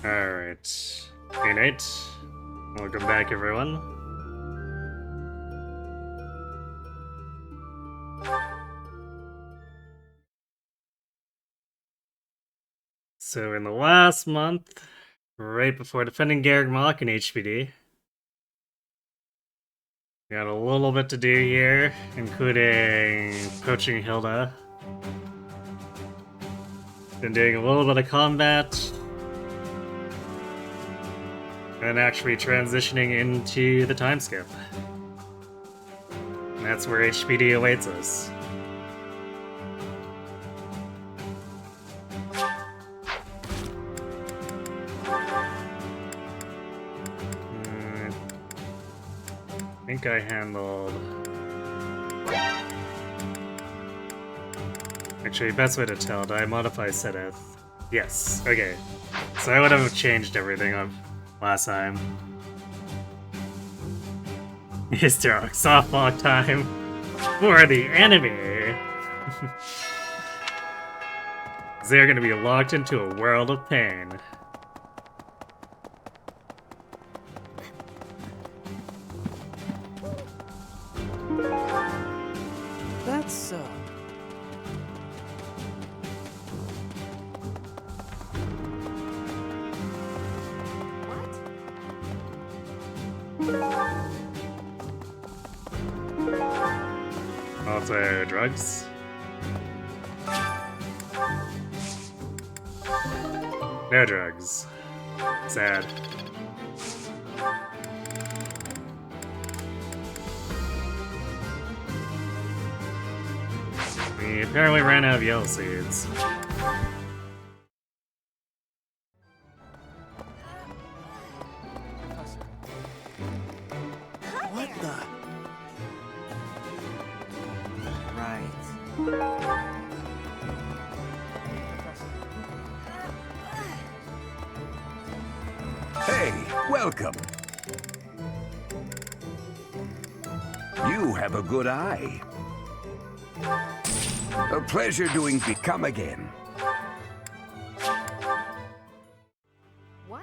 Alright. Hey Nate. Welcome back, everyone. So in the last month, right before defending Garrick Mach in HBD, we got a little bit to do here, including poaching Hilda. Been doing a little bit of combat, and actually transitioning into the time skip. And that's where HBD awaits us. I think I handled... Actually, best way to tell, did I modify Seteth? Yes, okay. So I would have changed everything up last time. Historic softball time for the enemy! They're gonna be locked into a world of pain. That's so. Also, drugs. No drugs. Sad. We apparently ran out of yellow seeds. What the? Right. Hey, welcome. You have a good eye. A pleasure doing become again. What?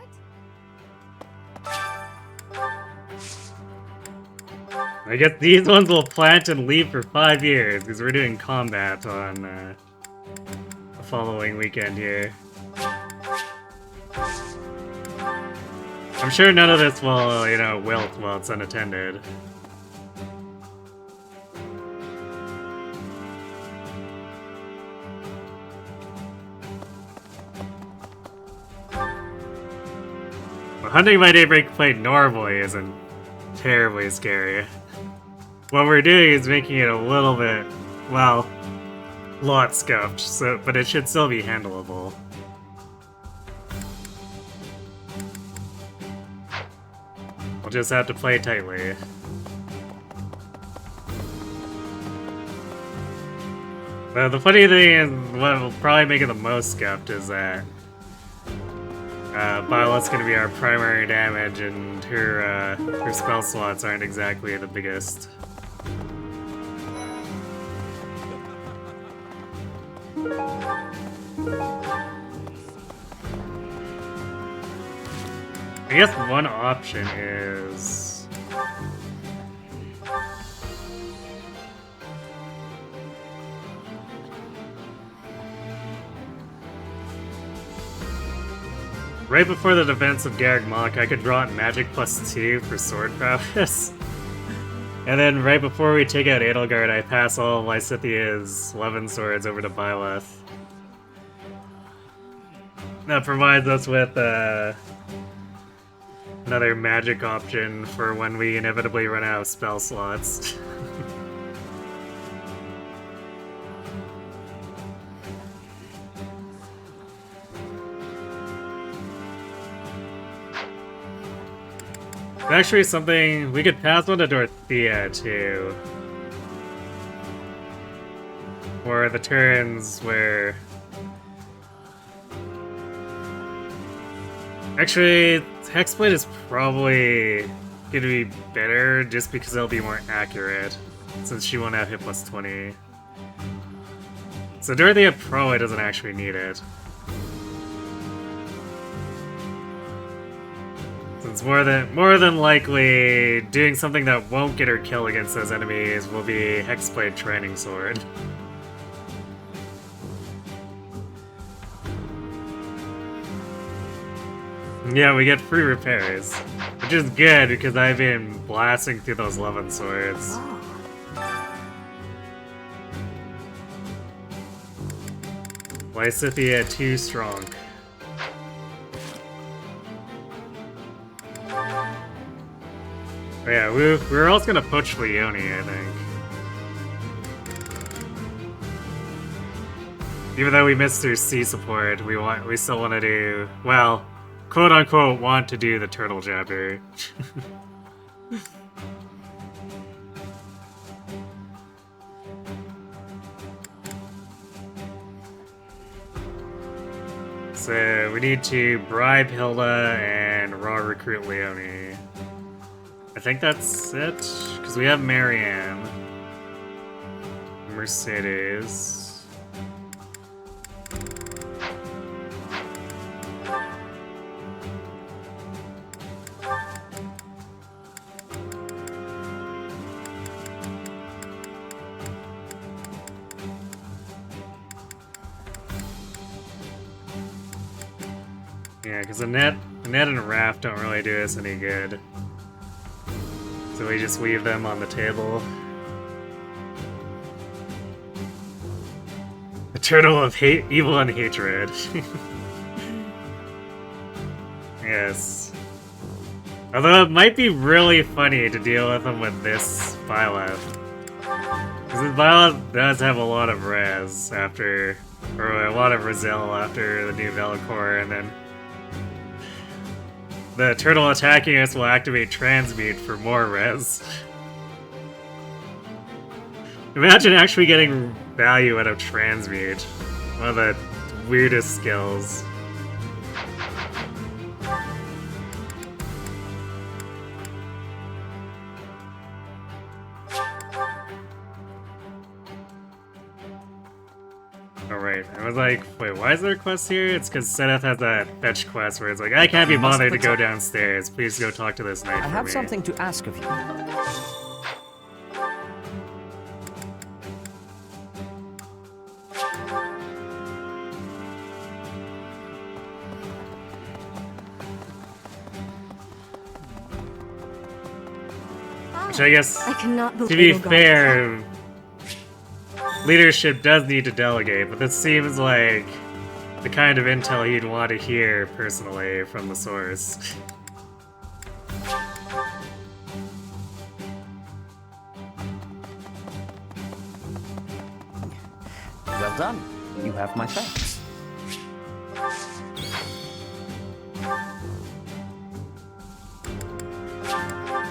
I guess these ones will plant and leave for 5 years, because we're doing combat on the following weekend here. I'm sure none of this will, wilt while it's unattended. But hunting by daybreak played normally isn't terribly scary. What we're doing is making it a little bit, well, lot scuffed, but it should still be handleable. We'll just have to play tightly. But the funny thing is, what will probably make it the most scuffed is that Violet's gonna be our primary damage, and her spell slots aren't exactly the biggest. I guess one option is... Right before the defense of Garrick Mach, I could draw Magic +2 for sword prowess. And then right before we take out Edelgard, I pass all of Lysithia's 11 swords over to Byleth. That provides us with another magic option for when we inevitably run out of spell slots. Actually, something we could pass on to Dorothea too. For the turns where... Actually, Hexblade is probably going to be better just because it'll be more accurate, since she won't have hit +20. So Dorothea probably doesn't actually need it. Since more than likely, doing something that won't get her kill against those enemies will be Hexblade Training Sword. Yeah, we get free repairs, which is good because I've been blasting through those 11 swords. Lysithia too strong. Oh yeah, we were also gonna poach Leone, I think. Even though we missed through C support, we still want to do, well, quote unquote want to do the turtle jabber. So we need to bribe Hilda and raw recruit Leone. I think that's it, because we have Marianne, Mercedes. Yeah, because Annette and Raph don't really do us any good. So we just leave them on the table. The turtle of hate, evil and hatred. Yes. Although it might be really funny to deal with them with this Byleth. Because the Byleth does have a lot of res after, or a lot of Brazil after the new Velocore, and then the turtle attacking us will activate Transmute for more res. Imagine actually getting value out of Transmute. One of the weirdest skills. Alright, I was like, wait, why is there a quest here? It's because Seth has that fetch quest where it's like, I can't be bothered to go downstairs. Please go talk to this knight for me. I have something to ask of you. Which I guess, I cannot to believe be fair, leadership does need to delegate, but this seems like the kind of intel you'd want to hear personally from the source. Well done. You have my thanks.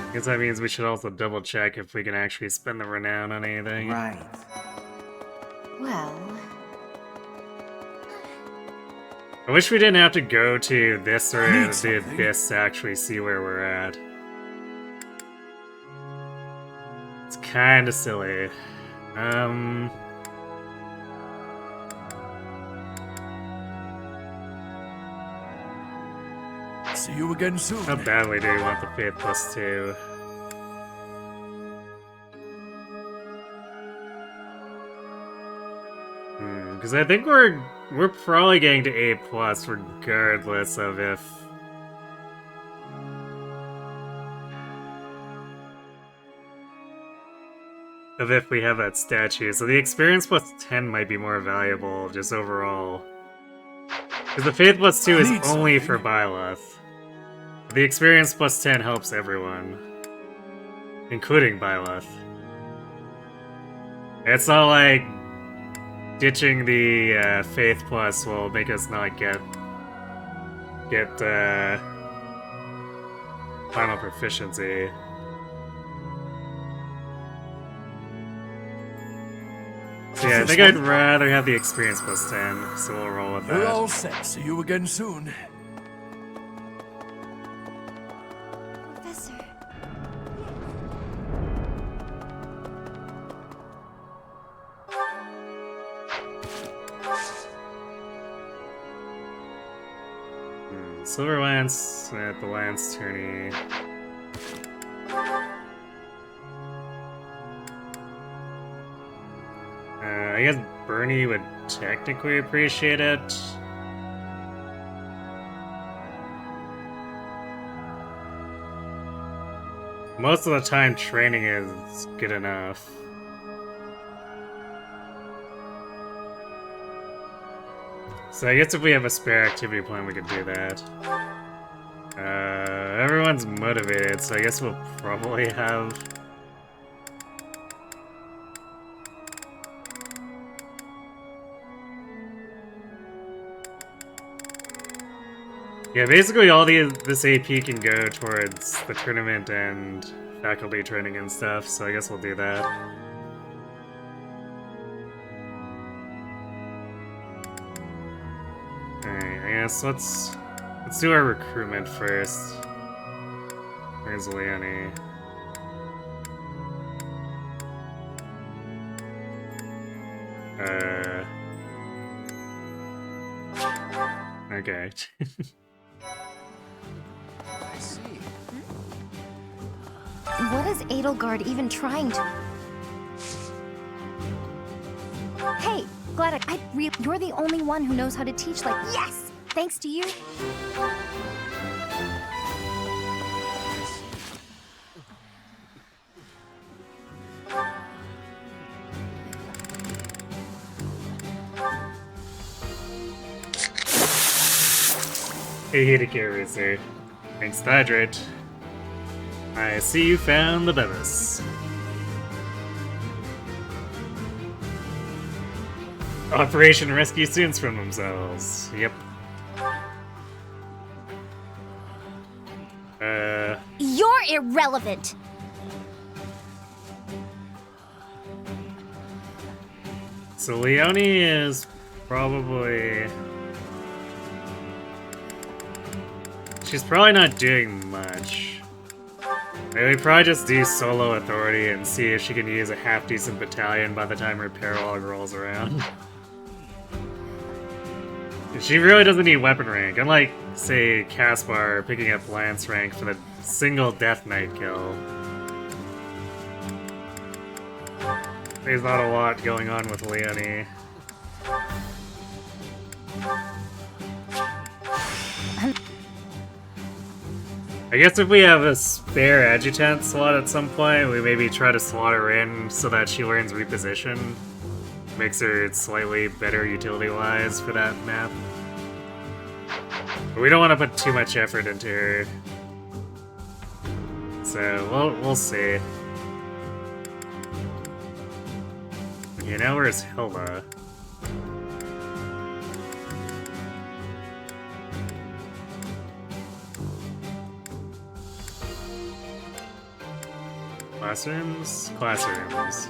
I guess that means we should also double check if we can actually spend the renown on anything. Right. Well, I wish we didn't have to go to this or to this to actually see where we're at. It's kinda silly. See you again soon. How badly do we want the Faith +2? Because I think we're probably getting to A+ regardless of if we have that statue. So the experience +10 might be more valuable just overall. Because the Faith +2 is only for Byleth. The experience +10 helps everyone, including Byleth. It's not like ditching the Faith Plus will make us not get final proficiency. So yeah, I think I'd rather have the experience +10, so we'll roll with You're that. all set. See you again soon. Professor. Silver Lance at the Lance tourney. I guess Bernie would technically appreciate it. Most of the time, training is good enough. So I guess if we have a spare activity plan, we could do that. Everyone's motivated, so I guess we'll probably have... Yeah, basically all this AP can go towards the tournament and faculty training and stuff, so I guess we'll do that. Alright, I guess let's do our recruitment first. Where's Leonie? Okay. I see. What is Edelgard even trying to... Hey, Gladys, you're the only one who knows how to teach like... Yes! Thanks to you. Hey, to carry sir. Thanks to hydrate. I see you found the Bevis. Operation rescue students from themselves. Yep. You're irrelevant! So Leonie is probably... She's probably not doing much. Maybe we probably just do solo authority and see if she can use a half-decent battalion by the time her paralog rolls around. She really doesn't need weapon rank, unlike, say, Caspar picking up lance rank for the single Death Knight kill. There's not a lot going on with Leonie. I guess if we have a spare adjutant slot at some point, we maybe try to slot her in so that she learns reposition. Makes her slightly better utility-wise for that map. But we don't want to put too much effort into her. So, we'll see. Okay, now where's Hilda? Classrooms? Classrooms.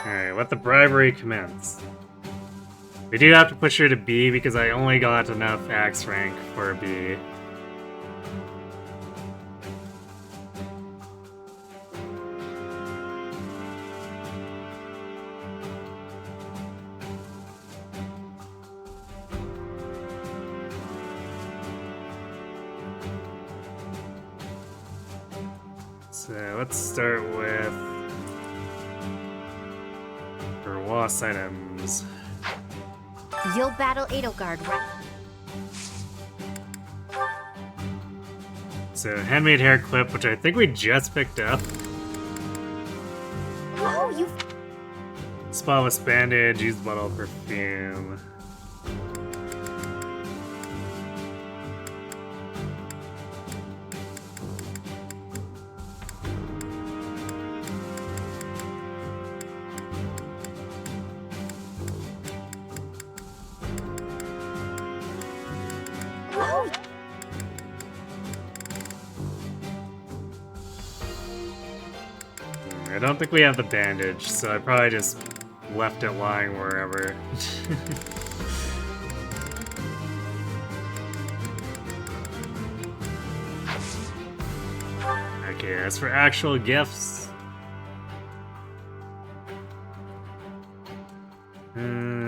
Alright, let the bribery commence. We do have to push her to B because I only got enough axe rank for a B. So let's start with her lost items. You'll battle Edelgard, right? So handmade hair clip, which I think we just picked up. Oh, you... Spotless bandage, used bottle perfume. Oh, I don't think we have the bandage, so I probably just left it lying wherever. Okay, as for actual gifts...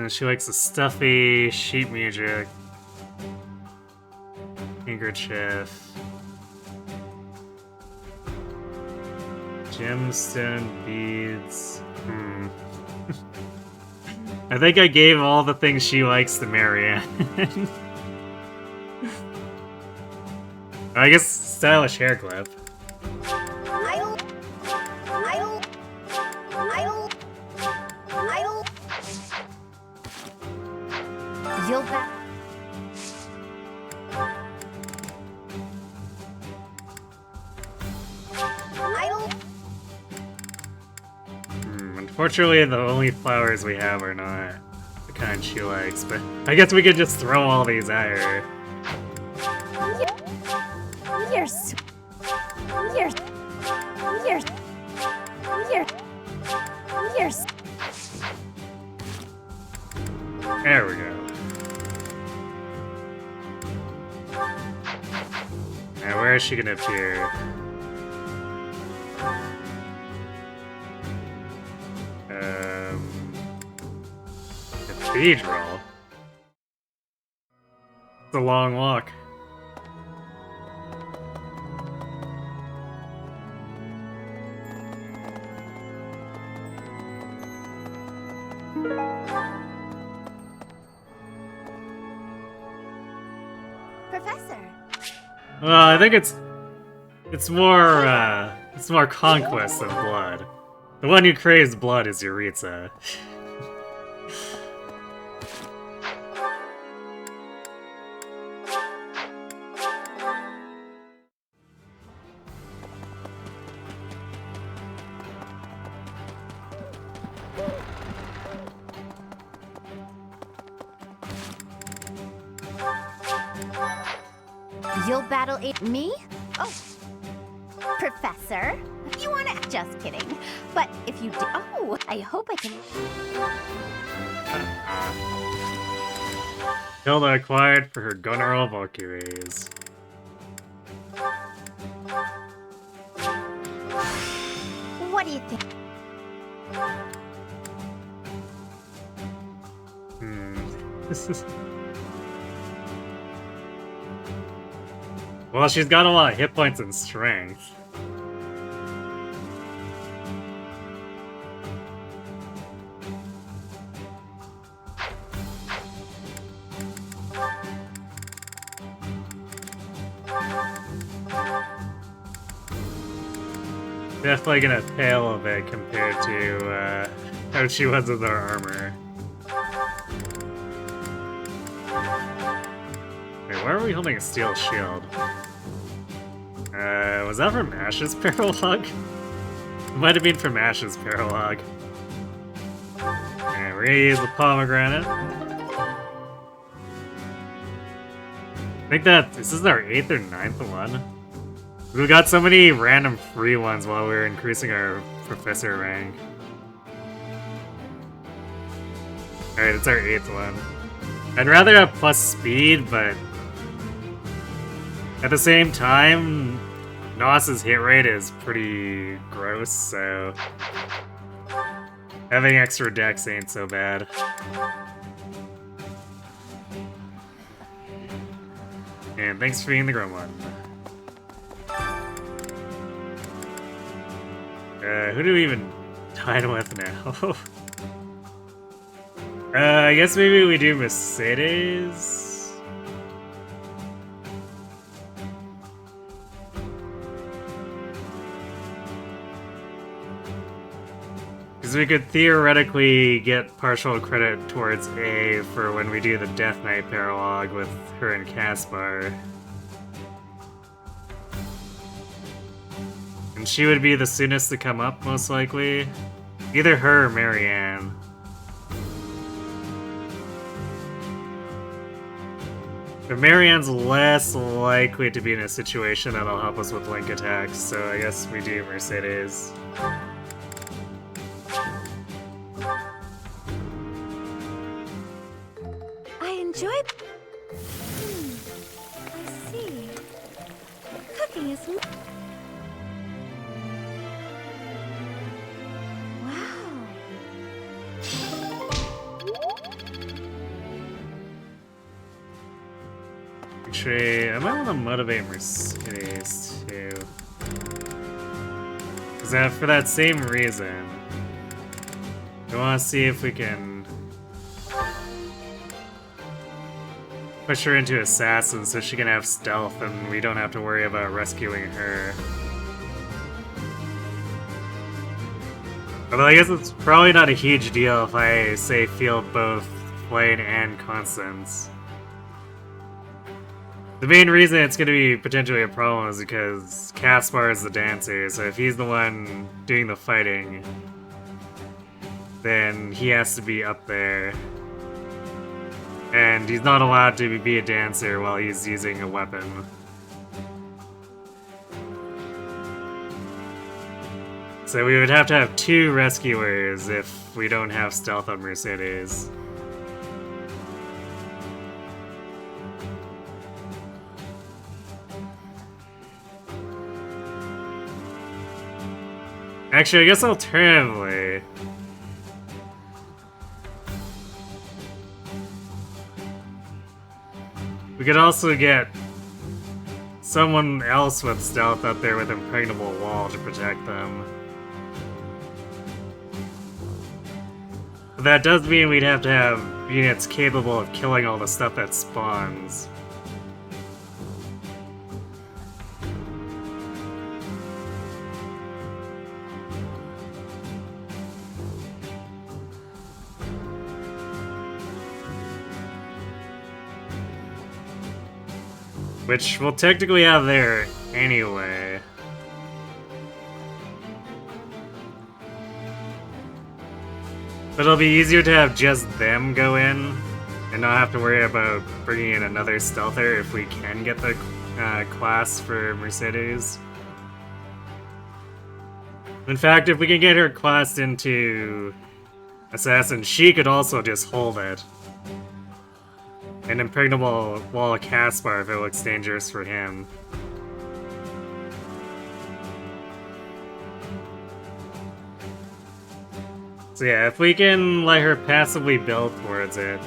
she likes the stuffy sheet music. Handkerchief. Gemstone beads. I think I gave all the things she likes to Marianne. I guess stylish hair clip. You'll bet. Unfortunately, the only flowers we have are not the kind she likes, but I guess we could just throw all these at her. You're so... You're... There we go. Now, where is she gonna appear? Cathedral? It's a long walk. Professor. Well, I think it's more conquest than blood. The one who craves blood is Yuritsa. You'll battle me? Oh, Professor, you wanna? Just kidding. But if you do, oh, I hope I can. Hilda acquired for her Gunneral Valkyries. What do you think? This is. Well, she's got a lot of hit points and strength. Definitely gonna pale a bit compared to how she was with her armor. Wait, why are we holding a steel shield? Was that from Ash's Paralog? It might have been from Ash's Paralog. Alright, we're gonna use the pomegranate. I think that this is our 8th or 9th one. We got so many random free ones while we were increasing our professor rank. Alright, it's our 8th one. I'd rather have plus speed, but at the same time, Nos's hit rate is pretty gross, so having extra dex ain't so bad. And thanks for being the Gremlin. Who do we even tie with now? I guess maybe we do Mercedes? Because we could theoretically get partial credit towards A for when we do the Death Knight Paralog with her and Caspar. And she would be the soonest to come up, most likely. Either her or Marianne. But Marianne's less likely to be in a situation that'll help us with link attacks, so I guess we do Mercedes. enjoy... I see. Cooking is... Wow. Actually, I might want to motivate Mercedes too. Because for that same reason, I want to see if we can push her into assassin so she can have stealth and we don't have to worry about rescuing her. Although I guess it's probably not a huge deal if I say field both Flame and Constance. The main reason it's going to be potentially a problem is because Caspar is the dancer, so if he's the one doing the fighting, then he has to be up there. And he's not allowed to be a dancer while he's using a weapon. So we would have to have 2 rescuers if we don't have stealth on Mercedes. Actually, I guess alternatively, we could also get someone else with stealth up there with impregnable wall to protect them. But that does mean we'd have to have units capable of killing all the stuff that spawns. Which we'll technically have there anyway. But it'll be easier to have just them go in and not have to worry about bringing in another stealther if we can get the class for Mercedes. In fact, if we can get her classed into Assassin, she could also just hold it. An impregnable wall of Caspar if it looks dangerous for him. So yeah, if we can let her passively build towards it,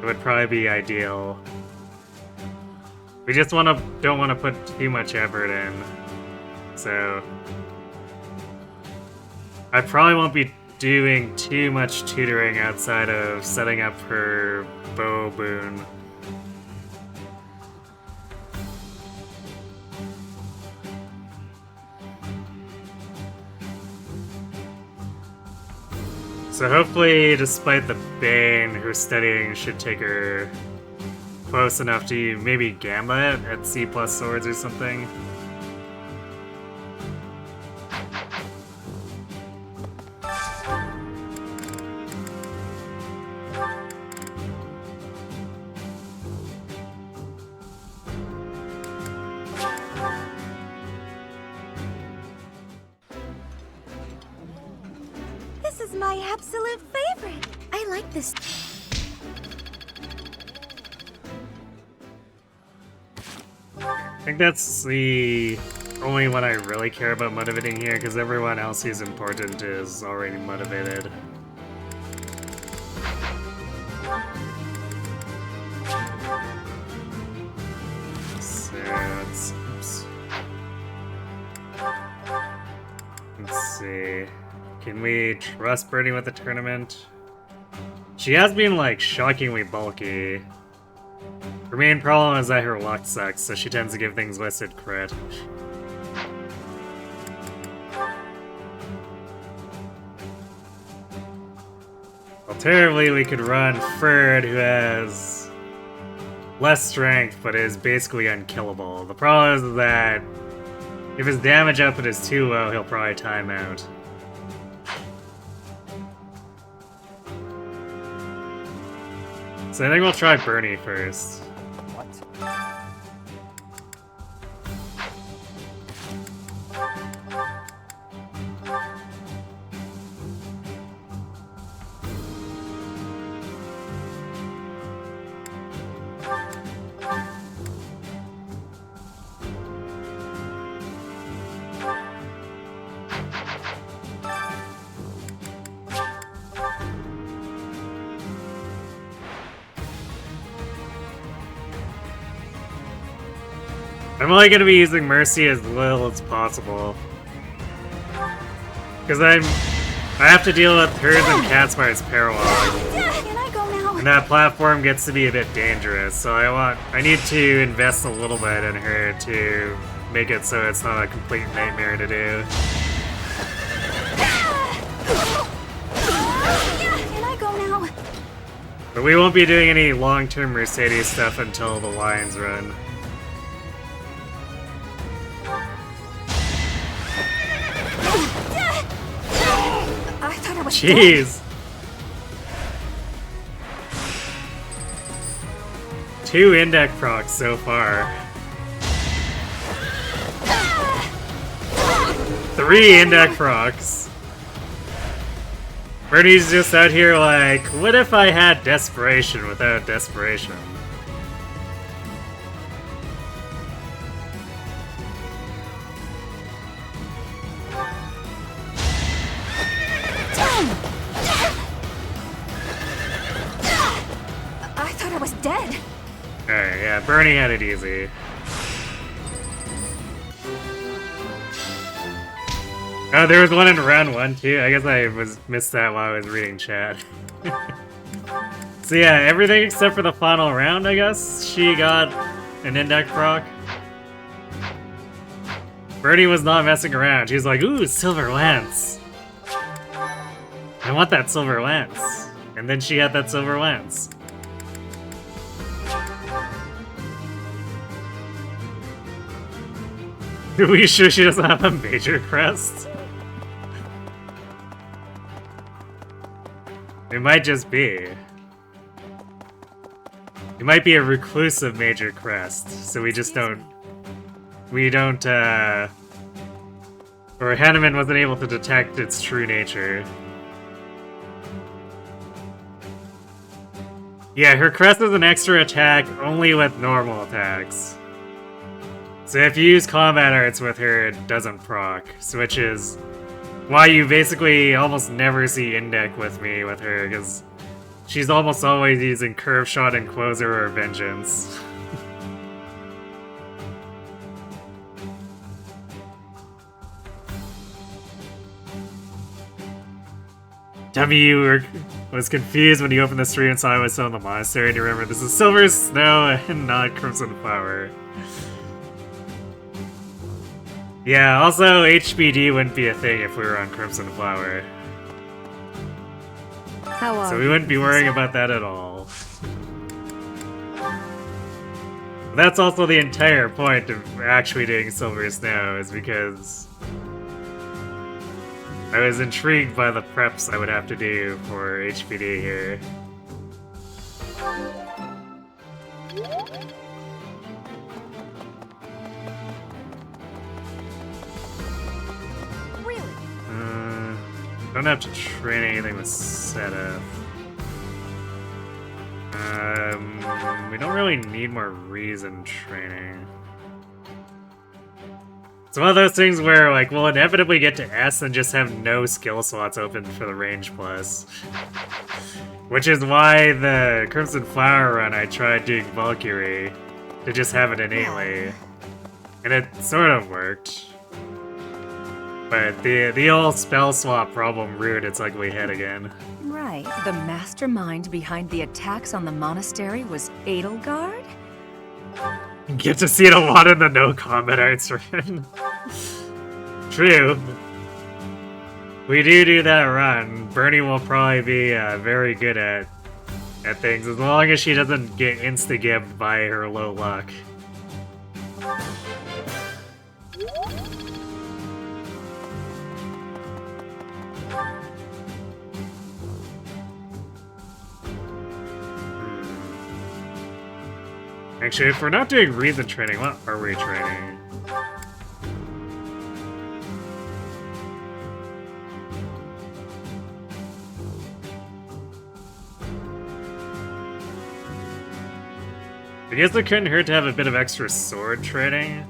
it would probably be ideal. We just don't want to put too much effort in. So I probably won't be doing too much tutoring outside of setting up her bow boon. So hopefully, despite the Bane, her studying should take her close enough to maybe Gambit at C+ swords or something. This is my absolute favorite. I like this. I think that's the only one I really care about motivating here, because everyone else who's important is already motivated. So let's see. Can we trust Birdie with the tournament? She has been, like, shockingly bulky. Her main problem is that her luck sucks, so she tends to give things listed crit. Alternatively, we could run Ferd, who has less strength, but is basically unkillable. The problem is that if his damage output is too low, he'll probably time out. So I think we'll try Bernie first. What? I'm only gonna be using Mercy as little as possible. Because I have to deal with hers and Caspar's parallel. Can I go now? And that platform gets to be a bit dangerous, so I need to invest a little bit in her to make it so it's not a complete nightmare to do. Can I go now? But we won't be doing any long-term Mercedes stuff until the Lions run. I thought I was Jeez! 2 index procs so far. 3 index procs. Bernie's just out here like, what if I had desperation without desperation? I thought I was dead. Alright, yeah, Bernie had it easy. Oh, there was one in round 1 too? I guess I missed that while I was reading chat. So yeah, everything except for the final round, I guess, she got an index proc. Bernie was not messing around. She was like, ooh, silver lance. I want that silver lance. And then she had that silver lance. Are we sure she doesn't have a major crest? It might just be. It might be a reclusive major crest, so we just don't... We don't, or Hanneman wasn't able to detect its true nature. Yeah, her crest is an extra attack only with normal attacks. So if you use combat arts with her, it doesn't proc, which is why you basically almost never see Indec with me with her, because she's almost always using Curve Shot and Closer or Vengeance. W was confused when you opened the stream and saw I was still in the monastery, and you remember this is Silver Snow and not Crimson Flower. Yeah, also HBD wouldn't be a thing if we were on Crimson Flower. So we wouldn't be worrying about that at all. That's also the entire point of actually doing Silver Snow, is because I was intrigued by the preps I would have to do for HBD here. Don't have to train anything with setup. We don't really need more reason training. It's one of those things where, like, we'll inevitably get to S and just have no skill slots open for the range plus. Which is why the Crimson Flower run I tried doing Valkyrie, to just have it innately. And it sort of worked. But the old spell swap problem reared its ugly head again. Right. The mastermind behind the attacks on the monastery was Edelgard? Get to see it a lot in the no combat arts run. True. We do that run. Bernie will probably be very good at things, as long as she doesn't get insta-gibbed by her low luck. Actually, if we're not doing reason training, what are we training? I guess it couldn't hurt to have a bit of extra sword training.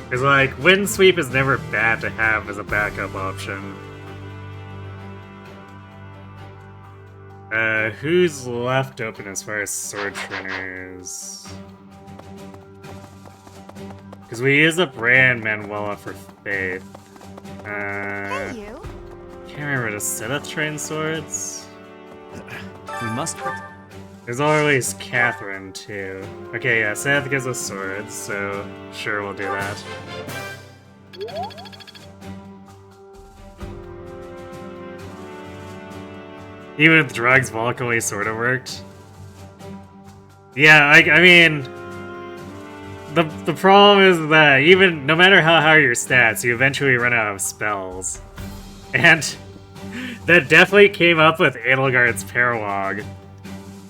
Because, like, Wind Sweep is never bad to have as a backup option. Who's left open as far as sword trainers? Because we used up Ray and Manuela for Faith. Hey, you. Can't remember, does Seth train swords? We must. There's always Catherine, too. Okay, yeah, Seth gives us swords, so sure, we'll do that. Even with drugs, Volcally sorta worked. Yeah, I mean... The problem is that even, no matter how high your stats, you eventually run out of spells. And that definitely came up with Edelgard's Paralog,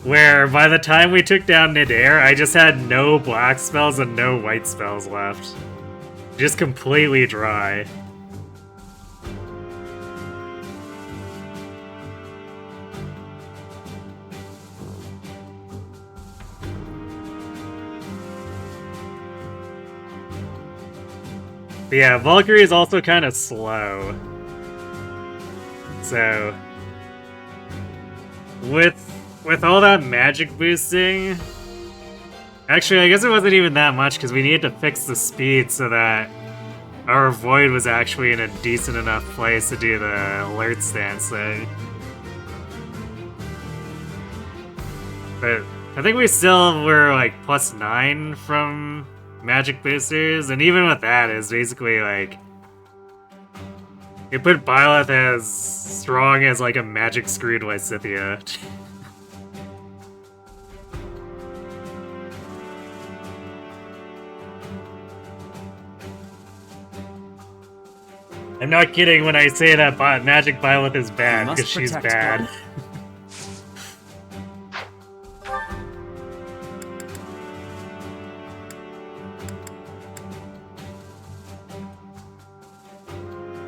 where by the time we took down Nadir, I just had no black spells and no white spells left. Just completely dry. But yeah, Valkyrie is also kind of slow. So, with all that magic boosting, actually, I guess it wasn't even that much because we needed to fix the speed so that our Void was actually in a decent enough place to do the alert stance thing. But I think we still were like +9 from magic boosters, and even with that, it's basically like it put Byleth as strong as like a magic screwed Lysithia. I'm not kidding when I say that Magic Byleth is bad, because she's bad.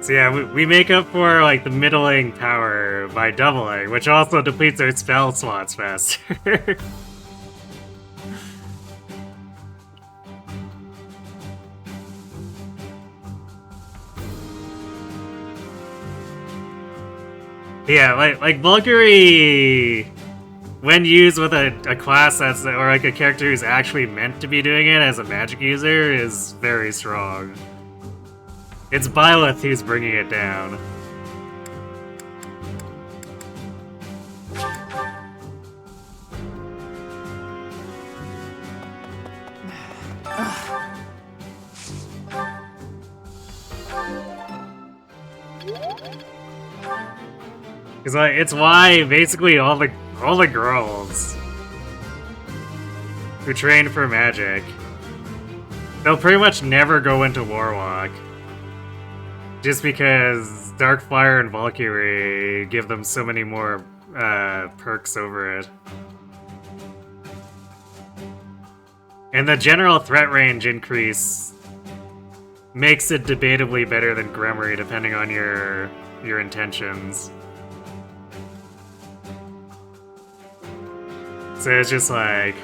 So yeah, we make up for like the middling power by doubling, which also depletes our spell slots faster. Yeah, like Valkyrie, when used with a class that's, or like a character who's actually meant to be doing it as a magic user, is very strong. It's Byleth who's bringing it down. Cause like, it's why basically all the girls who train for magic, they'll pretty much never go into Warlock. Just because Darkfire and Valkyrie give them so many more perks over it. And the general threat range increase makes it debatably better than Grimoire depending on your intentions. So it's just like,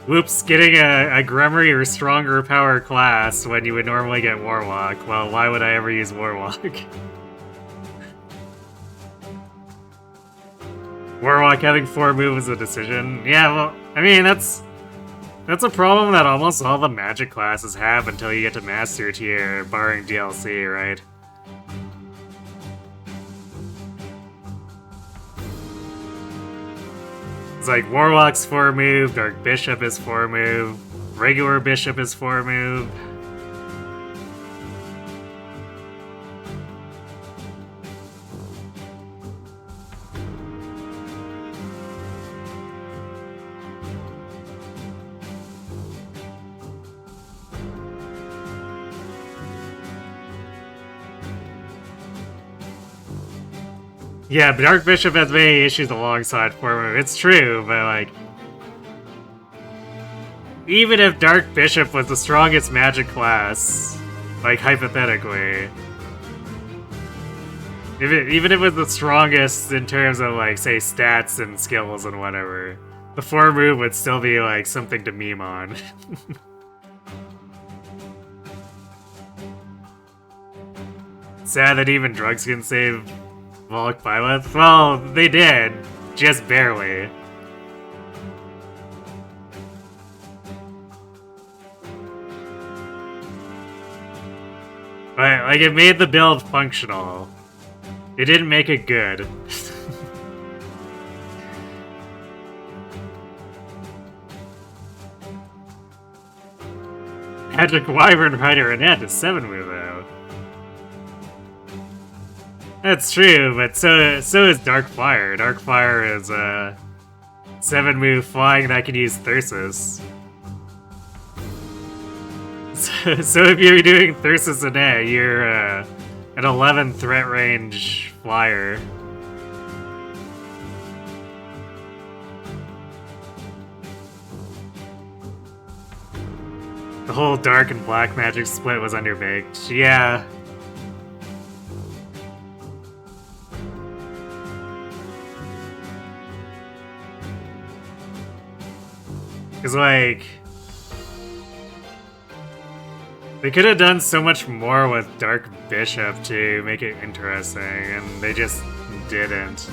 whoops, getting a Grimoire or stronger power class when you would normally get Warlock. Well, why would I ever use Warlock? Warlock having 4 moves is a decision. Yeah, well, I mean, that's a problem that almost all the magic classes have until you get to Master Tier, barring DLC, right? It's like Warlock's 4 move, Dark Bishop is 4 move, regular Bishop is 4 move. Yeah, but Dark Bishop has many issues alongside 4 move. It's true, but like, even if Dark Bishop was the strongest magic class, like hypothetically, even if it was the strongest in terms of like, say, stats and skills and whatever, the 4 move would still be like something to meme on. sad that even drugs can save Volk Byleth? Well, they did. Just barely. But, like, it made the build functional. It didn't make it good. Magic Wyvern Rider Annette is 7 move though. That's true, but so is Dark Fire. Dark Fire is 7 move flying that can use Thyrsus. So if you're doing Thyrsus Annette, you're an 11 threat range flyer. The whole dark and black magic split was underbaked. Yeah. Cause like... they could have done so much more with Dark Bishop to make it interesting, and they just didn't.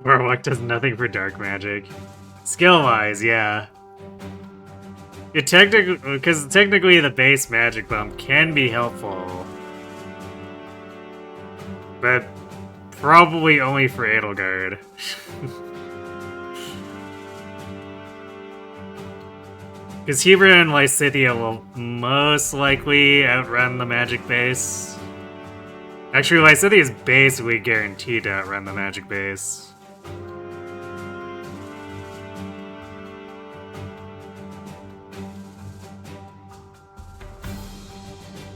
Warlock does nothing for dark magic. Skill-wise, yeah. It because technically the base magic bump can be helpful. But probably only for Edelgard. Because Hebra and Lysithea will most likely outrun the magic base. Actually, Lysithea is basically guaranteed to outrun the magic base.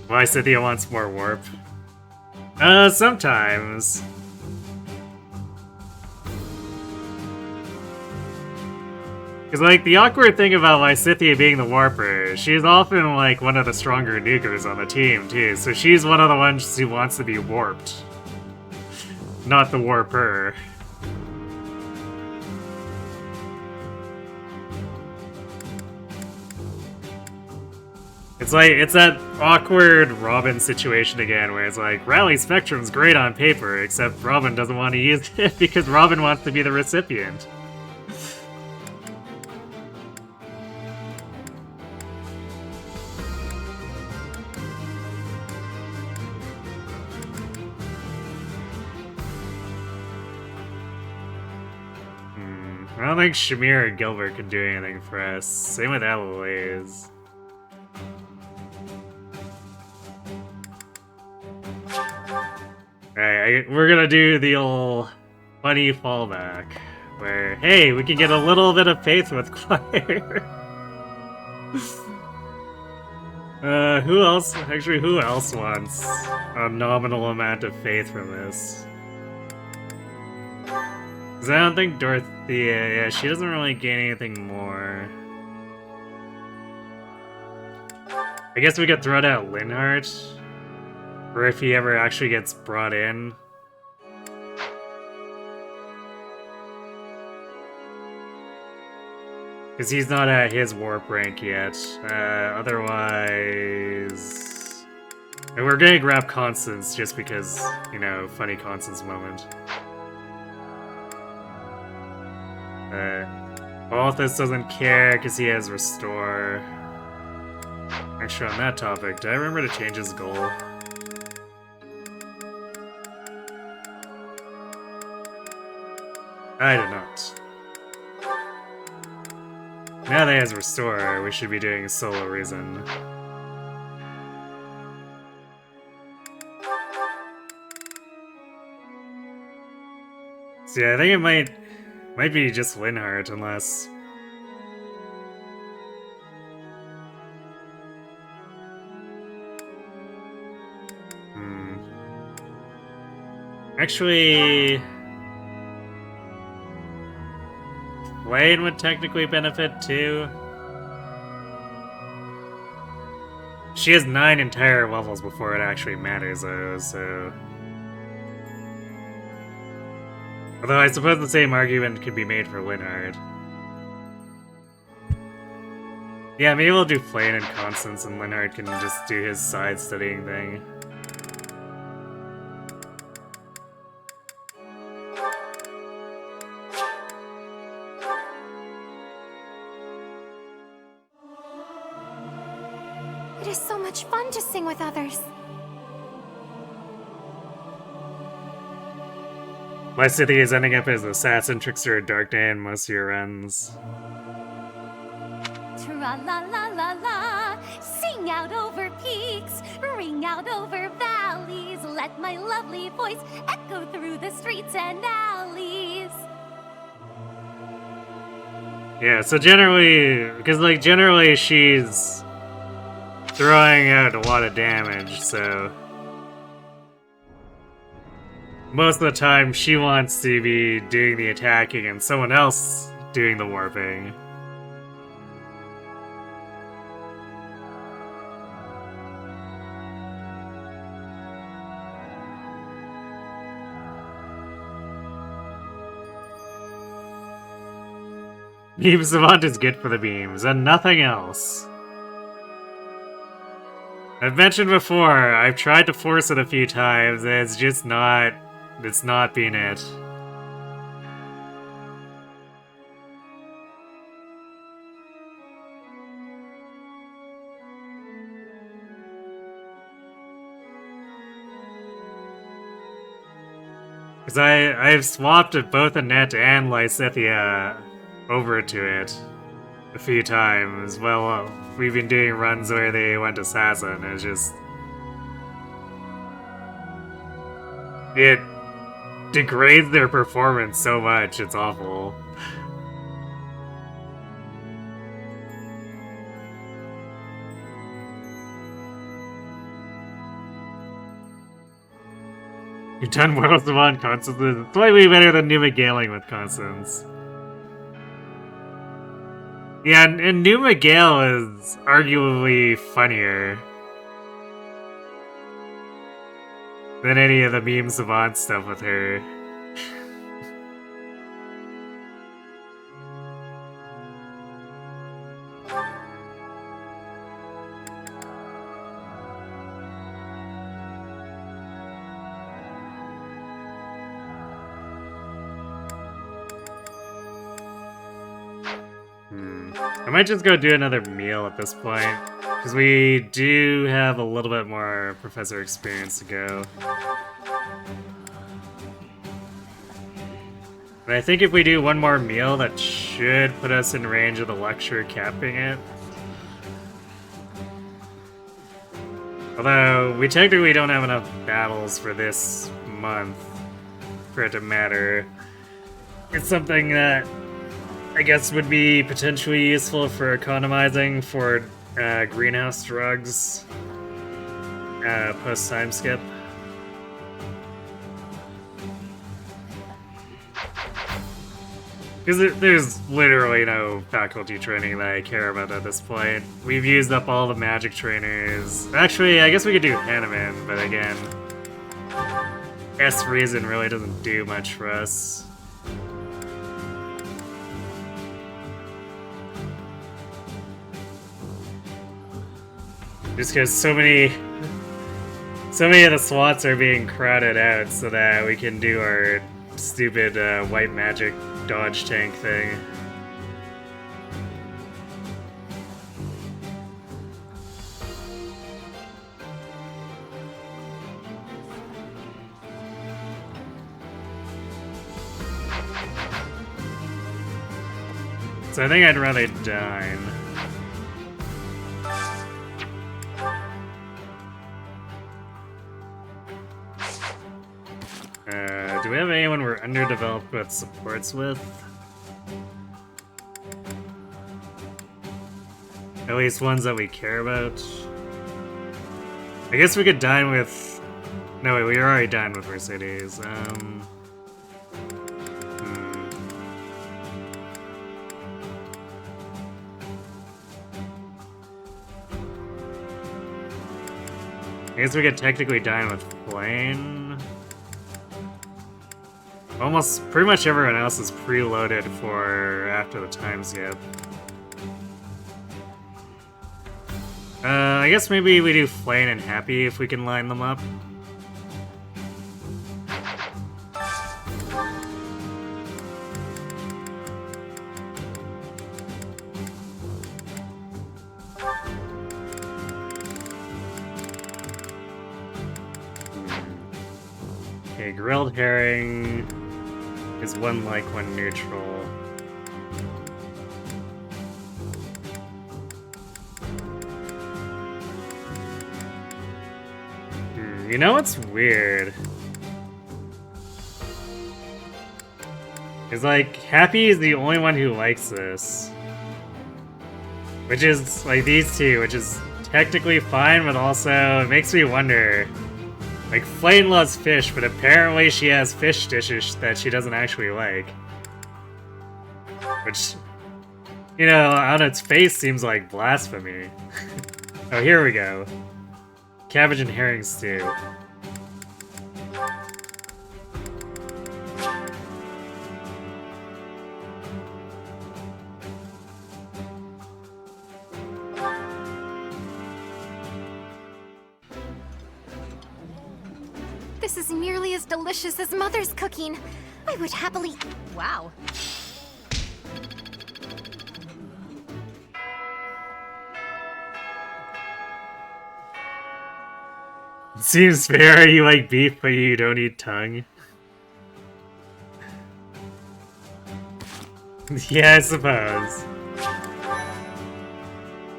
Lysithea wants more warp. Sometimes. Because, like, the awkward thing about Lysithea being the warper, she's often, like, one of the stronger nukers on the team, too. So she's one of the ones who wants to be warped. Not the warper. It's like, it's that awkward Robin situation again, where it's like, Rally Spectrum's great on paper, except Robin doesn't want to use it because Robin wants to be the recipient. I don't think Shamir or Gilbert can do anything for us. Same with Eloise. Alright, we're gonna do the old funny fallback, where, hey, we can get a little bit of faith with Choir. Who else? Actually, who else wants a nominal amount of faith from this? Because I don't think Dorothea, yeah, she doesn't really gain anything more. I guess we could throw out Linhart. Or if he ever actually gets brought in. Because he's not at his warp rank yet. Otherwise... And we're gonna grab Constance just because, you know, funny Constance moment. Balthus doesn't care because he has Restore. Actually, on that topic, did I remember to change his goal? I did not. Now that he has Restore, we should be doing Solo Reason. So yeah, I think it might be just Linhart, unless... Actually... Wayne would technically benefit too. She has 9 entire levels before it actually matters though, so... Although I suppose the same argument could be made for Linhard. Yeah, maybe we'll do Flane and Constance, and Linhard can just do his side studying thing. It is so much fun to sing with others. Lysithea is ending up as assassin, trickster, and dark day in most of your runs. Tra-la-la-la-la, sing out over peaks, ring out over valleys, let my lovely voice echo through the streets and alleys. Yeah, so generally, because like generally she's throwing out a lot of damage, so most of the time she wants to be doing the attacking and someone else doing the warping. Beam Savant is good for the beams, and nothing else. I've mentioned before, I've tried to force it a few times, and it's just not... it's not been it. Because I've swapped both Annette and Lysithea over to it a few times. Well, we've been doing runs where they went assassin. It's just... it degrades their performance so much, it's awful. You've done well with Savant Constance. It's slightly better than Numa Galing with Constance. Yeah, and Numa Gale is arguably funnier than any of the Meme Savant stuff with her. I might just go do another meal at this point, because we do have a little bit more professor experience to go. But I think if we do one more meal, that should put us in range of the lecture capping it. Although, we technically don't have enough battles for this month for it to matter. It's something that I guess would be potentially useful for economizing for greenhouse drugs post time skip. Because there's literally no faculty training that I care about at this point. We've used up all the magic trainers. Actually, I guess we could do Hanuman, but again, S Reason really doesn't do much for us. Just because so many of the slots are being crowded out so that we can do our stupid white magic dodge tank thing. So I think I'd rather dine. Do we have anyone we're underdeveloped with supports with? At least ones that we care about. I guess we could dine with... No, wait, we already dined with Mercedes. I guess we could technically dine with Blaine. Almost pretty much everyone else is preloaded for after the time skip. I guess maybe we do Flame and Happy if we can line them up. Okay, grilled herring is one like, one neutral. You know what's weird? It's like, Happy is the only one who likes this. Which is, like, these two, which is technically fine, but also it makes me wonder. Like, Flame loves fish, but apparently she has fish dishes that she doesn't actually like. Which, you know, on its face seems like blasphemy. Oh, here we go. Cabbage and herring stew. This is nearly as delicious as Mother's cooking. I would happily... Wow. Seems fair, you like beef, but you don't eat tongue. Yeah, I suppose.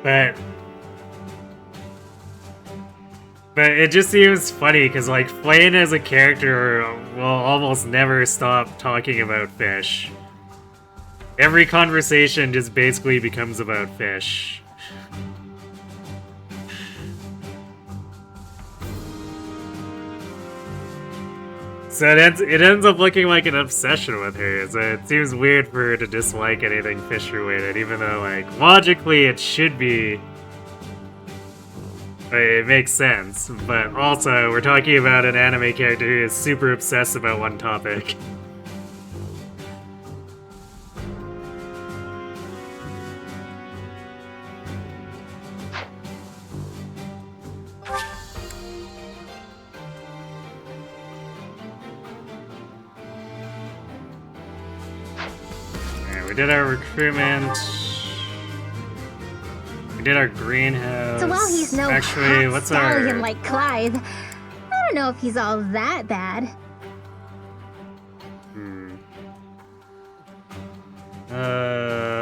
But it just seems funny, because, like, Flame as a character will almost never stop talking about fish. Every conversation just basically becomes about fish. So it ends up looking like an obsession with her, so it seems weird for her to dislike anything fish-related, even though, like, logically it should be... It makes sense, but also, we're talking about an anime character who is super obsessed about one topic. We did our recruitment. We did our greenhouse. So while he's no actually, hot what's stallion our like Clive, I don't know if he's all that bad.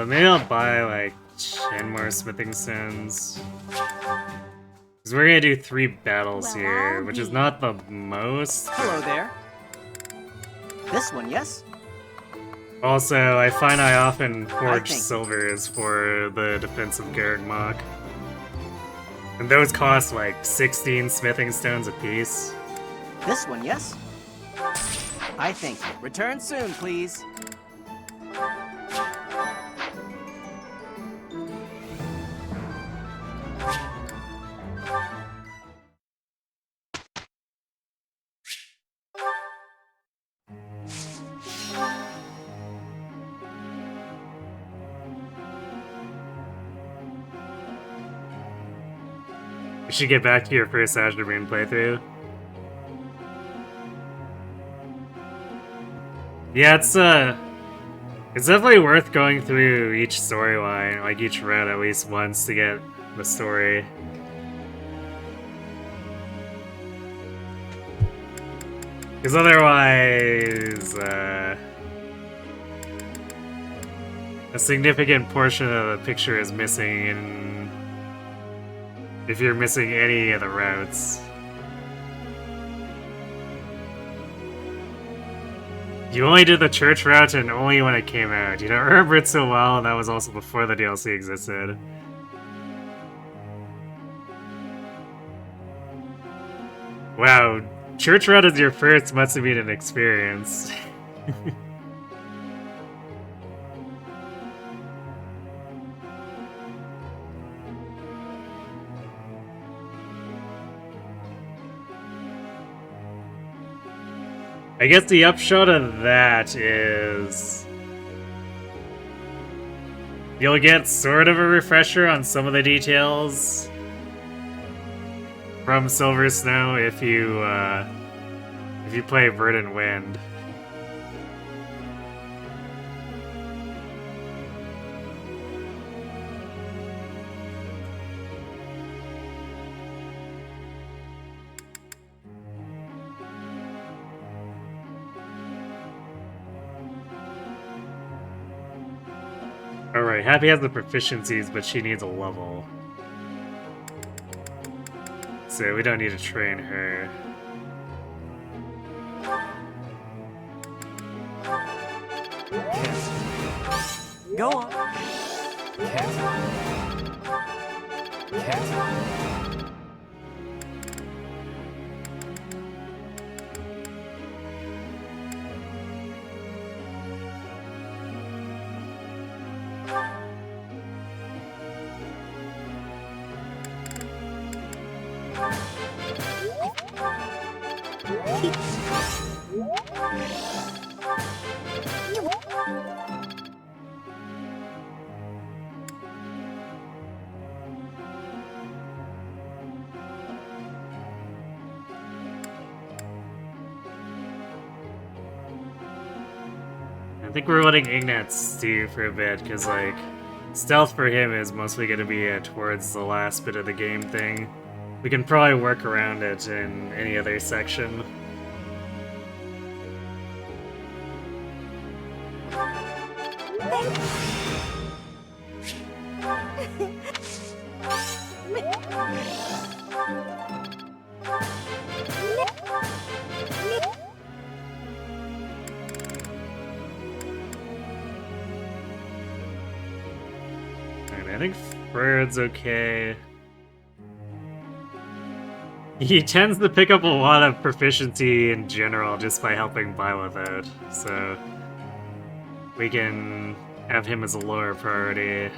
Maybe I'll buy like 10 more smithing stones. Because we're gonna do 3 battles here, which is not the most. Hello there. This one, yes? Also, I find I often forge think- silvers for the defense of Garreg-Mach. And those cost like 16 smithing stones apiece. This one, yes? I think. Return soon, please. You should get back to your first Azure Moon playthrough. Yeah, it's definitely worth going through each storyline, like each route at least once to get the story. Because otherwise, a significant portion of the picture is missing if you're missing any of the routes. You only did the church route and only when it came out. You don't remember it so well, and that was also before the DLC existed. Wow, church route is your first must have been an experience. I guess the upshot of that is you'll get sort of a refresher on some of the details from Silver Snow if you play Verdant Wind. Alright, Happy has the proficiencies, but she needs a level. So we don't need to train her. Go on. Can't. I think we're letting Ignat stew for a bit, because, like, stealth for him is mostly going to be towards the last bit of the game thing. We can probably work around it in any other section. I think Fred's okay. He tends to pick up a lot of proficiency in general just by helping Violet out, so we can have him as a lower priority.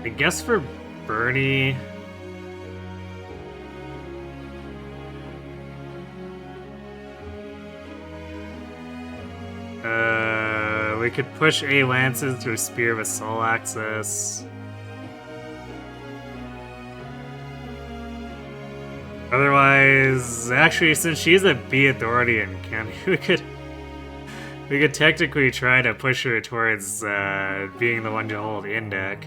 I guess for Bernie... we could push A lances through Spear of Assault access. Otherwise, actually, since she's a B authority in county, we could technically try to push her towards being the one to hold Indec.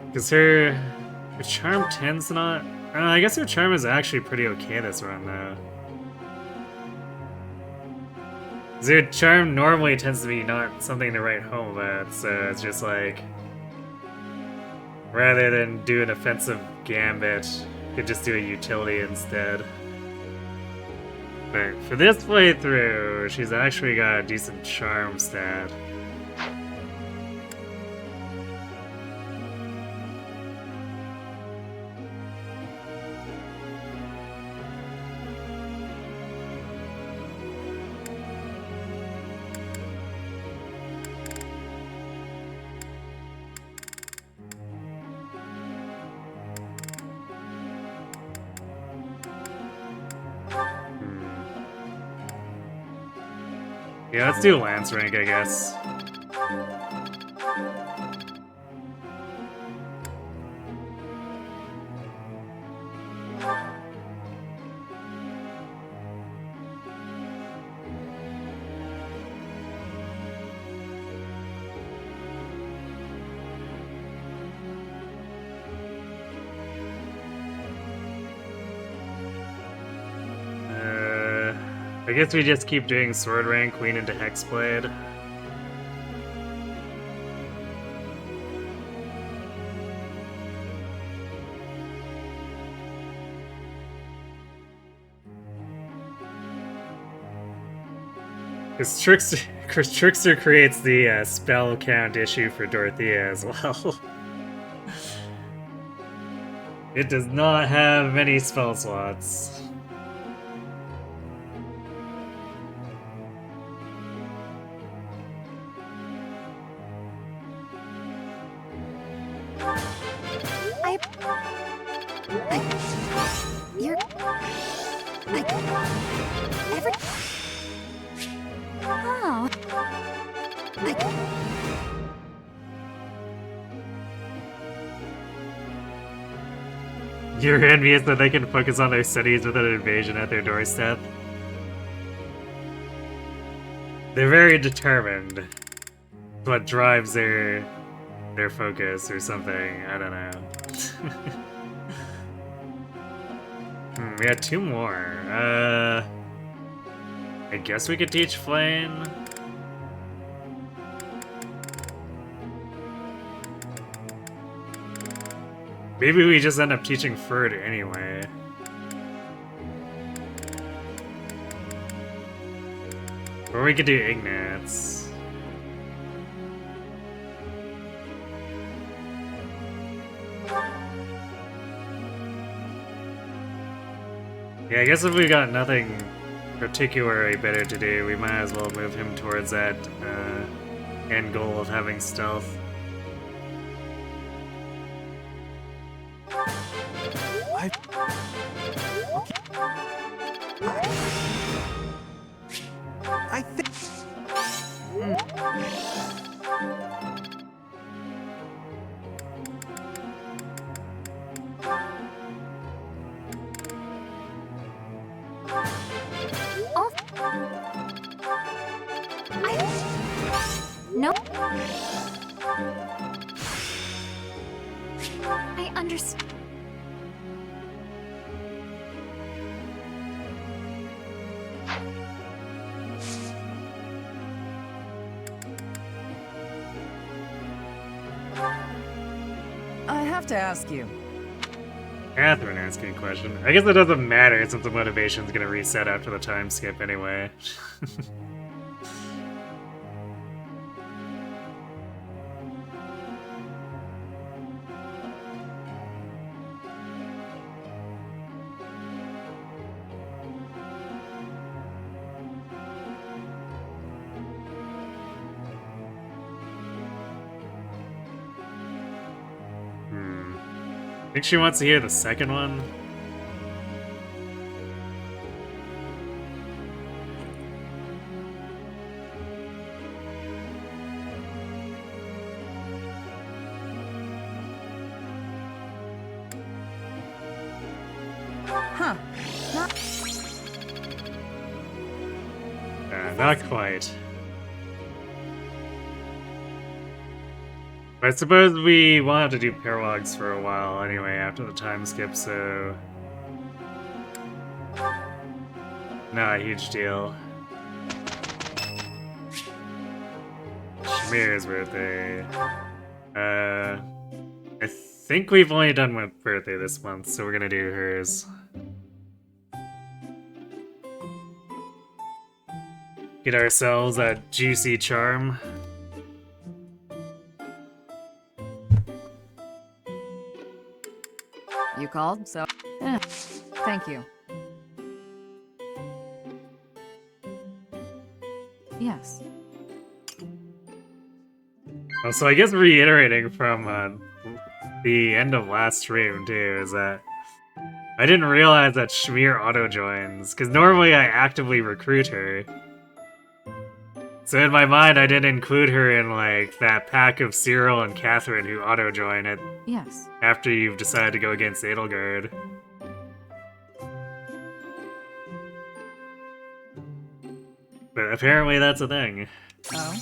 Because her charm tends not... I guess her charm is actually pretty okay this run, though. Her charm normally tends to be not something to write home about, so it's just like... rather than do an offensive gambit, you could just do a utility instead. But for this playthrough, she's actually got a decent charm stat. Yeah, let's do Lance rank, I guess. I guess we just keep doing sword rank, queen into hexblade. Because Trickster creates the spell count issue for Dorothea as well. It does not have many spell slots. You're envious that they can focus on their studies with an invasion at their doorstep. They're very determined. It's what drives their focus or something. I don't know. We had 2 more. I guess we could teach Flame. Maybe we just end up teaching Ferd anyway. Or we could do Ignatz. Yeah, I guess if we got nothing particularly better to do, we might as well move him towards that end goal of having stealth. I think. No. I understand. I have to ask you. Catherine asking a question. I guess it doesn't matter since the motivation's gonna reset after the time skip anyway. Think she wants to hear the second one? Huh. Not quite. I suppose we will have to do paralogs for a while anyway after the time skip, so... Not a huge deal. Shamir's birthday. I think we've only done one birthday this month, so we're gonna do hers. Get ourselves a juicy charm. You called, so... thank you. Yes. Well, so I guess reiterating from the end of last stream, too, is that I didn't realize that Shamir auto-joins, because normally I actively recruit her. So in my mind, I didn't include her in, like, that pack of Cyril and Catherine who auto-join it. Yes. After you've decided to go against Edelgard. But apparently that's a thing. Oh?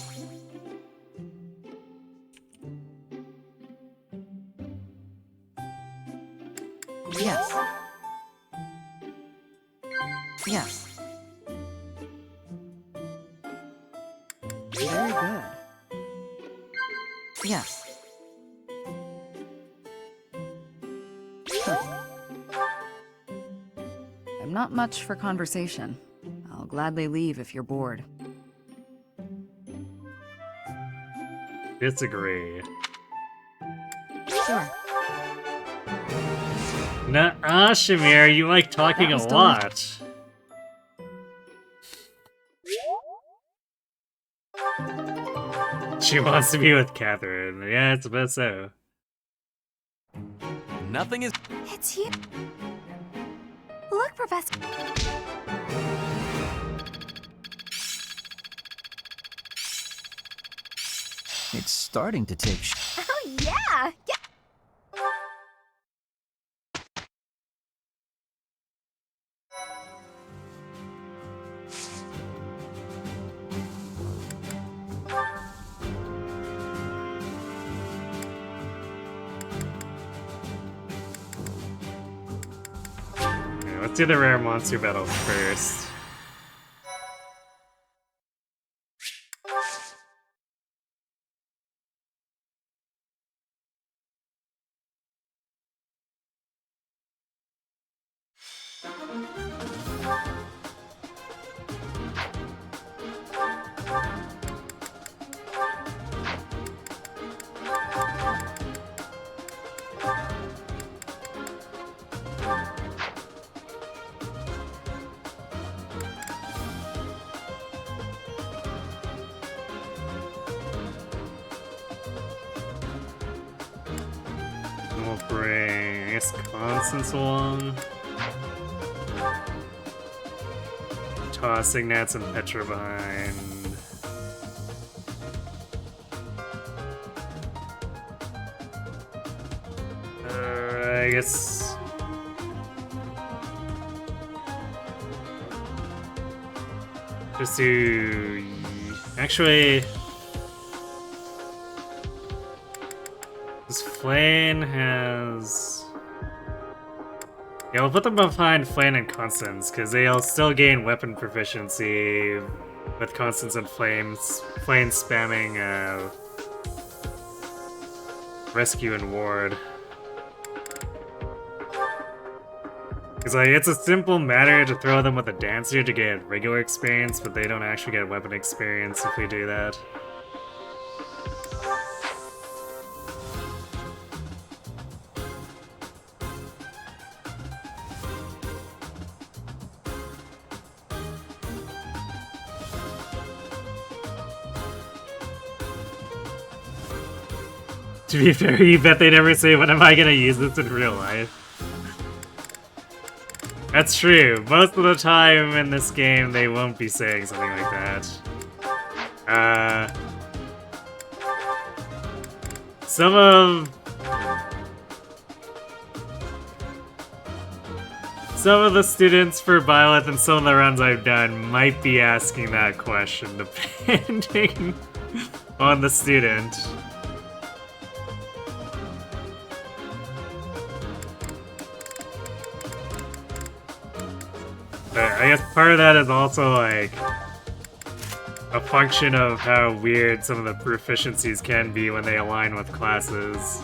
Yes. Yes. Very good. Yes. I'm not much for conversation. I'll gladly leave if you're bored. Disagree. Sure. Nuh-uh, Shamir, you like talking a lot. She wants to be with Catherine. Yeah, it's about so. Nothing is. It's you. Look, Professor. It's starting to take Oh, yeah. Okay, let's do the rare monster battles first. We'll bring, I guess, Constance along. Tossing Nats and Petra behind. I guess. Just do. Actually. This Flane has. Yeah, we'll put them behind Flane and Constance, because they'll still gain weapon proficiency with Constance and Flame spamming Rescue and Ward. Because like, it's a simple matter to throw them with a Dancer to get regular experience, but they don't actually get weapon experience if we do that. To be fair, you bet they never say, when am I gonna use this in real life? That's true. Most of the time in this game, they won't be saying something like that. Some of the students for Byleth and some of the runs I've done might be asking that question, depending on the student. But I guess part of that is also like a function of how weird some of the proficiencies can be when they align with classes.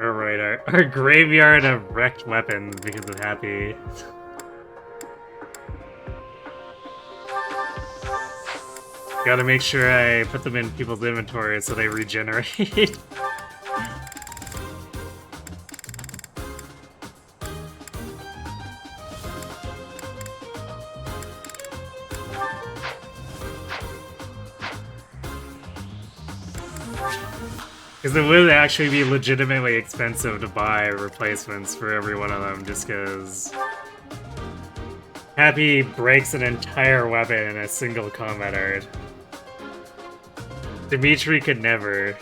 Alright, our graveyard of wrecked weapons because of Happy. Gotta make sure I put them in people's inventory so they regenerate. Because it would actually be legitimately expensive to buy replacements for every one of them, just because Happy breaks an entire weapon in a single combat art. Dimitri could never.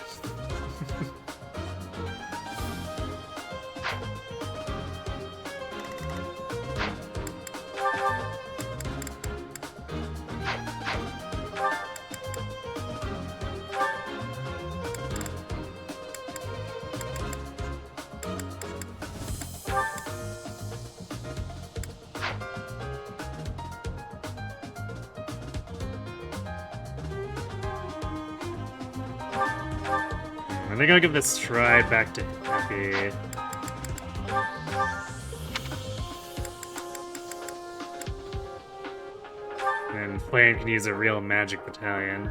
I think I'll give this stride back to Happy. And Flame can use a real magic battalion.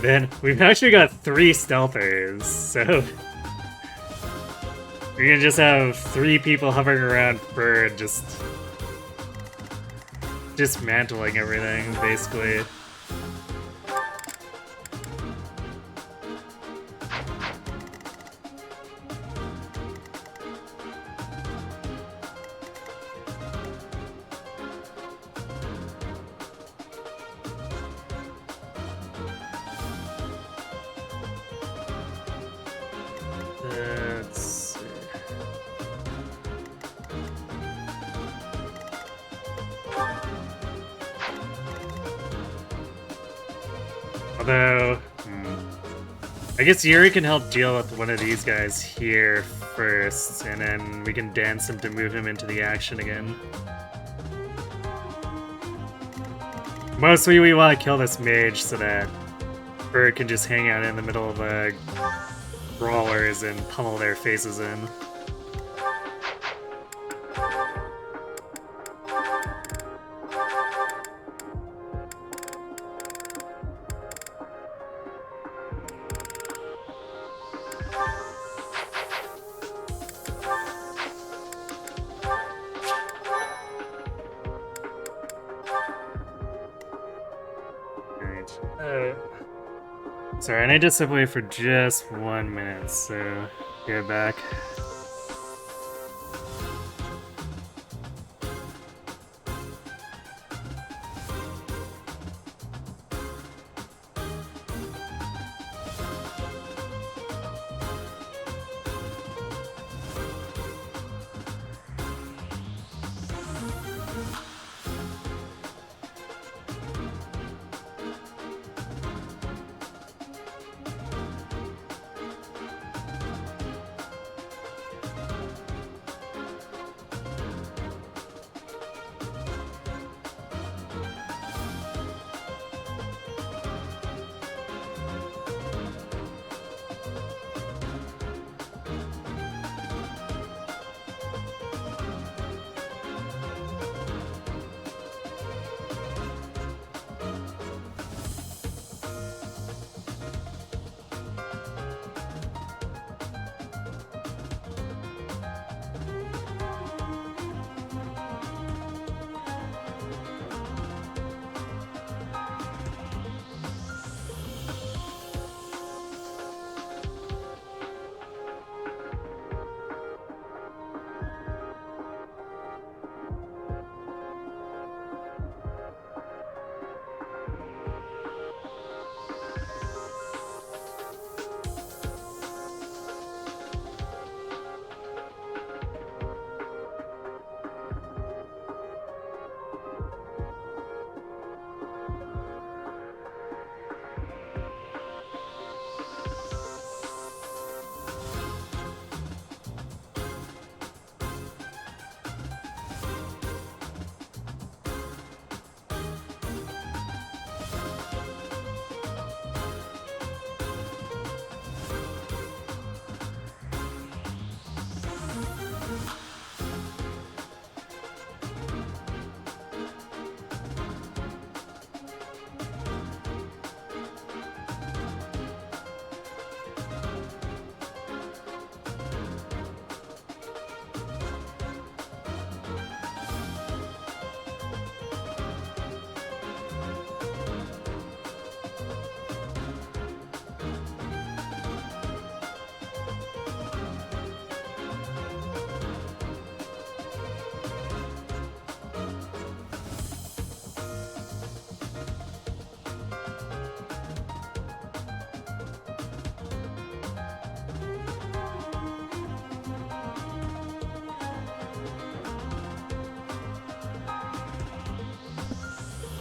Then we've actually got 3 stealthers, so we're gonna just have 3 people hovering around Bird, just dismantling everything, basically. Let's see. Although, I guess Yuri can help deal with one of these guys here first, and then we can dance him to move him into the action again. Mostly we want to kill this mage so that Bird can just hang out in the middle of the brawlers and pummel their faces in. Sorry, I need to step away for just 1 minute, so get back.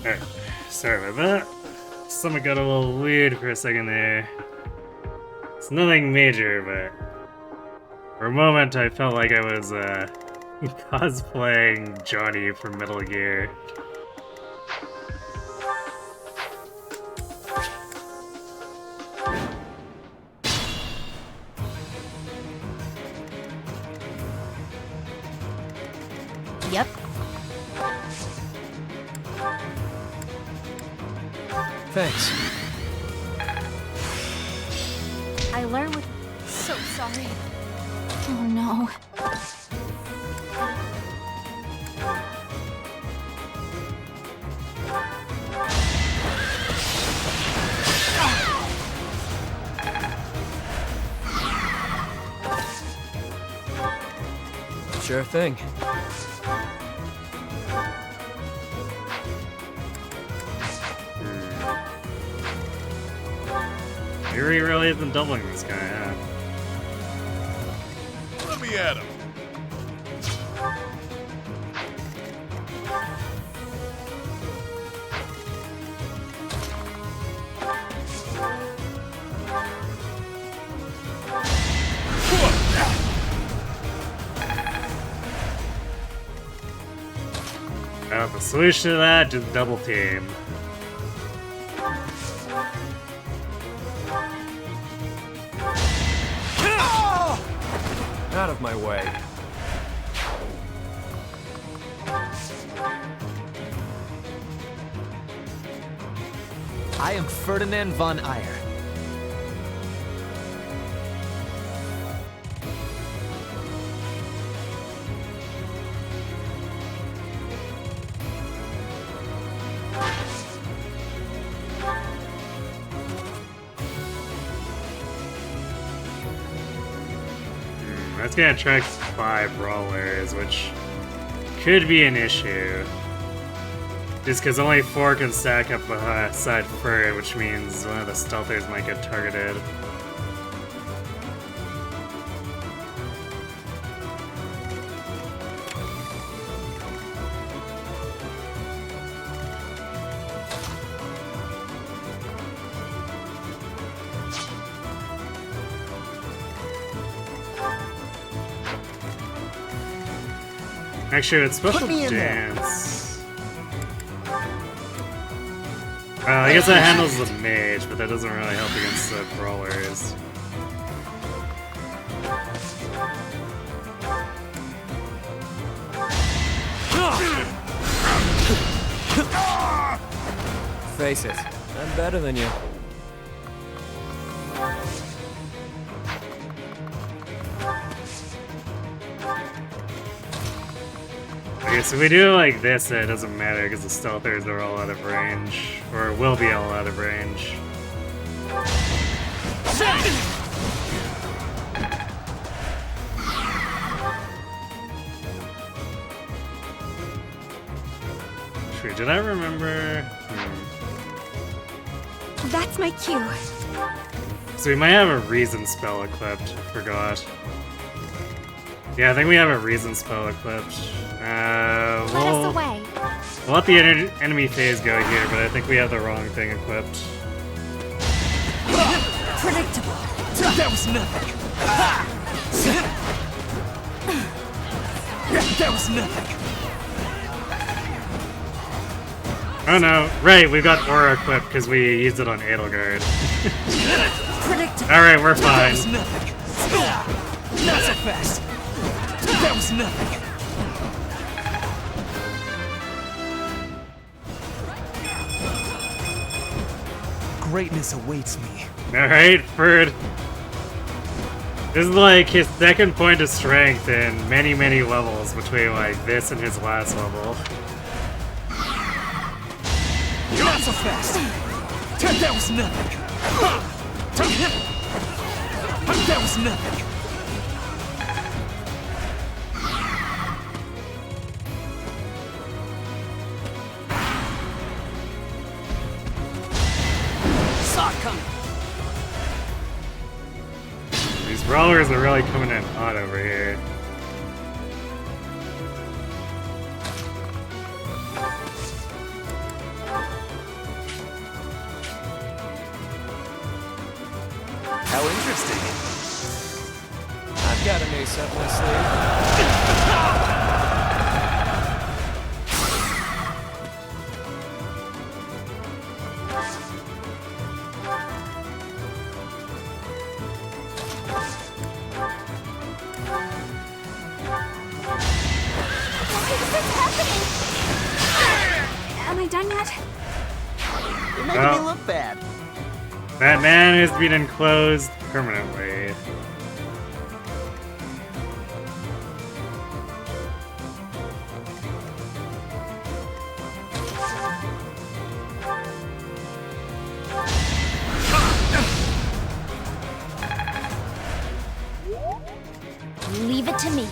Alright, sorry about that. Something got a little weird for a second there. It's nothing major, but for a moment I felt like I was cosplaying Johnny from Metal Gear. Yep. Thanks. I learn with... So sorry. Oh no. Sure thing. Yuri really isn't doubling this guy, huh? Let me at him. The solution to that, just double team. Out of my way. I am Ferdinand von Ayer. That's gonna attract 5 brawlers, which could be an issue. Just because only 4 can stack up beside Ferd, which means one of the stealthers might get targeted. Actually, it's special dance. I guess that handles the mage, but that doesn't really help against the brawlers. Face it, I'm better than you. Okay, so if we do it like this, then it doesn't matter because the stealthers are all out of range, or will be all out of range. True, did I remember? That's my cue. So we might have a reason spell equipped, I forgot. Yeah, I think we have a reason spell equipped. Let us away. We'll let the enemy phase go here, but I think we have the wrong thing equipped. Predictable. That was nothing. That was nothing. Oh no, right, we've got Aura equipped because we used it on Edelgard. Alright, we're fine. That was nothing. Not so fast. That was nothing. Greatness awaits me. Alright, Ferd. This is like his second point of strength in many, many levels between like this and his last level. Not so fast. That was nothing. That was nothing. Saw it coming. These brawlers are really coming in hot over here. How interesting. I've got an ace up my sleeve. Am I done yet? You're making me look bad. That man has been enclosed permanently. Leave it to me.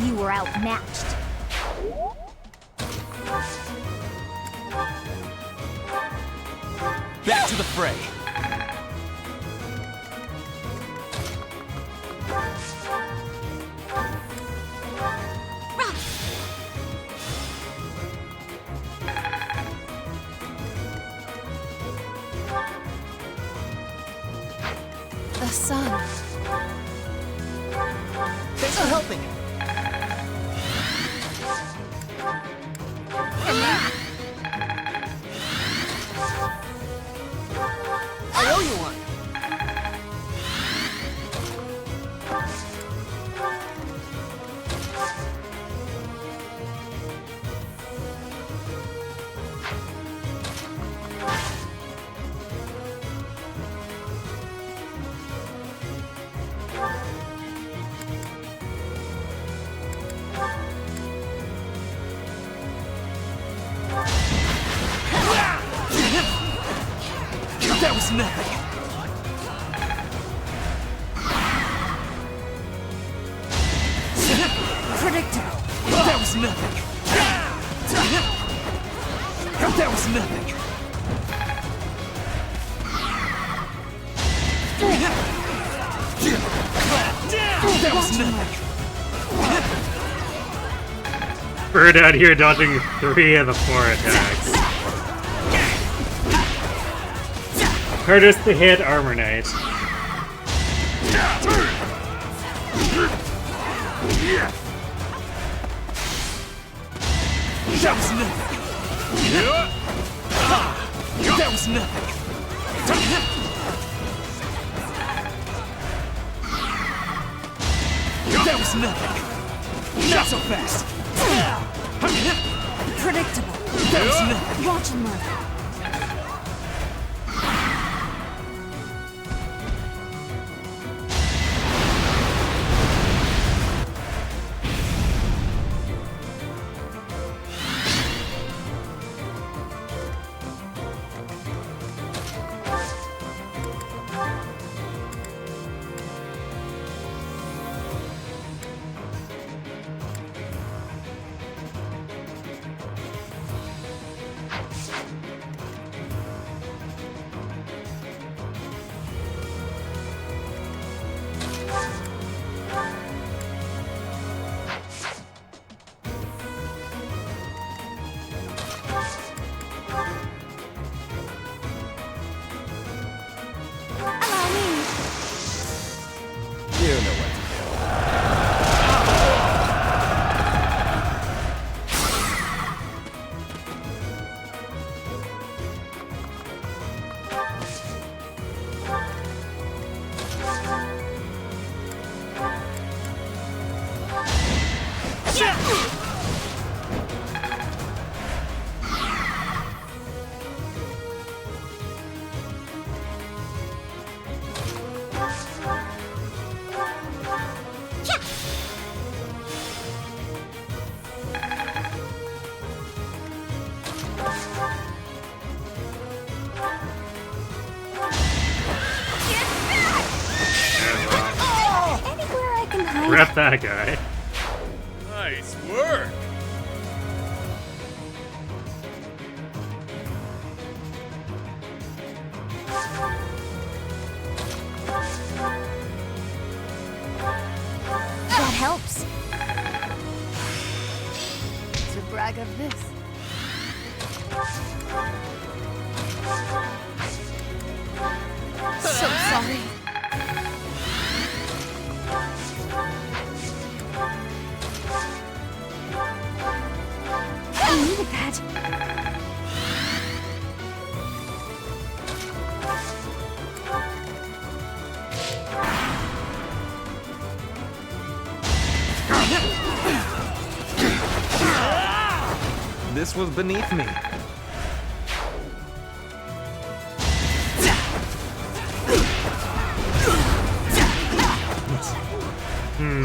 You were outmatched. Back to the fray. The sun. Thanks for helping. I owe you one. That was nothing. Predictable. That was nothing. That was nothing. That was nothing. Bird out here dodging 3 of the 4 attacks. Hardest to hit Armor Knight. That was nothing. That was nothing. That was nothing. Not so fast. Predictable. That was nothing. Watch and learn. You know what to do. Anywhere I can hide. Rep that guy. Nice work. That helps. To brag of this. So sorry. I needed that. this was beneath me.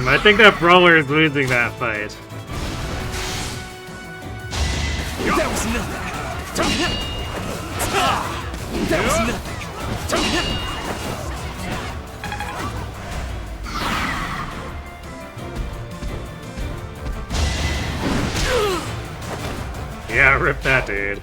I think that brawler is losing that fight. That was nothing. That was nothing. Yeah, rip that dude.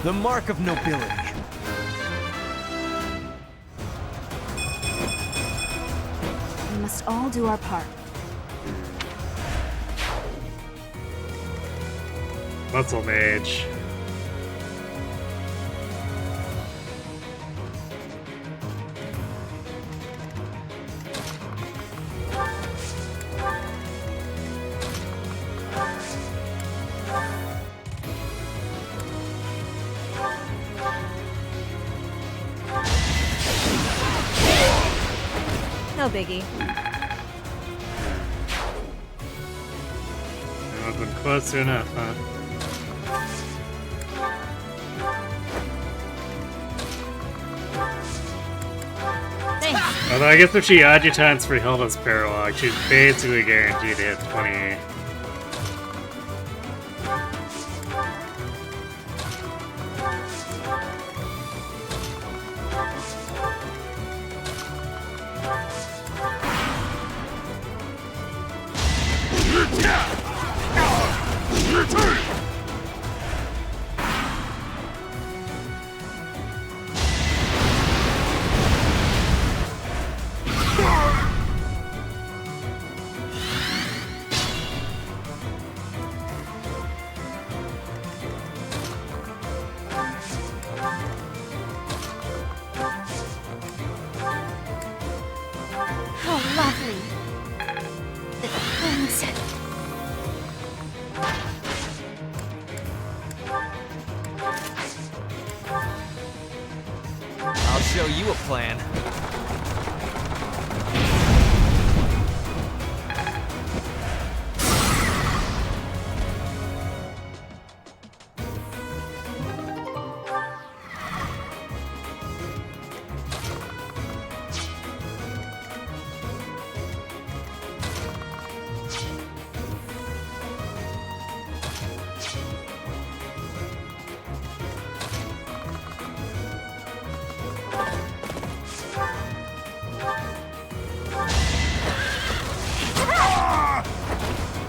The mark of nobility. We must all do our part. Muscle Mage. No biggie. That wasn't close enough, huh? Thanks. Although I guess if she adjutants for Hilda's Paralog, she's basically guaranteed to hit 28. How lovely. The things. I'll show you a plan.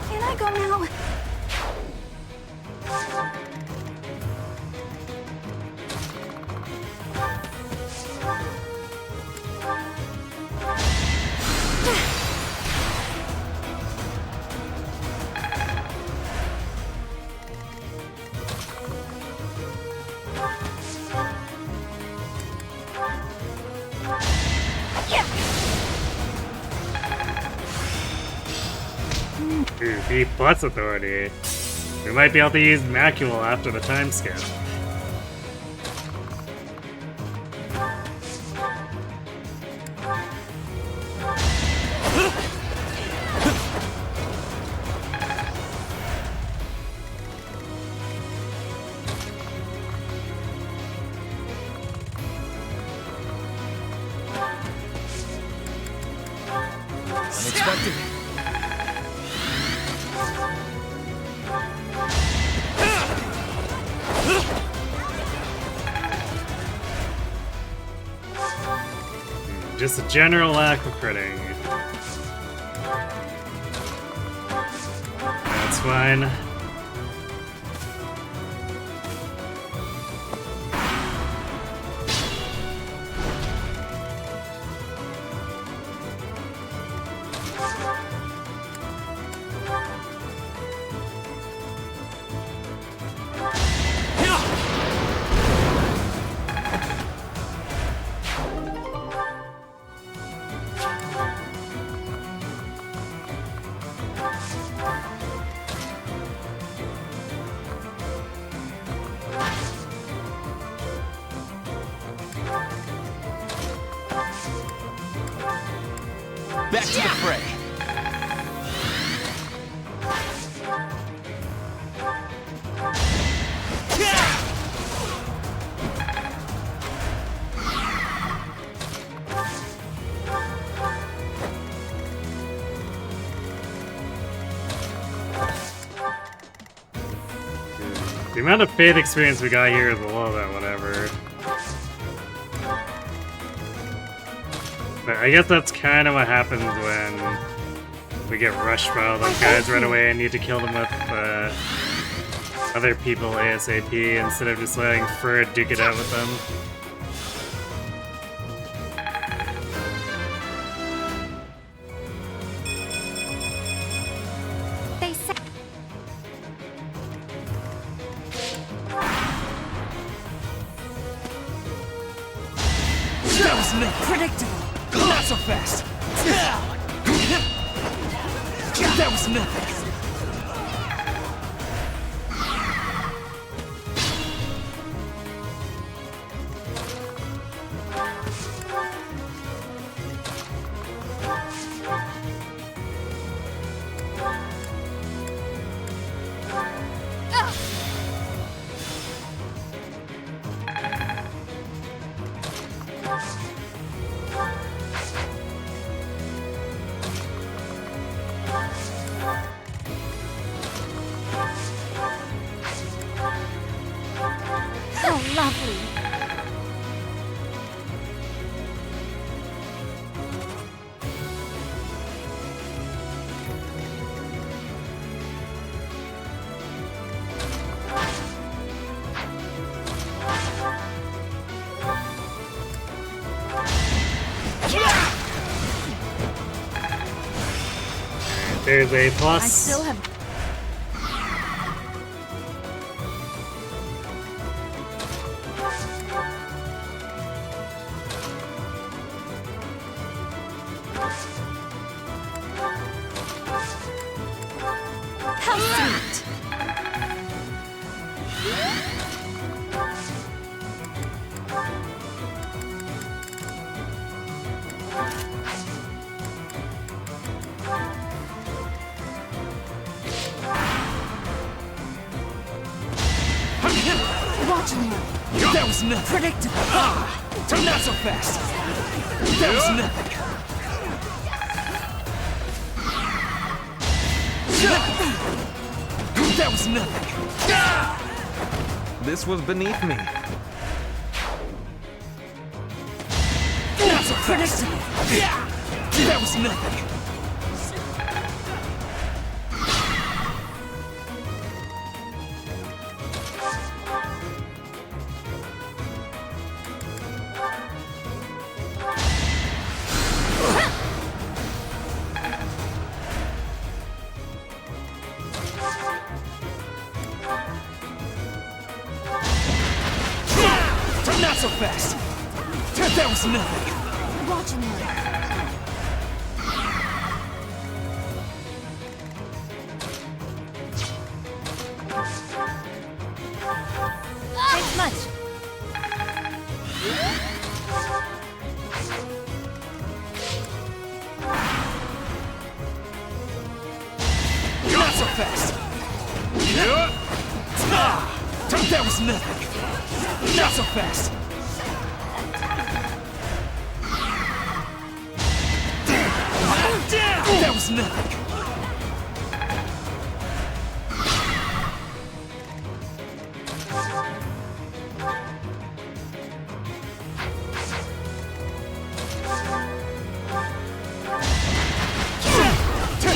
Can I go now? Ooh, B plus authority. We might be able to use Macula after the time skip. expected. Just a general lack of critting. That's fine. Back to the fray. The amount of faith experience we got here is a little bit whatever. But I guess that's kind of what happens when we get rushed by all those guys right away and need to kill them with other people ASAP instead of just letting Fur duke it out with them. They say That was predictable. Not so fast. That was nothing. so lovely. There's a plus. I still have. How sweet. Watch me. That was nothing. Predictable. Not so fast. That was nothing. That was nothing. This was beneath me. Not so predictable. That was nothing. Not so fast. That was nothing. Watching her. Thanks much. Not so fast. That was nothing. Not so fast. That was was nothing.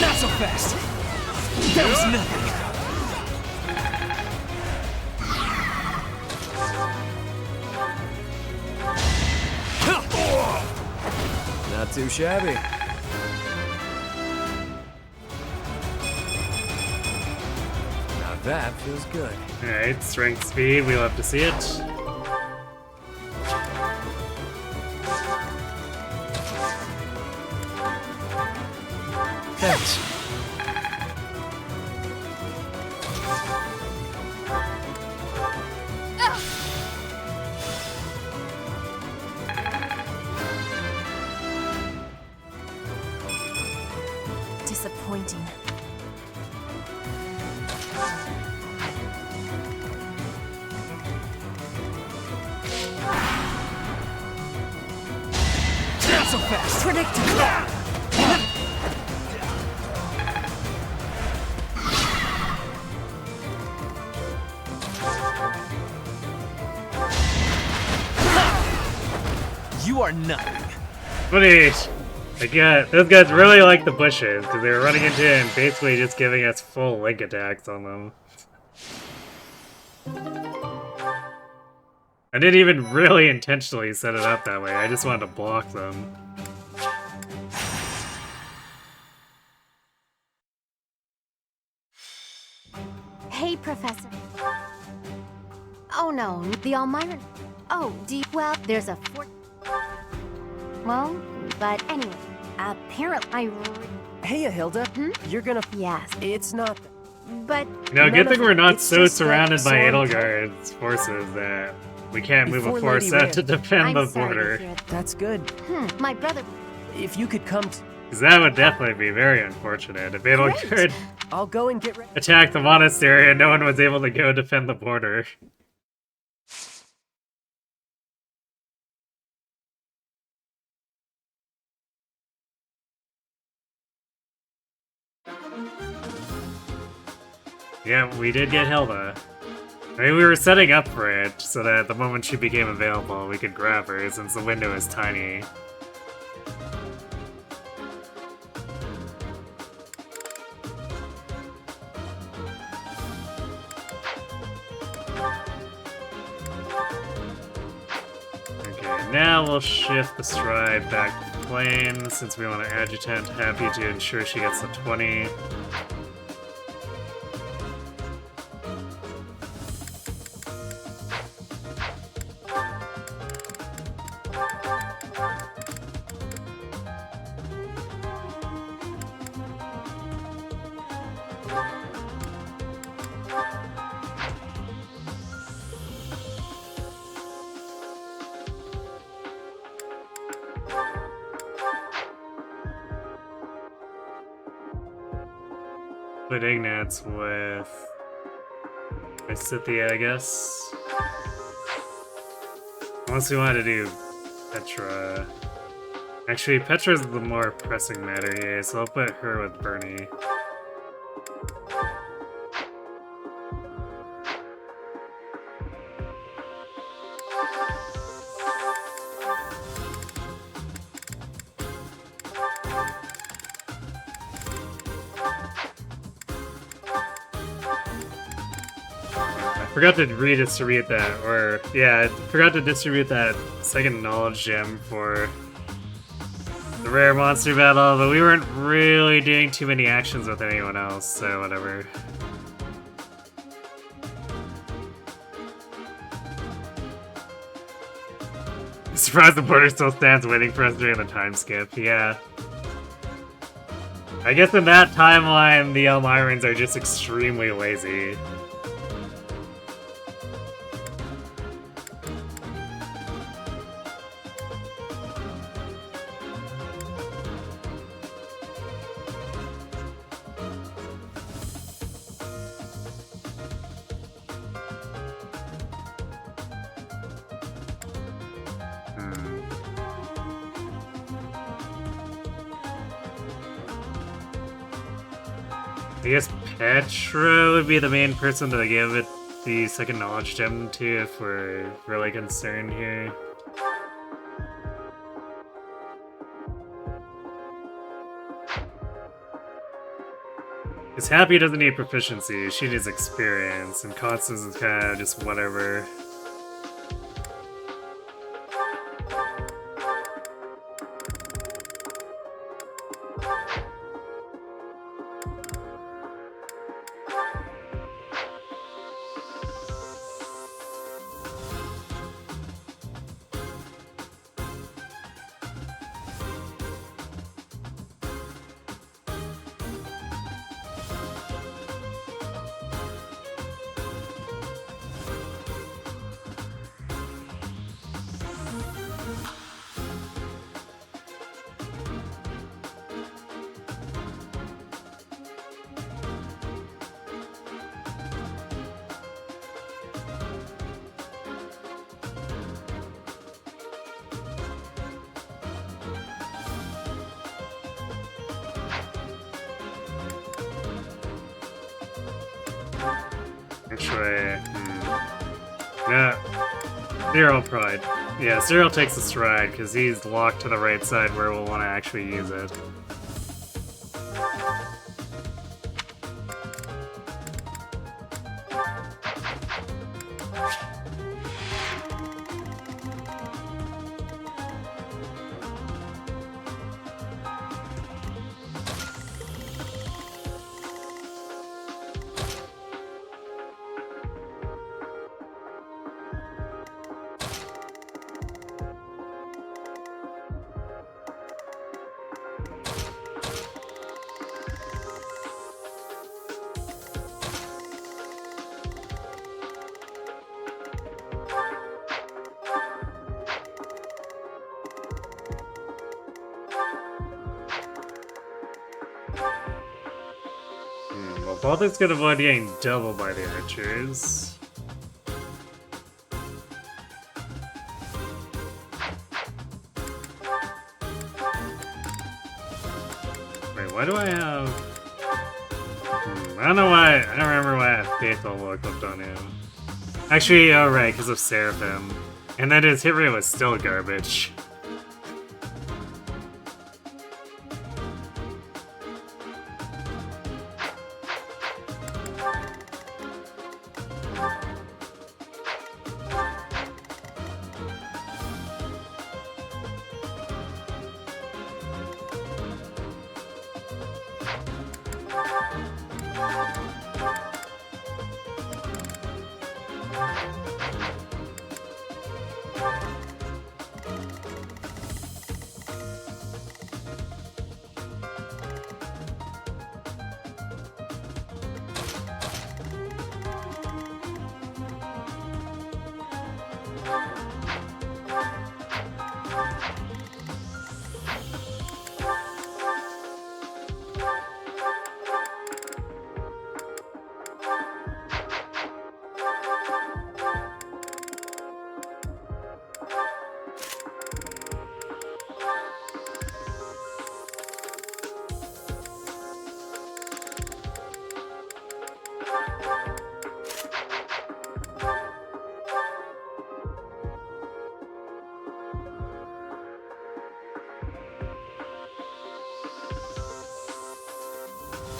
Not so fast! That was nothing! Not too shabby. Now that feels good. Alright, strength speed, we love to see it. Thanks. Disappointing. Not so fast! Predictable. You are nothing. Funny. Those guys really like the bushes, because they were running into it and basically just giving us full link attacks on them. I didn't even really intentionally set it up that way, I just wanted to block them. Hey, Professor. Oh no, the Almiron. Oh, well, there's a well, but anyway, apparently Hey, Hilda. You're gonna. Yes. It's not. But Good thing we're not it's so just that surrounded by Soren- Edelgard's forces that we can't move a Before force Lady out Rand, to defend I'm the sorry to border. hear that. That's good. My brother. If you could come, Because that would definitely be very unfortunate if Edelgard I'll go and get ready. attacked the monastery and no one was able to go defend the border. Yeah, we did get Hilda. I mean, we were setting up for it so that the moment she became available, we could grab her since the window is tiny. Okay, now we'll shift the stride back to plane since we want to adjutant Happy to ensure she gets the 20. Put Ignatz with Isithia, I guess. Unless we want to do Petra. Actually, Petra's the more pressing matter here, so I'll put her with Bernie. I forgot to redistribute that, or yeah, I forgot to distribute that second knowledge gem for the rare monster battle, but we weren't really doing too many actions with anyone else, so whatever. Surprised the border still stands waiting for us during the time skip, yeah. I guess in that timeline, the Elmyrans are just extremely lazy. I guess Petra would be the main person to give it the second knowledge gem to if we're really concerned here. Because Happy doesn't need proficiency, she needs experience, and Constance is kind of just whatever. Actually, yeah, Zero Pride. Yeah, Zero takes the stride because he's locked to the right side where we'll want to actually use it. Well, Baltic's gonna avoid getting doubled by the archers. Wait, why do I have... I don't know why, I don't remember why I have Faithful Look left on him. Actually, oh right, because of Seraphim. And then his hit rate was still garbage.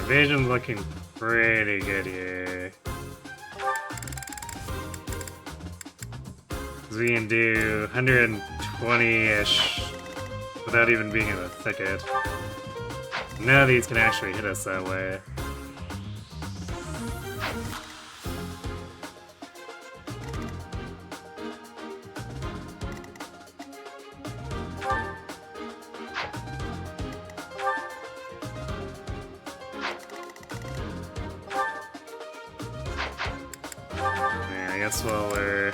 Evasion's looking pretty good here. We can do 120-ish without even being in a thicket. None of these can actually hit us that way. Yeah, I guess while we're...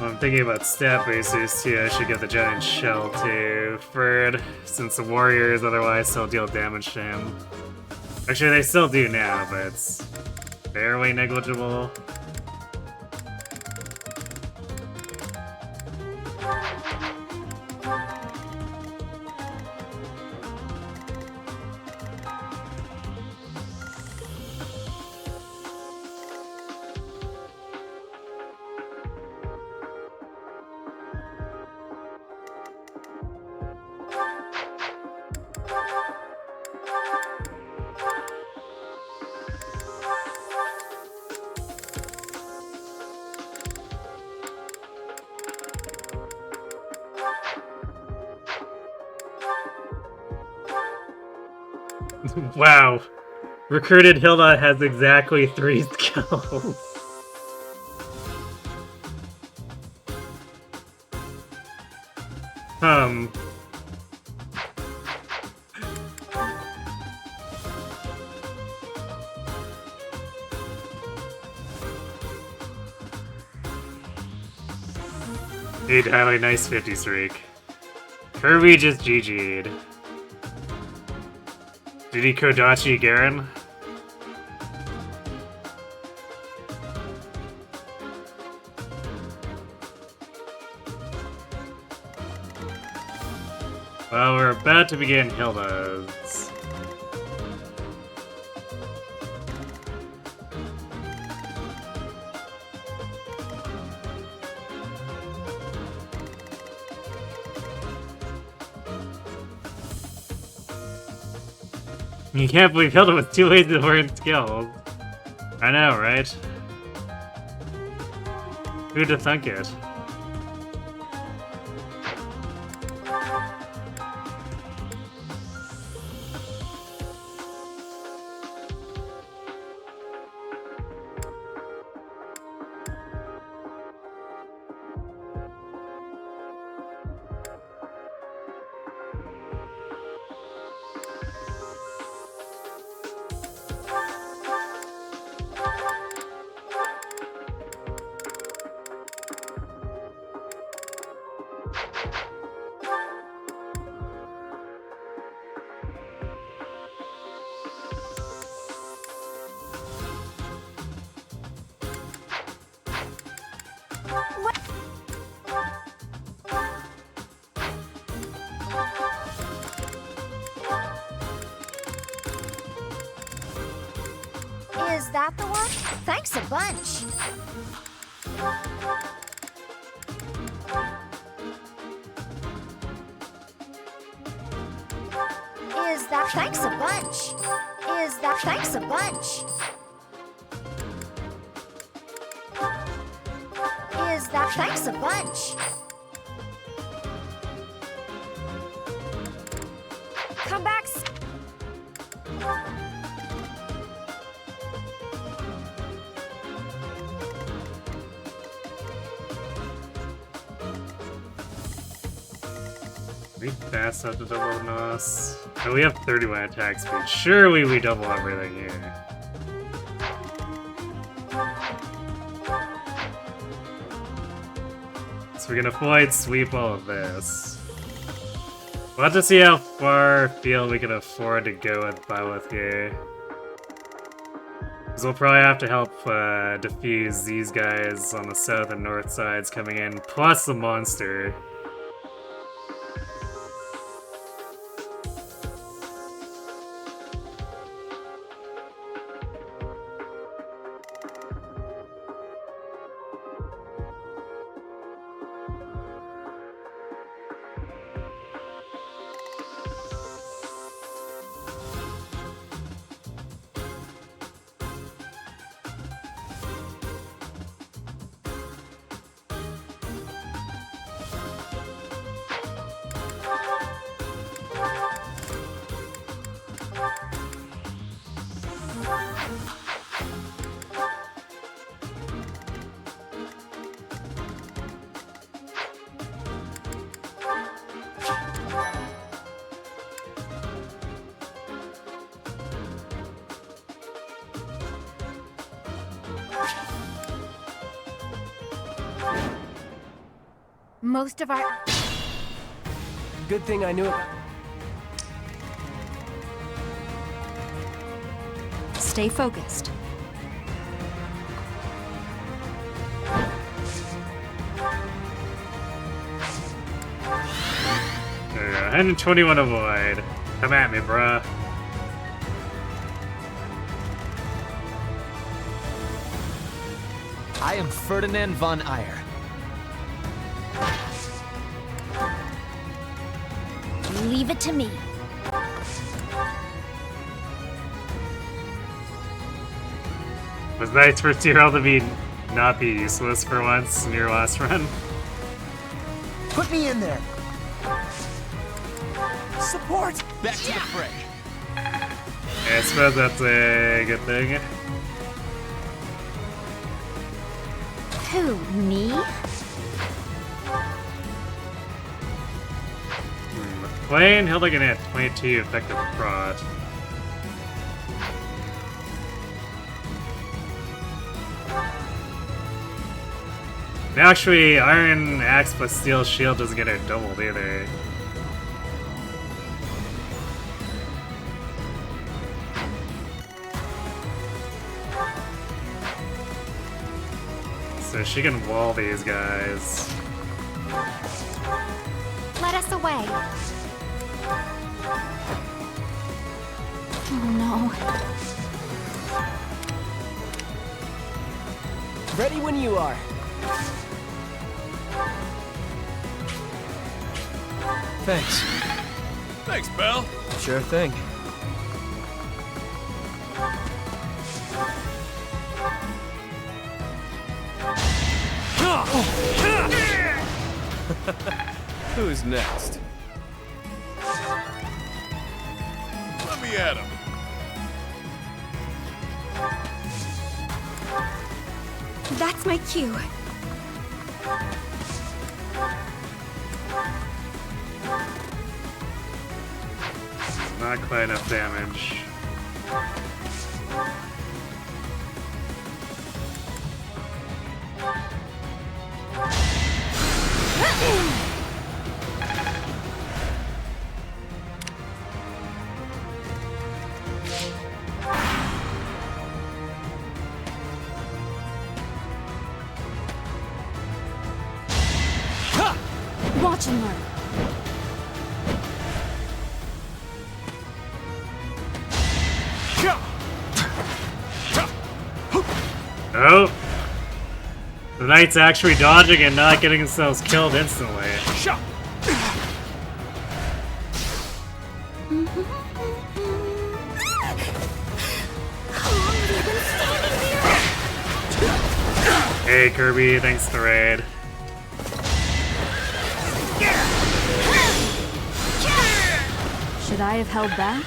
I'm thinking about stat boosters too. I should get the giant shell to Ferd, since the warriors otherwise still deal damage to him. Actually, they still do now, but it's fairly negligible. Wow. Recruited Hilda has exactly 3 skills. Dude, highly nice 50 streak. Kirby just GG'd. Did he Kodachi Garen? Well, we're about to begin Hilda's. You can't believe Hilda was too lazy to learn skills. I know, right? Who'd have thunk it? Is that the one? Thanks a bunch. Is that thanks a bunch? Is that thanks a bunch? Is that thanks a bunch? Come back. We fast up to double NOS. And we have 31 attack speed. Surely we double everything here. So we're gonna flight sweep all of this. We'll have to see how far afield we can afford to go with Byleth here. Because we'll probably have to help defuse these guys on the south and north sides coming in, plus the monster. Most of our... Good thing I knew it. Stay focused. There we go. 121 avoid. Come at me, bruh. I am Ferdinand von Eyre. Leave it to me. Was nice for Tyrell to not be useless for once in your last run. Put me in there. Support. Back to the fray. I suppose that's a good thing. Who, me? Plane held again at 22 effective prod. Actually, Iron Axe plus Steel Shield doesn't get it doubled either. So she can wall these guys. Let us away. Oh no. Ready when you are. Thanks. Thanks, Belle. Sure thing. Who's next? Let me at him. That's my cue. Not quite enough damage. Watch and learn. Oh! The knight's actually dodging and not getting themselves killed instantly. Hey Kirby, thanks for the raid. Should I have held back?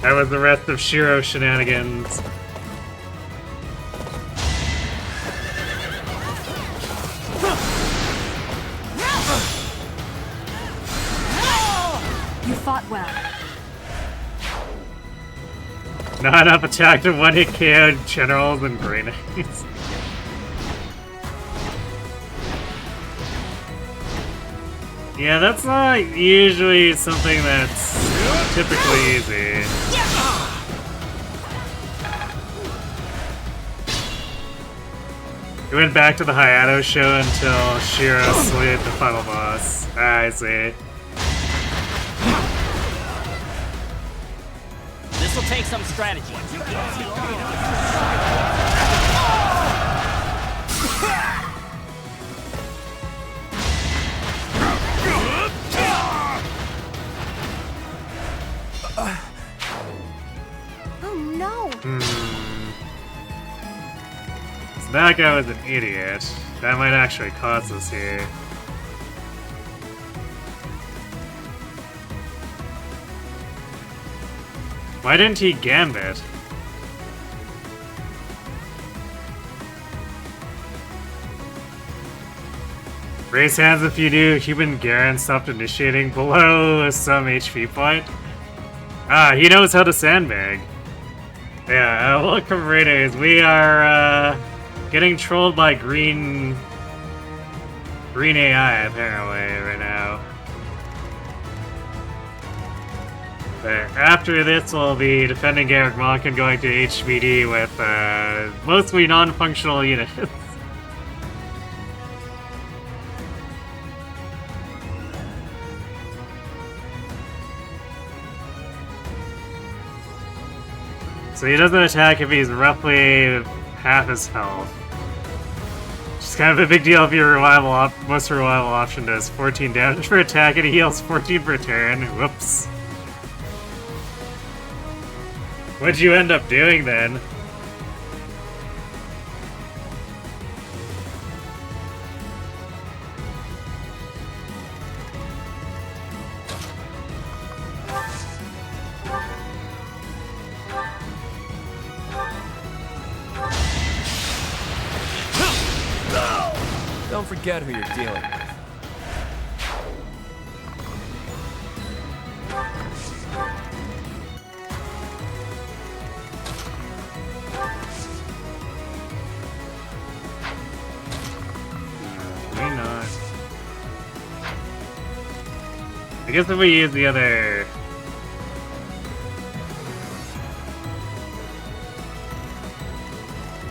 That was the rest of Shiro's shenanigans. You fought well. Not enough attack to one-hit KO generals and grenades. Yeah, that's not usually something that's typically easy. We went back to the Hayato show until Shiro slayed the final boss. Ah, I see. This'll take some strategy. Oh no. So that guy was an idiot. That might actually cost us here. Why didn't he gambit? Raise hands if you do. Human Garen stopped initiating below some HP point. Ah, he knows how to sandbag. Yeah, welcome raiders. We are getting trolled by green AI apparently right now. But after this, we'll be defending Garrick Monk and going to HBD with mostly non-functional units. So he doesn't attack if he's roughly half his health. Which is kind of a big deal if your most reliable option does 14 damage per attack and he heals 14 per turn. Whoops. What'd you end up doing then? Don't forget who you're dealing with. Maybe not. I guess if we use the other...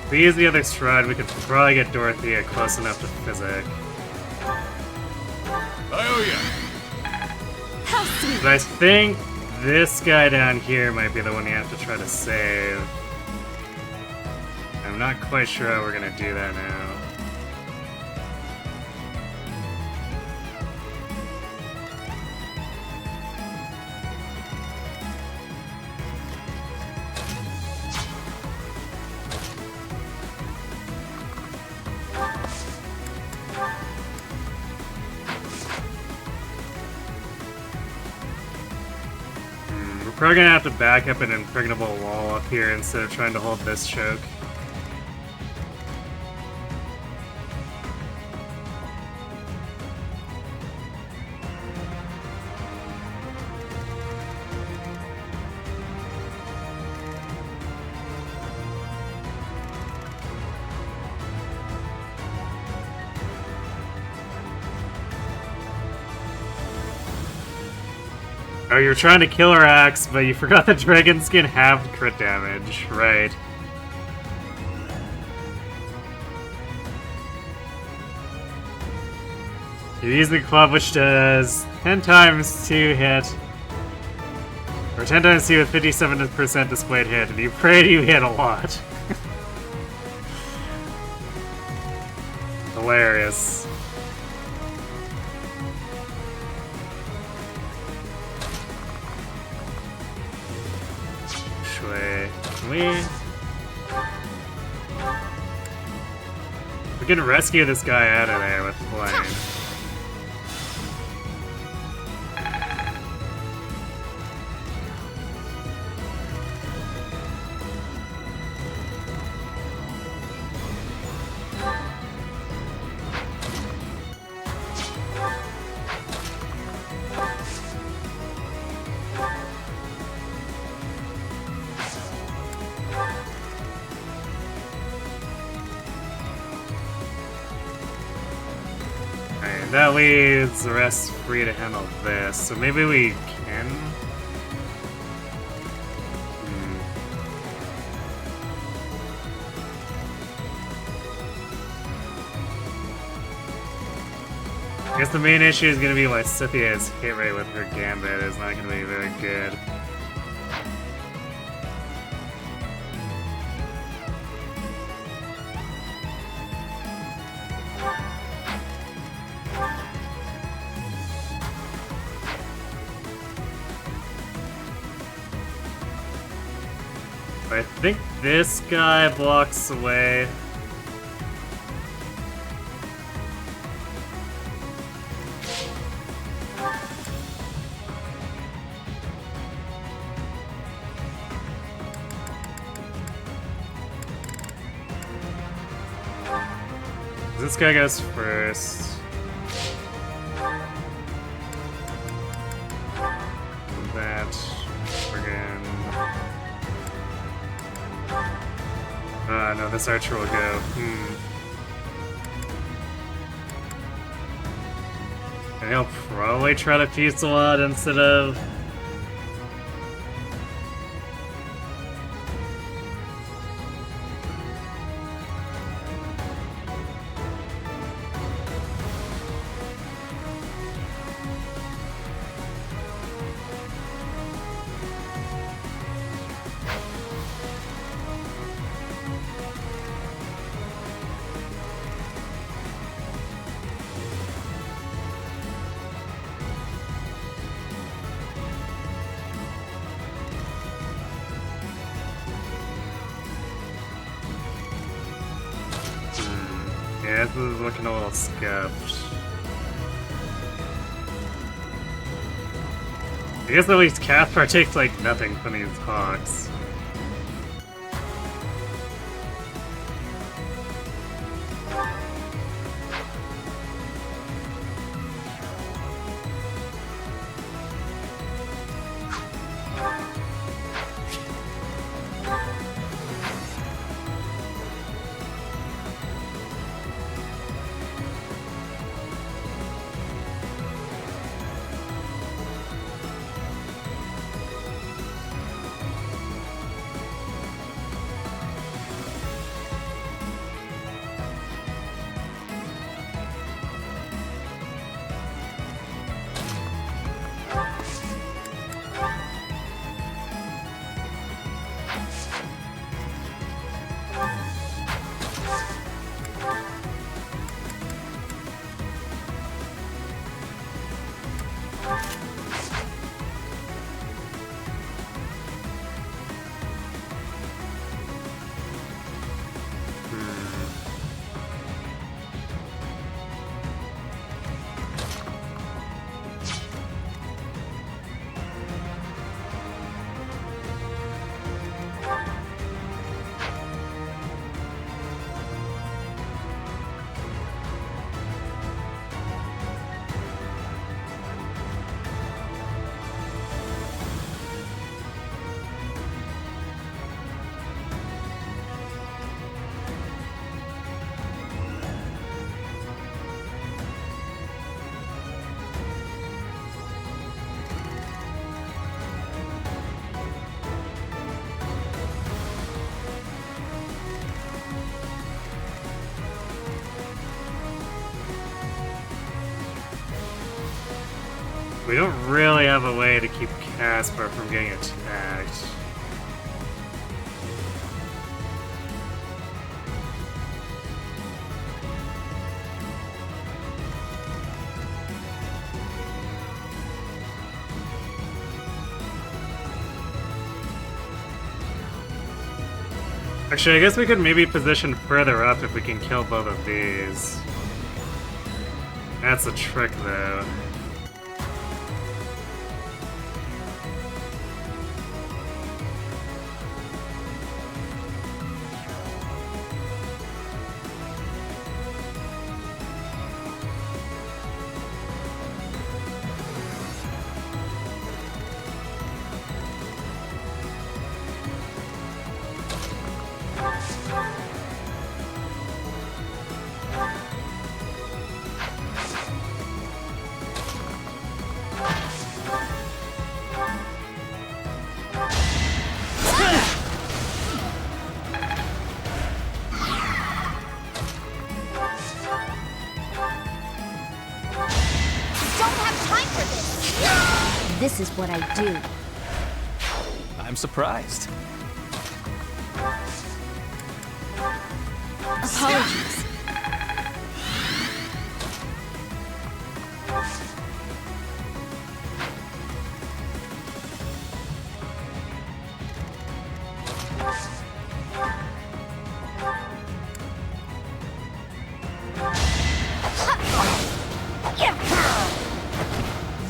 If we use the other stride, we could probably get Dorothea close enough to Physic. How sweet! But I think this guy down here might be the one you have to try to save. I'm not quite sure how we're gonna do that now. We're probably gonna have to back up an impregnable wall up here instead of trying to hold this choke. Oh, you're trying to kill our axe, but you forgot the dragon skin halved crit damage. Right. You're using the club, which does 10 times 2 hit. Or 10 times 2 with 57% displayed hit, and you prayed you hit a lot. Hilarious. We can rescue this guy out of there with flame. That leaves the rest free to handle this, so maybe we can? I guess the main issue is going to be Lysithia's hit rate with her Gambit is not going to be very good. I think this guy blocks away. This guy goes first. That friggin'. No, this archer will go. And he'll probably try to fusillade instead of. Yeah, this is looking a little scuffed. I guess at least Caspar takes like nothing from these hawks. We don't really have a way to keep Caspar from getting attacked. Actually, I guess we could maybe position further up if we can kill both of these. That's a trick, though. This is what I do. I'm surprised. Apologies.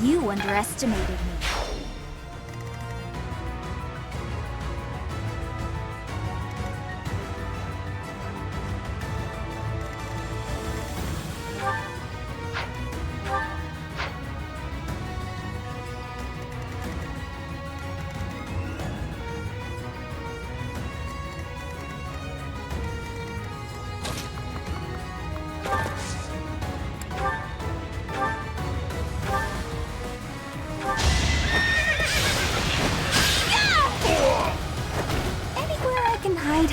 You underestimated me. Anywhere I can hide.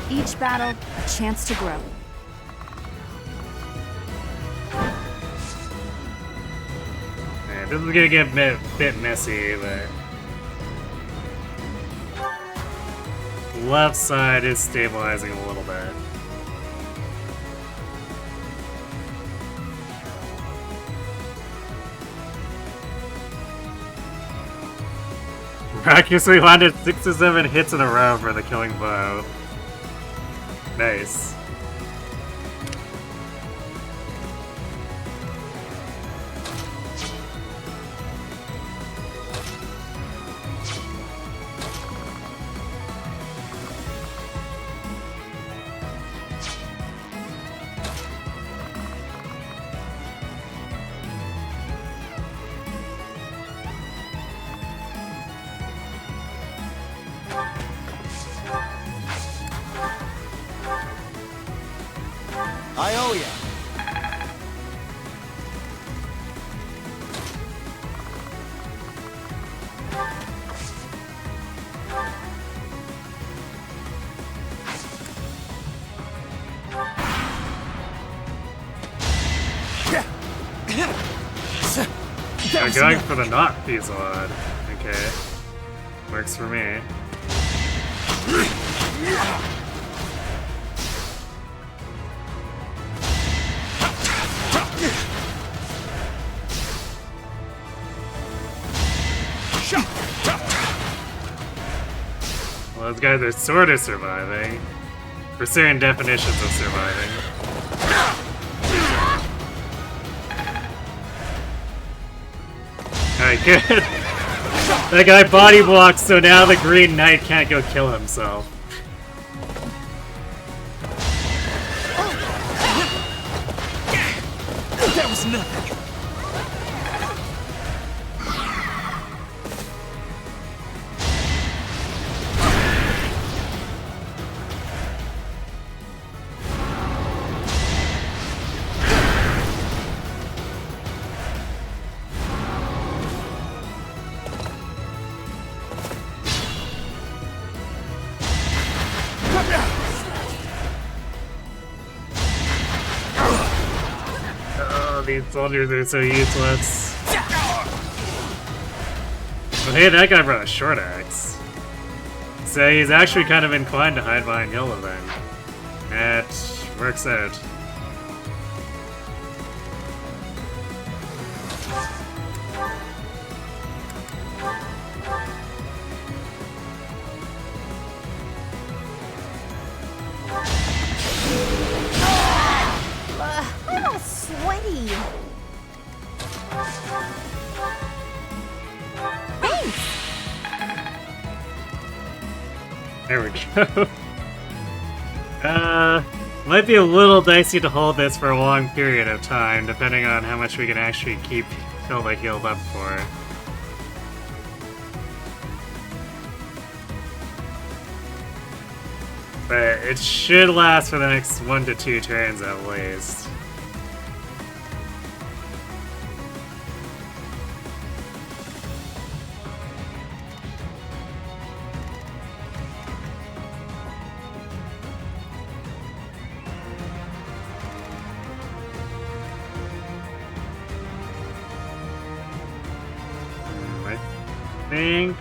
Each battle, a chance to grow. Man, this is gonna get a bit messy, but... Left side is stabilizing a little bit. Miraculously landed 6 to 7 hits in a row for the killing blow. Nice. I owe ya. They're going for the knock fusillade. Okay. Works for me. Well, those guys are sort of surviving. For certain definitions of surviving. Alright, good. That guy body blocks, so now the Green Knight can't go kill himself. That was nothing. Oh, these soldiers are so useless. Oh, hey, that guy brought a short axe. So he's actually kind of inclined to hide behind yellow then. That works out. I'm all sweaty. There we go. Might be a little dicey to hold this for a long period of time, depending on how much we can actually keep Hilda healed up for. But it should last for the next 1 to 2 turns at least. I think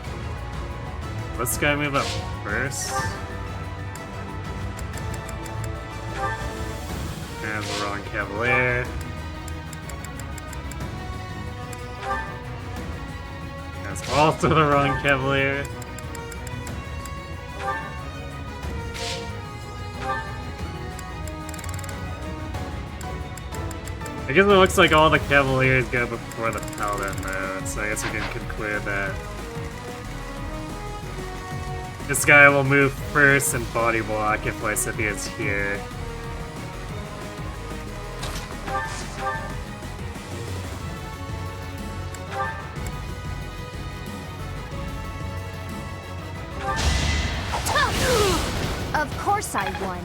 this guy move up first. And the wrong Cavalier. That's also the wrong Cavalier. I guess it looks like all the Cavaliers go before the Paladin though, so I guess we can conclude that this guy will move first and body block if Lysithea is here. Of course I won.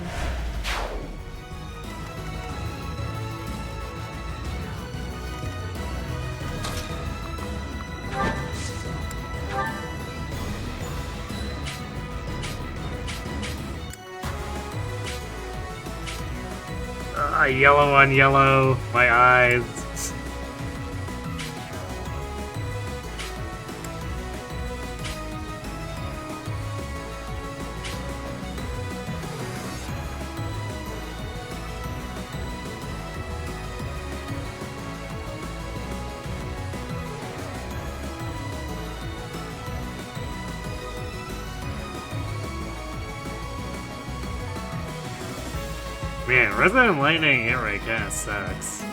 Yellow on yellow, my eyes. Man, Resident Lightning hit rate kinda sucks.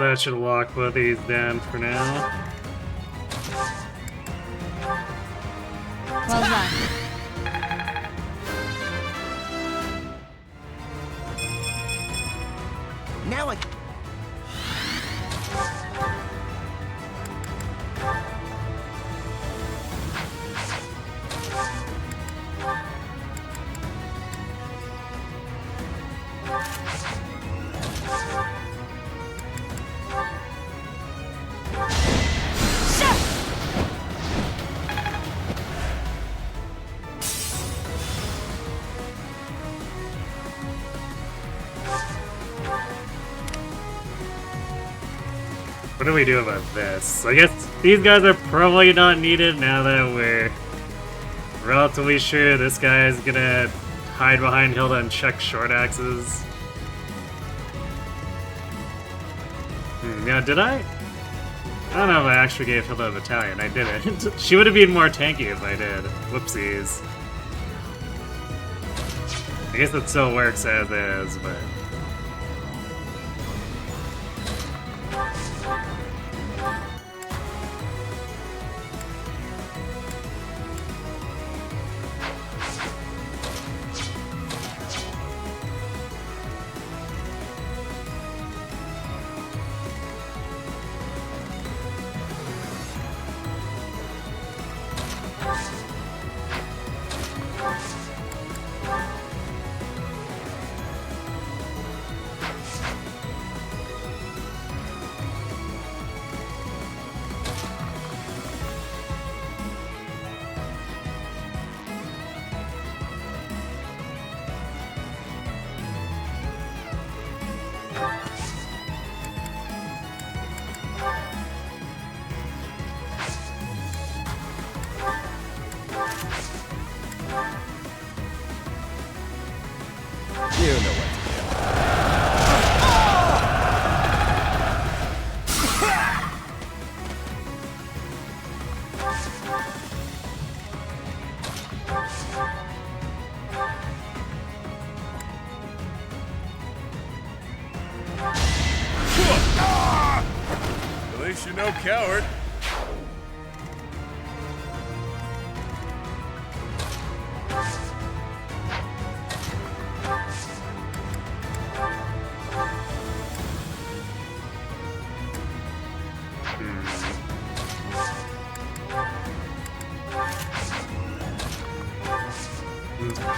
that should lock both of these down for now. Well done. Now I... What do we do about this? I guess these guys are probably not needed now that we're relatively sure this guy is gonna hide behind Hilda and check short axes. Yeah, did I? I don't know if I actually gave Hilda a battalion. I didn't. She would have been more tanky if I did. Whoopsies. I guess it still works as is, but... You know what to do. At least you're no coward.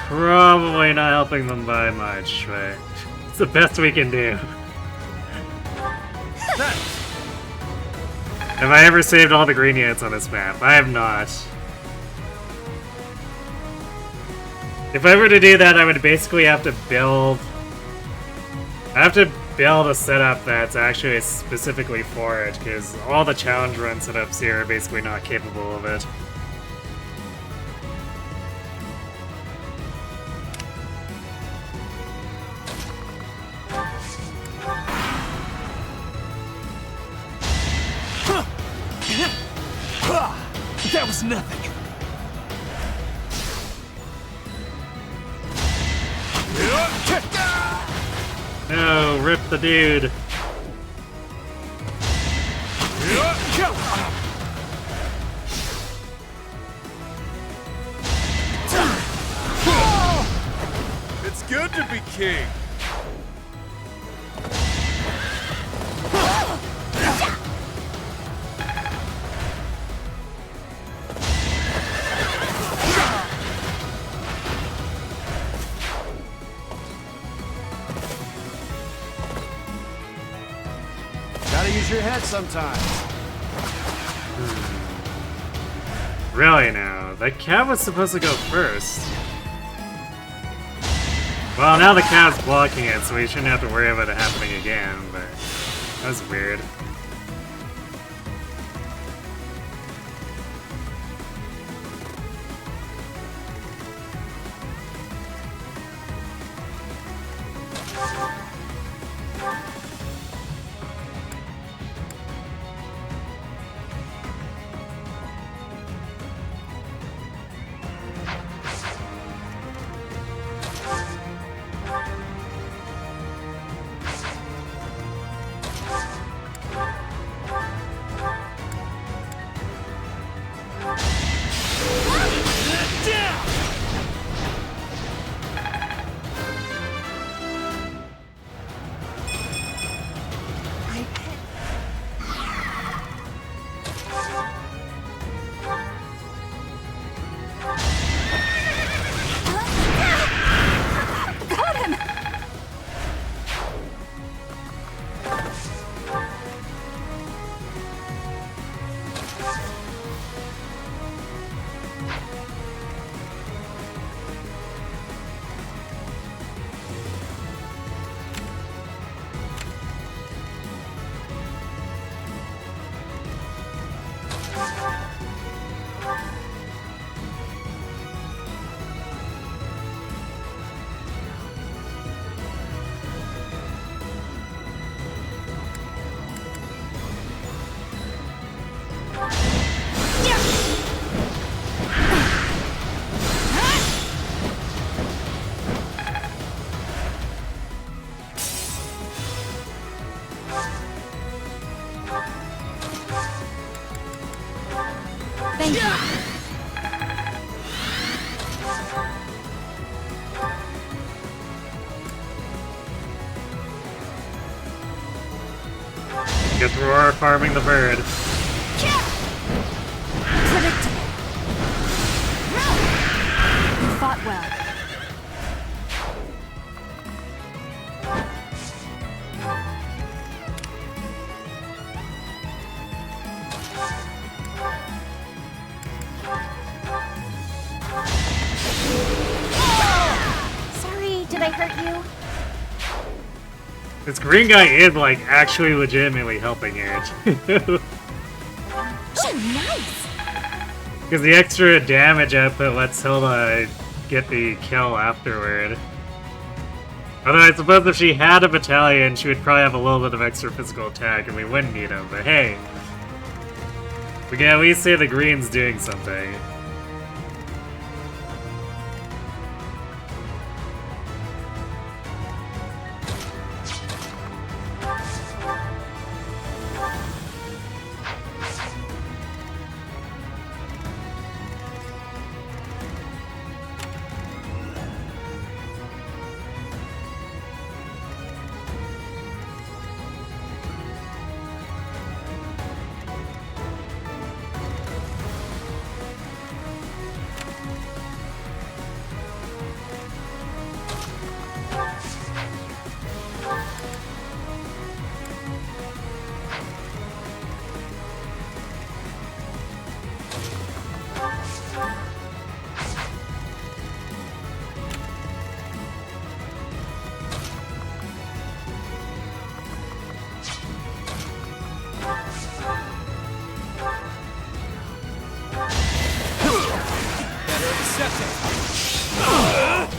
Probably not helping them by much, but it's the best we can do. Have I ever saved all the green units on this map? I have not. If I were to do that, I would basically have to build... I have to build a setup that's actually specifically for it, because all the challenge run setups here are basically not capable of it. That was nothing. No, rip the dude. It's good to be king. Gotta use your head sometimes. Really now? The cat was supposed to go first. Well, now the cat's blocking it, so we shouldn't have to worry about it happening again, but that was weird. Thank you. Guess we're farming the bird. Predictable. You fought well. Sorry, did I hurt you? This green guy is like actually legitimately helping here. Oh, nice. Because the extra damage output lets Hilda get the kill afterward. Although I suppose if she had a battalion, she would probably have a little bit of extra physical attack and we wouldn't need him, but hey. We can at least say the green's doing something.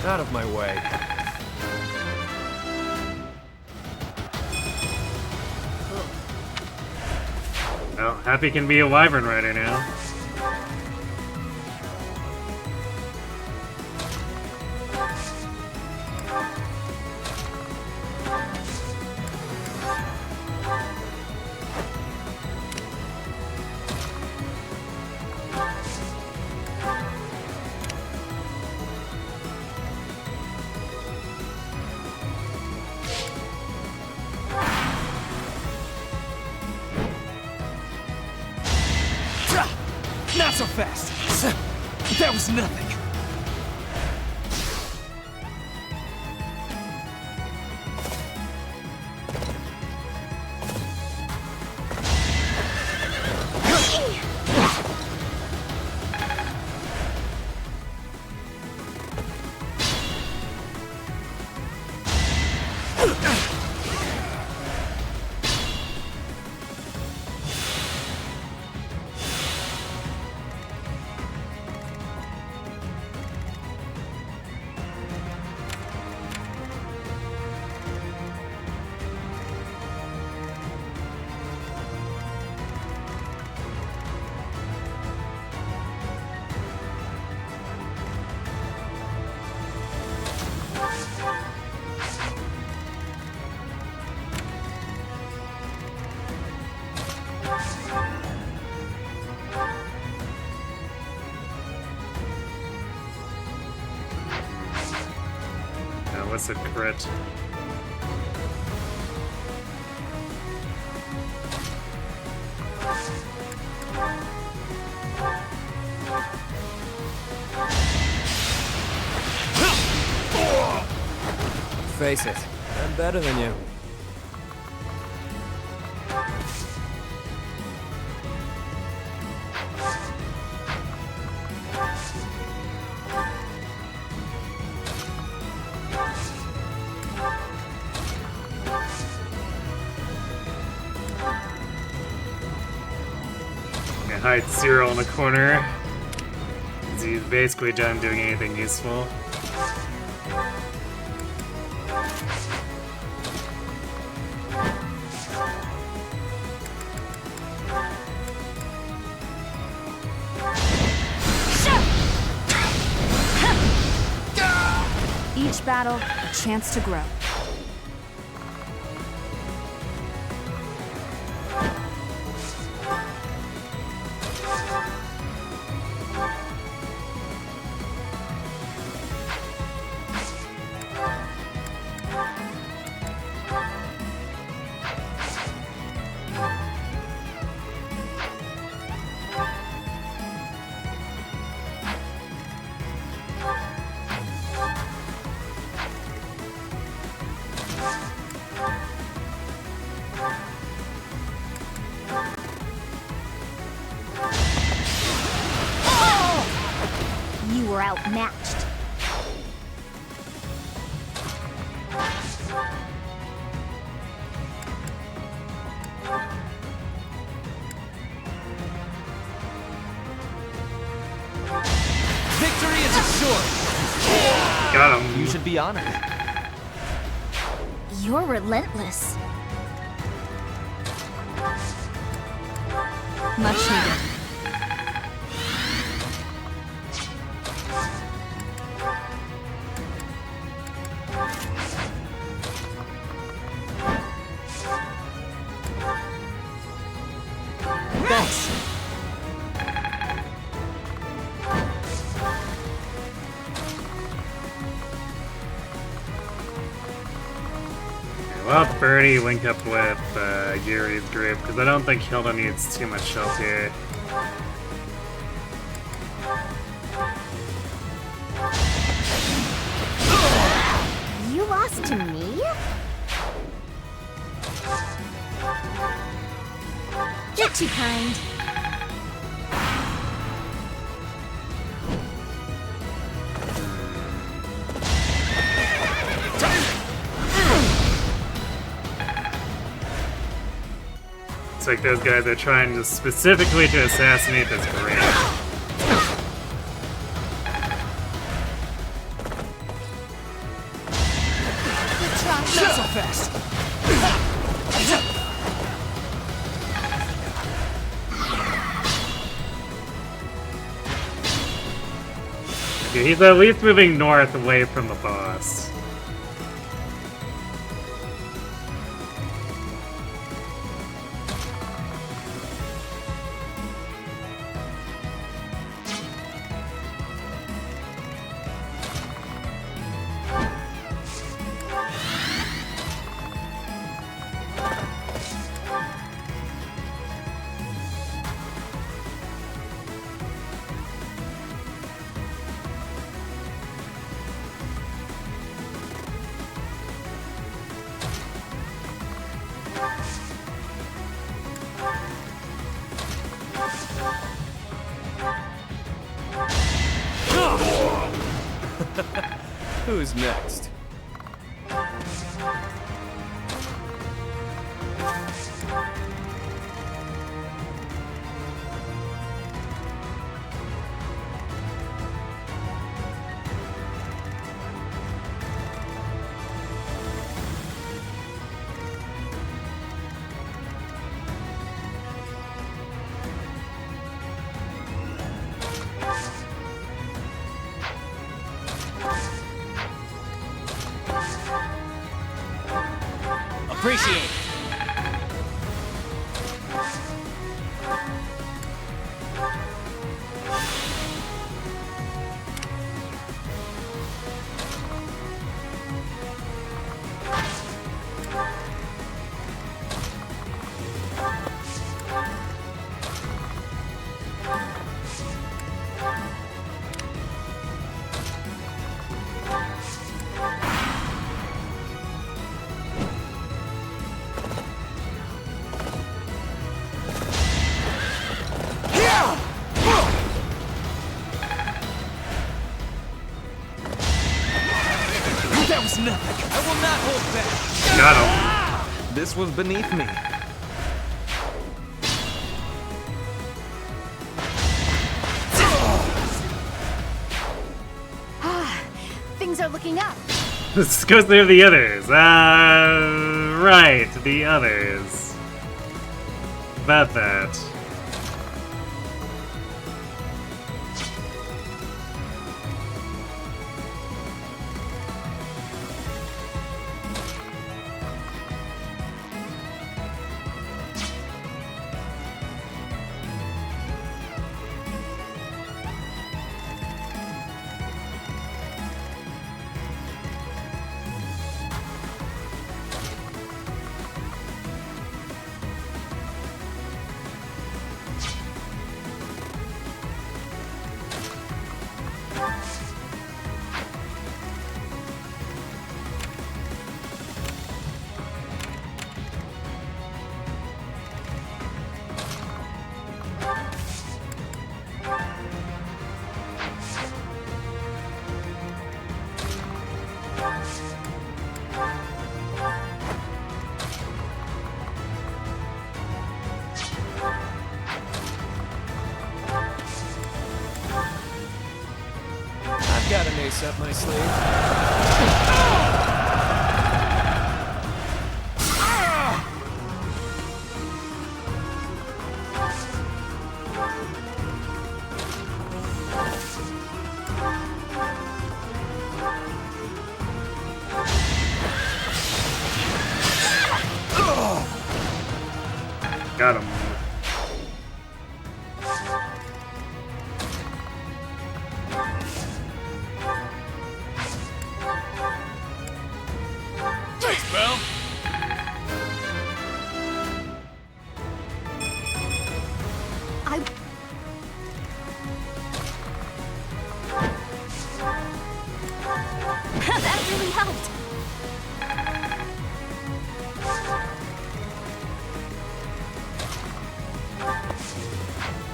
Out of my way. Well, Happy can be a wyvern rider now. Not so fast! That was nothing! What's a crit? Face it, I'm better than you. Hide Cyril in the corner. He's basically done doing anything useful. Each battle, a chance to grow. were outmatched. Victory is assured. Got him. You should be honored. You're relentless. Much needed. Thanks. Well, Birdie link up with Yuri's group, because I don't think Hilda needs too much help here. You lost to me? You're too kind. It's like those guys are trying to specifically to assassinate this grave. Not so fast. Okay, he's at least moving north away from the boss. Who's next? Appreciate it. That was nothing. I will not hold back. Got him. This was beneath me. Things are looking up. This goes to the others. Right, the others. About that. ace up my sleeve? Got him. Thanks, pal. That really helped.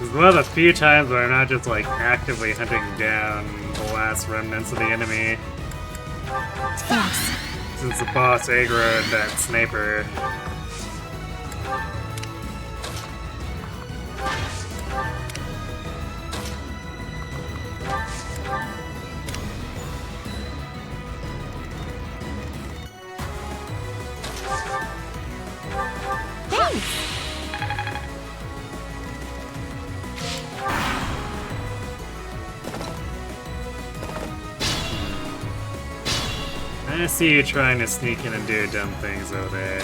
This is one of the few times where I'm not just like actively hunting down the last remnants of the enemy. Thanks. Since the boss aggroed that sniper. I see you trying to sneak in and do dumb things over there.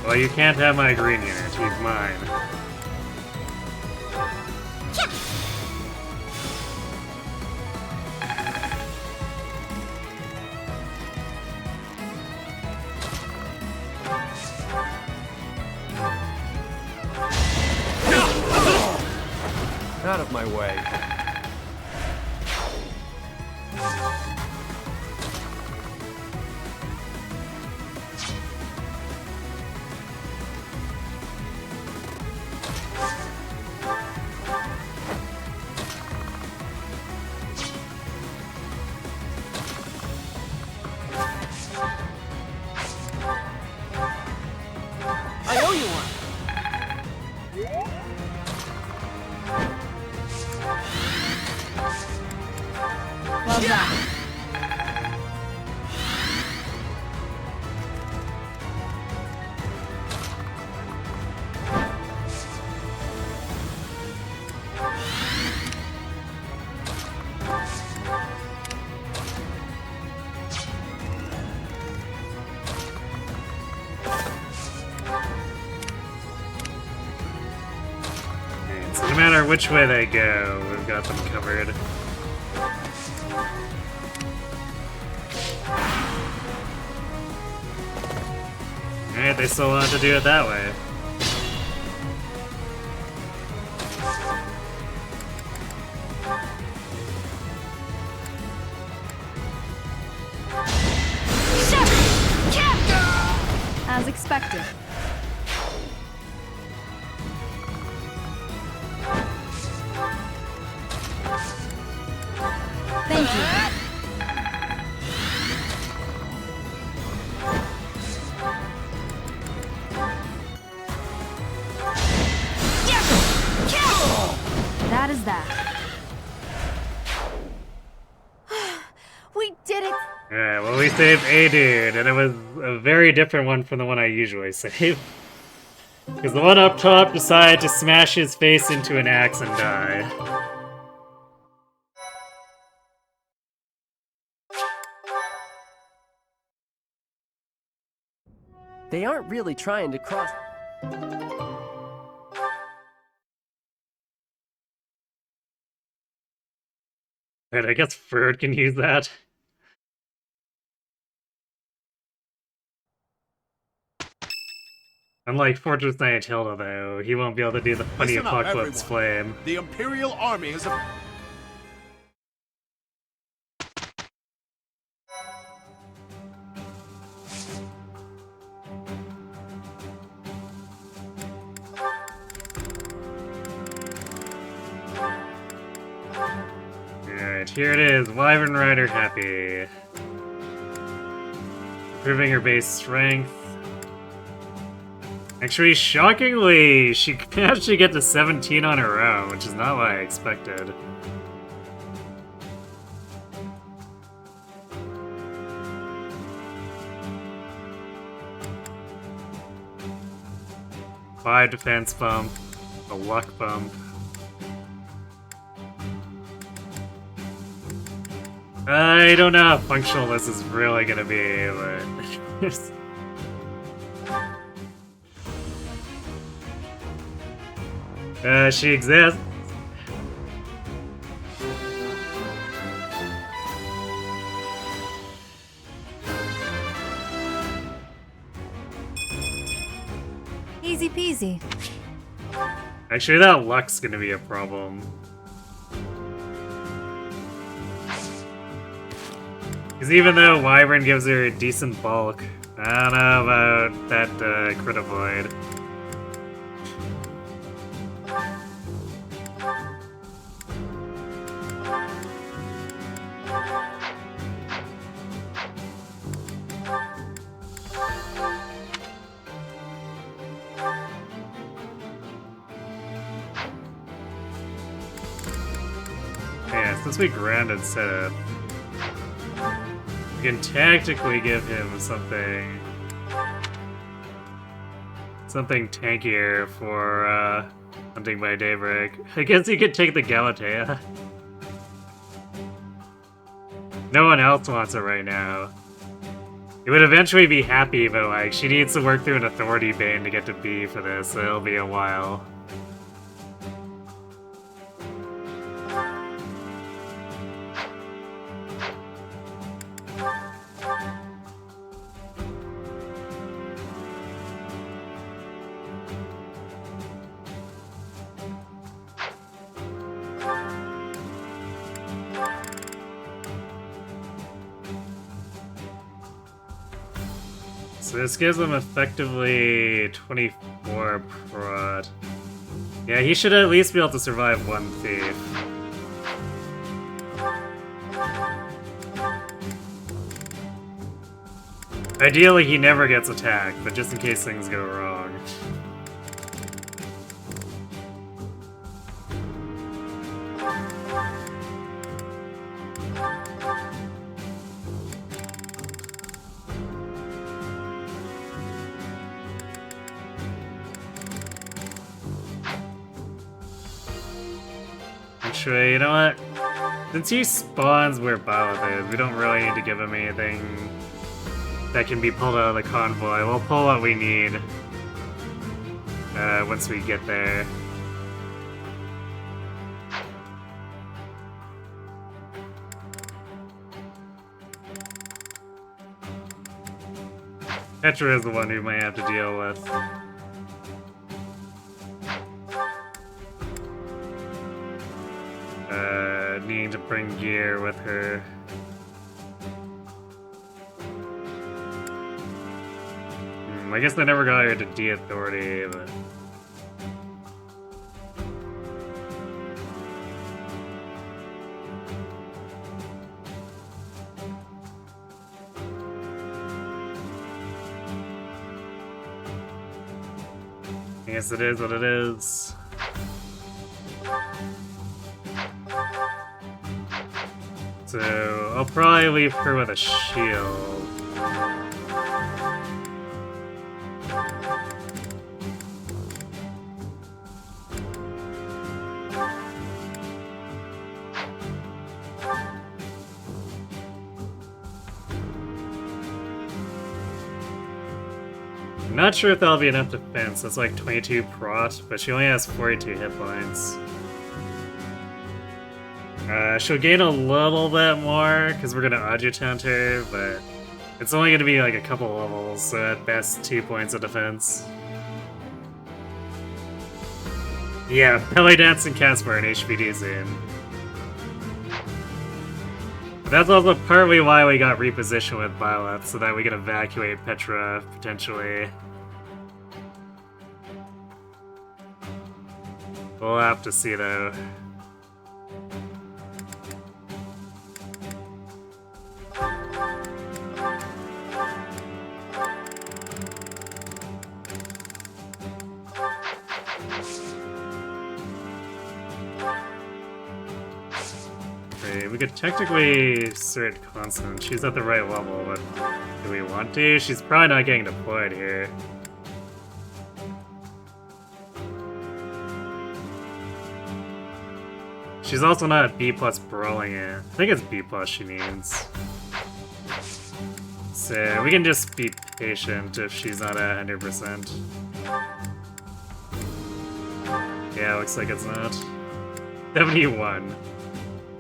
Well, you can't have my green unit. He's mine. Out of my way. I owe you one. Well done. And so no matter which way they go, we've got them covered. Alright, they still want to do it that way. As expected. Thank you. That is that. We did it. Alright, well we saved a dude, and it was a very different one from the one I usually save. Because the one up top decided to smash his face into an axe and die. They aren't really trying to cross. Right, I guess Ferd can use that. Unlike Fortress Knight Hilda, though, he won't be able to do the funny Listen up, Apocalypse Flame. The Imperial Army is a... Alright, here it is, Wyvern Rider Happy. Improving her base strength. Actually, shockingly, she can actually get to 17 on her own, which is not what I expected. Five defense bump, a luck bump. I don't know how functional this is really gonna be, but... she exists. Easy peasy. Actually, that luck's gonna be a problem. Because even though Wyvern gives her a decent bulk, I don't know about that crit avoid. Yeah, since we grounded Seth, we can tactically give him something tankier for Hunting by Daybreak. I guess he could take the Galatea. No one else wants it right now. He would eventually be happy, but like, she needs to work through an Authority Bane to get to B for this, so it'll be a while. So this gives him effectively 24 prot. Yeah, he should at least be able to survive one thief. Ideally, he never gets attacked, but just in case things go wrong. Actually, you know what? Since he spawns where Byleth is, we don't really need to give him anything that can be pulled out of the convoy. We'll pull what we need once we get there. Petra is the one we might have to deal with. Needing to bring gear with her. I guess they never got her to D Authority, but... I guess it is what it is. So, I'll probably leave her with a shield. I'm not sure if that'll be enough defense. That's like 22 prot, but she only has 42 hit points. She'll gain a little bit more, because we're going to adjutant her, but it's only going to be like a couple levels, so at best 2 points of defense. Yeah, belly dance and Caspar and HBD soon. But that's also partly why we got repositioned with Byleth, so that we can evacuate Petra, potentially. We'll have to see, though. see. We could technically assert constant. She's at the right level, but do we want to? She's probably not getting deployed here. She's also not B+ brawling it. I think it's B+ she needs. So we can just be patient if she's not at 100%. Yeah, looks like it's not. 71.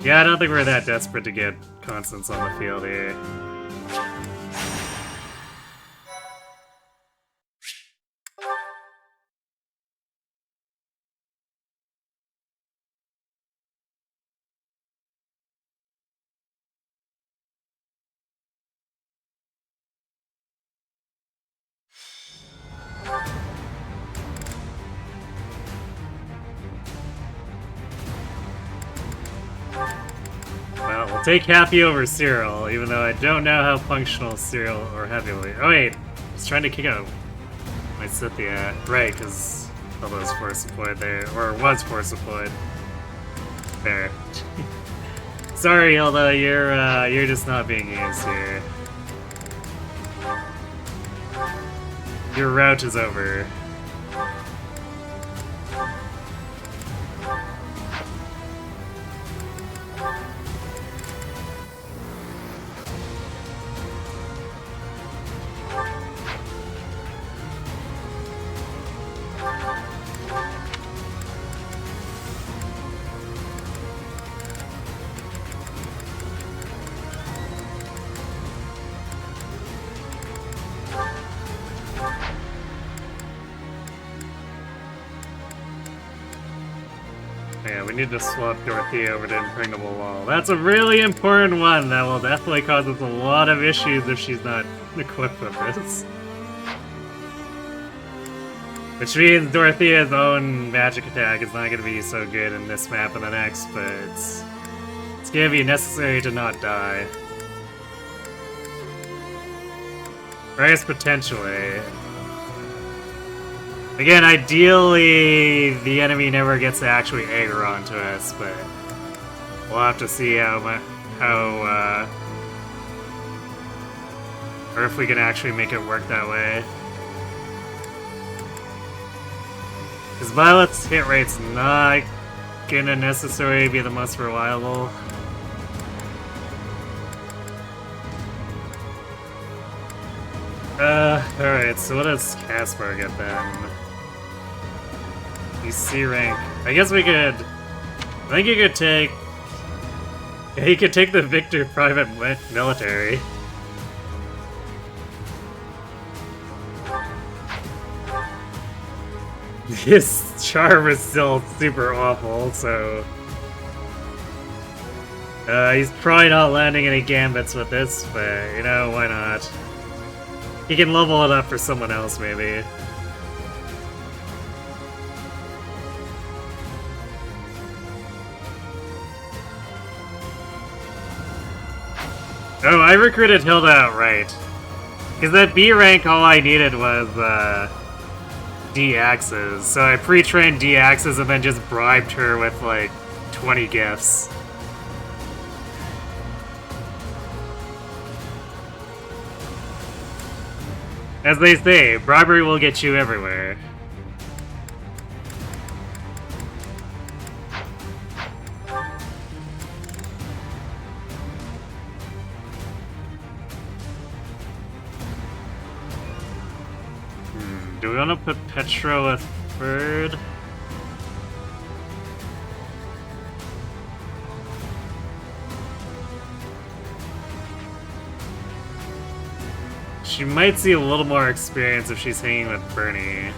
Yeah, I don't think we're that desperate to get constants on the field here. Well, we'll take Happy over Cyril, even though I don't know how functional Cyril or Happy will be. Oh wait, I was trying to kick out my Scythia. Right, because Hilda's force deployed there, or was force deployed. There. Sorry, Hilda, you're just not being used here. Your route is over. Yeah, we need to swap Dorothy over to Impregnable Wall. That's a really important one that will definitely cause us a lot of issues if she's not equipped with this. Which means Dorothea's own magic attack is not going to be so good in this map and the next, but it's going to be necessary to not die. Or I guess potentially. Again, ideally, the enemy never gets to actually aggro onto us, but we'll have to see or if we can actually make it work that way. Because Violet's hit rate's not gonna necessarily be the most reliable. Alright, so what does Caspar get then? He's C rank. I guess we could... I think he could take... Yeah, he could take the Victor Private Military. His charm is still super awful, so... he's probably not landing any gambits with this, but, you know, why not? He can level it up for someone else, maybe. Oh, I recruited Hilda outright. Because that B rank, all I needed was, D axes. So I pre-trained D axes and then just bribed her with, like, 20 gifts. As they say, bribery will get you everywhere. Do we want to put Petra with Bird? She might see a little more experience if she's hanging with Bernie.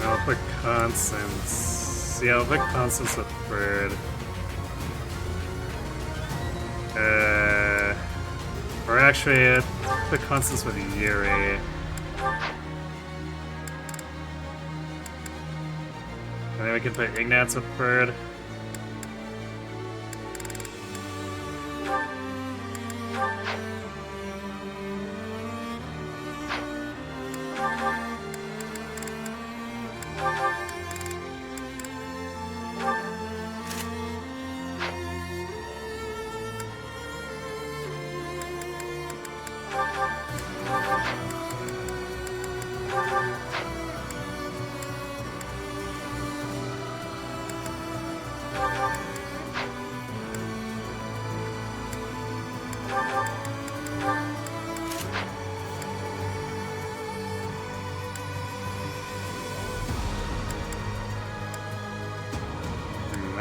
I'll put Constance. Yeah, I'll put Constance with Bird. Or actually, I'll put Constance with Yuri. And then we can put Ignatz with Bird.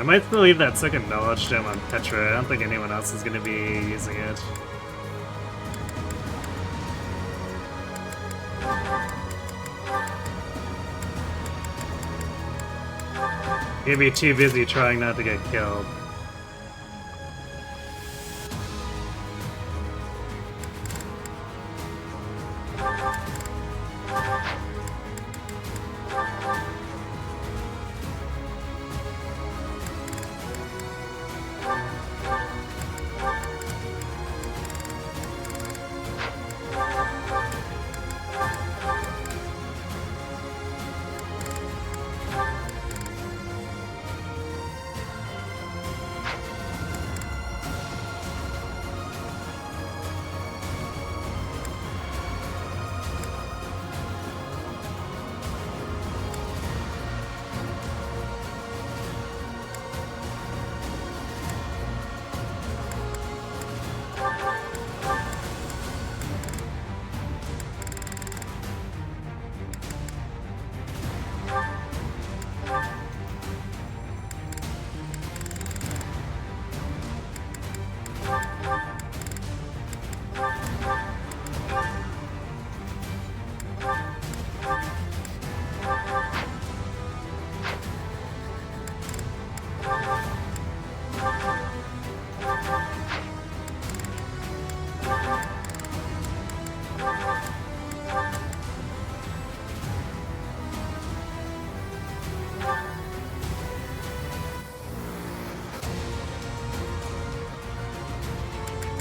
I might still leave that second knowledge gem on Petra. I don't think anyone else is going to be using it. You'd be too busy trying not to get killed.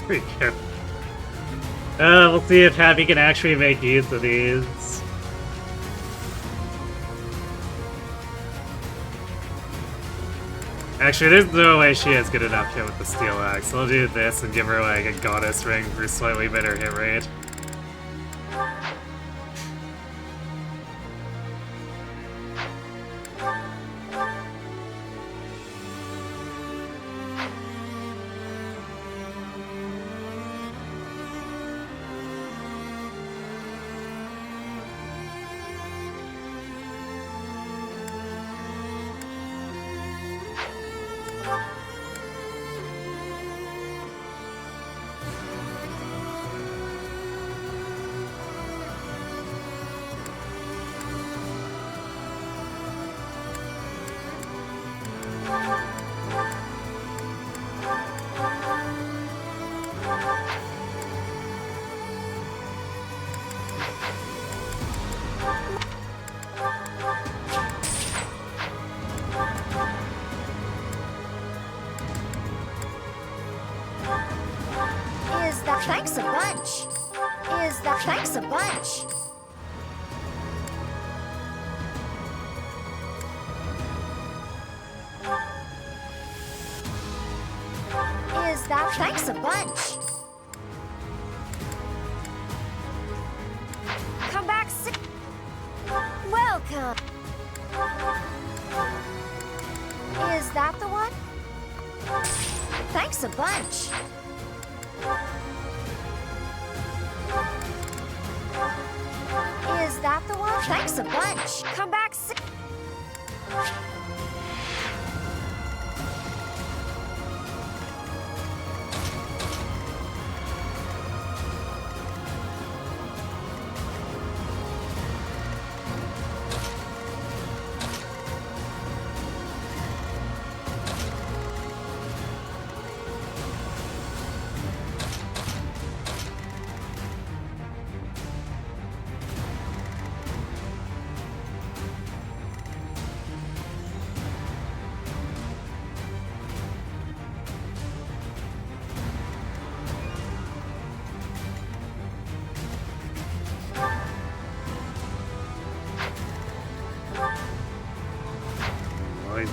Pretty good. We'll see if Happy can actually make use of these. Actually, there's no way she has good enough hit with the steel axe. I'll do this and give her like a goddess ring for slightly better hit rate. Thanks a bunch. Thanks a bunch. Thanks a bunch. Come back soon. Welcome. Is that the one? Thanks a bunch. Is that the one? Thanks a bunch. Come back soon.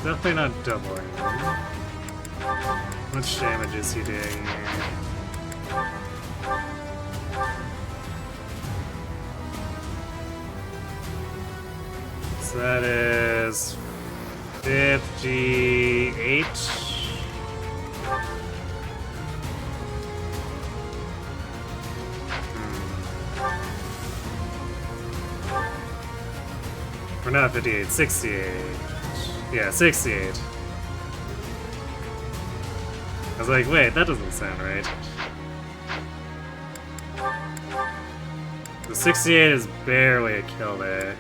Definitely not doubling. How much damage is he doing here? So that is 58. Or not 58, 68. Yeah, 68. I was like, wait, that doesn't sound right. The 68 is barely a kill there.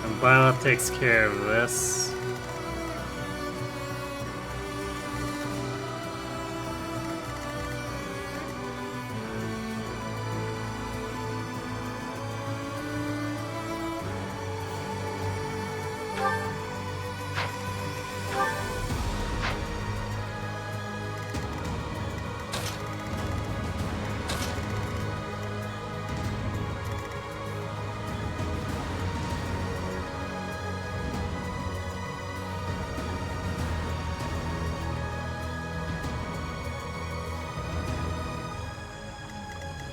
And Byleth takes care of this.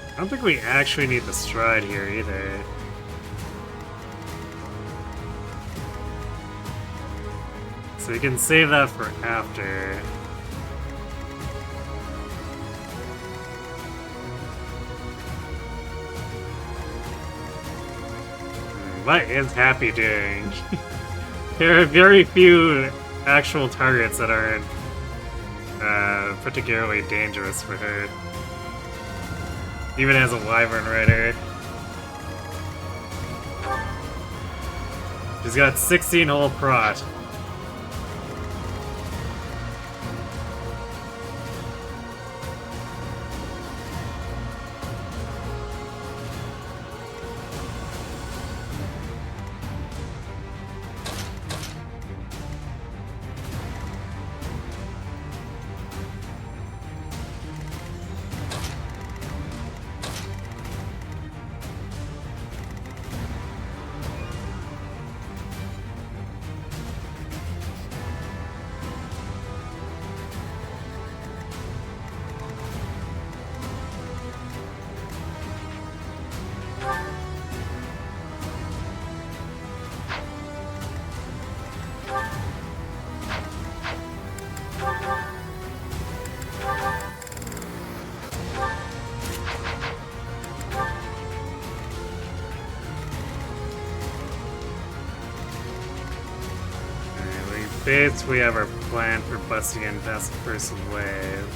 I don't think we actually need the stride here either. So we can save that for after. What is Happy doing? There are very few actual targets that aren't particularly dangerous for her. Even as a Wyvern Rider. She's got 16 whole prot. We have our plan for busting in past the first wave.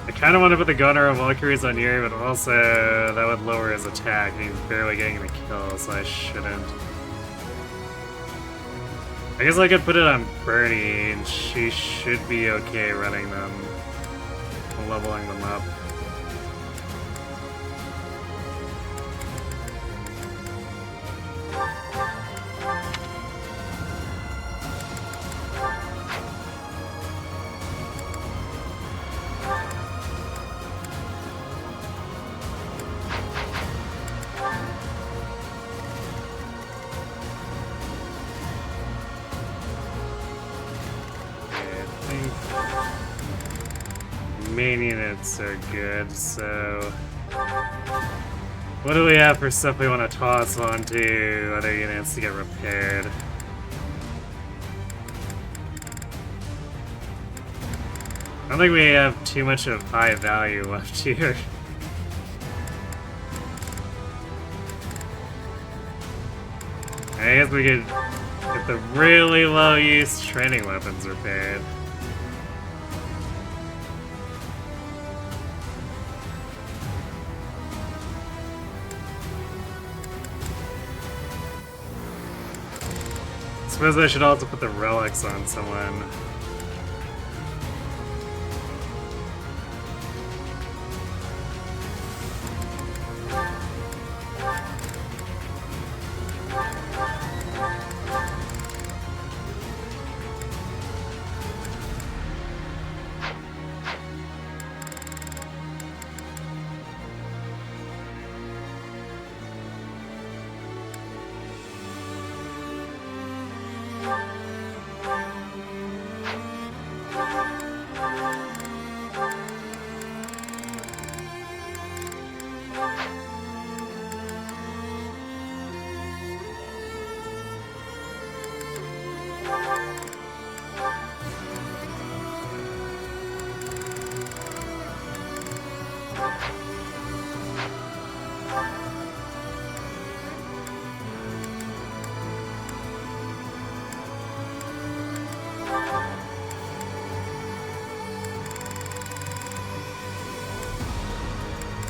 I kind of want to put the Gunner of Valkyries on Yuri, but also that would lower his attack, and he's barely getting the kill, so I shouldn't. I guess I could put it on Bernie, and she should be okay running them, leveling them up. main units are good, so... What do we have for stuff we want to toss onto other units to get repaired? I don't think we have too much of high value left here. I guess we could get the really low use training weapons repaired. I suppose I should also put the relics on someone.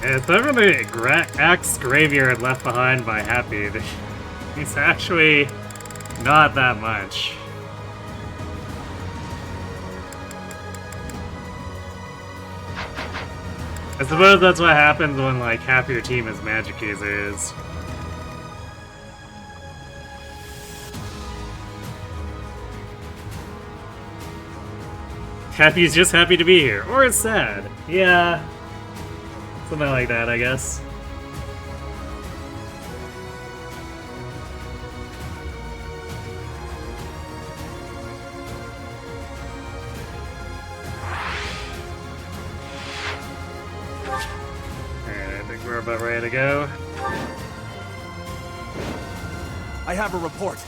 It's over the axe graveyard left behind by Happy. It's actually not that much. I suppose that's what happens when, like, half your team is magic users. Happy's just happy to be here, or is sad. Yeah. Something like that, I guess. Alright, I think we're about ready to go. I have a report.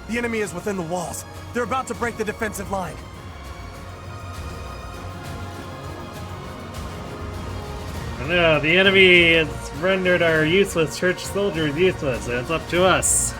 The enemy is within the walls. They're about to break the defensive line. No, the enemy has rendered our useless church soldiers useless, and it's up to us.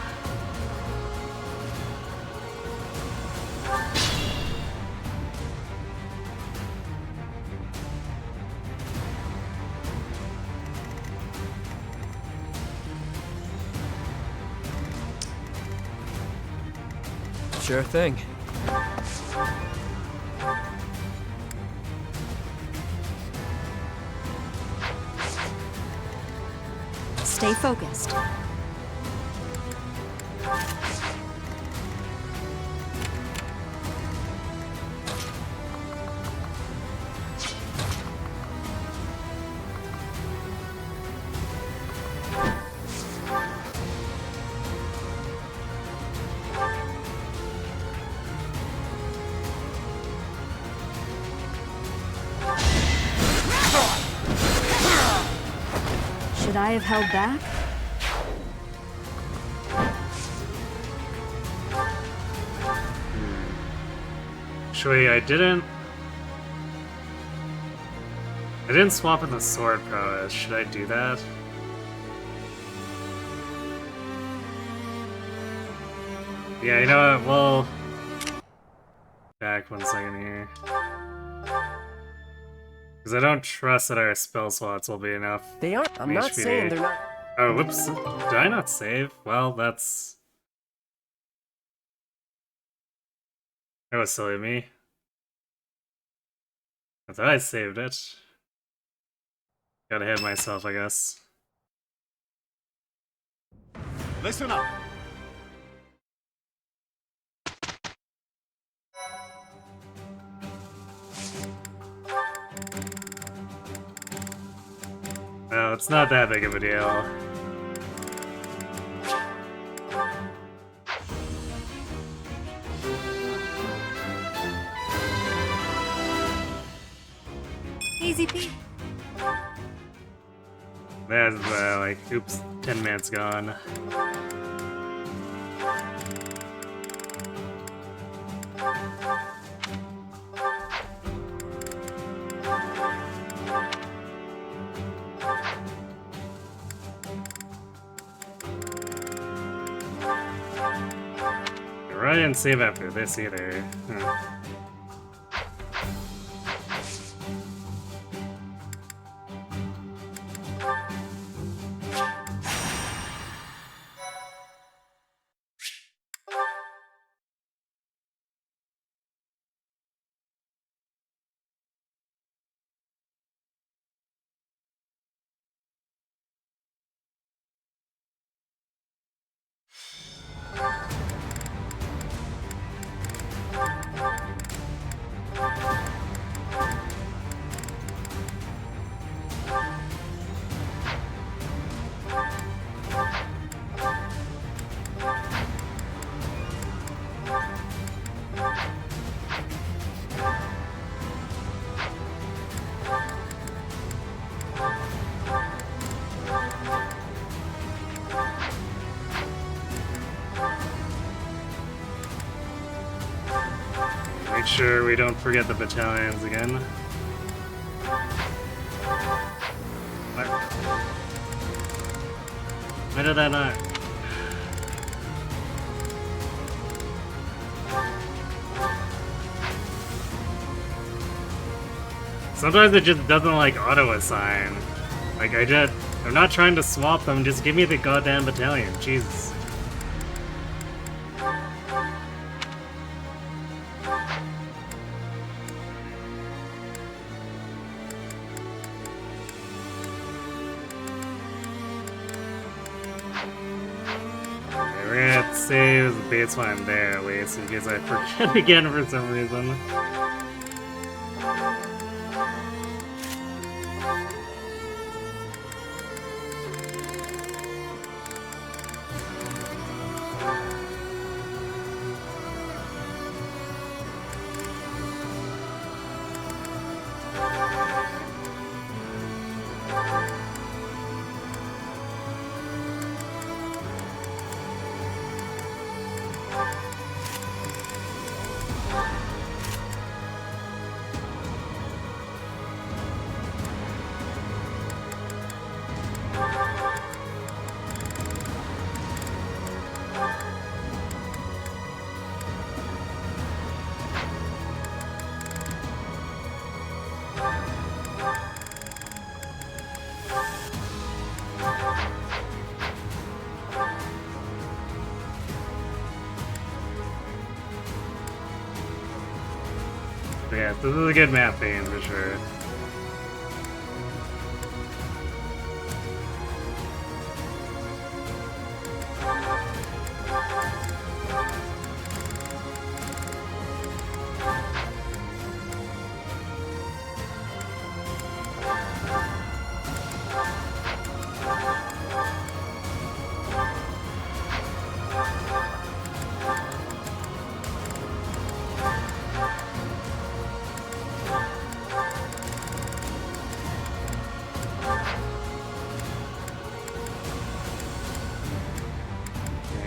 Sure thing. Stay focused. Should I have held back? Actually, I didn't swap in the sword prowess. Should I do that? Yeah, you know what? Well, back 1 second here. Because I don't trust that our spell slots will be enough. They are. I'm not HBD. saying they're not. Oh, whoops. Did I not save? Well, that's... That was silly of me. I thought I saved it. Gotta hit myself, I guess. Listen up. No, it's not that big of a deal. Easy peasy. That's like, oops, 10 minutes gone. I didn't save after this either. Make sure we don't forget the battalions again. Why did I not? Sometimes it just doesn't like auto-assign. Like I'm not trying to swap them, just give me the goddamn battalion, Jesus. Save the baseline there at least in case I forget again for some reason. Yeah, this is a good map theme for sure.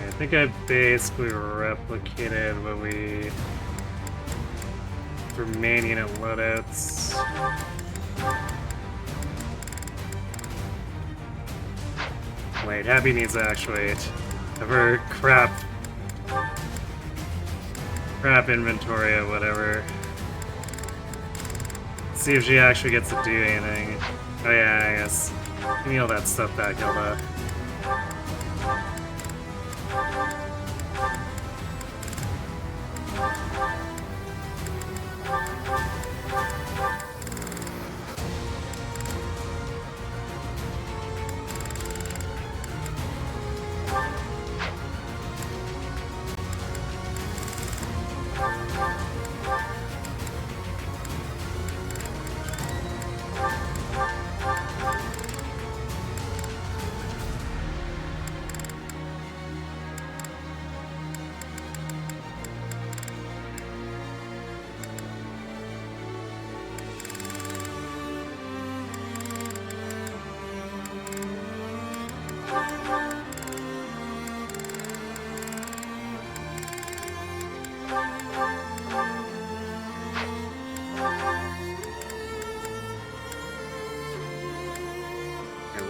I think I basically replicated what we for main unit loadouts. Wait, Happy needs to actuate. Have her crap inventory or whatever. See if she actually gets to do anything. Oh yeah, I guess. Give me all that stuff back, Hilda.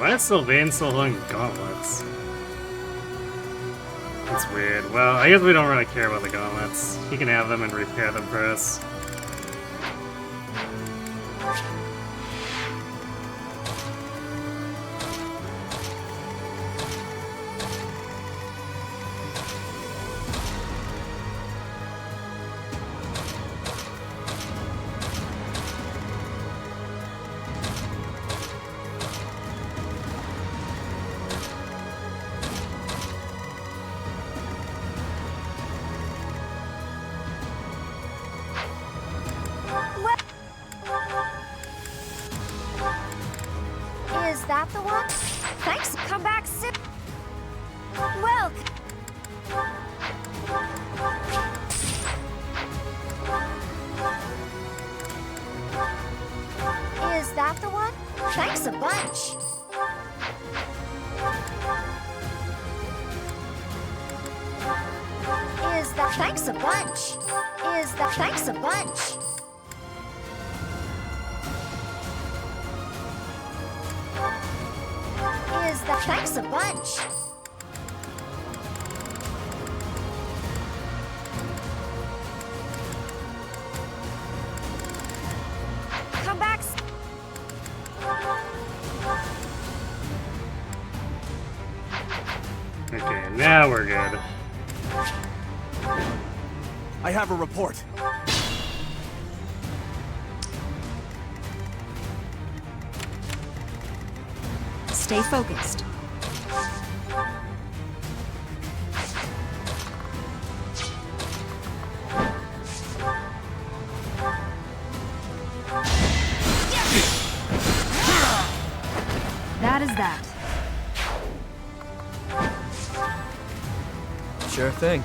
why is Sylvain still holding gauntlets? That's weird. Well, I guess we don't really care about the gauntlets. He can have them and repair them for us. Is that the one? Thanks. Come back soon. Well. Is that the one? Thanks a bunch. Is that thanks a bunch? Is that thanks a bunch? Is that thanks a bunch? Come back. Okay, now we're good. I have a report. Stay focused. That is that. Sure thing.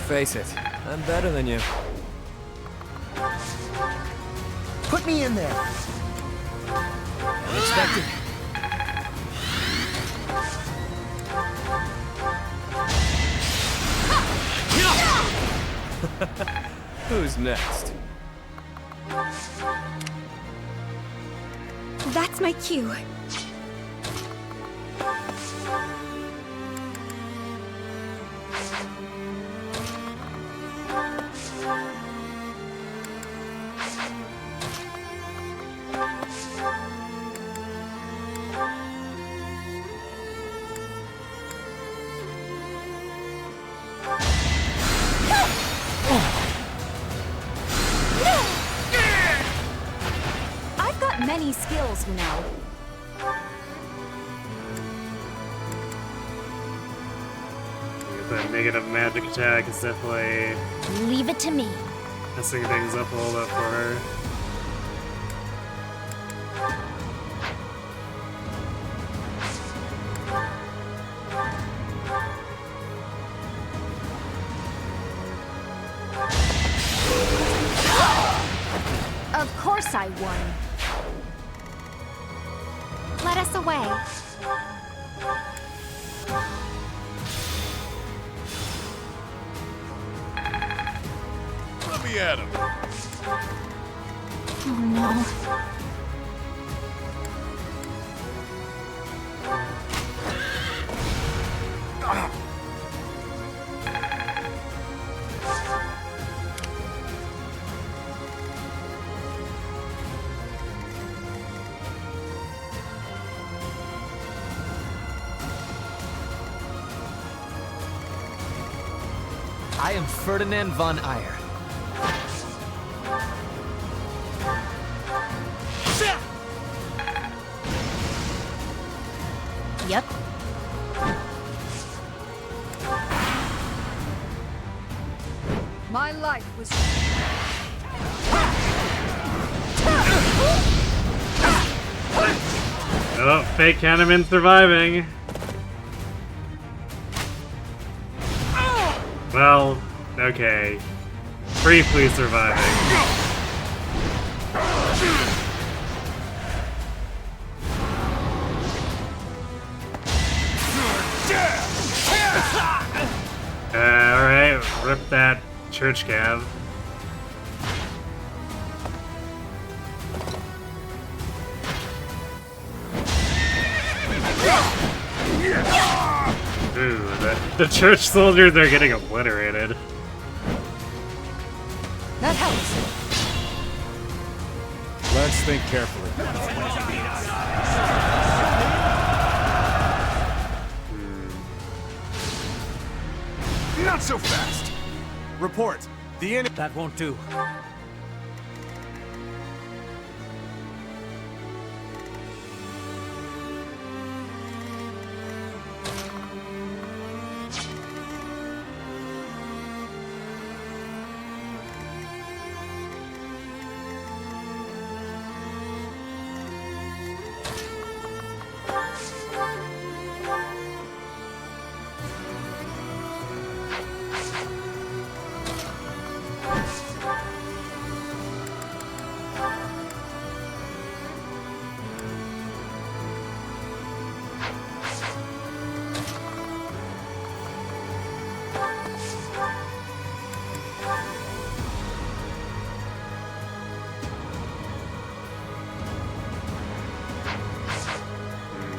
Face it, I'm better than you. Put me in there. Unexpected. Who's next? That's my cue. I've got many skills, you know. The negative magic attack is definitely Leave it to me. messing things up a little bit for her. Of course I won. Let us away. Let me at him. Oh no. I am Ferdinand von Ayer. Yep. My life was. Oh, fake Hanneman surviving. Well, okay. Briefly surviving. Alright, rip that church cab. Ooh, the church soldiers are getting obliterated. That helps. Let's think carefully. Not so fast! Report. The enemy. That won't do.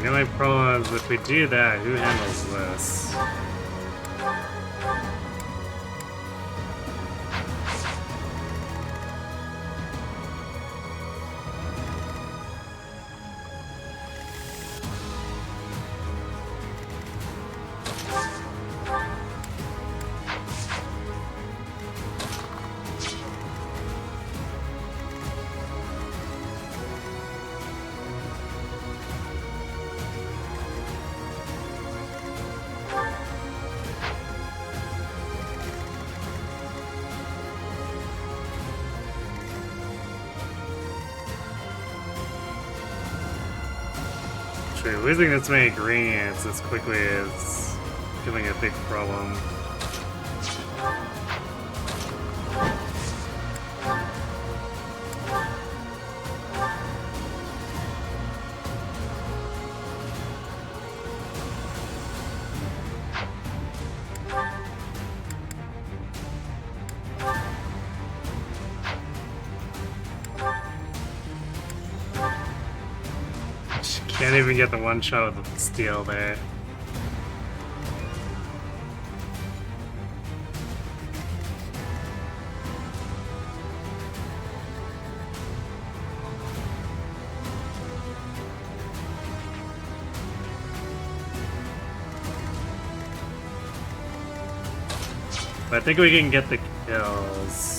The only problem is if we do that, who handles this? Losing this many ingredients as quickly is becoming a big problem. Can't even get the one shot with the steel there. But I think we can get the kills.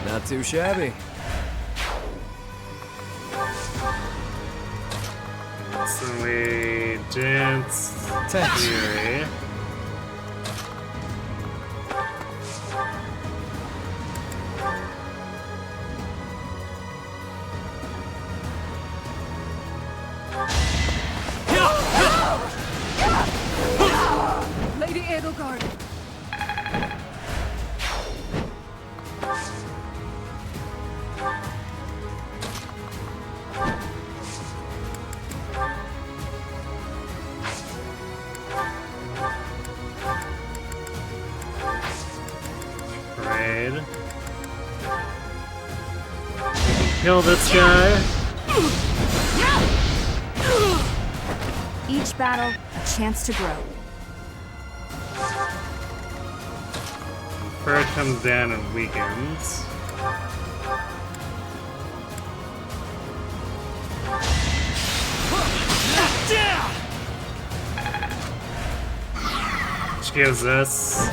Not too shabby. So we dance theory. Lady Edelgard. Parade. Kill this guy. Each battle, a chance to grow. Fur comes down and weakens. Which gives us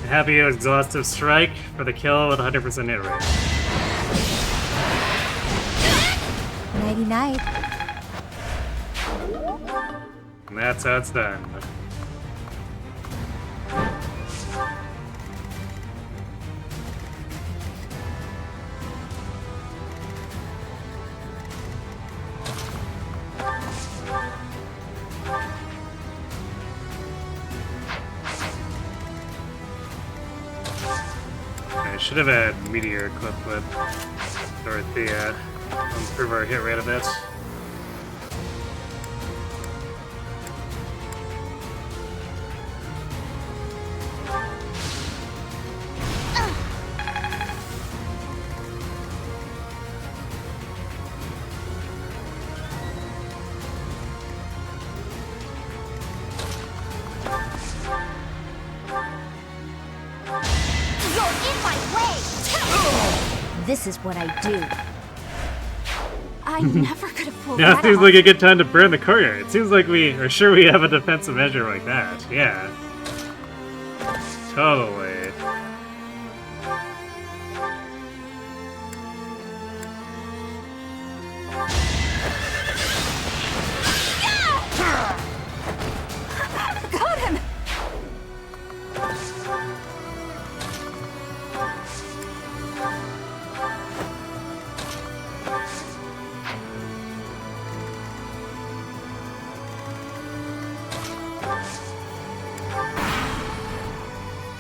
a happy exhaustive strike for the kill with 100% hit rate. Nighty night. And that's how it's done. I should have had Meteor equipped with Dorothea. Improve our hit rate a bit. You're in my way! This is what I do. I never could have pulled Now that seems off. like a good time to burn the courtyard. It seems like we are sure we have a defensive measure like that. Yeah. Totally. Got him!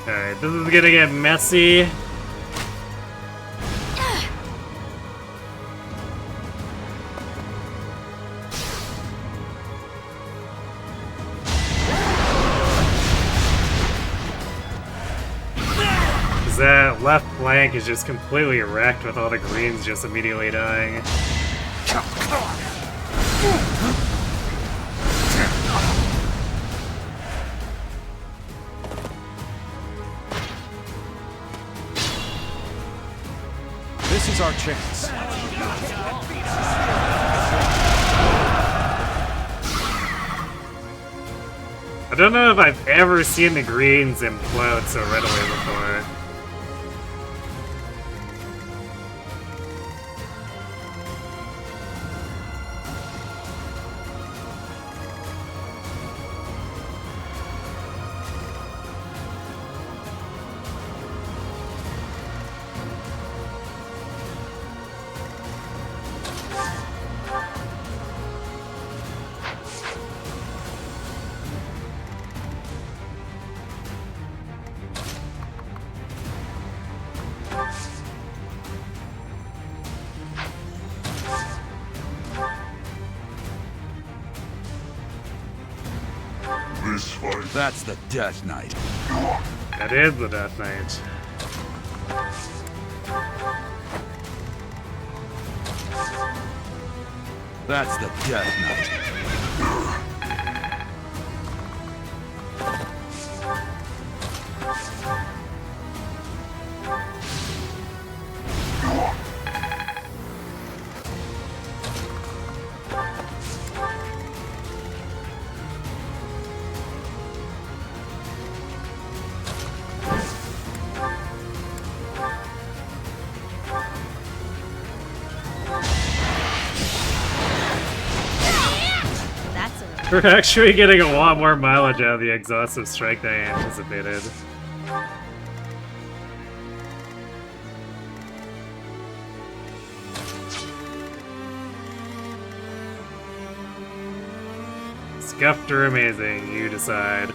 Alright, this is gonna get messy. That left flank is just completely wrecked with all the greens just immediately dying. This is our chance. I don't know if I've ever seen the greens implode so readily before. That's the Death Knight. That is the Death Knight. That's the Death Knight. We're actually getting a lot more mileage out of the exhaustive strike than I anticipated. Scuffed or amazing, you decide.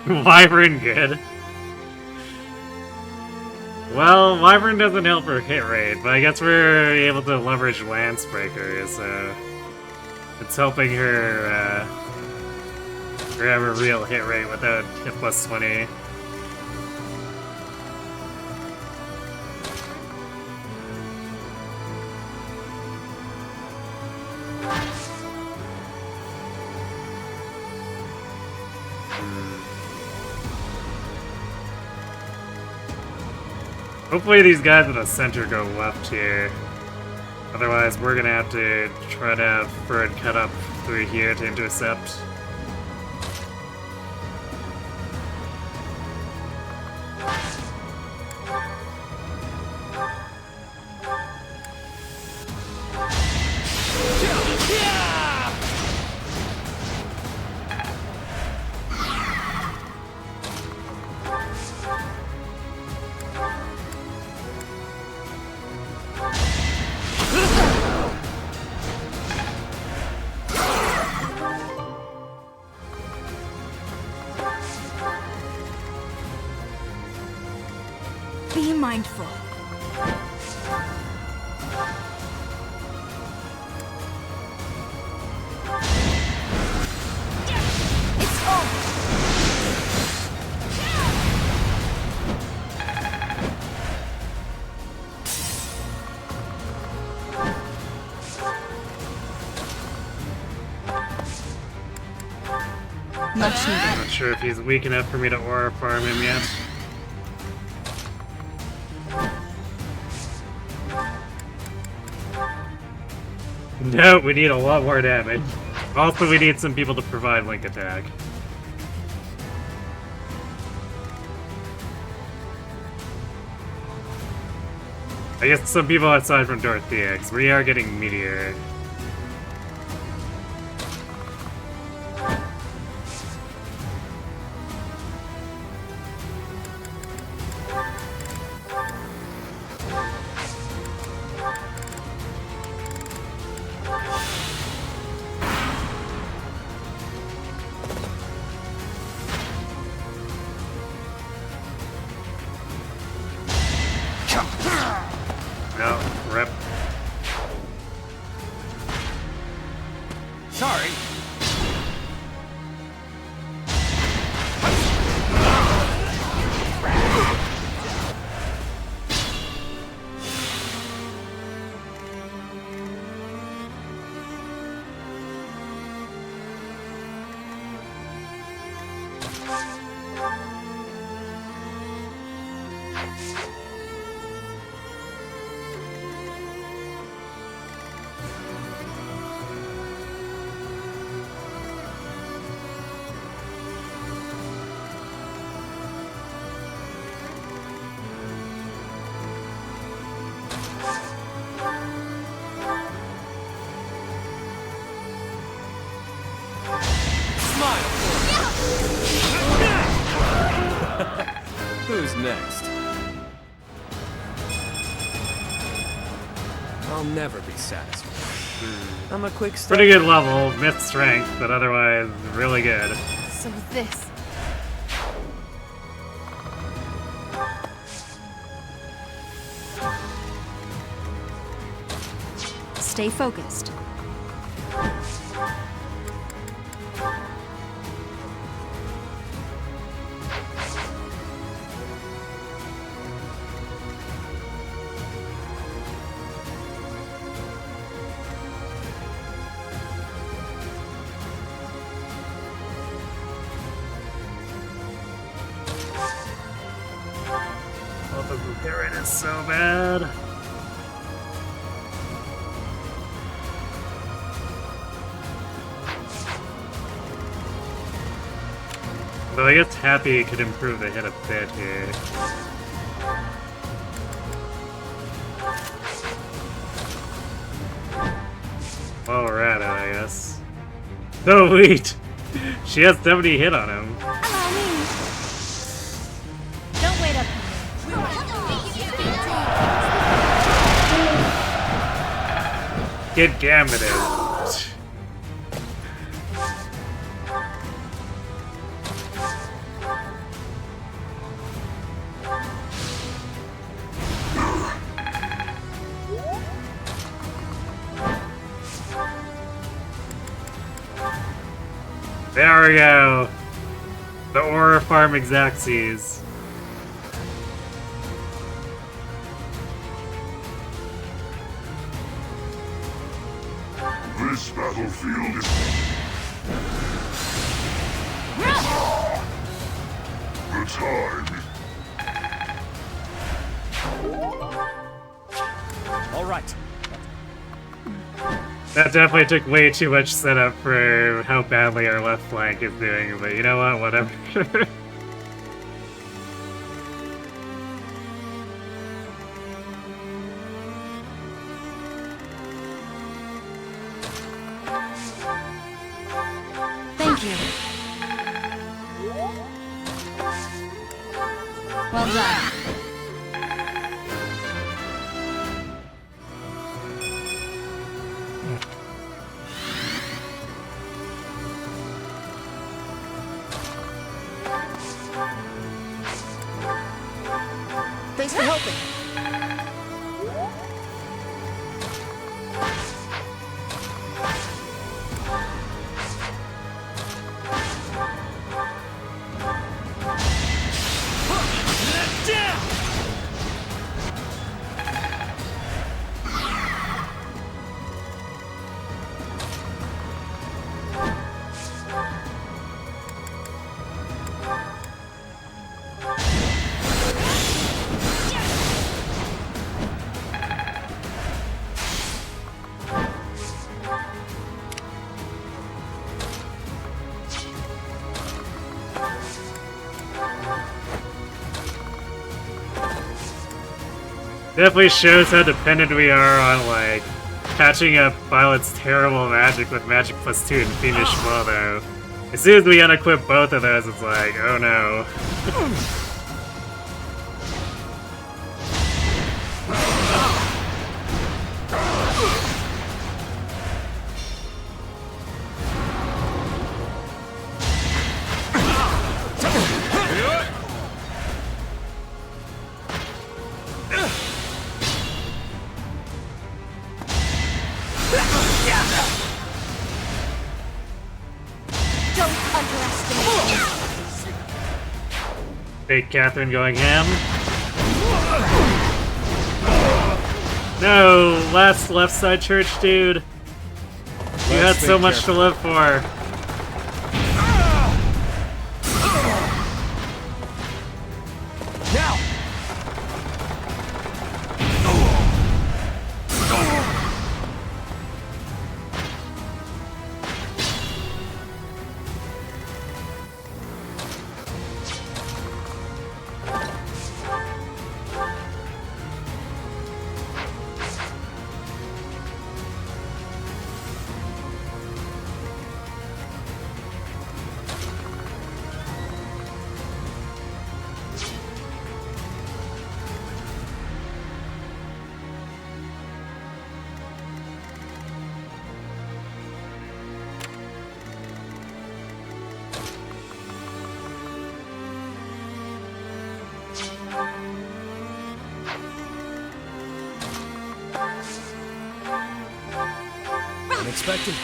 Wyvern good. Well, Wyvern doesn't help her hit rate, but I guess we're able to leverage Lance Breaker, so it's helping her grab a real hit rate without hit plus 20. Hopefully these guys in the center go left here. Otherwise, we're gonna have to try to have Ferd cut up through here to intercept. Be mindful. It's over. Much needed. Not sure if he's weak enough for me to aura farm him yet. No, we need a lot more damage. Also, we need some people to provide link attack. I guess some people aside from Dorothea, 'cause we are getting Meteor. No, rep. Sorry. Who's next? I'll never be satisfied. I'm a quick step. Pretty good level, myth strength, but otherwise really good. So this. Stay focused. Oh, the repair is so bad. Though I guess Happy could improve the hit a bit here. While we're at it, I guess. Oh wait! She has 70 hit on him. Allow me. Don't wait up for me. Get gambited. There we go. The Aura Farm Exacxies. This battlefield is... The time All right. That definitely took way too much setup for how badly our left flank is doing, but you know what, whatever. Thank you. Well done. Thanks for helping. Definitely shows how dependent we are on, like, catching up Violet's terrible magic with magic +2 and Fiendish Flow, though. As soon as we unequip both of those, it's like, oh no. Don't underestimate me. Fake Catherine going ham. No, last left side church, dude. You had so much to live for. Now. Unexpected.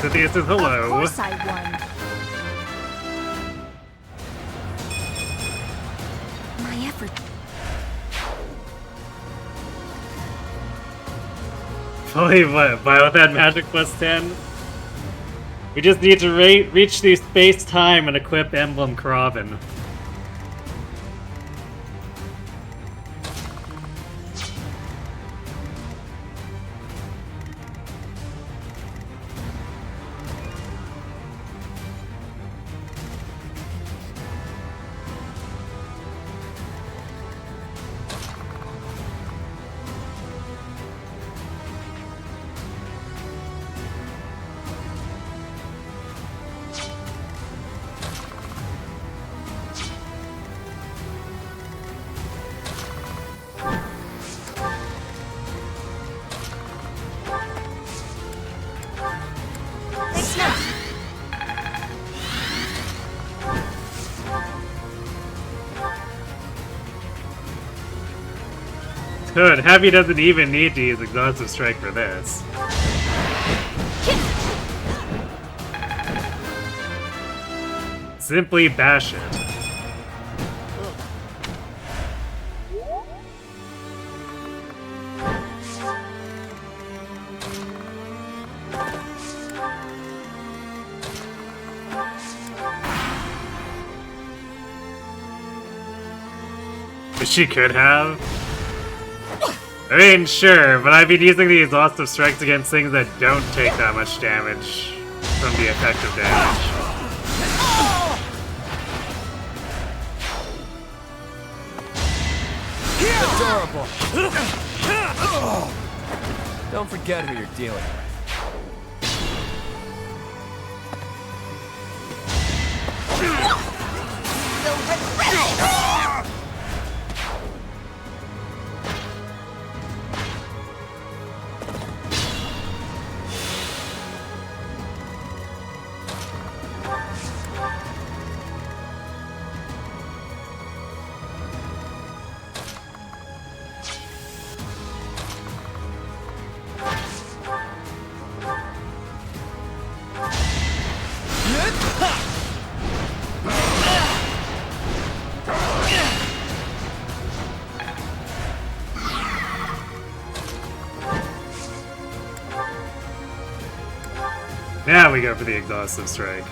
Cynthia says hello. Of course I won. My effort. Fully what? Violet had magic +10? We just need to reach through space-time and equip Emblem Kraven. Good, Happy doesn't even need to use Exhaustive Strike for this. Simply bash it. She could have. I mean, sure, but I've been using the exhaustive strikes against things that don't take that much damage from the effective damage. Adorable. Don't forget who you're dealing with. Now we go for the exhaustive strike.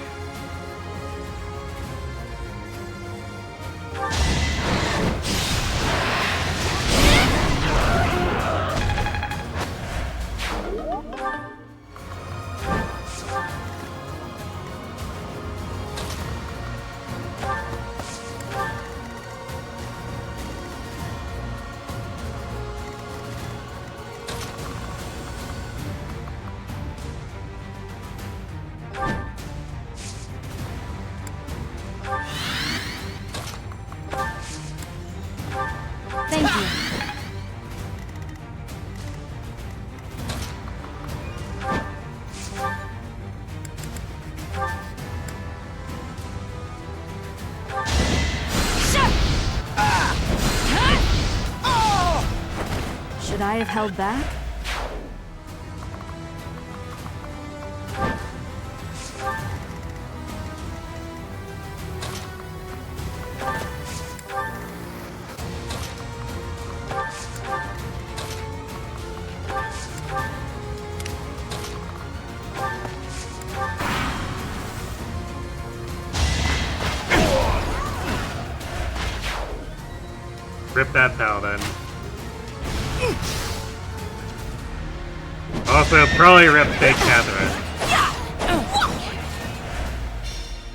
Should I have held back? Rip that paladin. Also, probably rip Big Catherine.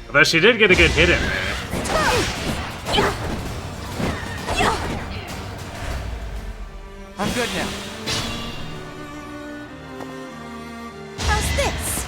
Although she did get a good hit in there. I'm good now. How's this?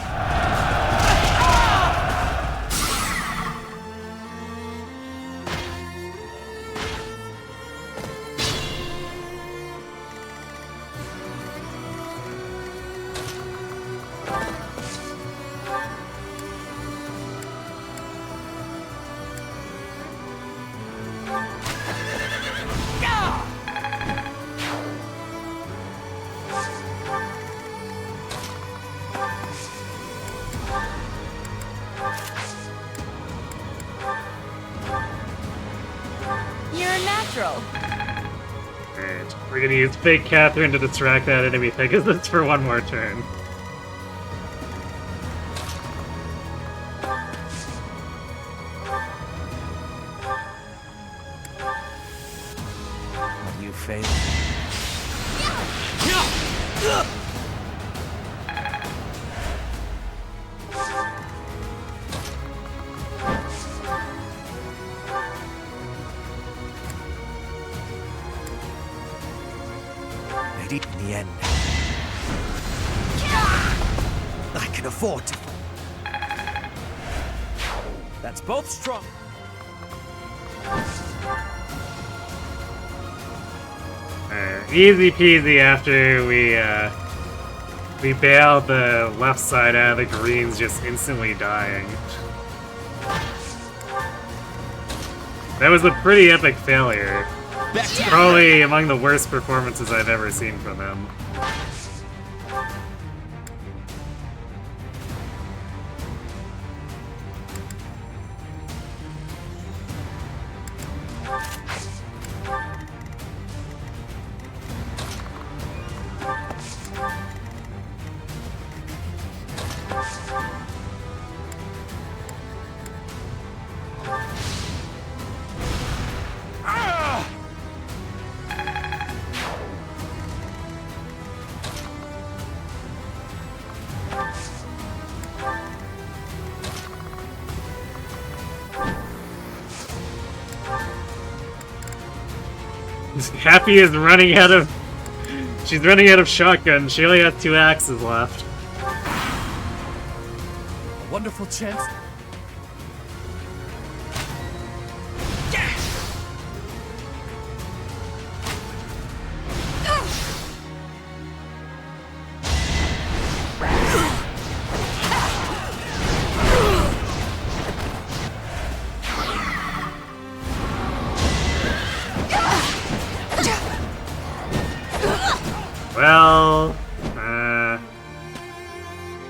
Alright, we're gonna use Fake Catherine to distract that enemy Pegasus for one more turn. fail. Maybe in the end, I can afford to. That's both strong. Easy peasy after we bail the left side out of the greens, just instantly dying. That was a pretty epic failure. Probably among the worst performances I've ever seen from him. Happy is running out of... She's running out of shotgun. She only has 2 axes left. A wonderful chance. Well,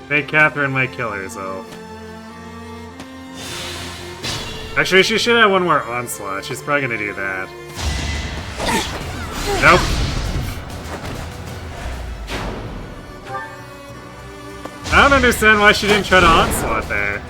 Fake Catherine might kill herself. Actually, she should have one more onslaught. She's probably gonna do that. Nope. I don't understand why she didn't try to onslaught there.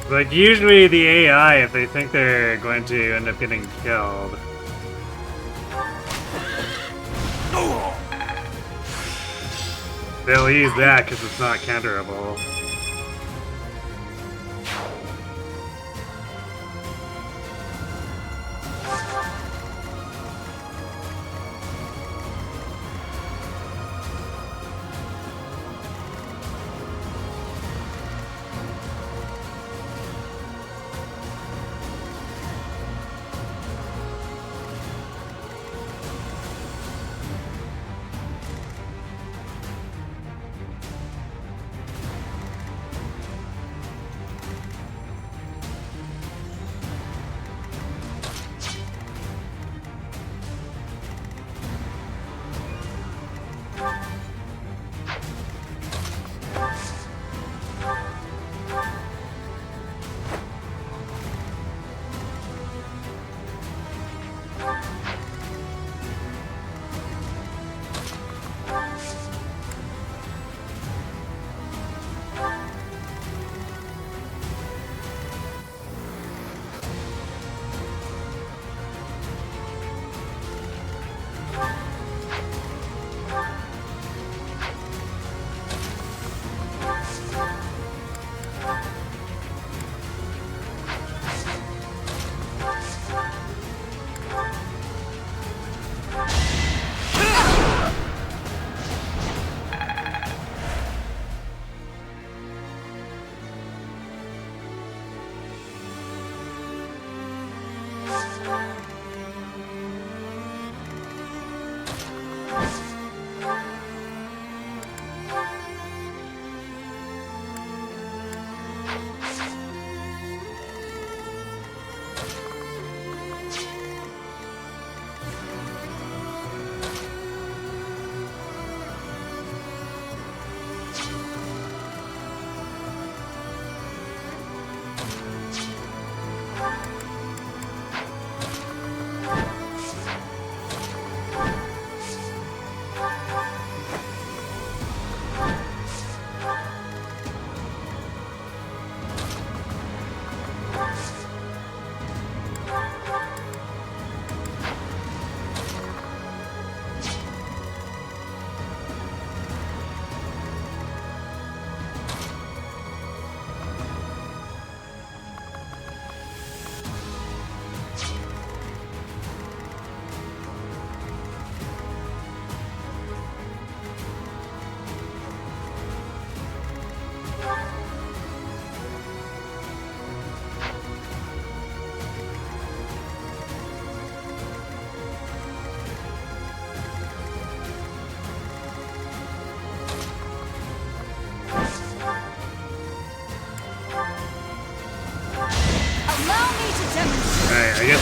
Like, usually the AI, if they think they're going to end up getting killed, they'll use that because it's not counterable. Alright, I guess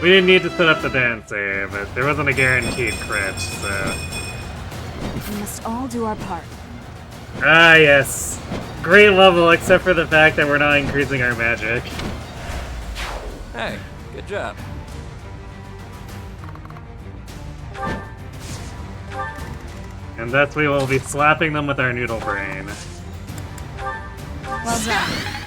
we didn't need to set up the dance here, but there wasn't a guaranteed crit, so. We must all do our part. Ah, yes. Great level, except for the fact that we're not increasing our magic. Hey, good job. And thus we will be slapping them with our noodle brain. Well done.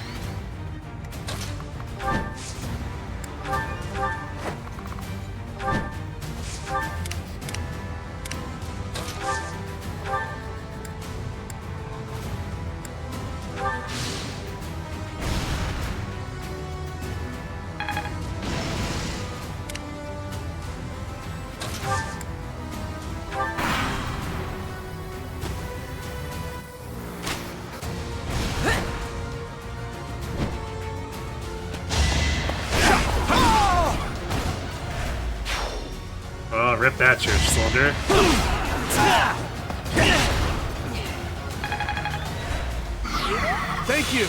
Oh, rip that church soldier. Thank you.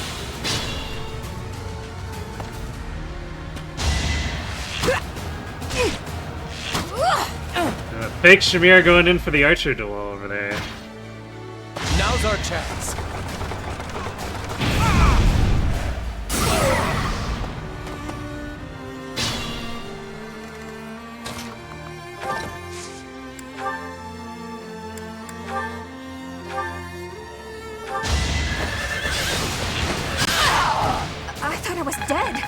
Fake Shamir going in for the archer duel over there. Now's our chance. I thought I was dead.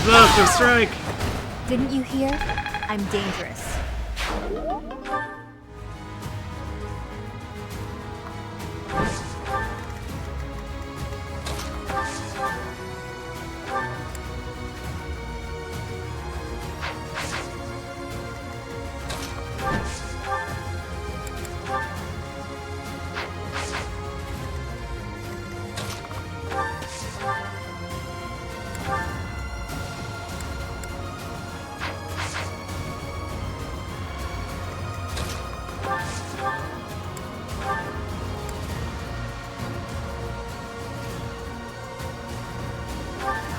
Explosive strike! Didn't you hear? I'm dangerous.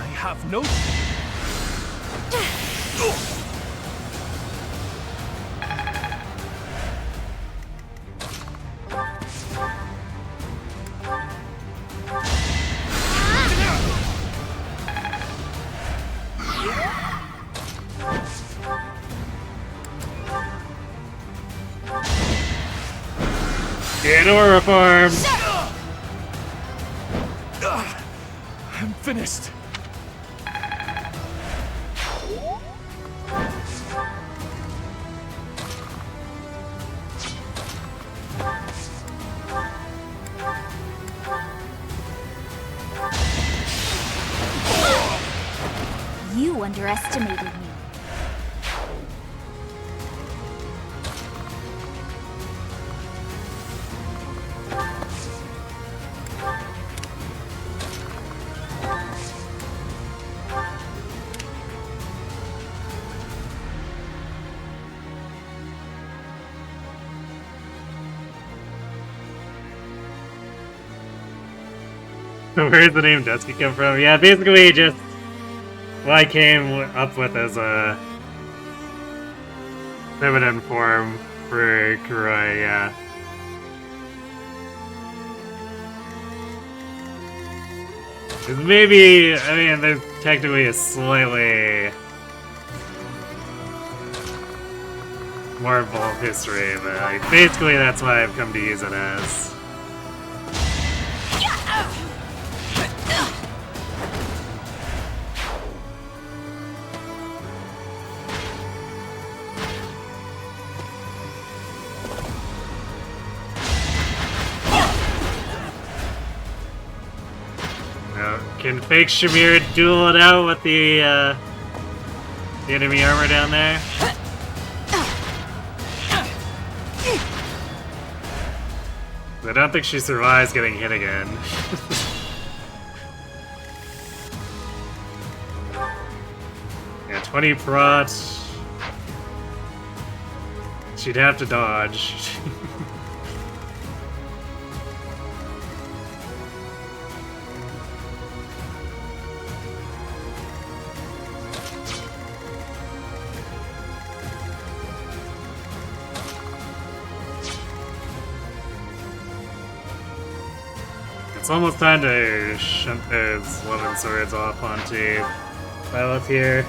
I have no... Ganora farm! I'm finished. You underestimated me. Where's the name Dusky come from? Yeah, basically just what I came up with as a feminine form for Kuroi, yeah. It's maybe, I mean, there's technically a slightly more involved history, but like, basically that's what I've come to use it as. Can fake Shamir duel it out with the enemy armor down there? I don't think she survives getting hit again. Yeah, 20 prot. She'd have to dodge. It's almost time to shunt those 11 swords off onto Lilith here.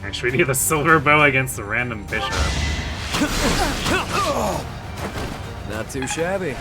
Actually, we need the silver bow against the random bishop. Not too shabby.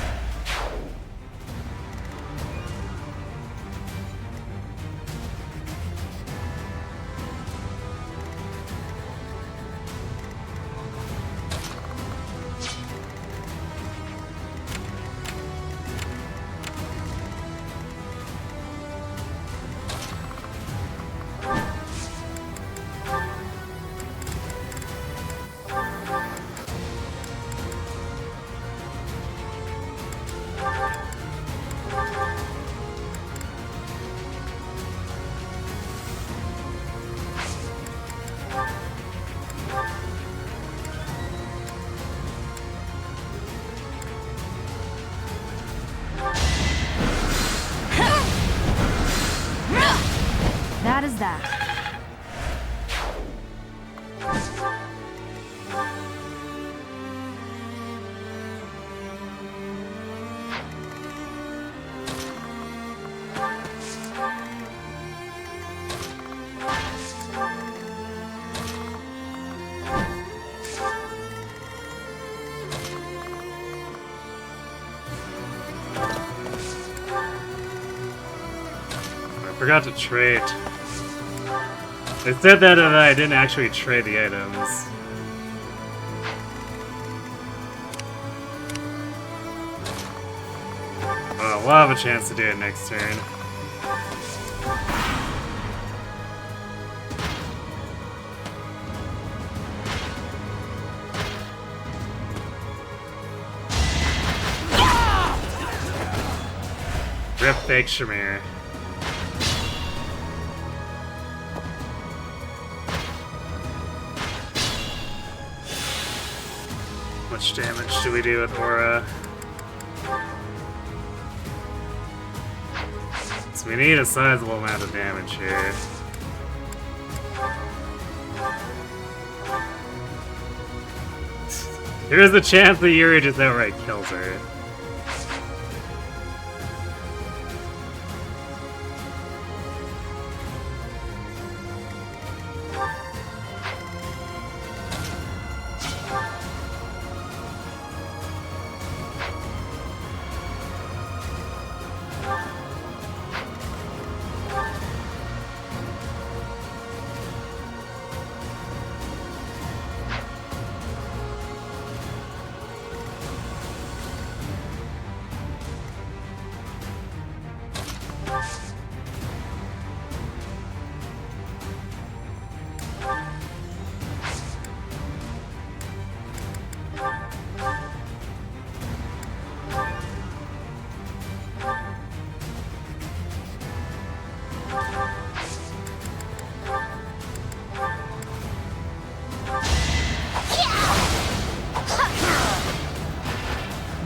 That is that. I forgot to trade. It said that and I didn't actually trade the items. Well, we'll have a chance to do it next turn. Rip fake Shamir. How much damage do we do with Aura? So we need a sizable amount of damage here. There's a chance that Yuri just outright kills her.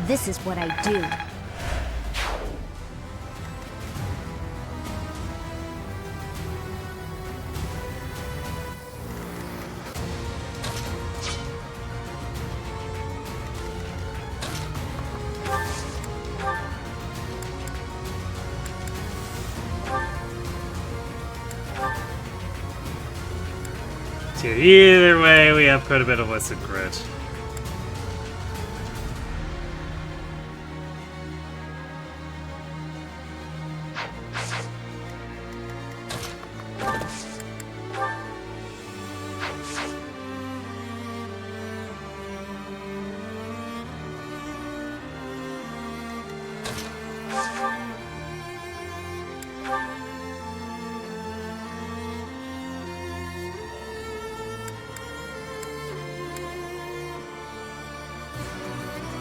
This is what I do. So either way, we have quite a bit of listed grit.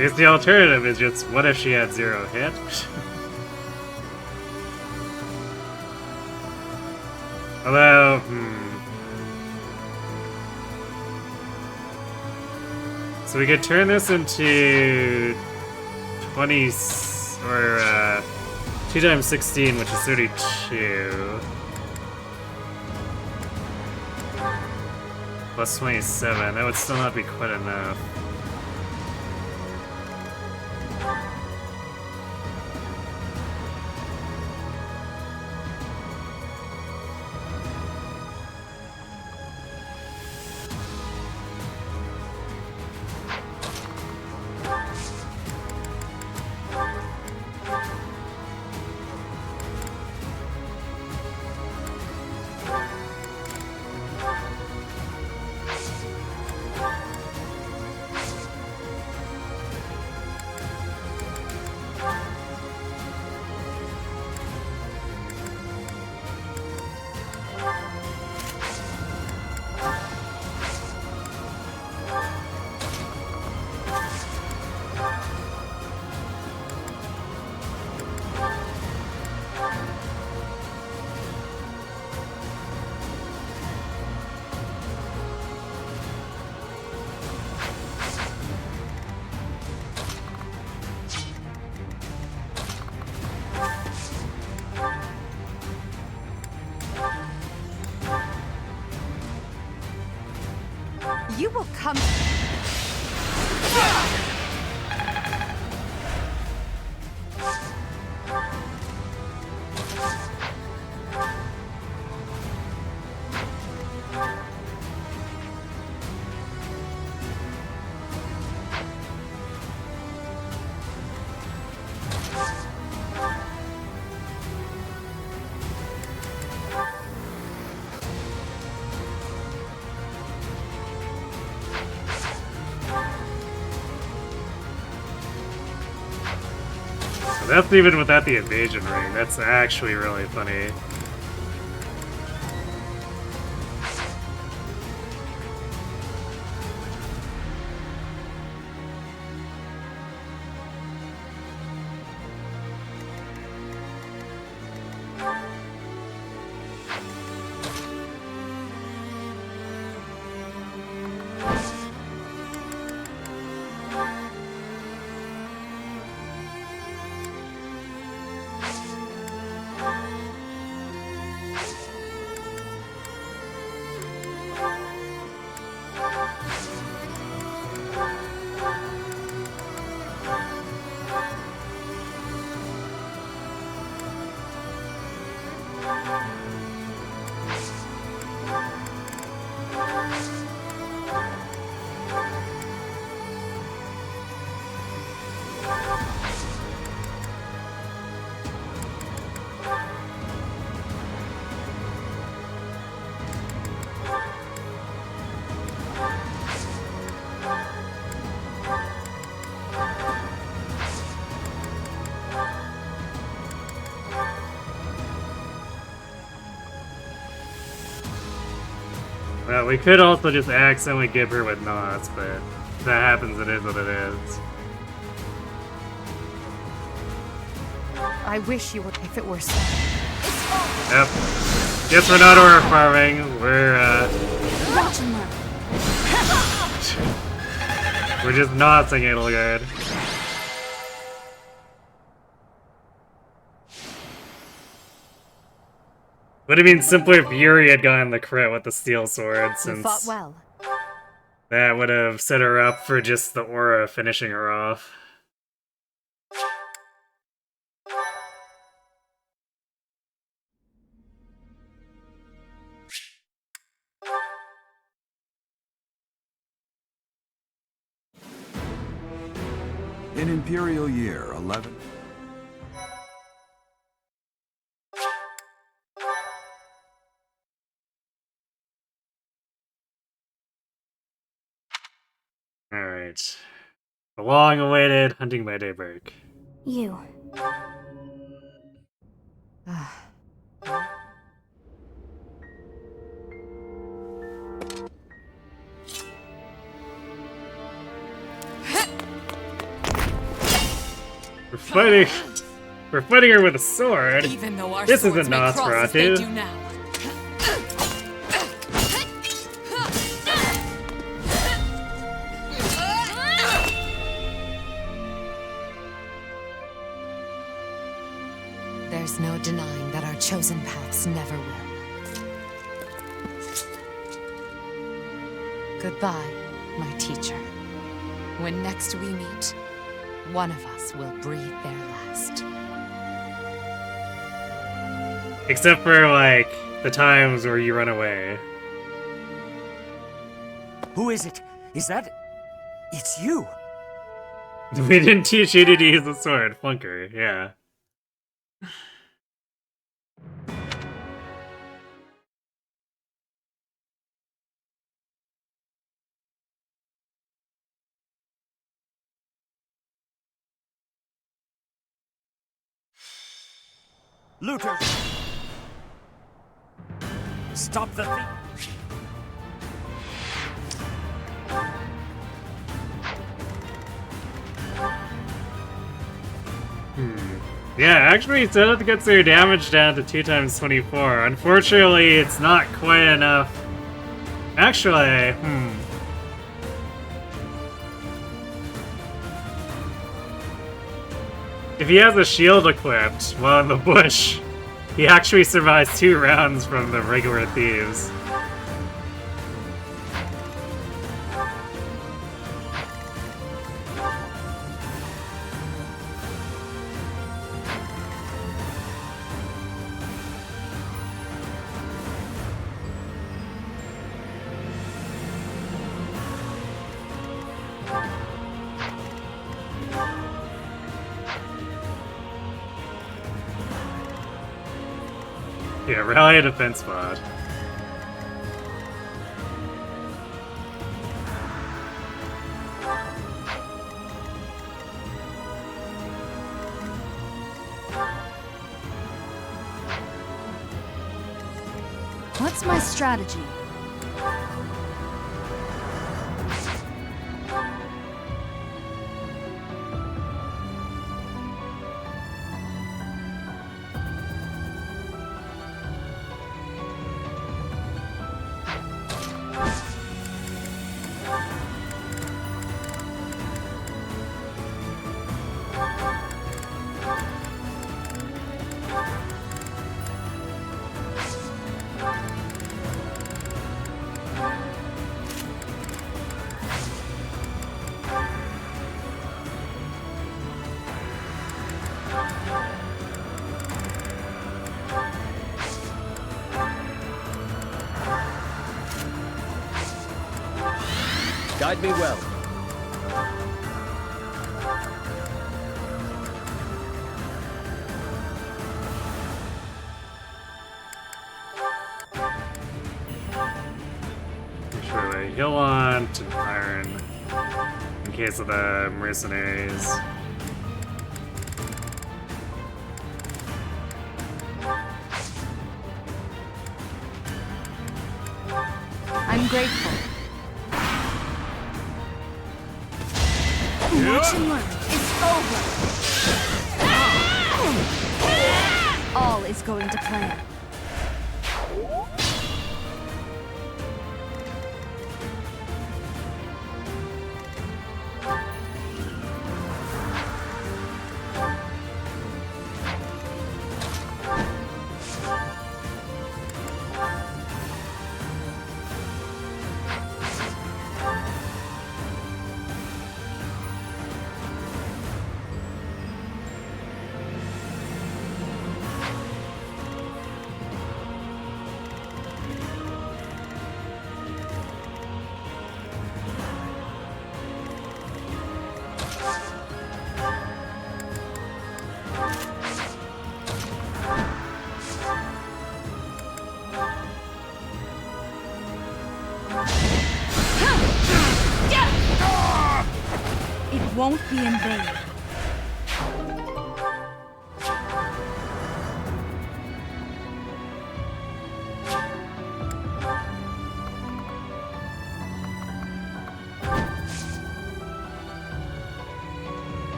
Because the alternative is just, what if she had 0 hit? Although, So we could turn this into 20, or 2 times 16, which is 32. Plus 27, that would still not be quite enough. You will come. That's even without the evasion ring. That's actually really funny. Well, we could also just accidentally give her with knots, but if that happens, it is what it is. I wish you would, if it were so. Yep. Guess we're not aura farming. Watch and learn. We're just knotsing Edelgard. Would have been simpler if Yuri had gotten the crit with the steel sword, You since fought well. that would have set her up for just the aura finishing her off. In Imperial Year 11... Alright. The long-awaited Hunting by Daybreak. You. fighting. We're fighting her with a sword. Even though our This swords isn't may cross as they Nosferatu. do now. There's no denying that our chosen paths never will. Goodbye, my teacher. When next we meet, one of us will breathe their last. Except for, like, the times where you run away. Who is it? Is that... It's you! We didn't teach you to use the sword, Flunker, yeah. Looter! Stop the thief! Yeah, actually, Zenith gets their damage down to 2 times 24. Unfortunately, it's not quite enough. Actually, if he has a shield equipped while in the bush, he actually survives 2 rounds from the regular thieves. Yeah, rally a defense mod. What's my strategy? Guide me well. Sure, they heal on to iron in case of the mercenaries. I'm grateful. Watch and learn. It's over. All is going to plan. It won't be in vain.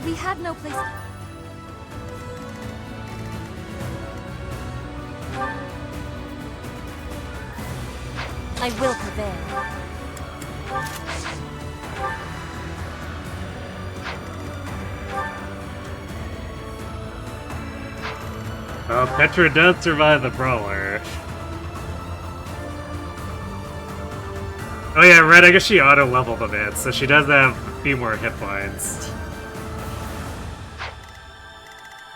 We had no place. I will prevail. Well, Petra does survive the brawler. Oh yeah, right, I guess she auto-leveled a bit, so she does have a few more hit points.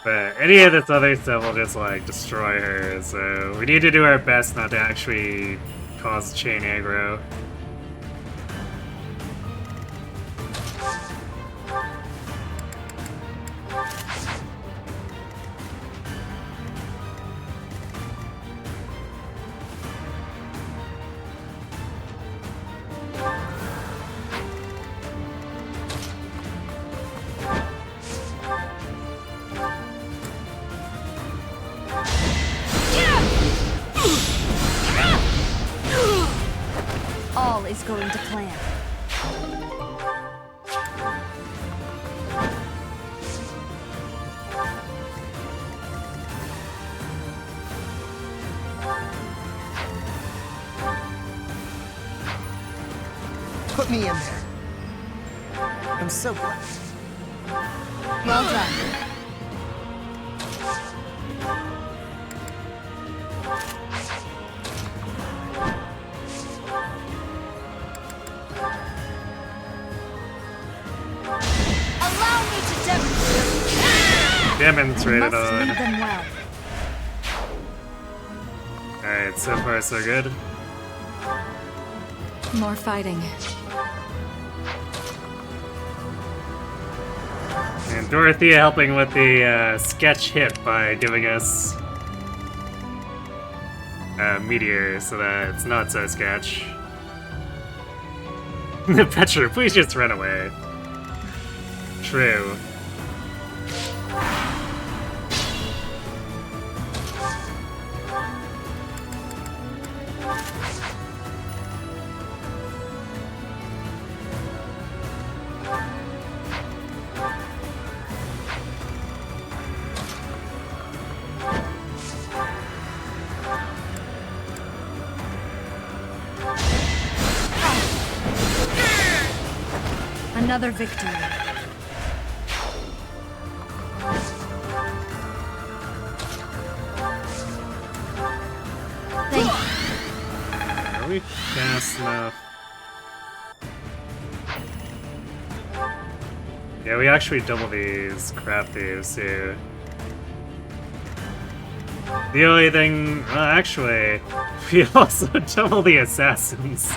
But any of this other stuff will just, like, destroy her, so we need to do our best not to actually cause chain aggro. All is going to plan. Put me in there. I'm so glad. Well done. Allow me to demonstrate. Demonstrated Must on. lead them well. Alright, so far so good. More fighting. And Dorothea helping with the sketch hit by giving us Meteor so that it's not so sketch. Petra, please just run away. True. Another victory. Thank you. Are we fast enough? Yeah, we actually double these crap thieves too. The only thing, well, actually, we also double the assassins.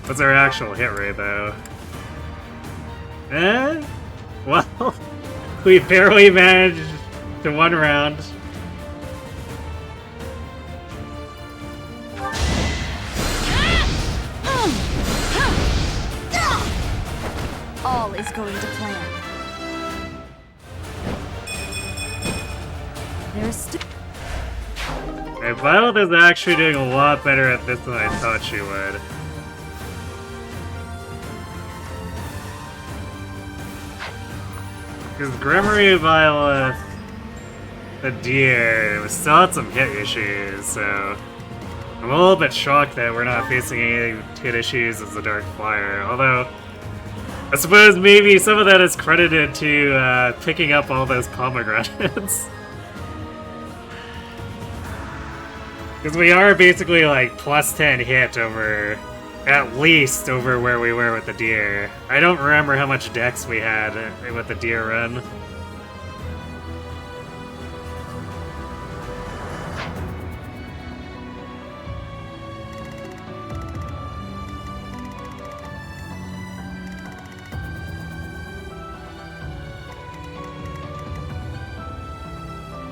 What's our actual hit rate though? Well, we barely managed to one round. All is going to plan. There's still. Hey, Violet is actually doing a lot better at this than I thought she would. Because Gremory, Violet, the deer, we still had some hit issues, so I'm a little bit shocked that we're not facing any hit issues as the Dark Flyer, although I suppose maybe some of that is credited to picking up all those pomegranates. Because we are basically like plus 10 hit over, at least over where we were with the deer. I don't remember how much dex we had with the deer run.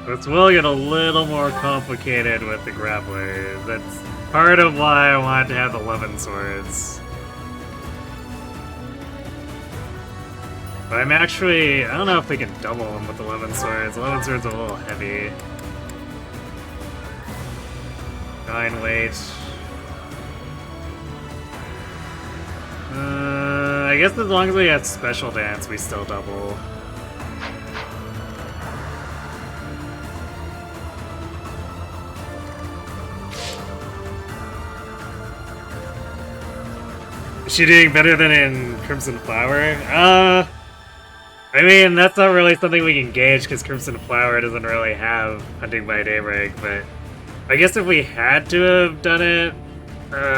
It's will get a little more complicated with the grapplers. That's part of why I wanted to have 11 swords. But I'm actually, I don't know if we can double them with 11 swords. 11 swords are a little heavy. 9 weight. I guess as long as we have special dance, we still double. Is she doing better than in Crimson Flower? I mean, that's not really something we can gauge because Crimson Flower doesn't really have Hunting by Daybreak, but I guess if we had to have done it,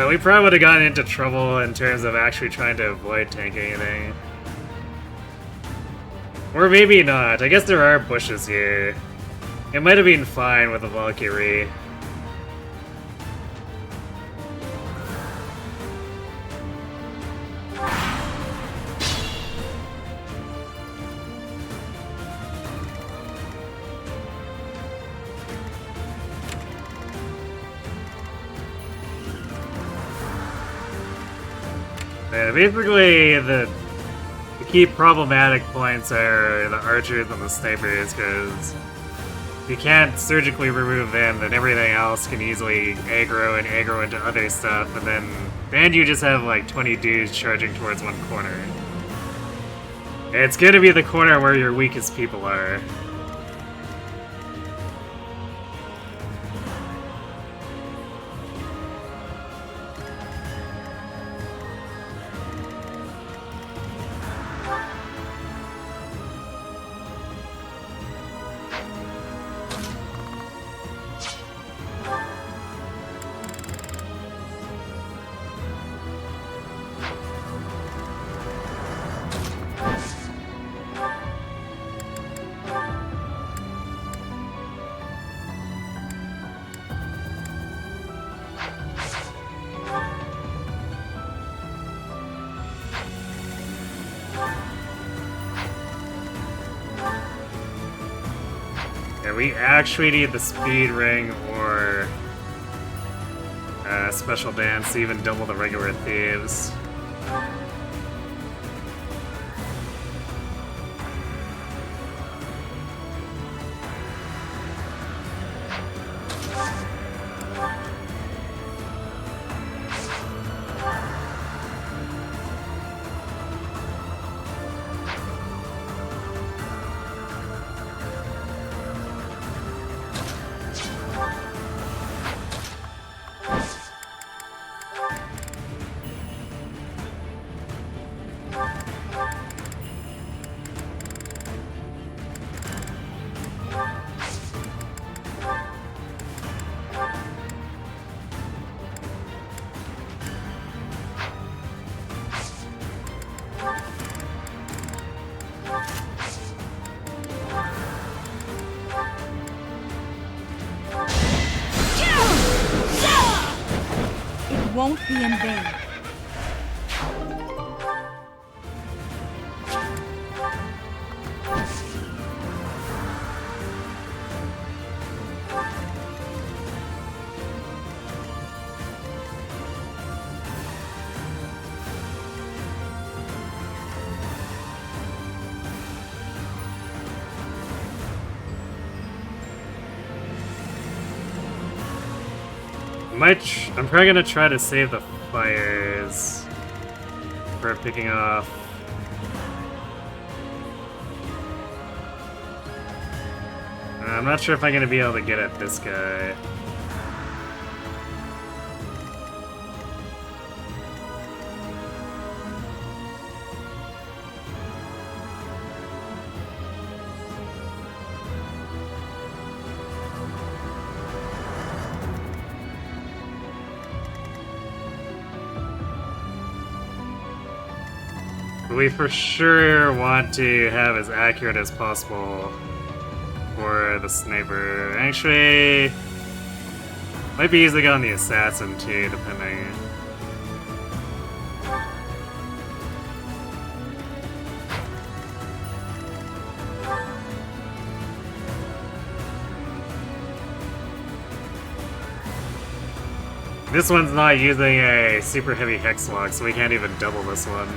we probably would have gotten into trouble in terms of actually trying to avoid tanking anything. Or maybe not. I guess there are bushes here. It might have been fine with a Valkyrie. Yeah, basically, the key problematic points are the archers and the snipers, because if you can't surgically remove them, then everything else can easily aggro into other stuff, and then you just have like 20 dudes charging towards one corner. It's gonna be the corner where your weakest people are. We actually need the speed ring or special dance to even double the regular thieves. Won't be in vain. I'm probably gonna try to save the fires for picking off. I'm not sure if I'm gonna be able to get at this guy. We for sure want to have as accurate as possible for the sniper. Actually, might be easy to go on the assassin too, depending. This one's not using a super heavy hex lock, so we can't even double this one.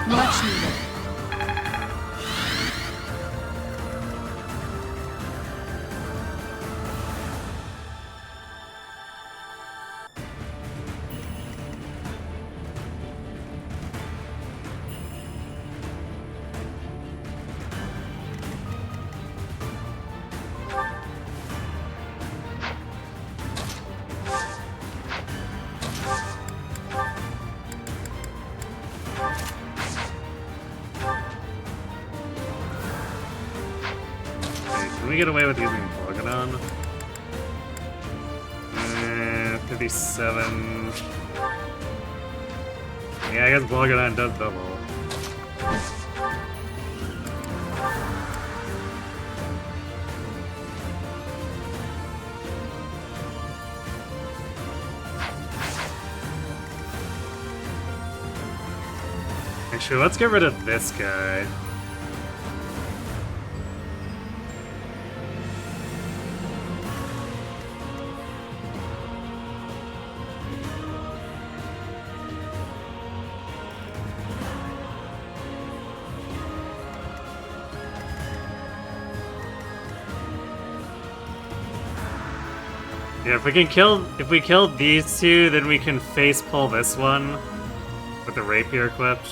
Much needed. we get away with using Bolgadon? 57. Yeah, I guess Bolgadon does double. Actually, let's get rid of this guy. Yeah, if we kill these two, then we can face pull this one with the rapier equipped.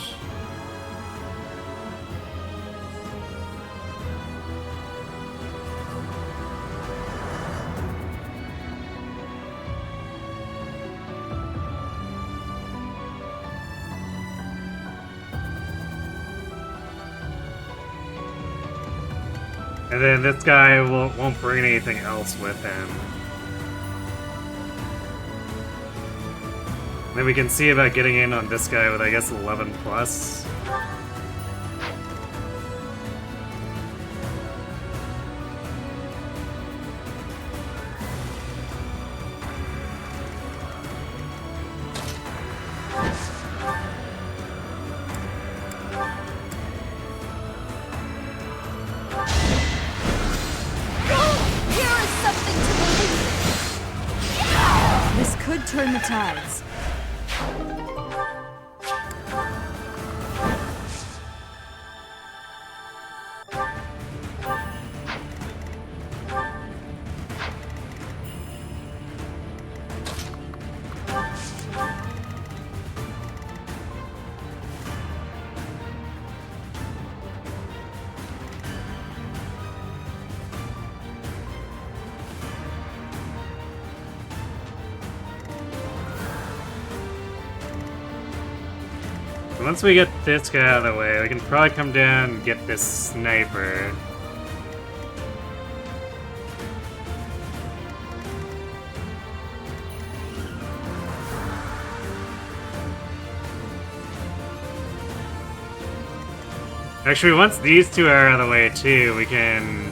And then this guy won't bring anything else with him. Then we can see about getting in on this guy with, I guess, 11 plus. This could turn the tides. Once we get this guy out of the way, we can probably come down and get this sniper. Actually, once these two are out of the way too, we can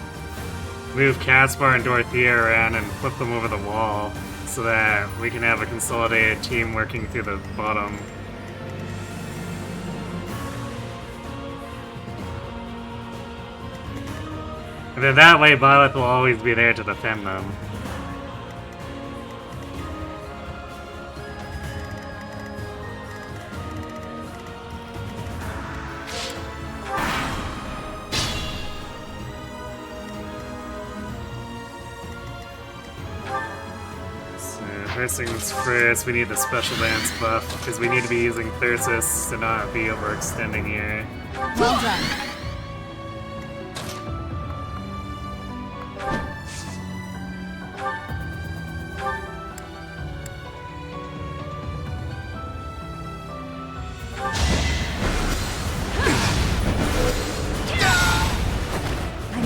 move Caspar and Dorothea around and flip them over the wall so that we can have a consolidated team working through the bottom. And then that way, Violet will always be there to defend them. So, first things first, we need the special dance buff, because we need to be using Thyrsus to not be overextending here. Well done.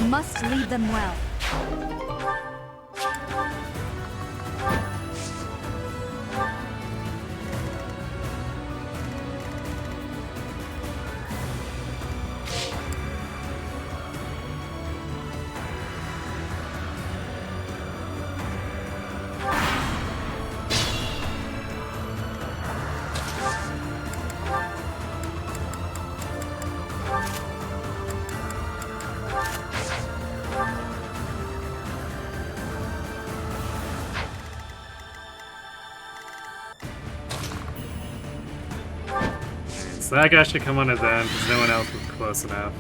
Must lead them well. So that guy should come on his own, because no one else was close enough.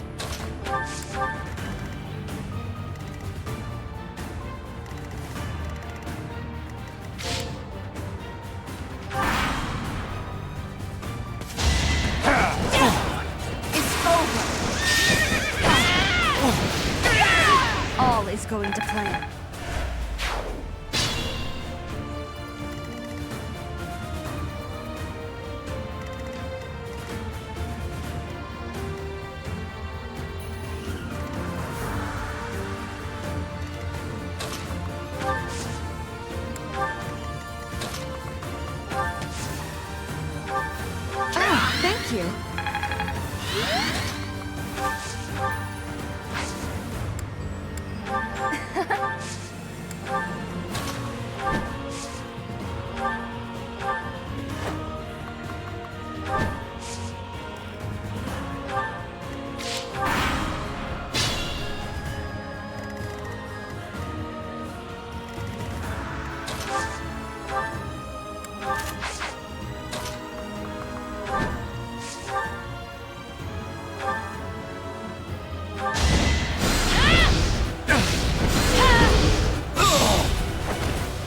It's over. All is going to plan. Thank you.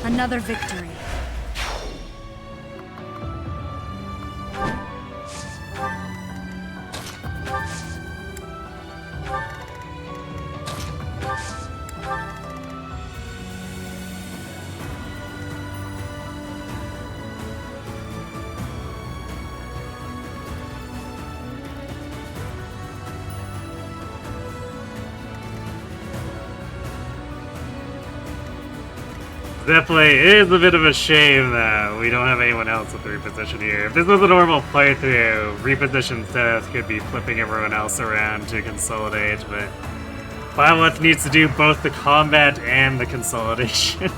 Another victory. Definitely, it is a bit of a shame that we don't have anyone else with reposition here. If this was a normal playthrough, reposition Seth could be flipping everyone else around to consolidate, but Violet needs to do both the combat and the consolidation.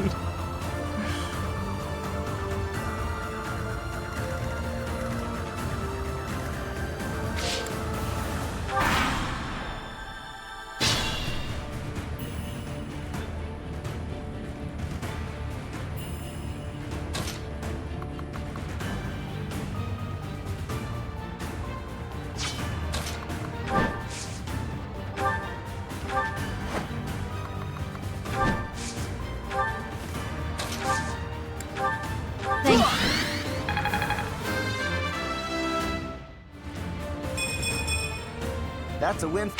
That's a win.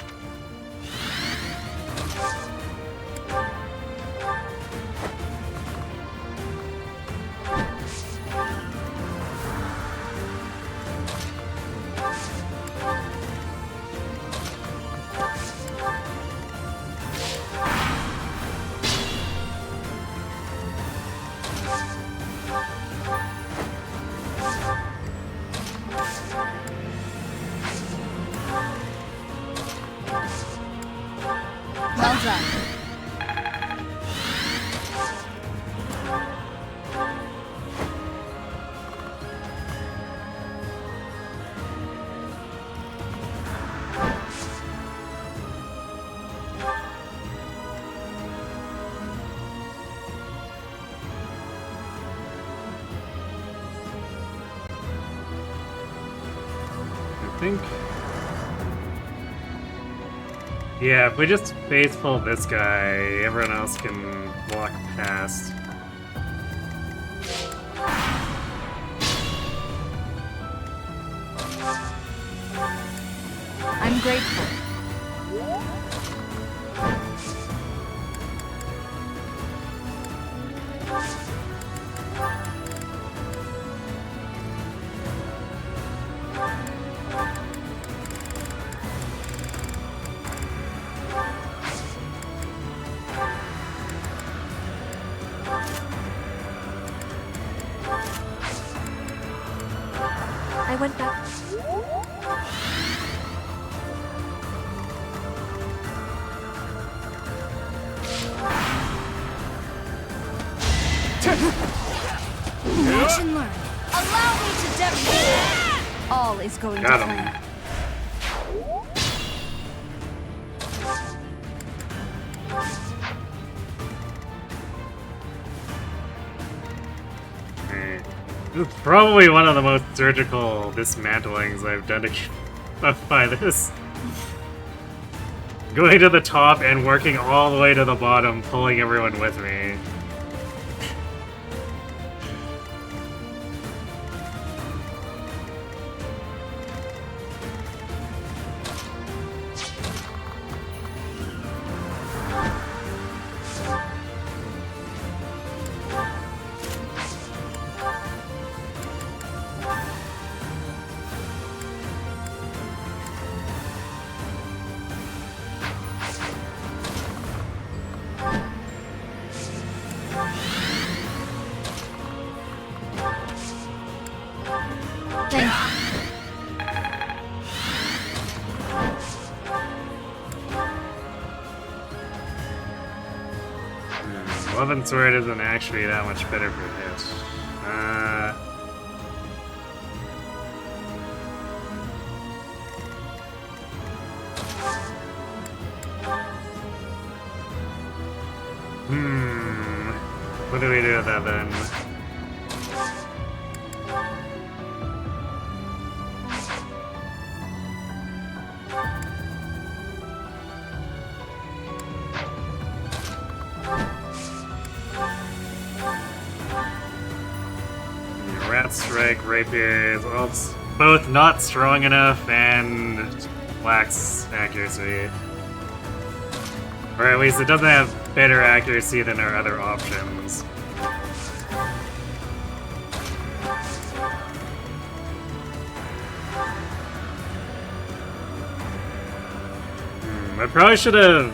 Well done. I think. Yeah, if we just face pull this guy, everyone else can walk past. I'm grateful. I went back. Watch and learn. Allow me to demonstrate. All is going Got to him. plan. This is probably one of the most surgical dismantlings I've done to by this. Going to the top and working all the way to the bottom, pulling everyone with me. 11 sword isn't actually that much better for hit. What do we do with that then? Rat Strike, Rapier is both not strong enough and lacks accuracy. Or at least it doesn't have better accuracy than our other options. I probably should have...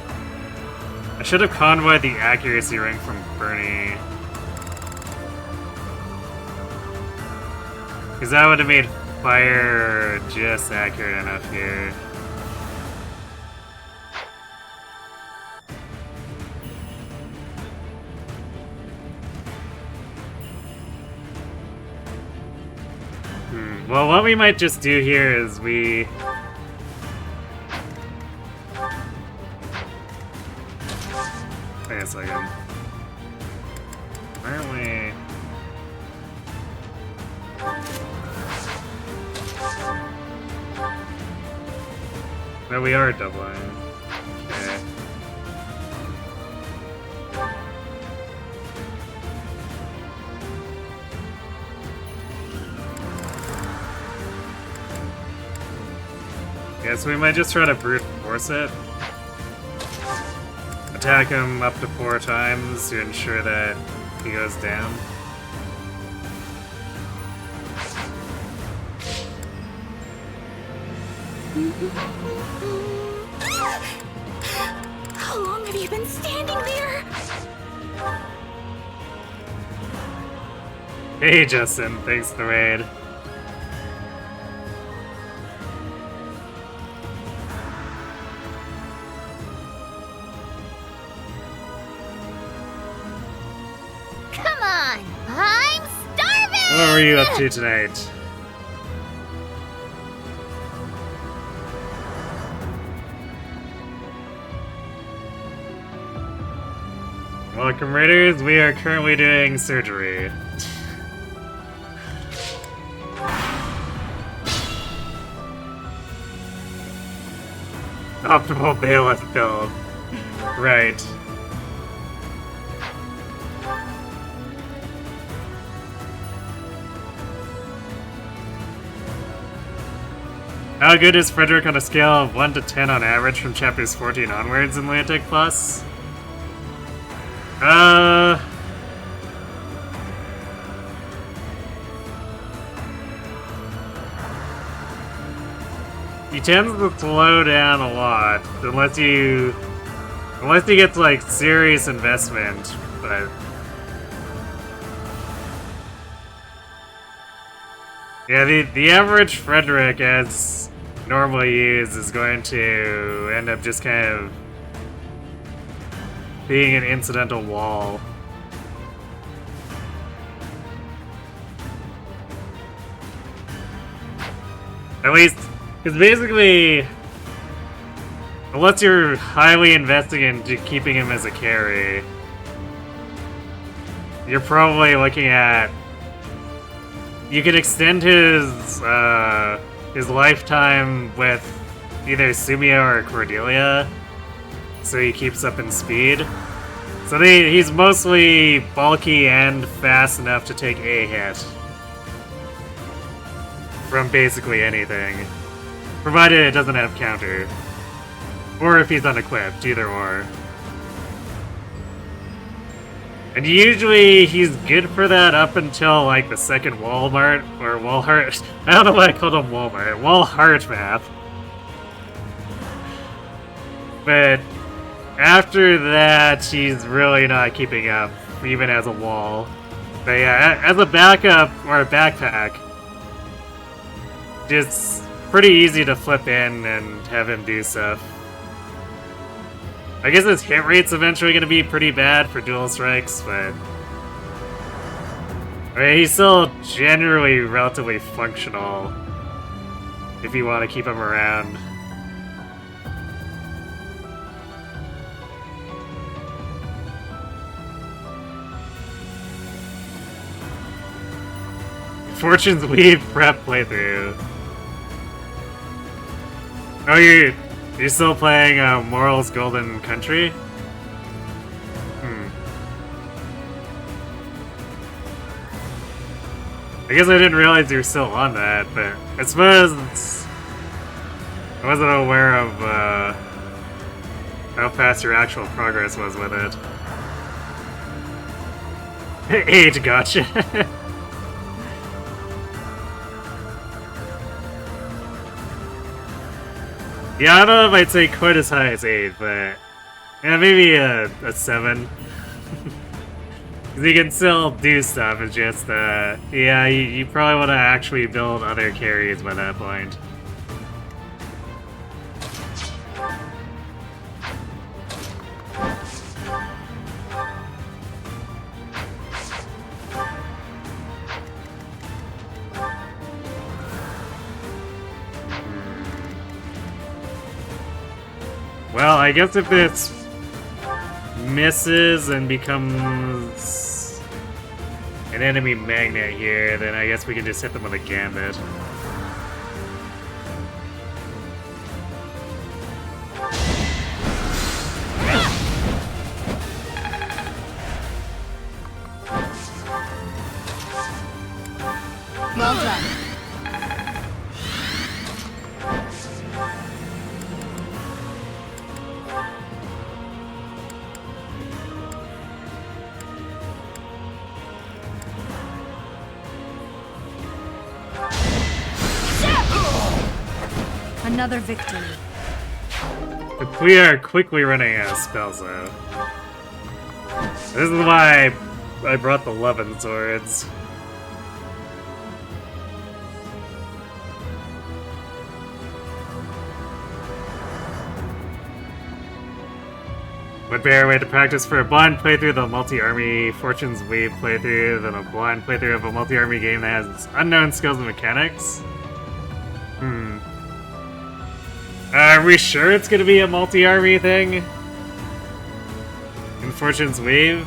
I should have convoyed the accuracy ring from Bernie. Because that would have made fire just accurate enough here. Well, what we might just do here is we... Wait a second. Why aren't we... No, we are doubling. Okay. Yeah, so we might just try to brute force it. Attack him up to 4 times to ensure that he goes down. How long have you been standing there? Hey Justin, thanks for the raid. Come on! I'm starving! What were you up to tonight? Welcome Raiders, we are currently doing surgery. Optimal Bailiff build. Right. How good is Frederick on a scale of 1 to 10 on average from chapters 14 onwards in Atlantic Plus? He tends to slow down a lot, unless he gets like serious investment, but yeah, the average Frederick as normally used is going to end up just kind of being an incidental wall. At least, because basically, unless you're highly investing into keeping him as a carry, you're probably looking at... You can extend his lifetime with either Sumio or Cordelia, so he keeps up in speed. So he's mostly bulky and fast enough to take a hit from basically anything, provided it doesn't have counter, or if he's unequipped, either or. And usually he's good for that up until like the second Walmart or Walhart. I don't know why I called him Walmart. Walhart map. But after that, he's really not keeping up, even as a wall. But yeah, as a backup or a backpack, it's pretty easy to flip in and have him do stuff. I guess his hit rate's eventually going to be pretty bad for dual strikes, but... I mean, he's still generally relatively functional if you want to keep him around. Fortune's Weave prep playthrough. Oh, you're still playing Moral's Golden Country? I guess I didn't realize you were still on that, but I suppose I wasn't aware of how fast your actual progress was with it. Age, gotcha. Yeah, I don't know if I'd say quite as high as 8, but yeah, maybe a 7. Because you can still do stuff, it's just, yeah, you probably want to actually build other carries by that point. Well, I guess if it misses and becomes an enemy magnet here, then I guess we can just hit them with a gambit. Well done. Another victory. But we are quickly running out of spells, though. This is why I brought the Lovin' Swords. Would be our way to practice for a blind playthrough of the multi-army Fortune's Weave playthrough, then a blind playthrough of a multi-army game that has unknown skills and mechanics? Are we sure it's gonna be a multi-army thing? In Fortune's Weave?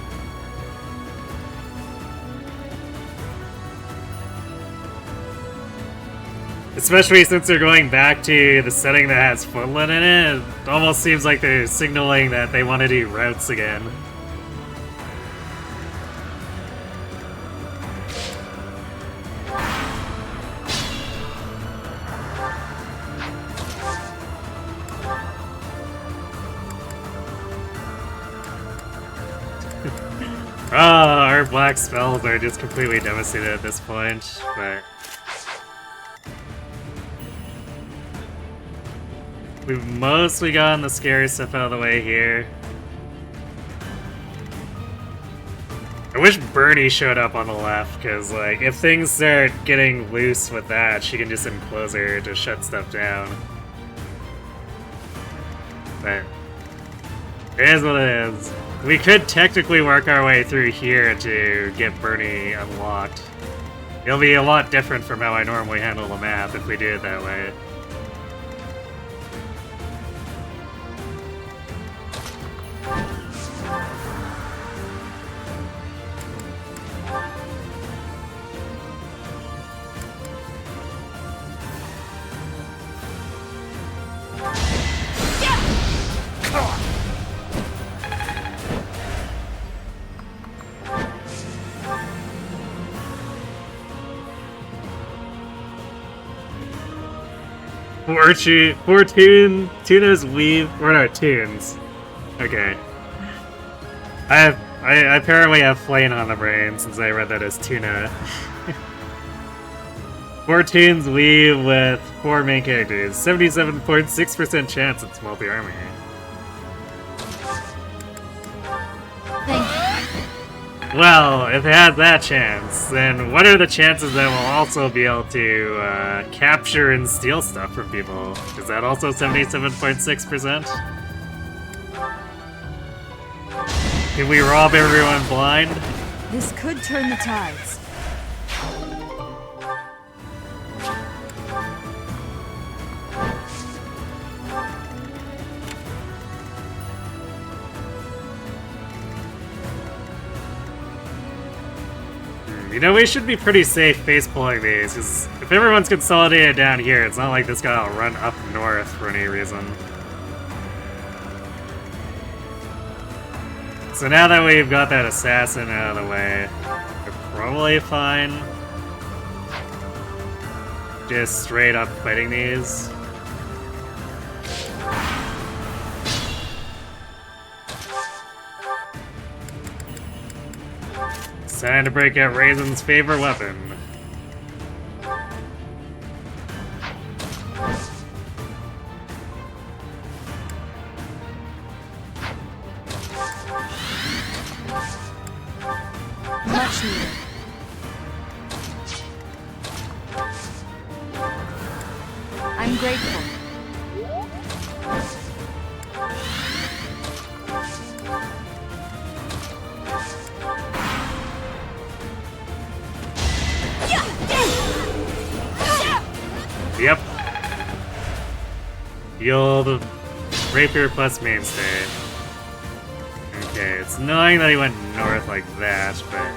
Especially since they're going back to the setting that has Footland in it, it almost seems like they're signaling that they want to do routes again. Our black spells are just completely devastated at this point, but... we've mostly gotten the scary stuff out of the way here. I wish Bernie showed up on the left, because, like, if things start getting loose with that, she can just enclose her to shut stuff down. But it is what it is. We could technically work our way through here to get Bernie unlocked. It'll be a lot different from how I normally handle the map if we do it that way. Tuna's Weave, or no, Tunes. Okay. I apparently have Flame on the brain since I read that as Tuna. 4 Tunes Weave with 4 main characters. 77.6% chance it's multi-army. Well, if it has that chance, then what are the chances that we'll also be able to capture and steal stuff from people? Is that also 77.6%? Can we rob everyone blind? This could turn the tides. You know, we should be pretty safe face pulling these, because if everyone's consolidated down here, it's not like this guy will run up north for any reason. So now that we've got that assassin out of the way, we're probably fine. Just straight up fighting these. It's time to break out Raisin's favorite weapon. Much needed. I'm grateful. Yep. Heal the rapier plus mainstay. Okay, it's annoying that he went north like that, but...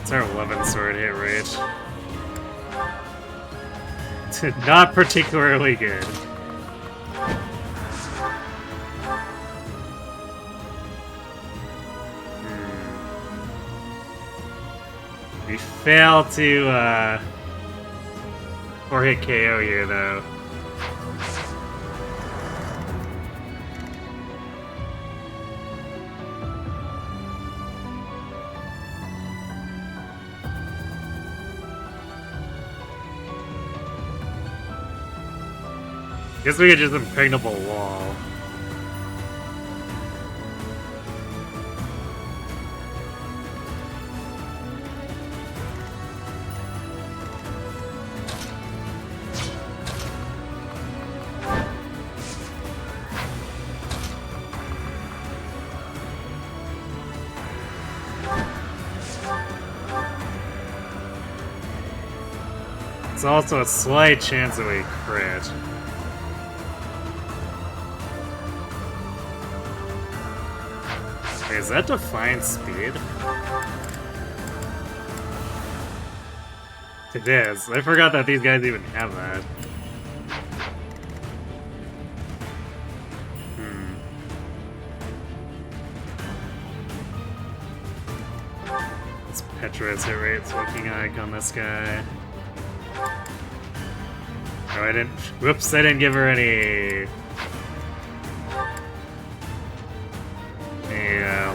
It's our 11 sword hit rate. Not particularly good. We fail to 4-hit KO here, though. Guess we could just impregnable wall. It's also a slight chance that we crit. Wait, is that Defiant Speed? It is. I forgot that these guys even have that. This Petra's hit rate's looking like on this guy. Oh, I didn't. Whoops, I didn't give her any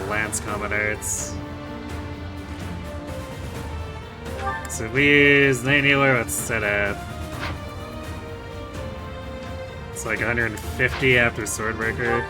Lance combat arts. So if we use Night Kneeler, let's set up. It's like 150 after Swordbreaker.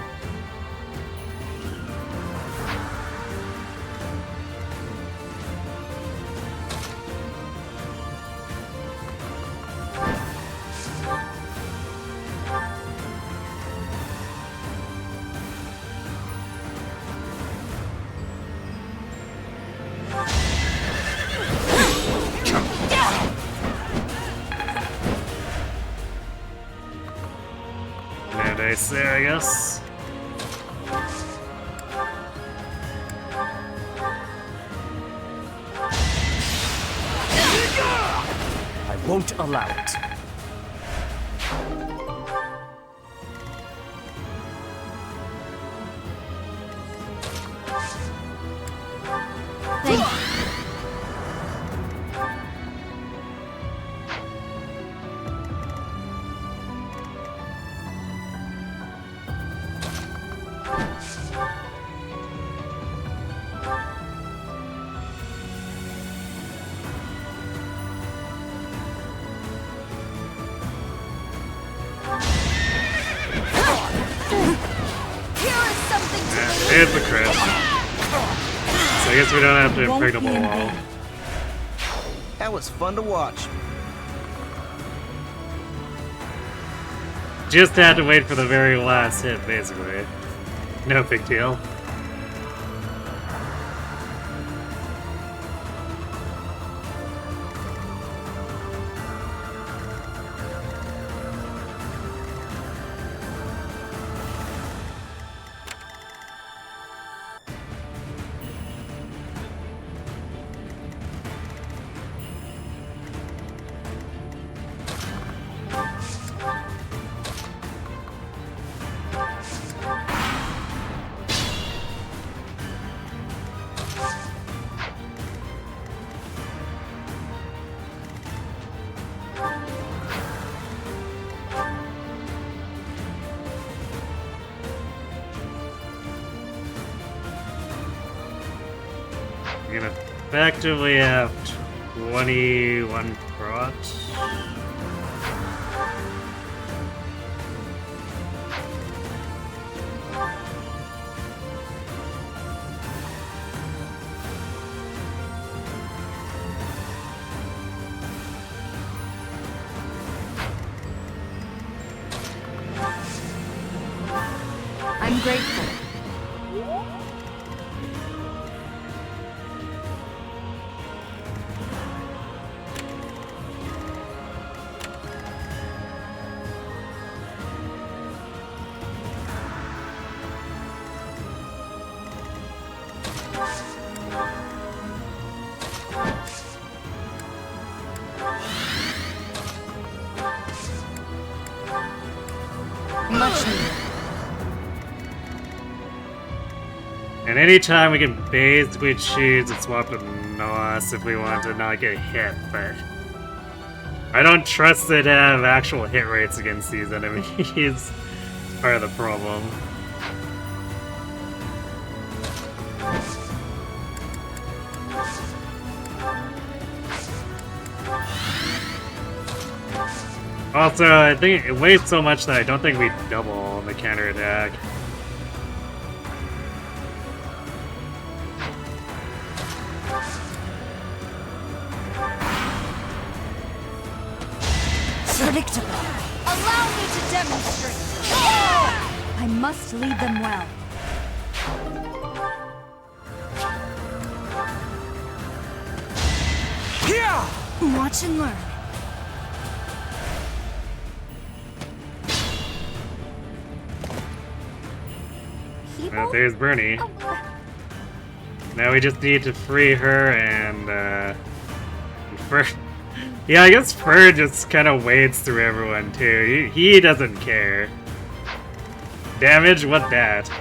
There, I guess. I won't allow it. Thank you. There's the crit. So I guess we don't have to impregnable wall. That was fun to watch. Just had to wait for the very last hit, basically. No big deal. We're gonna effectively have 21 procs. I'm grateful. Much needed. And anytime we can basically choose to swap to Nos if we want to not get hit, but I don't trust it to have actual hit rates against these enemies. It's part of the problem. Also, I think it weighs so much that I don't think we double on the counterattack. Predictable. Allow me to demonstrate. I must lead them well. Yeah! Watch and learn. There's Bernie. Now we just need to free her and Fur. Yeah, I guess Fur just kind of wades through everyone too. He doesn't care. Damage? What that?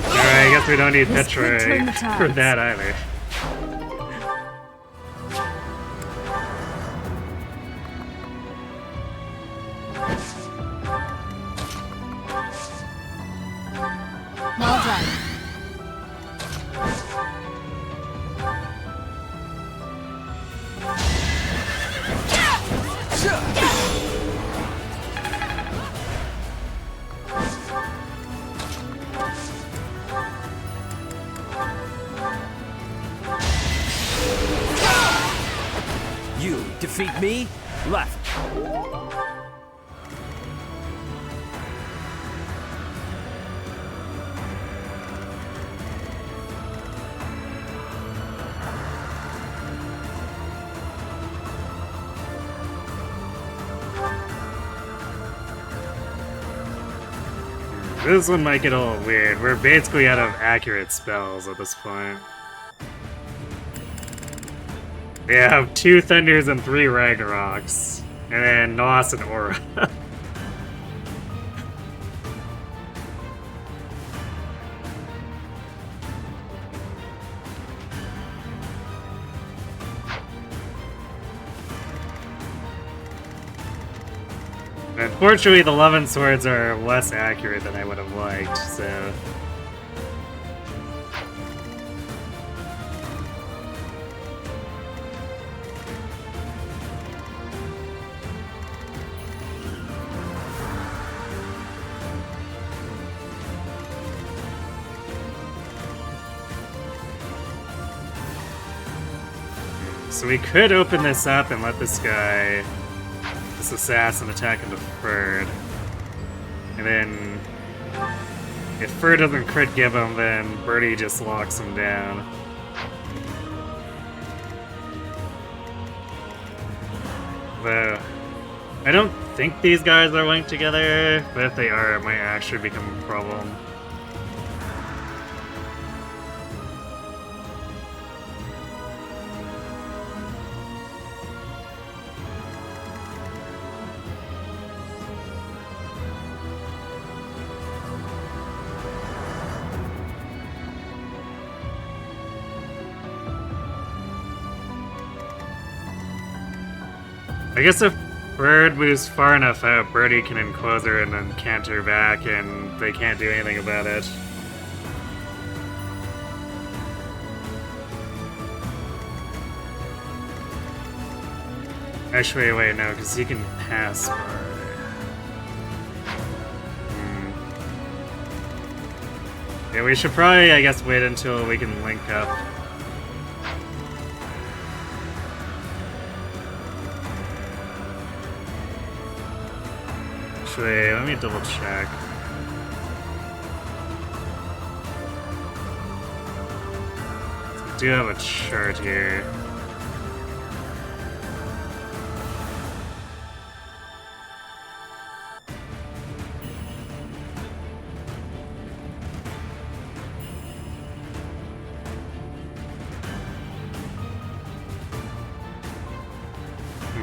Alright, I guess we don't need Petra for that either. Well done. You defeat me? Left. This one might get a little weird. We're basically out of accurate spells at this point. We have 2 Thunders and 3 Ragnaroks. And then Nos and Aura. Unfortunately, the 11 swords are less accurate than I would have liked, so... So we could open this up and let this guy, this assassin, attack into Ferd. And then, if Ferd doesn't crit give him, then Birdie just locks him down. Though, I don't think these guys are linked together, but if they are, it might actually become a problem. I guess if Bird moves far enough out, Birdie can enclose her and then canter back, and they can't do anything about it. Actually, wait, no, because he can pass by. Yeah, we should probably, I guess, wait until we can link up. Actually, let me double check. I do have a chart here.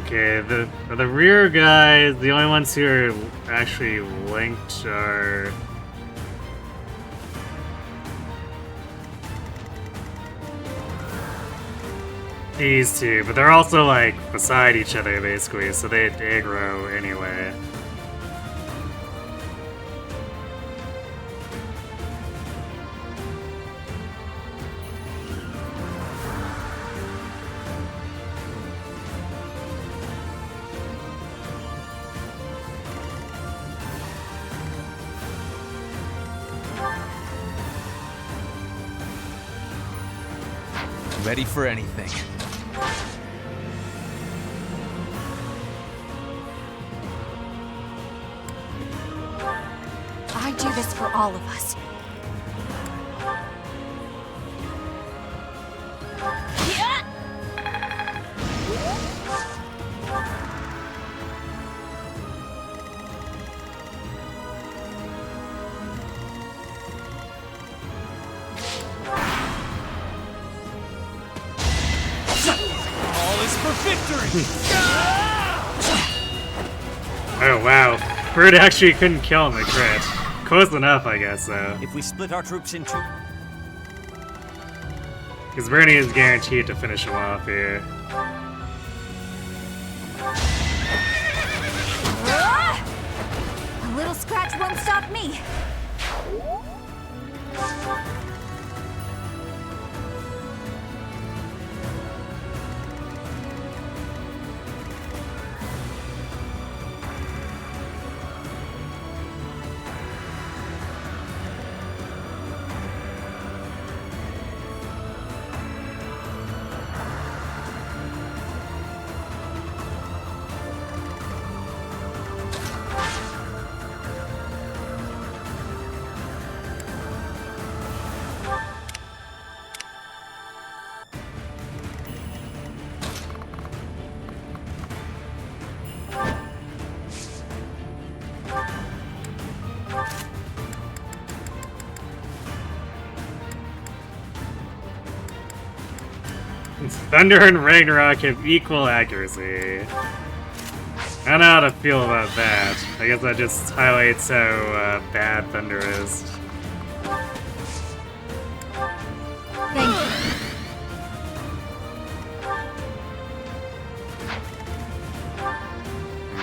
Okay, the rear guys, the only ones who are actually linked are... these two, but they're also like beside each other basically, so they aggro anyway. Ready for anything. I do this for all of us. Oh wow, Bird actually couldn't kill him with crit. Close enough, I guess, though. If we split our troops in two... Because Bernie is guaranteed to finish him off here. A little scratch won't stop me. Thunder and Ragnarok have equal accuracy. I don't know how to feel about that. I guess that just highlights how bad Thunder is. Thank you.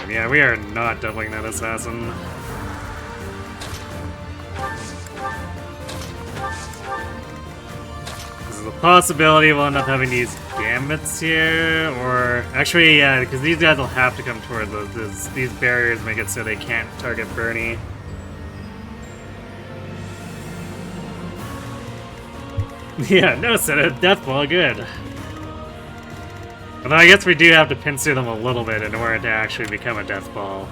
Yeah, we are not doubling that assassin. There's a possibility we'll end up having these gambits here, or actually, yeah, because these guys will have to come towards us. These barriers make it so they can't target Bernie. Yeah, no, set a death ball, good. Although I guess we do have to pincer them a little bit in order to actually become a death ball.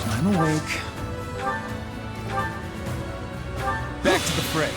I'm awake. Back to the fray.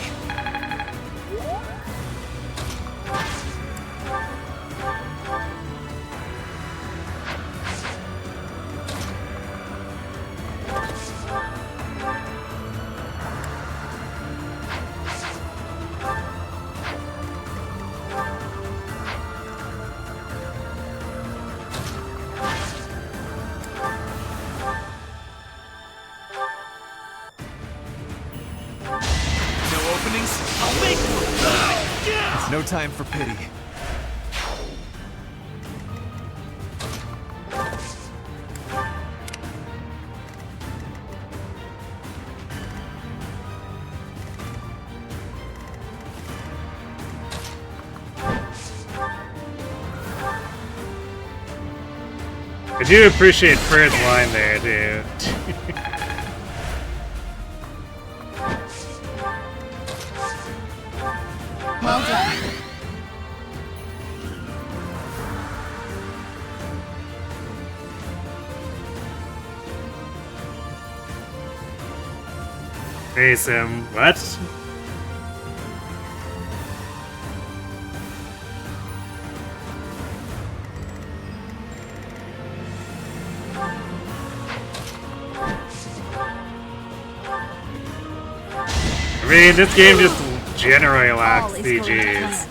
I'll make one! It's no time for pity. I do appreciate Fur's line there, dude. Well done. Face him. What? I mean, this game just generally lacks CGs.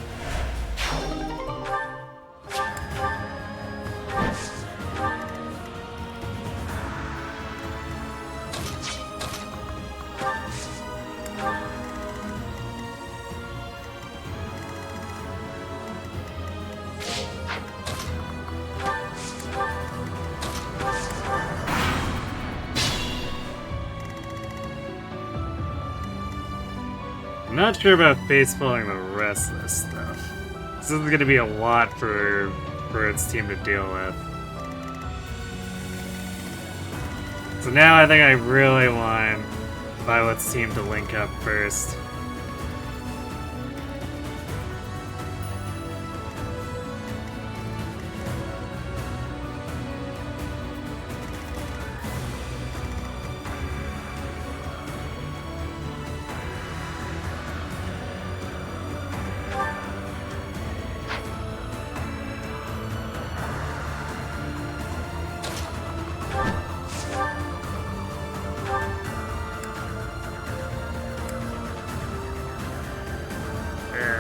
I'm not sure about face-pulling the rest of this stuff. This is going to be a lot for its team to deal with. So now I think I really want Violet's team to link up first.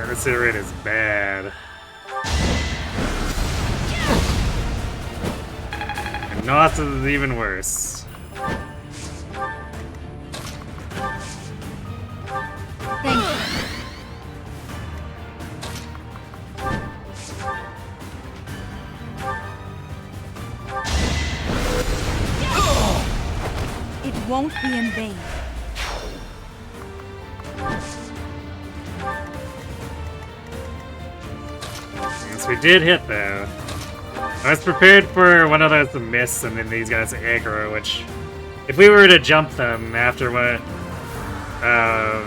This hit rate is bad. And Nos is even worse. Thank you. It won't be in vain. Yes, we did hit though. I was prepared for one of those to miss and then these guys to aggro, which, if we were to jump them after what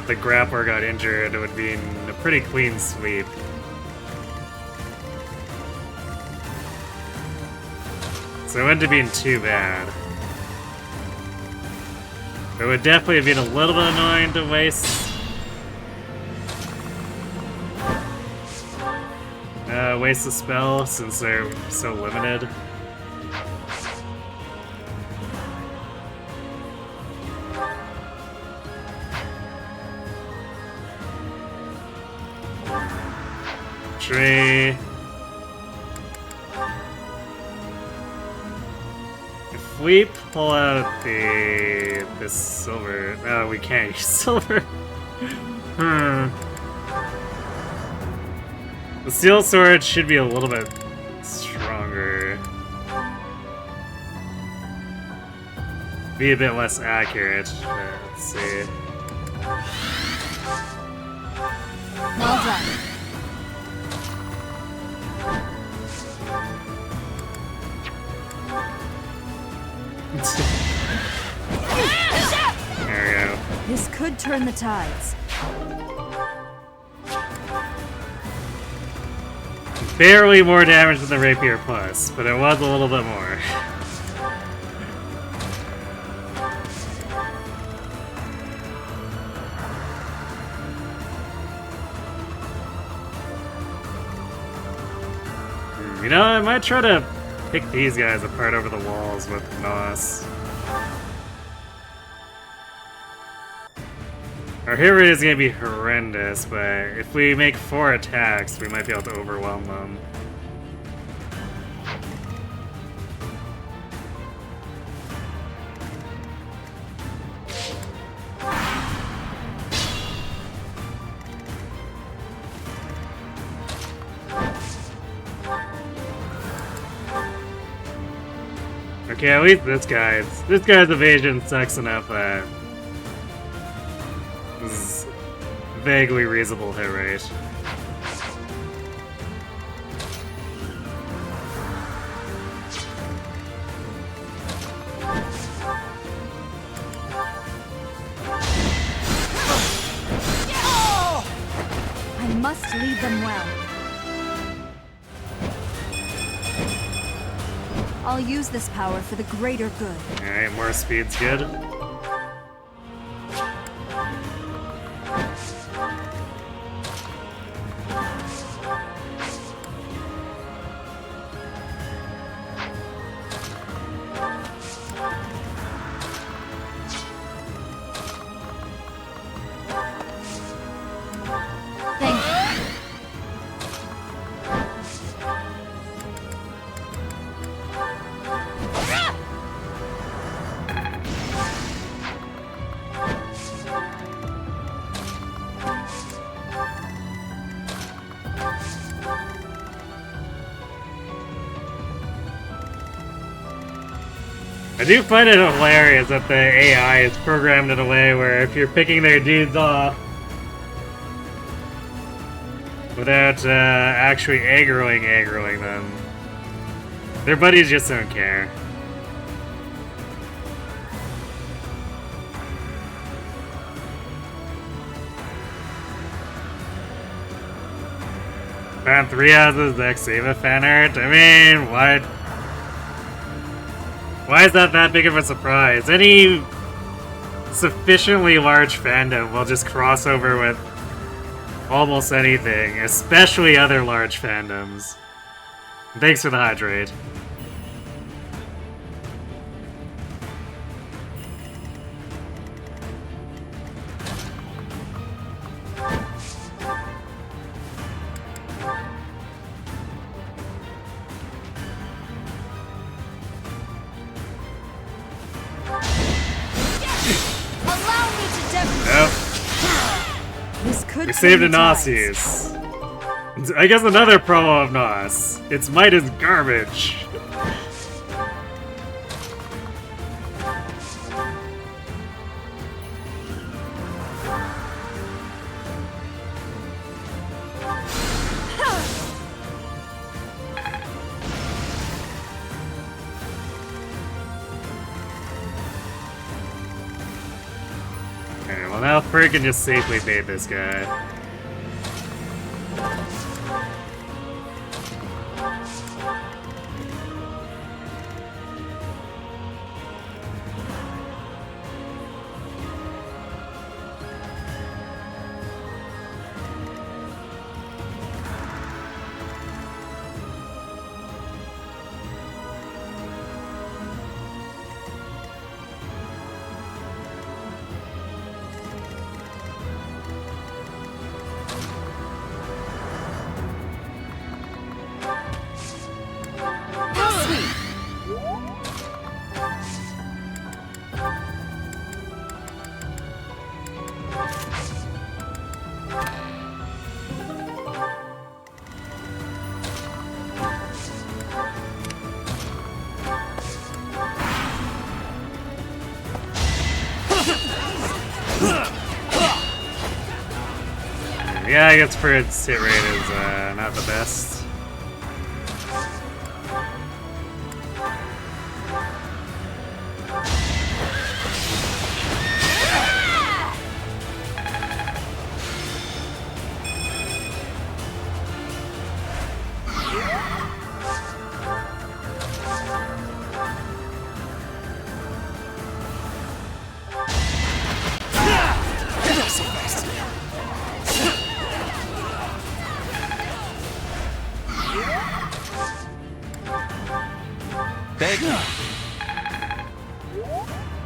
the grappler got injured, it would be a pretty clean sweep. So it wouldn't have been too bad. It would definitely have been a little bit annoying to waste. Waste the spell since they're so limited. Tree. If we pull out this silver, no, we can't use silver. The steel sword should be a little bit stronger. Be a bit less accurate. Let's see. Well done. There we go. This could turn the tides. Barely more damage than the Rapier Plus, but it was a little bit more. You know, I might try to pick these guys apart over the walls with Nos. Our hit rate is going to be horrendous, but if we make 4 attacks, we might be able to overwhelm them. Okay, at least this guy's evasion sucks enough that this is vaguely reasonable hit rate. I must lead them well. I'll use this power for the greater good. Alright, more speed's good. I do find it hilarious that the AI is programmed in a way where if you're picking their dudes off without actually aggroing them, their buddies just don't care. Found 3 houses next Ava fan art? I mean, what? Why is that big of a surprise? Any sufficiently large fandom will just cross over with almost anything, especially other large fandoms. Thanks for the hydrate. We saved a Nauseous. I guess another promo of Nos. Its might is garbage. Alright, well now Fur can just safely bait this guy. Yeah, I guess Fur's hit rate is not the best. Thank you.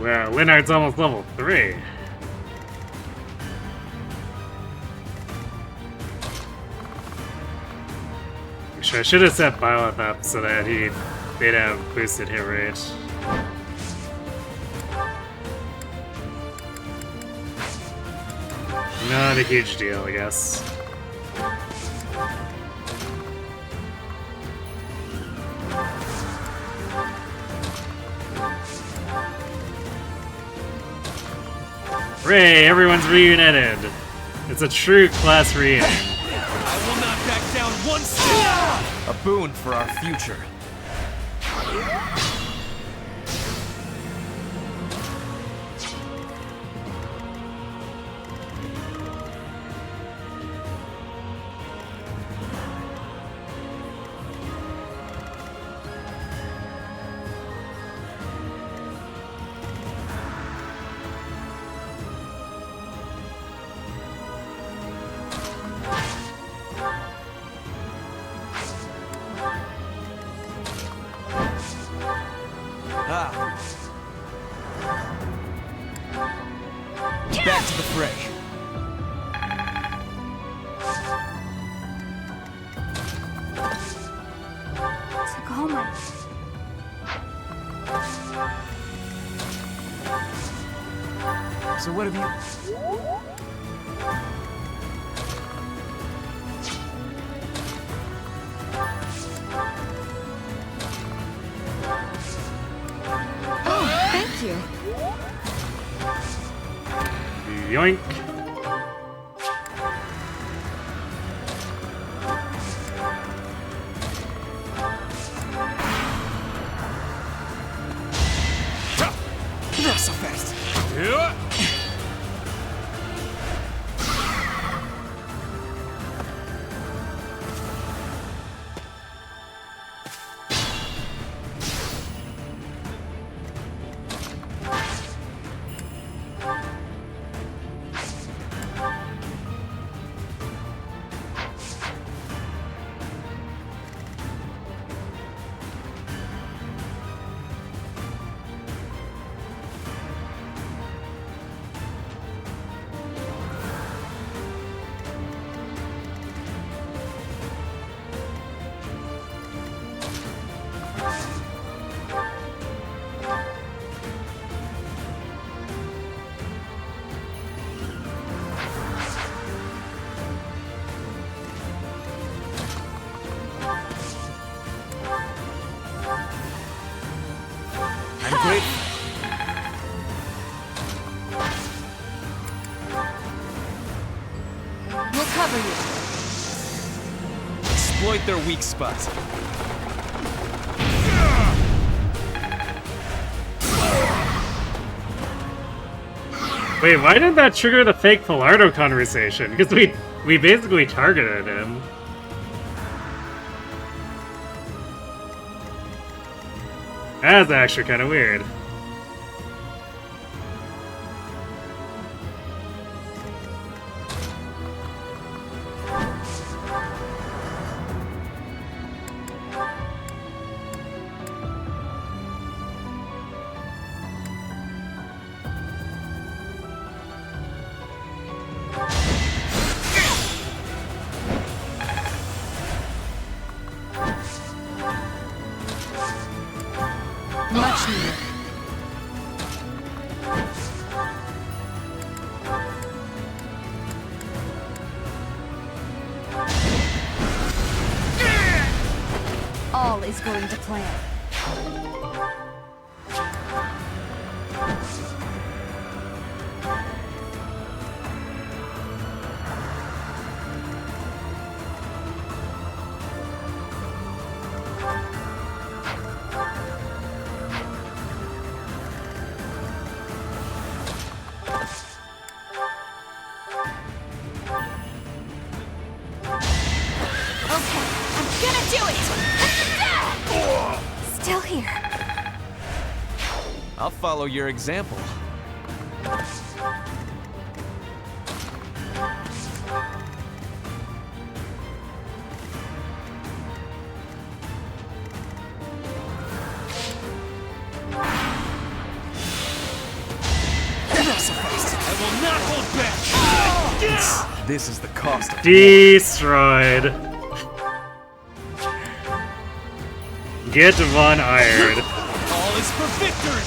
Well, Leonard's almost level 3. Actually, I should have set Byleth up so that they'd have boosted hit rate. Not a huge deal, I guess. Hooray, everyone's reunited. It's a true class reunion. I will not back down one step. A boon for our future. Back to the fray. Took all my... So what have you... Thank you. Yoink. Not so fast. I'm grateful. We'll cover you. Exploit their weak spots. Wait, why did that trigger the fake Pilardo conversation? Because we basically targeted him. That's actually kind of weird. Much needed. All is going to plan. Still here. I'll follow your example. I will not hold back. This is the cost of Destroyed. Get one iron. All is for victory!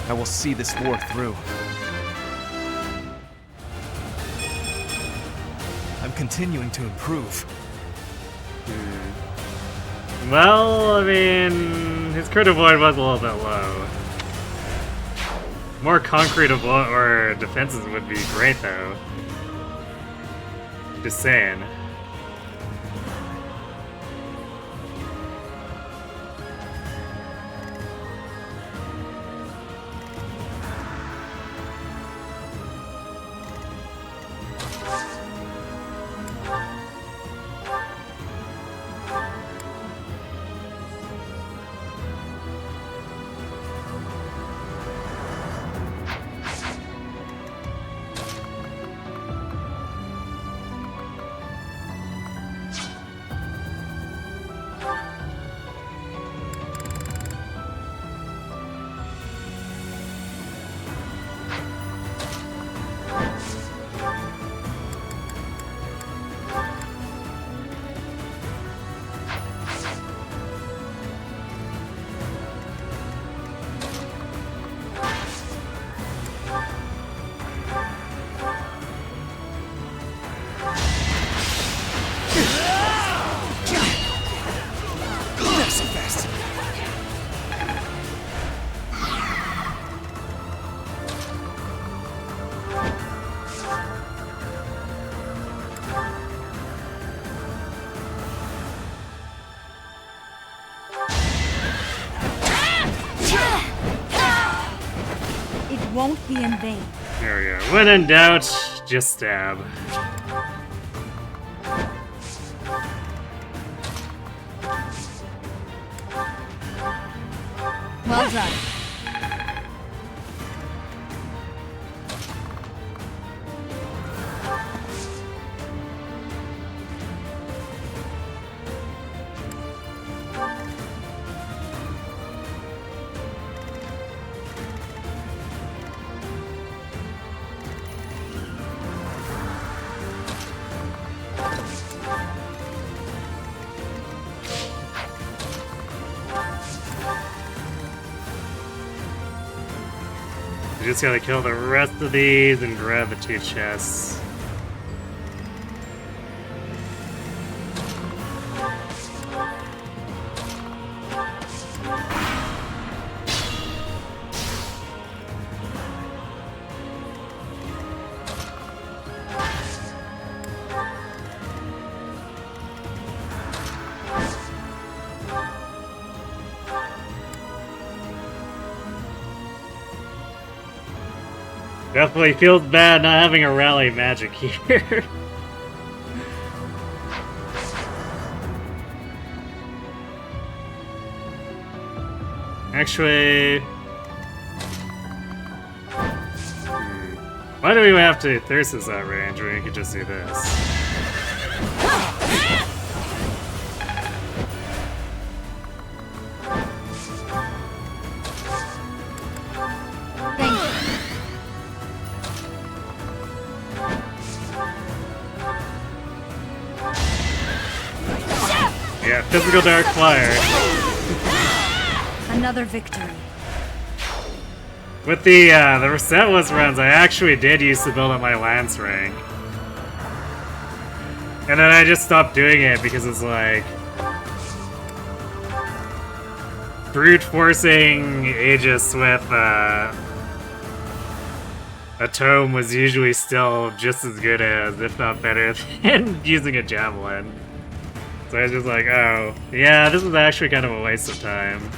I will see this war through. I'm continuing to improve. Well, I mean, his crit avoid was a little bit low. More concrete avoid or defenses would be great, though. Just saying. Won't be in vain. There we go. When in doubt, just stab. Well done. You just gotta kill the rest of these and grab the 2 chests. Definitely feels bad not having a rally magic here. Actually... Why do we have to Thyrsus that range when we could just do this? Yeah, physical dark fire. Another victory. With the resetless runs, I actually did used to build up my lance rank. And then I just stopped doing it because it's like... brute forcing Aegis with a tome was usually still just as good as, if not better, than using a javelin. So I was just like, oh, yeah, this is actually kind of a waste of time.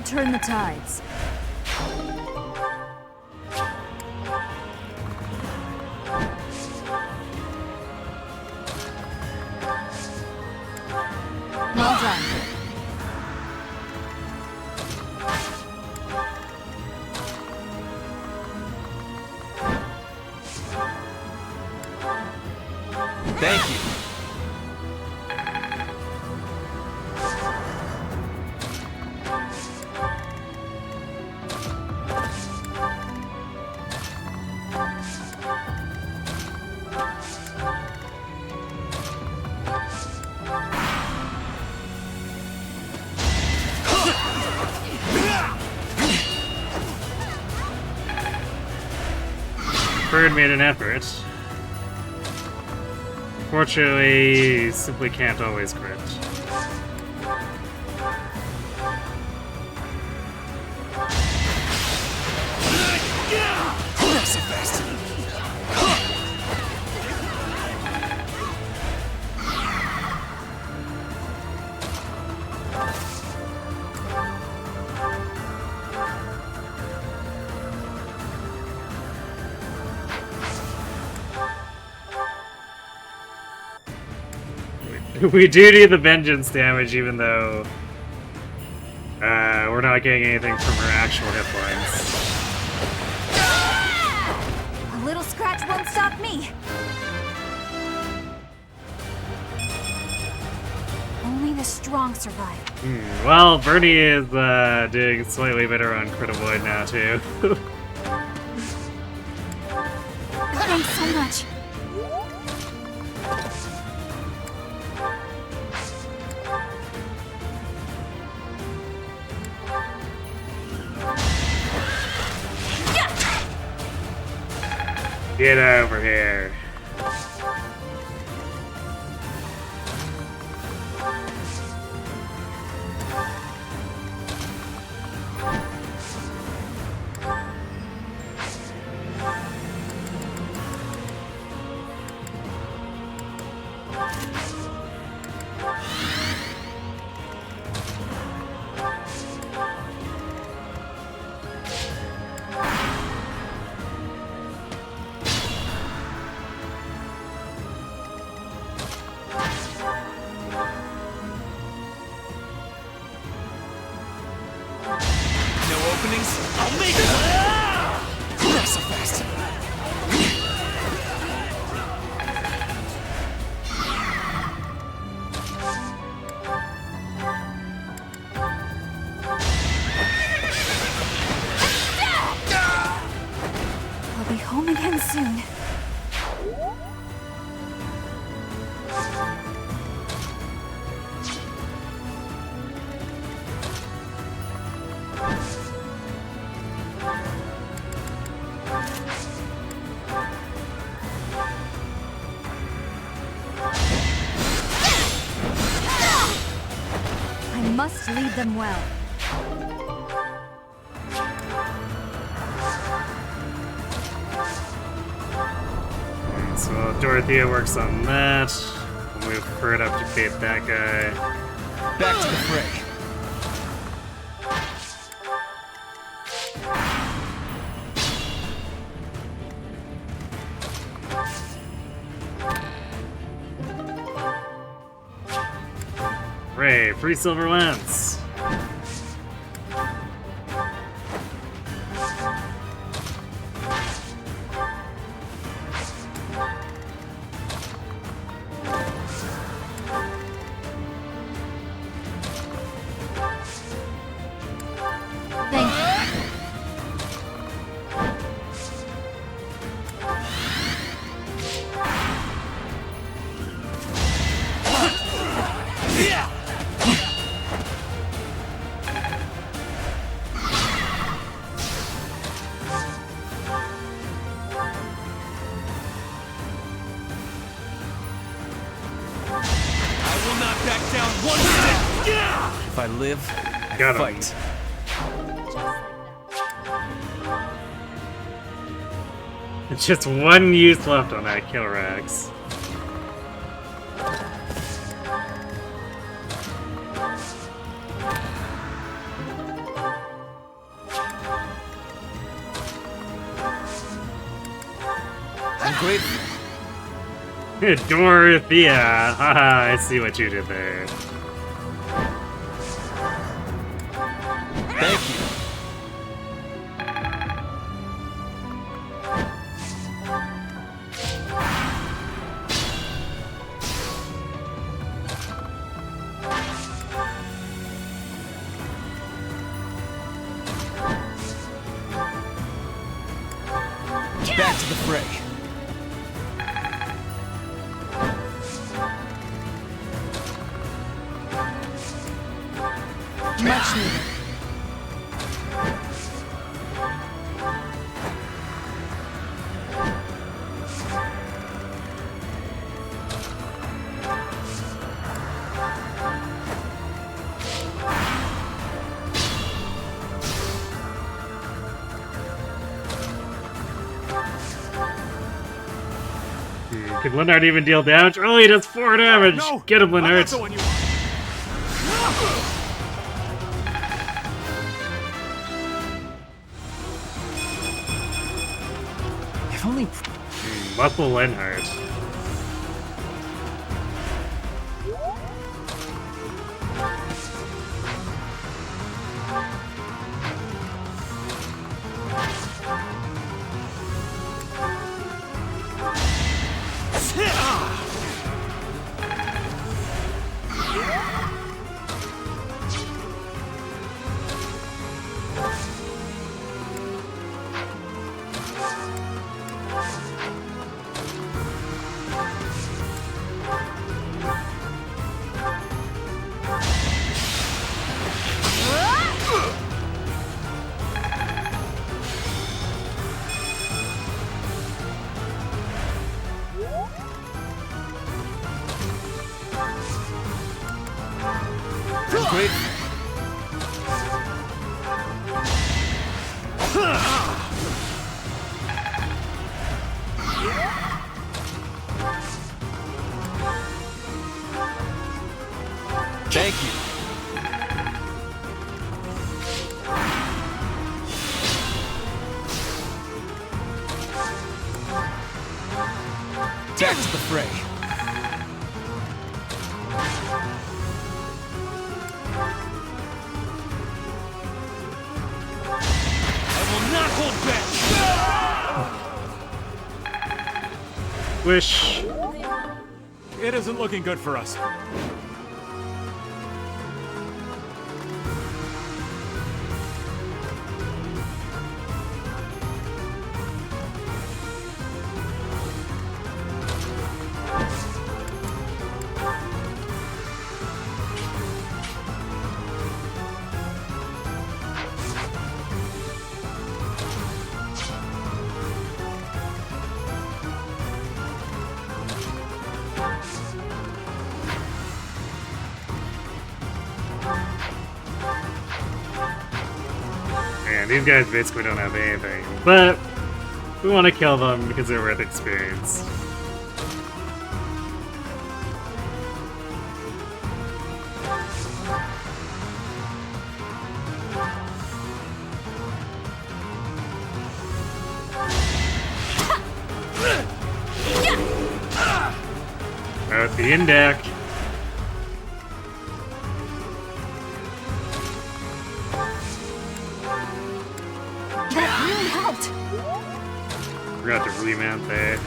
Turn the tides. Well done. Thank you. Bird made an effort. Fortunately, simply can't always crit. Not so fast. We do need the vengeance damage, even though we're not getting anything from her actual hit points. A little scratch won't stop me. Only the strong survive. Well, Bernie is doing slightly better on crit avoid now too. Thanks so much. Get over here. I'll make it! Not so fast. soon. I must lead them well. So Dorothea works on that. We'll move Fred up to bait that guy. Back to the fray. Ray, free silver lance. Thank you. I will not back down one step. Yeah! If I live, I Got him. fight. It's just one use left on that Kilrax. I'm grateful. Dorothea! Haha, I see what you did there. Thank you. Back to the fray. Much needed. Could Leonard even deal damage? Oh, he does 4 damage! No! Get him, I'm not Leonard! the one you want. If only. Muscle Lenhart. I'm grateful. Thank you. Back to the fray. I will not hold back. Wish. It isn't looking good for us. Man, these guys basically don't have anything. But we want to kill them because they're worth experience. Out the index. That really helped! Forgot to remount there.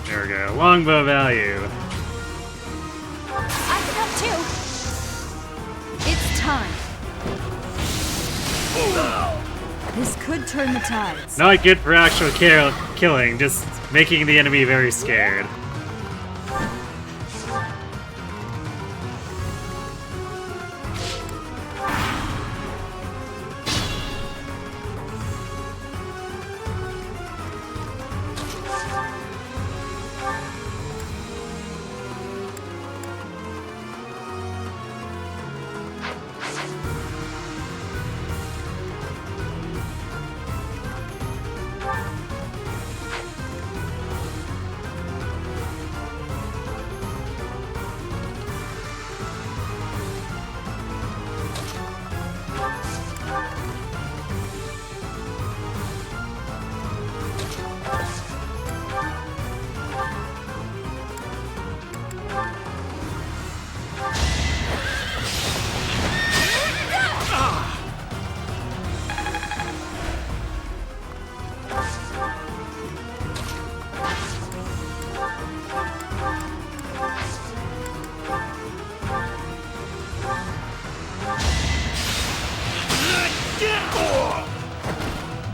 There we go. Longbow value. I can help too! It's time! This could turn the tides. Not good for actual killing, just making the enemy very scared.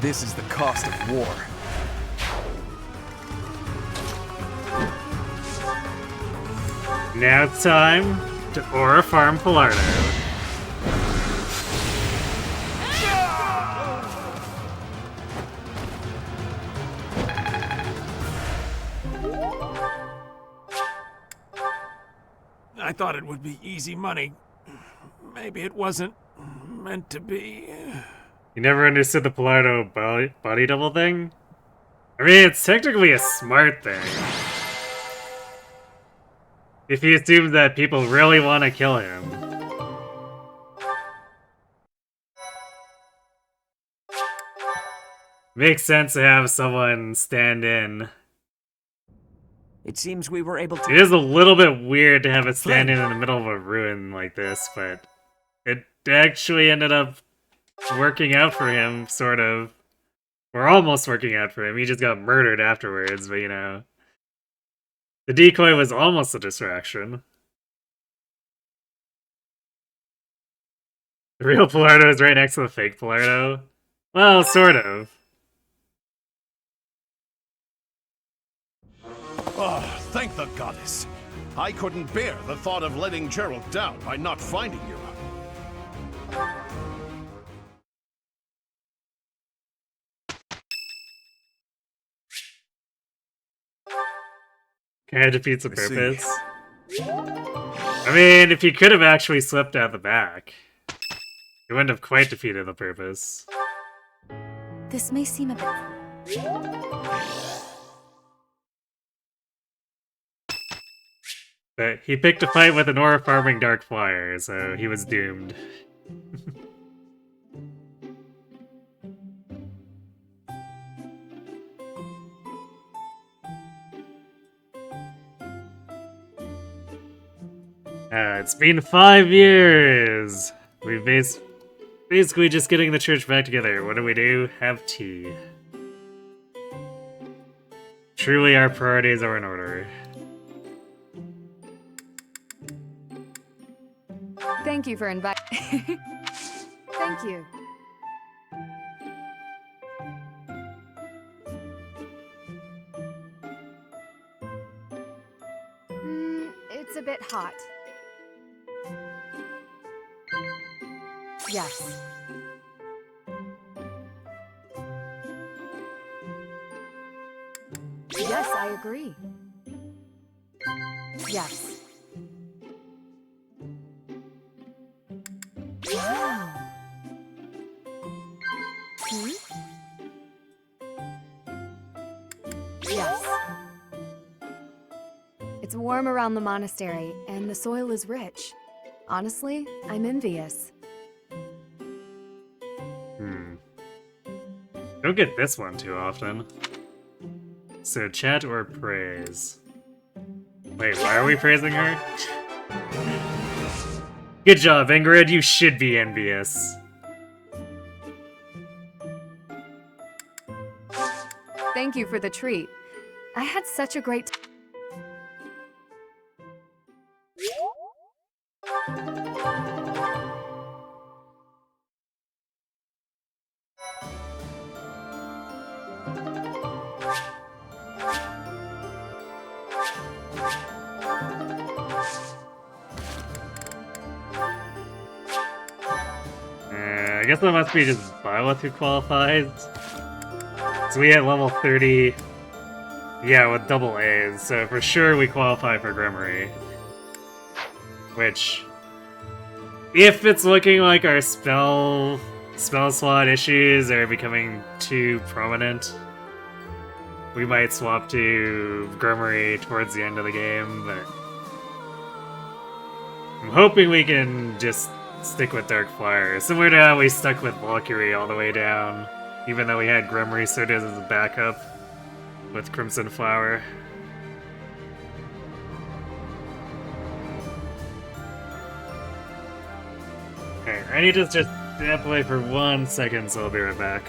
This is the cost of war. Now it's time to Aura Farm Pilardo. I thought it would be easy money. Maybe it wasn't meant to be. You never understood the Pilardo body double thing? I mean, it's technically a smart thing. If he assumes that people really want to kill him. Makes sense to have someone stand in. It seems we were able to... It is a little bit weird to have it stand in the middle of a ruin like this, but it actually ended up working out for him, sort of. Or almost working out for him. He just got murdered afterwards, but you know. The decoy was almost a distraction. The real Pilardo is right next to the fake Pilardo. Well, sort of. Oh, thank the goddess. I couldn't bear the thought of letting Gerald down by not finding you. Kind of defeats the purpose. I mean, if he could have actually slipped out the back, it wouldn't have quite defeated the purpose. This may seem a bit... But he picked a fight with an aura farming dark flyer, so he was doomed. It's been 5 years! We've basically just getting the church back together. What do? Have tea. Truly our priorities are in order. Thank you for inviting... Thank you. It's a bit hot. Yes. Yes, I agree. Yes. Wow. Hmm? Yes. It's warm around the monastery, and the soil is rich. Honestly, I'm envious. Don't get this one too often. So chat or praise? Wait, why are we praising her? Good job, Ingrid, you should be envious. Thank you for the treat. I had such a great time. I guess that must be just Violet who qualifies. So we hit level 30. Yeah, with double A's, so for sure we qualify for Grimory. Which, if it's looking like our spell slot issues are becoming too prominent, we might swap to Grimory towards the end of the game, but I'm hoping we can just stick with Dark Flyer, similar to how we stuck with Valkyrie all the way down, even though we had Grimory Sodas as a backup with Crimson Flower. Okay, I need to just step away for 1 second, so I'll be right back.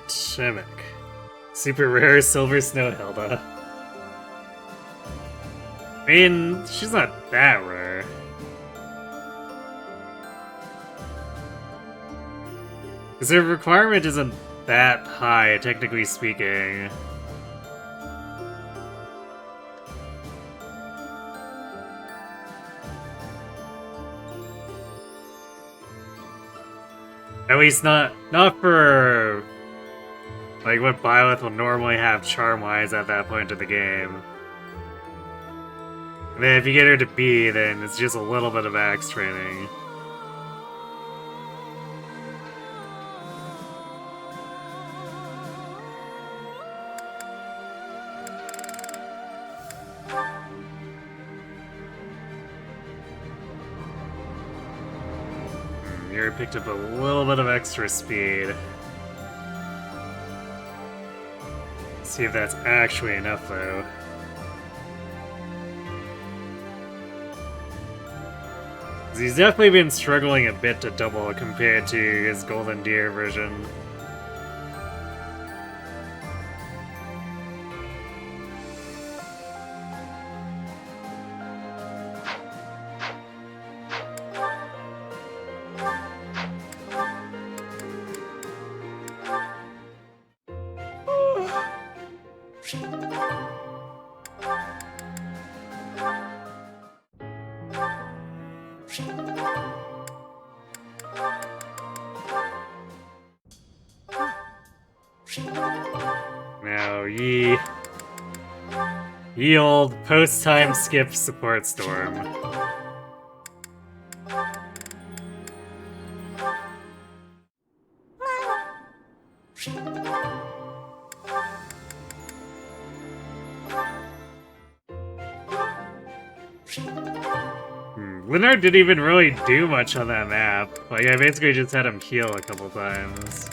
Chimic. Super rare silver snow Hilda. I mean, she's not that rare. Because her requirement isn't that high, technically speaking. At least not for like what Byleth will normally have charm-wise at that point of the game. And then if you get her to B, then it's just a little bit of axe training. Yuri picked up a little bit of extra speed. Let's see if that's actually enough, though. He's definitely been struggling a bit to double compared to his Golden Deer version. Now, ye old post-time skip support storm. Leonard didn't even really do much on that map. Like, I basically just had him heal a couple times.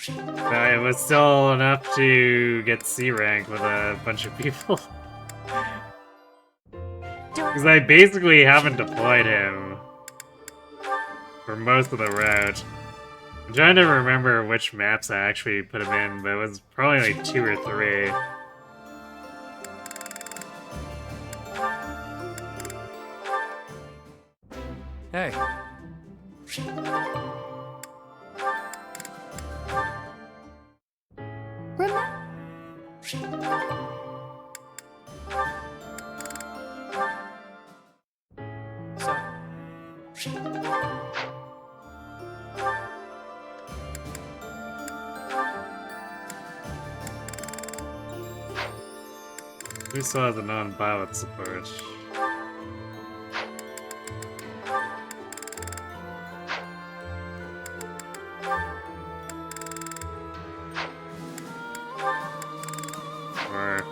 But it was still enough to get C rank with a bunch of people. Because I basically haven't deployed him for most of the route. I'm trying to remember which maps I actually put him in, but it was probably like 2 or 3. Hey. Who still has a non-Byleth support? Or,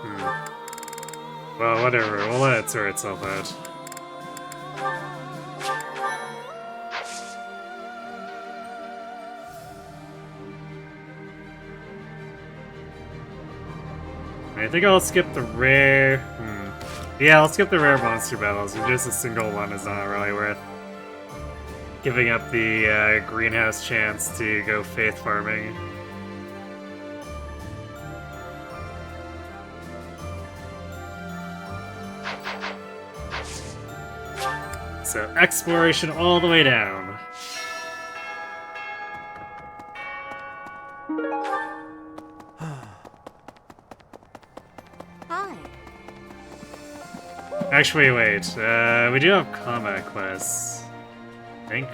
well, whatever, we'll let it sort itself out. I think I'll skip the rare... Yeah, I'll skip the rare monster battles. Just a single one is not really worth giving up the greenhouse chance to go faith farming. So, exploration all the way down. Actually, wait. We do have combat quests, I think.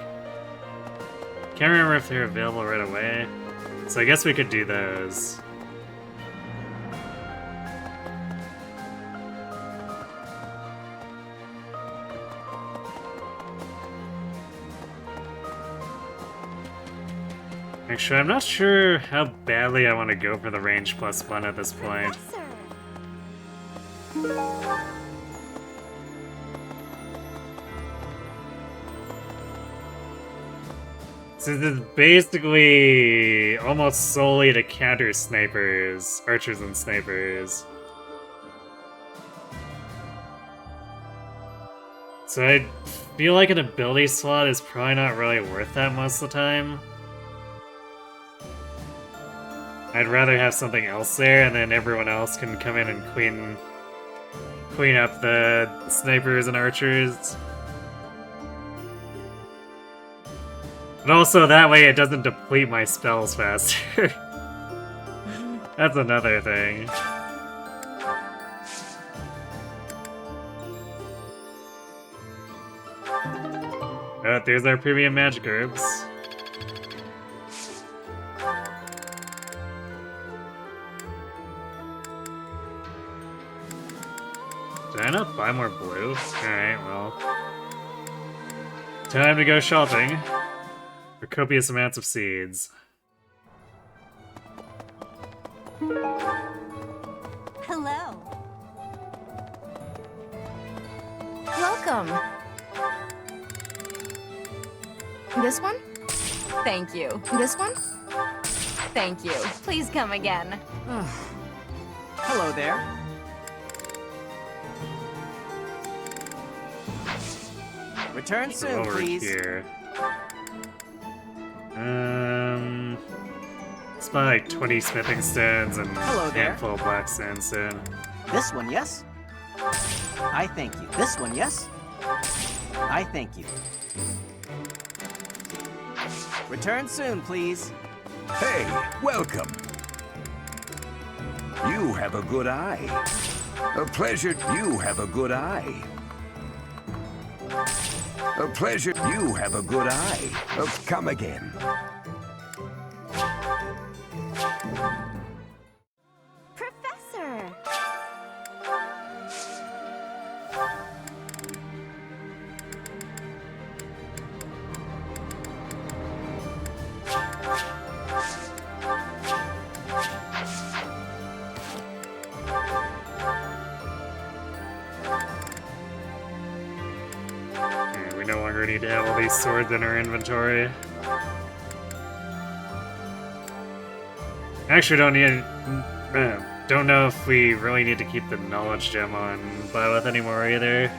Can't remember if they're available right away. So I guess we could do those. Actually, I'm not sure how badly I want to go for the range +1 at this point. So this is basically almost solely to counter snipers, archers and snipers. So I feel like an ability slot is probably not really worth that most of the time. I'd rather have something else there, and then everyone else can come in and clean up the snipers and archers. But also, that way it doesn't deplete my spells faster. That's another thing. Oh, there's our premium magic herbs. Did I not buy more blue? Alright, well. Time to go shopping for copious amounts of seeds. Hello. Welcome. This one? Thank you. This one? Thank you. Please come again. Hello there. Return soon, Over please. here. Let's buy like 20 smithing stones and Hello a there. handful of black sandstone. This one, yes? I thank you. This one, yes? I thank you. Return soon, please. Hey, welcome. You have a good eye. A pleasure. You have a good eye. A pleasure. You have a good eye. Come again. Professor. Okay, we no longer need to have all these swords in our inventory. Actually, don't know if we really need to keep the knowledge gem on Byleth anymore either.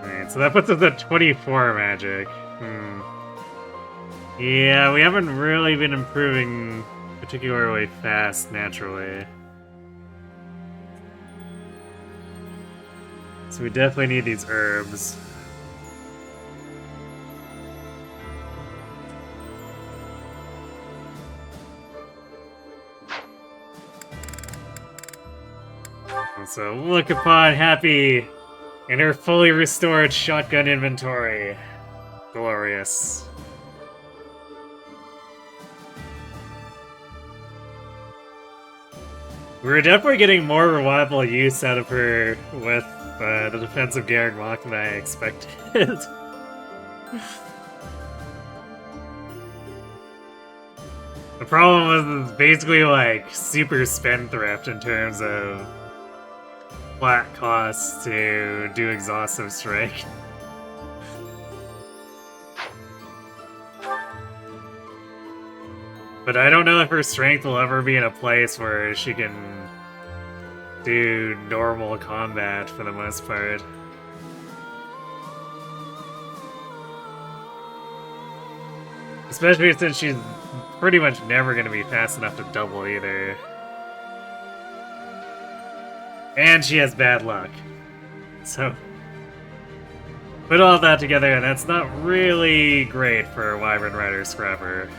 Alright, so that puts us at 24 magic. Yeah, we haven't really been improving particularly fast naturally. So we definitely need these herbs. So look upon Happy in her fully restored shotgun inventory. Glorious. We're definitely getting more reliable use out of her with the defensive Garreg Mach than I expected. The problem was it's basically like super spendthrift in terms of flat costs to do exhaustive strike. But I don't know if her strength will ever be in a place where she can do normal combat for the most part. Especially since she's pretty much never going to be fast enough to double either. And she has bad luck. So, put all that together and that's not really great for a Wyvern Rider Scrapper.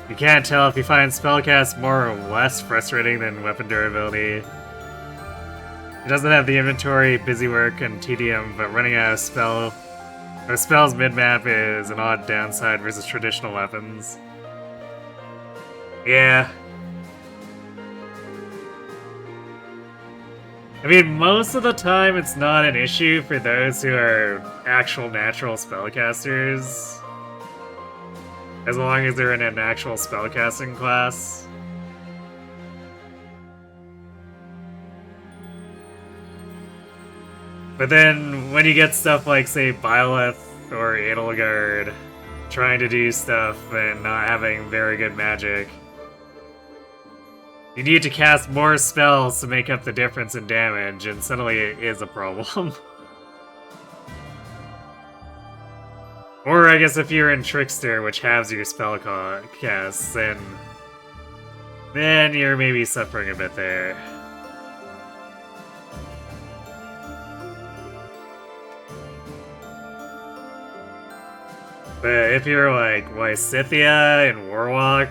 You can't tell if you find spellcast more or less frustrating than weapon durability. It doesn't have the inventory, busy work, and tedium, but running out of spells mid-map is an odd downside versus traditional weapons. Yeah. I mean, most of the time it's not an issue for those who are actual natural spellcasters. As long as they're in an actual spellcasting class. But then when you get stuff like, say, Byleth or Edelgard trying to do stuff and not having very good magic, you need to cast more spells to make up the difference in damage, and suddenly it is a problem. Or I guess if you're in Trickster, which halves your spell casts, then you're maybe suffering a bit there. But if you're like Lysithia and Warlock,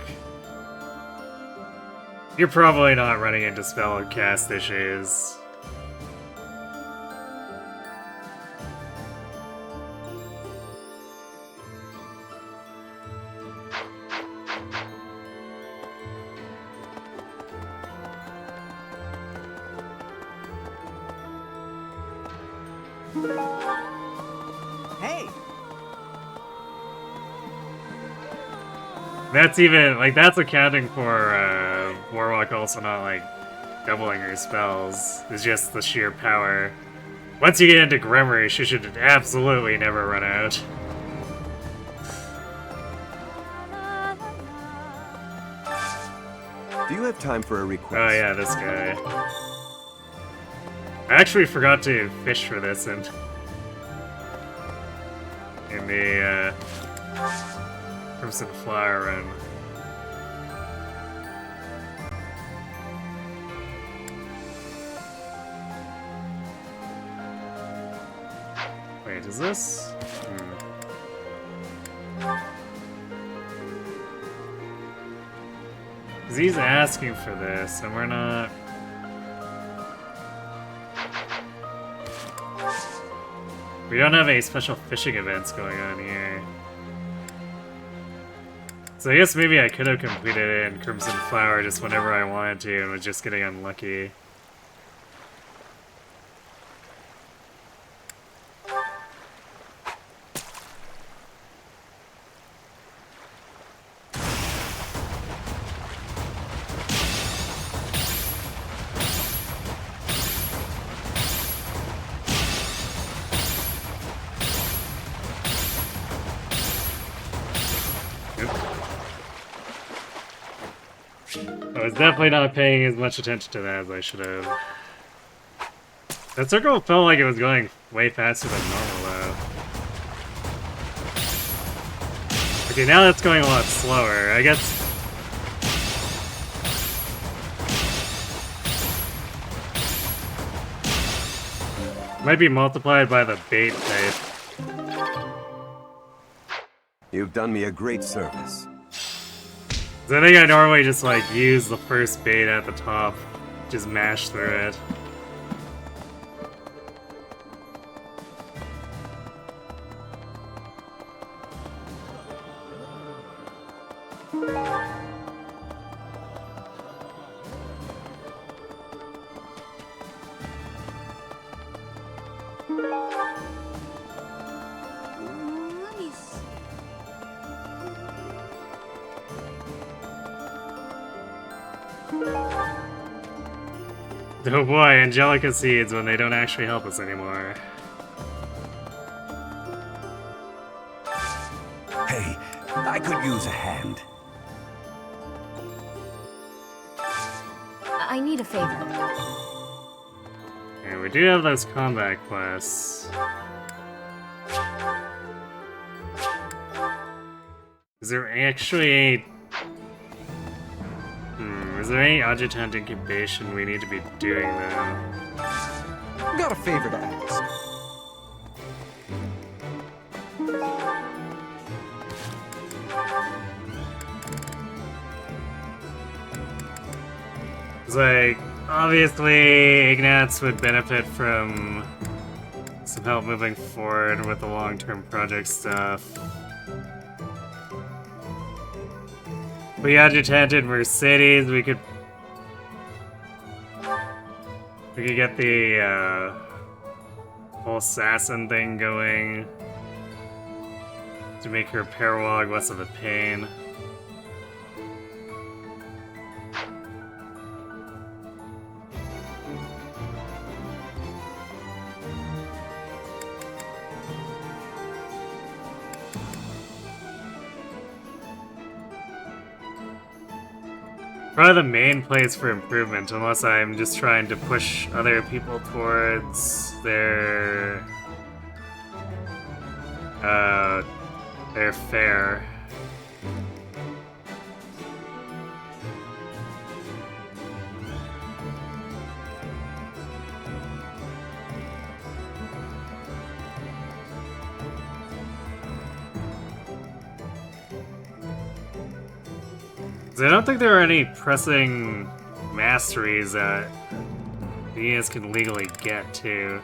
you're probably not running into spell cast issues. Hey! That's even, like, that's accounting for Warlock also not, like, doubling her spells. It's just the sheer power. Once you get into Grimoire, she should absolutely never run out. Do you have time for a request? Oh yeah, this guy. I actually forgot to fish for this in the Crimson Flower run. Wait, is this? Because he's asking for this, and we're not... We don't have any special fishing events going on here. So I guess maybe I could have completed it in Crimson Flower just whenever I wanted to and was just getting unlucky. I was definitely not paying as much attention to that as I should have. That circle felt like it was going way faster than normal, though. Okay, now that's going a lot slower. I guess... Might be multiplied by the bait type. You've done me a great service. I think I normally just like use the first bait at the top, just mash through it. Oh boy, Angelica seeds when they don't actually help us anymore. Hey, I could use a hand. I need a favor. And we do have those combat quests. Is there actually any... Is there any adjutant incubation we need to be doing, though? Got a favor to ask. It's like, obviously, Ignatz would benefit from some help moving forward with the long-term project stuff. We adjutanted Mercedes, we could get the whole assassin thing going to make her paralog less of a pain. Probably the main place for improvement, unless I'm just trying to push other people towards their fare. I don't think there are any pressing masteries that the units can legally get to.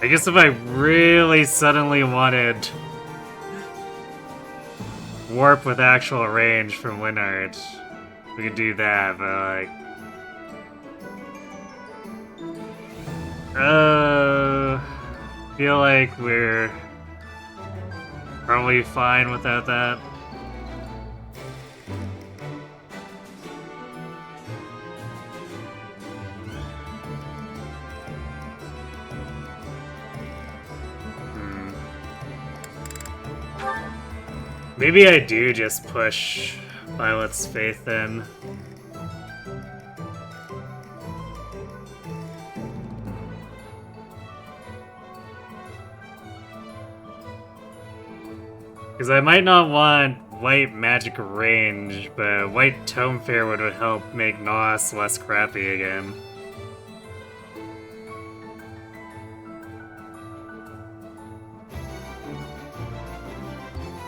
I guess if I really suddenly wanted warp with actual range from Linard, we could do that, but like... feel like we're probably fine without that. Maybe I do just push Violet's Faith then. Because I might not want white magic range, but white Tome Fair would help make Nos less crappy again.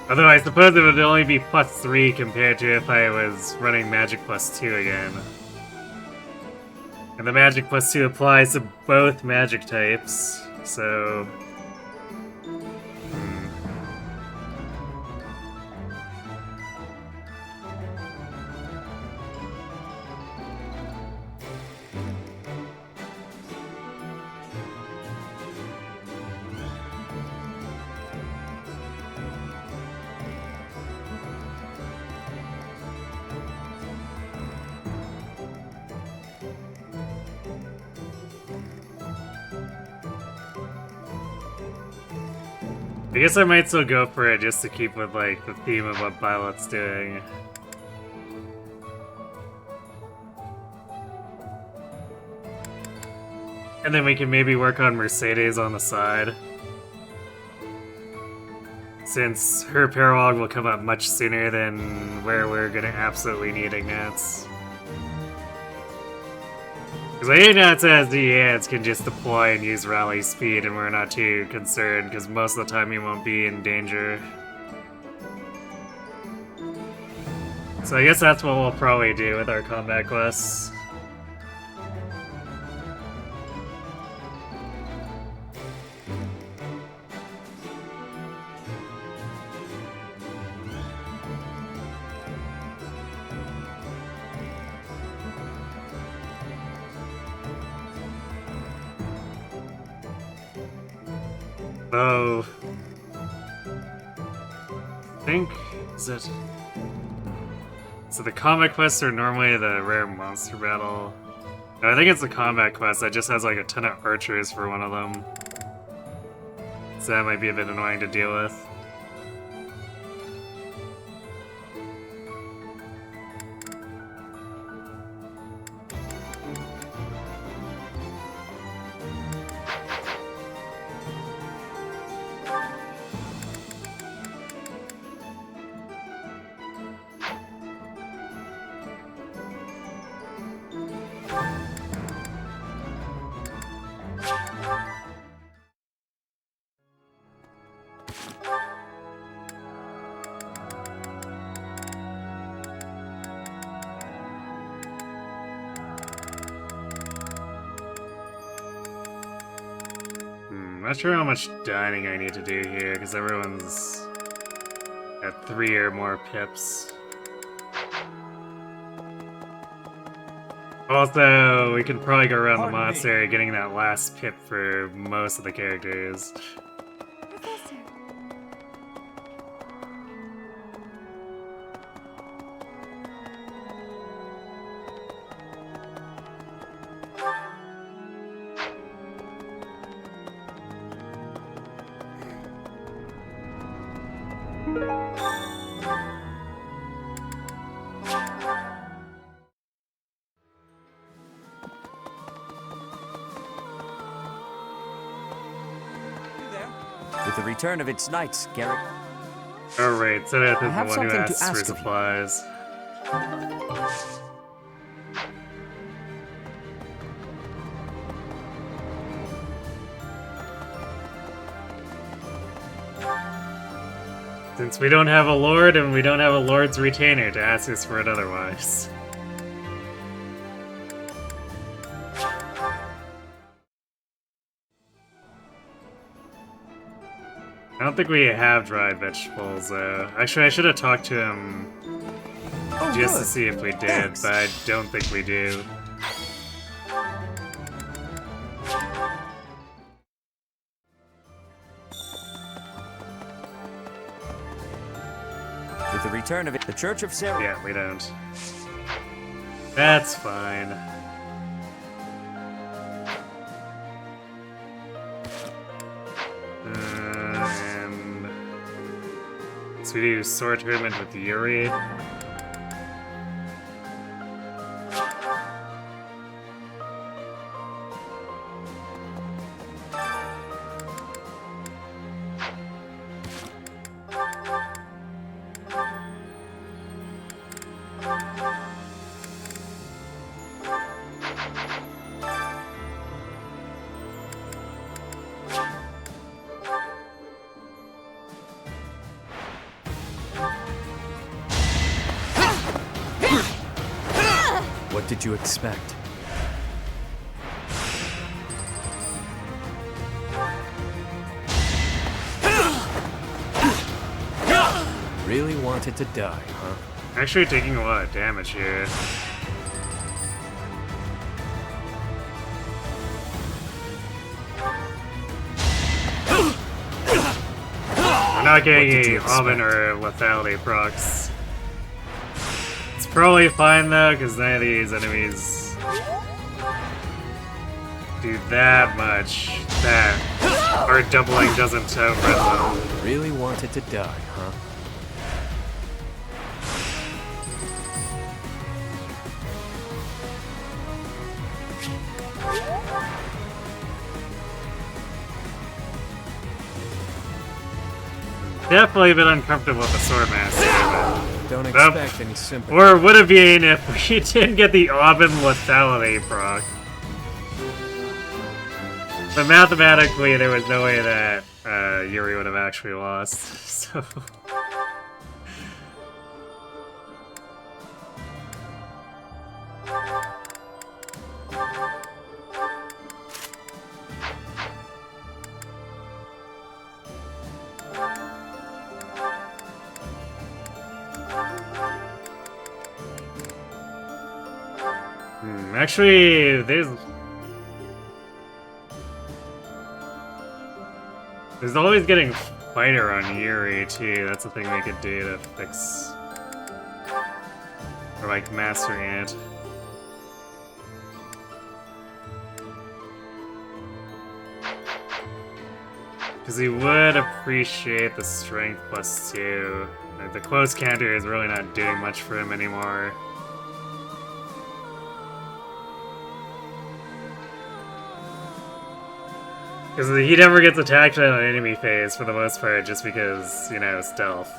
Although I suppose it would only be +3 compared to if I was running Magic +2 again. And the Magic +2 applies to both magic types, so... I guess I might still go for it just to keep with like the theme of what Violet's doing. And then we can maybe work on Mercedes on the side. Since her Paralog will come up much sooner than where we're gonna absolutely need Ignats. Because Ignats as DEADs can just deploy and use rally speed and we're not too concerned because most of the time he won't be in danger. So I guess that's what we'll probably do with our combat quests. Oh, I think, is it? So the combat quests are normally the rare monster battle. No, I think it's the combat quest that just has like a ton of archers for one of them. So that might be a bit annoying to deal with. Not sure how much dining I need to do here, because everyone's at 3 or more pips. Also, we can probably go around the monastery getting that last pip for most of the characters. Professor. With the return of its knights, Garrett. Alright, so that's the have one who something to asks for ask of you. supplies. Since we don't have a lord and we don't have a lord's retainer to ask us for it otherwise. I don't think we have dried vegetables though. Actually, I should have talked to him just to see if we did, Thanks. but I don't think we do. With the return of it, the Church of Sarah. Yeah, we don't. That's fine. And so we do sword tournament with Yuri. What did you expect? Really wanted to die, huh? Actually taking a lot of damage here. We're not getting any oven or lethality procs. It's probably fine though, because none of these enemies do that much that our doubling doesn't over them. Really wanted to die, huh? Definitely a bit uncomfortable with the Swordmaster. Don't expect any sympathy. Or would have been if we didn't get the Oven lethality proc. But mathematically, there was no way that Yuri would have actually lost. So. Actually, there's always getting fighter on Yuri too. That's a thing we could do to fix, or like mastering it. Because he would appreciate the strength +2. Like, the close counter is really not doing much for him anymore. Because he never gets attacked on an enemy phase for the most part, just because, you know, stealth.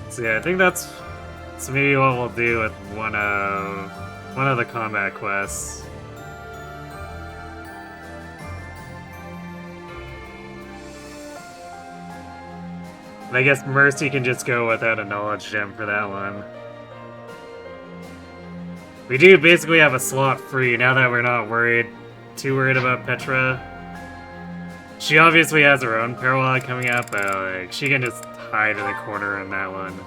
So yeah, I think that's maybe what we'll do with one of the combat quests. And I guess Mercy can just go without a knowledge gem for that one. We do basically have a slot free now that we're not too worried about Petra. She obviously has her own parallel coming up, but like, she can just hide in the corner in that one.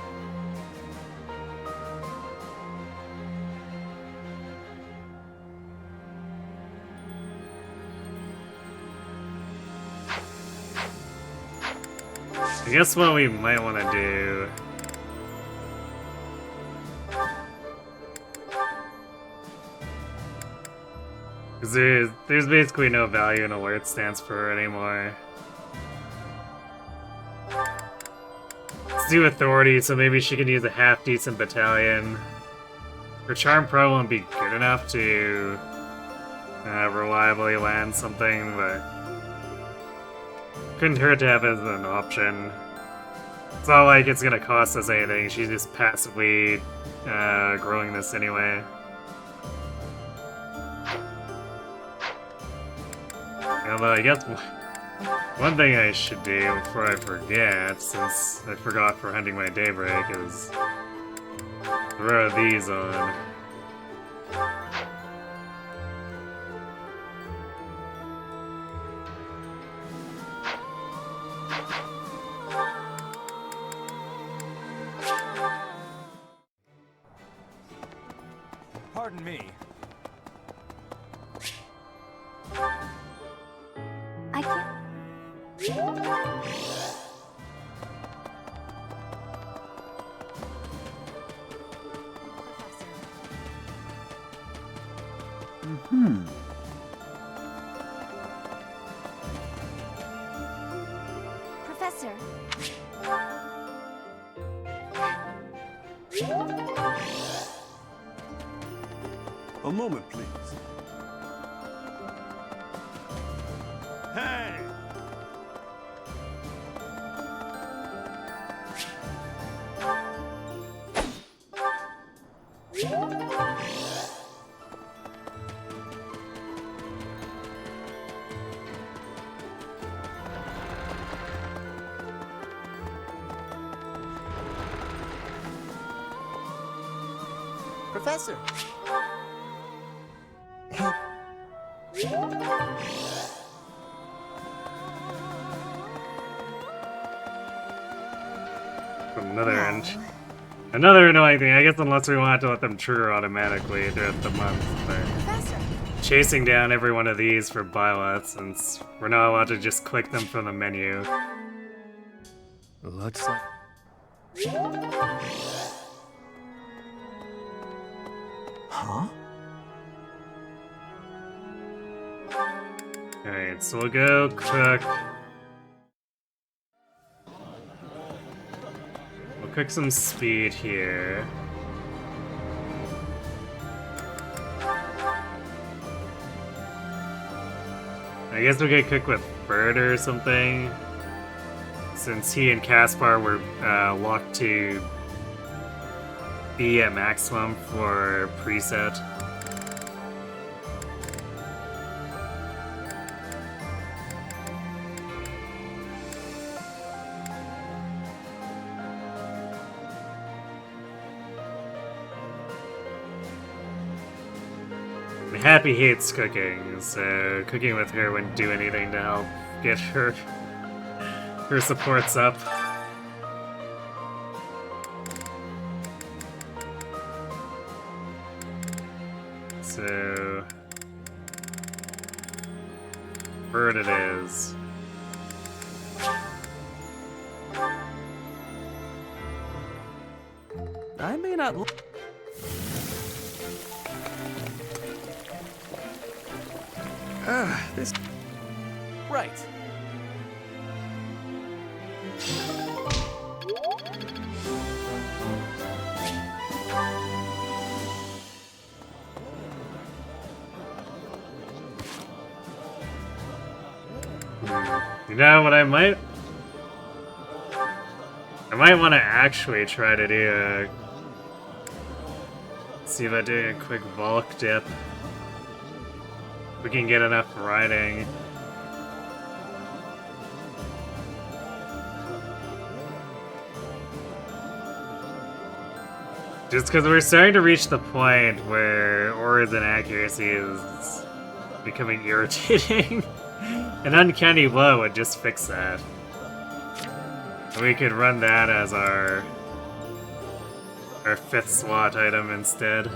I guess what we might want to do Because there's basically no value in alert stance for her anymore. Let's do authority, so maybe she can use a half-decent battalion. Her charm probably won't be good enough to reliably land something, but couldn't hurt to have it as an option. It's not like it's gonna cost us anything, she's just passively growing this anyway. Although I guess one thing I should do before I forget, since I forgot for hunting my daybreak, is throw these on. Pardon me. I can't. Professor. A moment, please. Hey! Professor. Another annoying thing, I guess, unless we want to let them trigger automatically throughout the month. But chasing down every one of these for bylets, since we're not allowed to just click them from the menu. Looks like... Huh? Alright, so we'll go cook. We'll cook some speed here. I guess we could cook with Bird or something, since he and Caspar were locked to be at maximum for preset. Happy hates cooking, so cooking with her wouldn't do anything to help get her supports up. So Bird it is. I may not... This... Right. You know what I might want to actually try to do see if I do a quick Volk dip. We can get enough riding. Just because we're starting to reach the point where Aura's inaccuracy is becoming irritating. An uncanny low would just fix that. We could run that as our 5th slot item instead.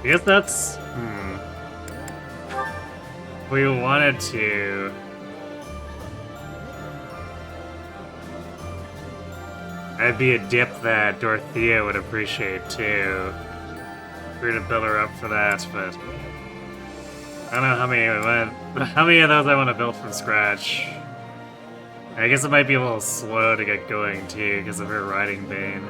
I guess that's... If we wanted to... That'd be a dip that Dorothea would appreciate too. We're gonna build her up for that, but... I don't know how many of those I want to build from scratch. I guess it might be a little slow to get going too, because of her riding Bane.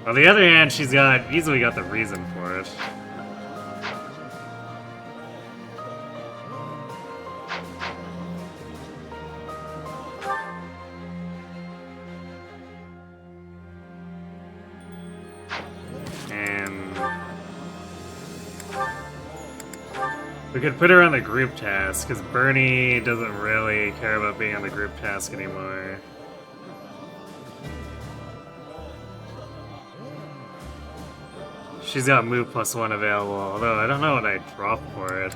On the other hand, she's easily got the reason for it. And we could put her on the group task, because Bernie doesn't really care about being on the group task anymore. She's got move +1 available, although I don't know what I'd drop for it.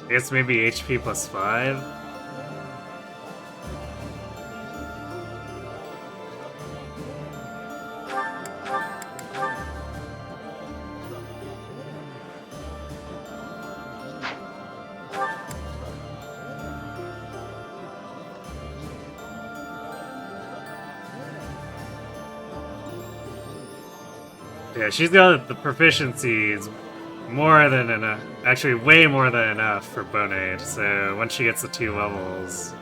I guess maybe HP +5? Yeah, she's got the proficiencies more than enough. Actually, way more than enough for Bonade. So once she gets the 2 levels,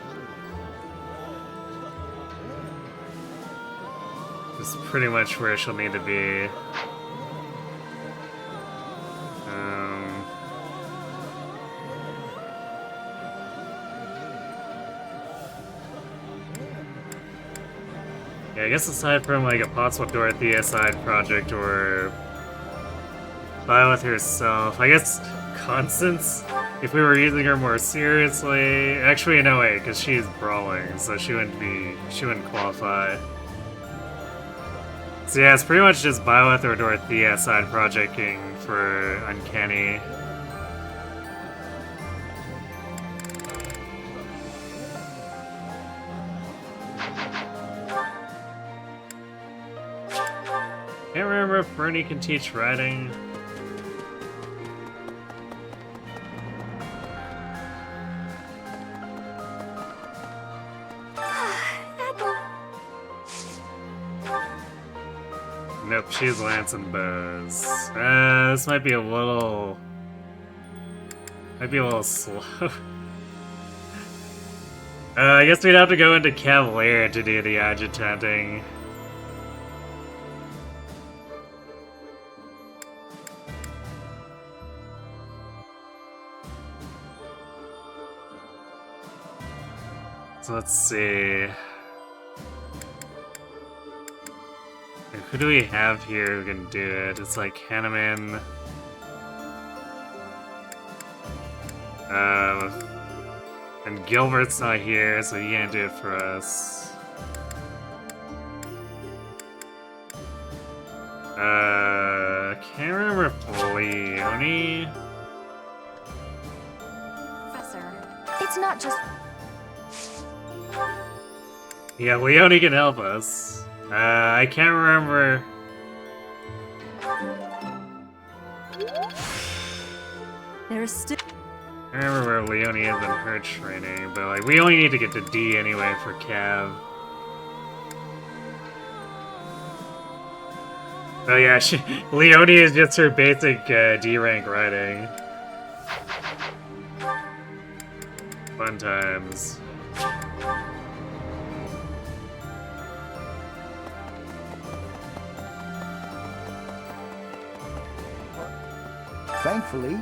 it's pretty much where she'll need to be. Yeah, I guess aside from like a possible Dorothea side project or Violet herself, I guess Constance, if we were using her more seriously. Actually, no way, because she's brawling, so she wouldn't qualify. So yeah, it's pretty much just Violet or Dorothea side projecting for Uncanny. Can't remember if Bernie can teach riding. Nope, she's Lance and Bows. This might be a little slow. I guess we'd have to go into Cavalier to do the adjutanting. So let's see. Who do we have here who can do it? It's like Hanneman. And Gilbert's not here, so he can't do it for us. Can't remember if Leone. Professor, it's not just... Yeah, Leone can help us. I can't remember. There's still... I remember where Leone is in her training, but like we only need to get to D anyway for Cav. Oh yeah, Leone is just her basic D rank riding. Fun times. Thankfully,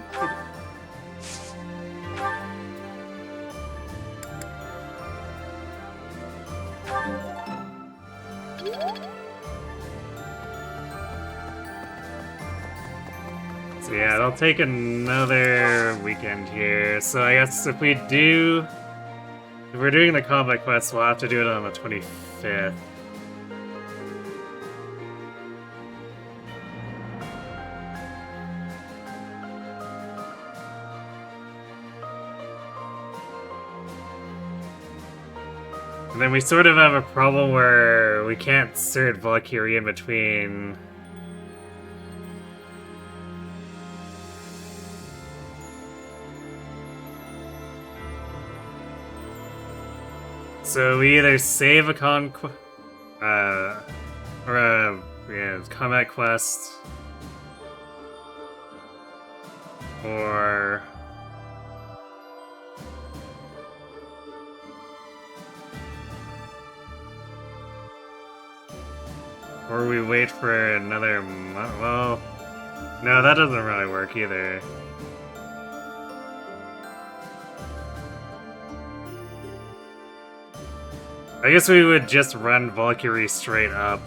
So yeah, it'll take another weekend here. So I guess if we're doing the combat quest, we'll have to do it on the 25th. And then we sort of have a problem where we can't insert Valkyrie in between. So we either save a combat quest, or we wait for another month. Well, no, that doesn't really work either. I guess we would just run Valkyrie straight up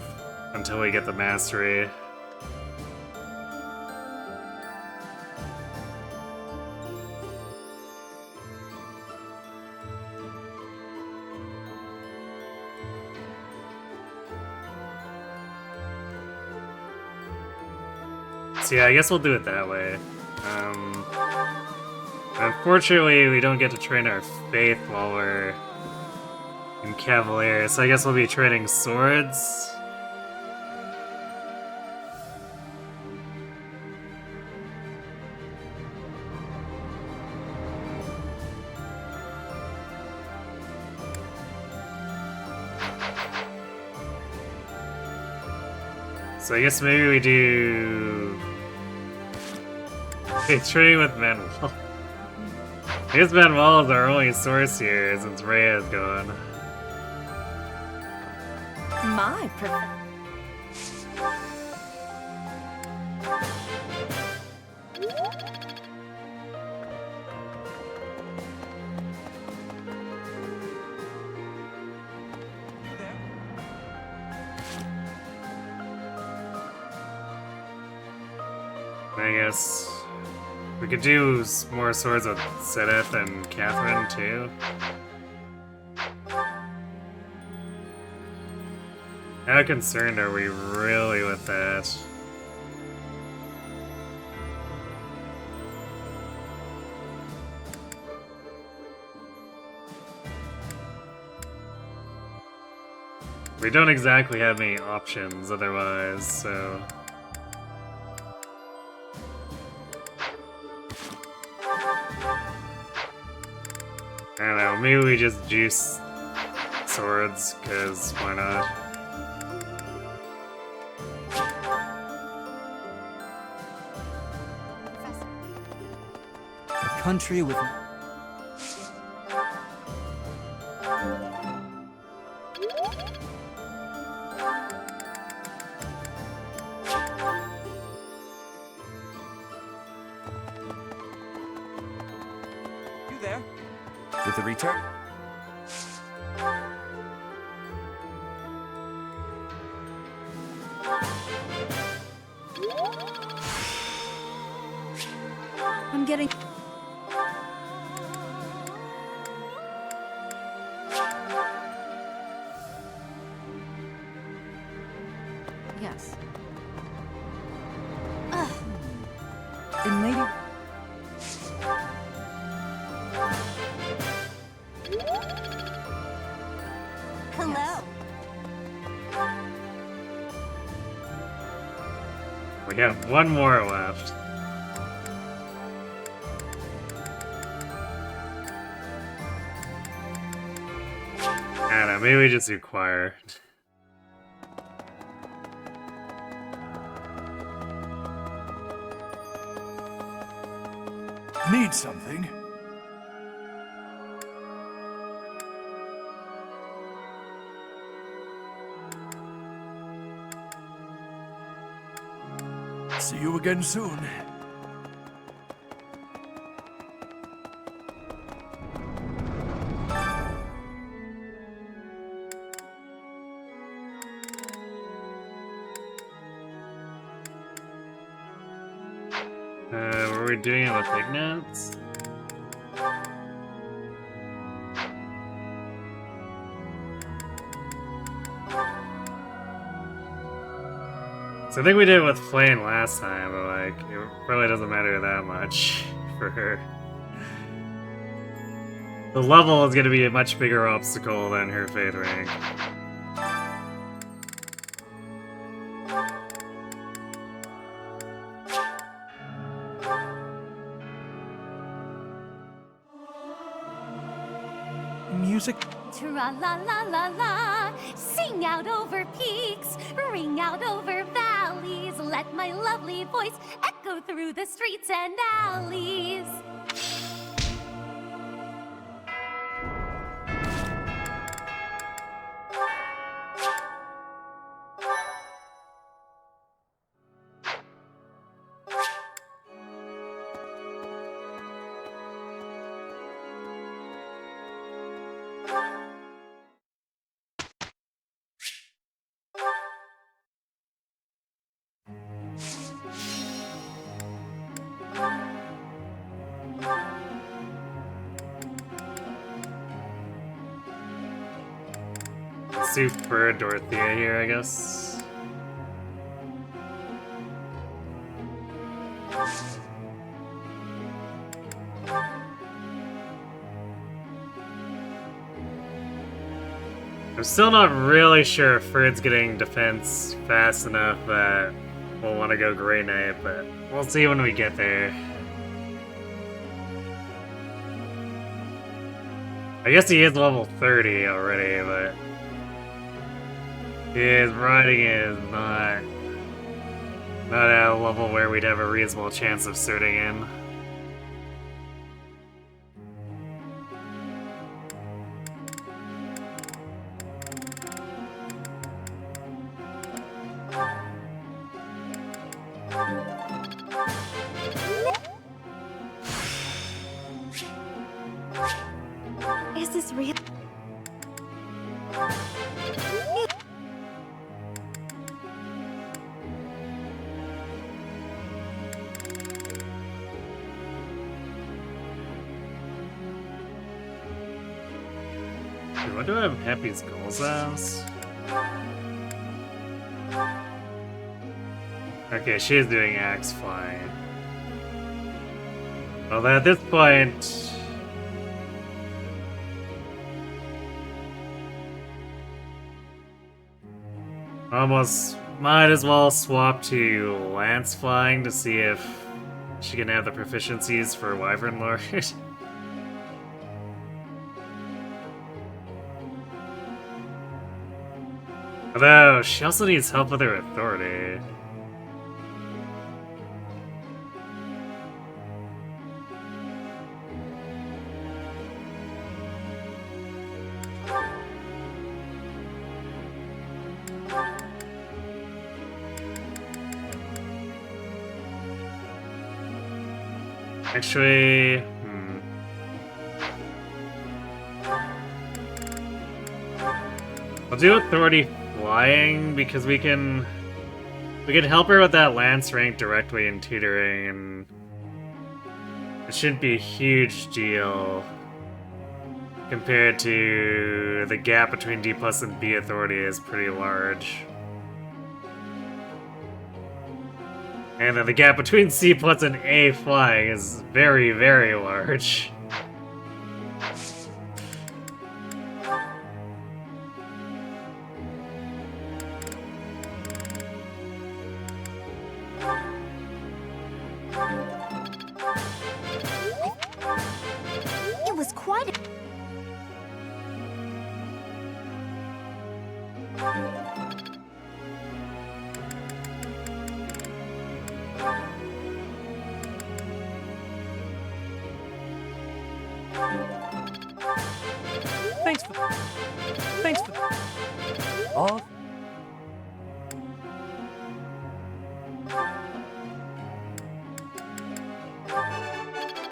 until we get the mastery. So yeah, I guess we'll do it that way. Unfortunately, we don't get to train our faith while we're in Cavalier, so I guess we'll be training swords. So I guess maybe we do... Okay, training with Manuel. I guess Manuel is our only source here since Rhea is gone. My I guess we could do more swords with Sedith and Catherine too. How concerned are we really with that? We don't exactly have any options otherwise, so... I don't know, maybe we just juice swords, because why not? A country with... You there? With the return? I'm getting... Yes. And lady... Hello. We have one more left. I don't know, maybe we just do choir. Need something? See you again soon. Were we doing it with Ignatz? So I think we did it with Flame last time, but like, it really doesn't matter that much for her. The level is going to be a much bigger obstacle than her faith rank. Music? Tra-la-la-la-la, sing out over peaks, ring out over valleys, let my lovely voice echo through the streets and alleys. Super Dorothea here, I guess. I'm still not really sure if Ferd's getting defense fast enough that we'll want to go Grey Knight, but we'll see when we get there. I guess he is level 30 already, but his riding is not at a level where we'd have a reasonable chance of starting in. Is this real? What do I have Happy's goals as? Okay, she's doing axe flying. Well, at this point, almost might as well swap to lance flying to see if she can have the proficiencies for Wyvern Lord. Although, she also needs help with her authority. Actually, I'll do authority flying because we can help her with that lance rank directly in tutoring, and it shouldn't be a huge deal compared to the gap between D+ and B authority is pretty large. And then the gap between C+ and A flying is very, very large. It was quite a... Thanks for... Oh.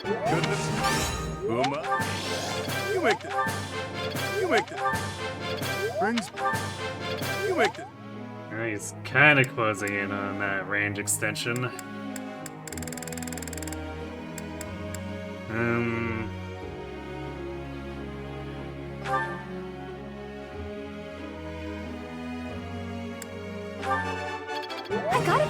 Goodness. Uma. You make it. You make it. Brings. You make it. Alright, he's kind of closing in on that range extension. I got it.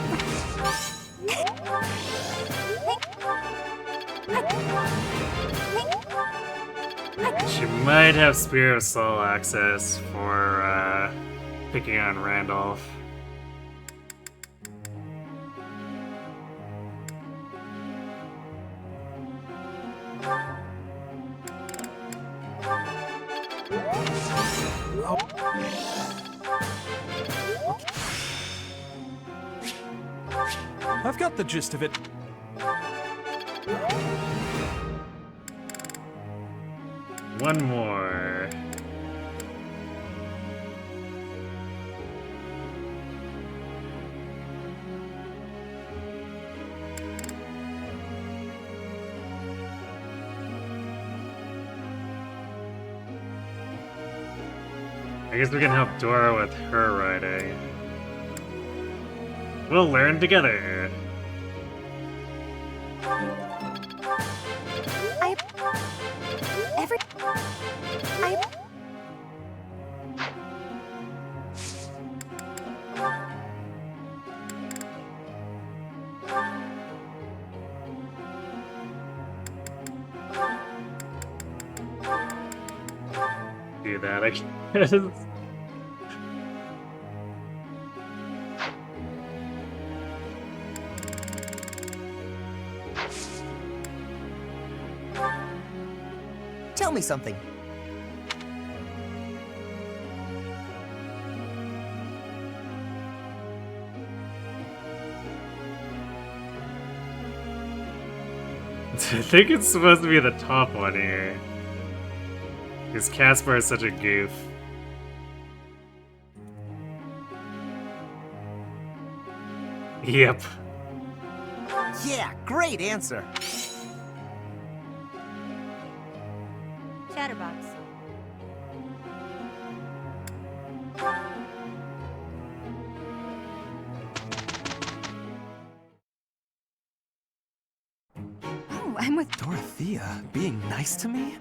She might have Spear of Soul access for picking on Randolph. I've got the gist of it. One more. I guess we can help Dora with her riding. We'll learn together. Do that, I guess. Tell me something. I think it's supposed to be the top one here. Because Caspar is such a goof. Yep. Yeah, great answer. Chatterbox. Oh, I'm with Dorothea being nice to me?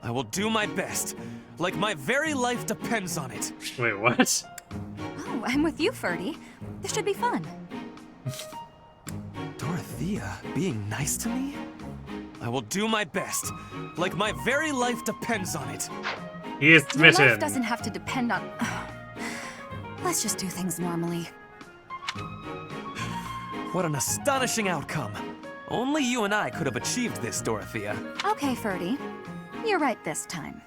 I will do my best, like my very life depends on it. Wait, what? Oh, I'm with you, Ferdy. This should be fun. Dorothea being nice to me? I will do my best, like my very life depends on it. He is Your life smitten. doesn't have to depend on... Let's just do things normally. What an astonishing outcome. Only you and I could have achieved this, Dorothea. Okay, Ferdy. You're right this time.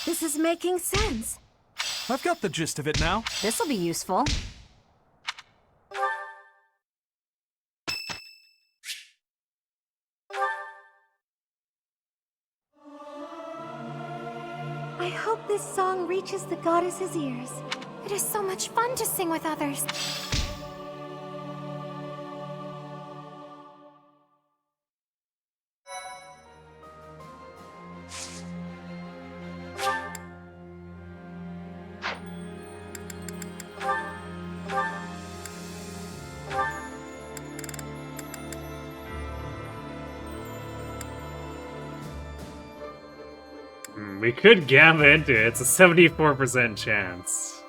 This is making sense. I've got the gist of it now. This'll be useful. I hope this song reaches the goddess's ears. It is so much fun to sing with others. We could gamma into it. It's a 74% chance.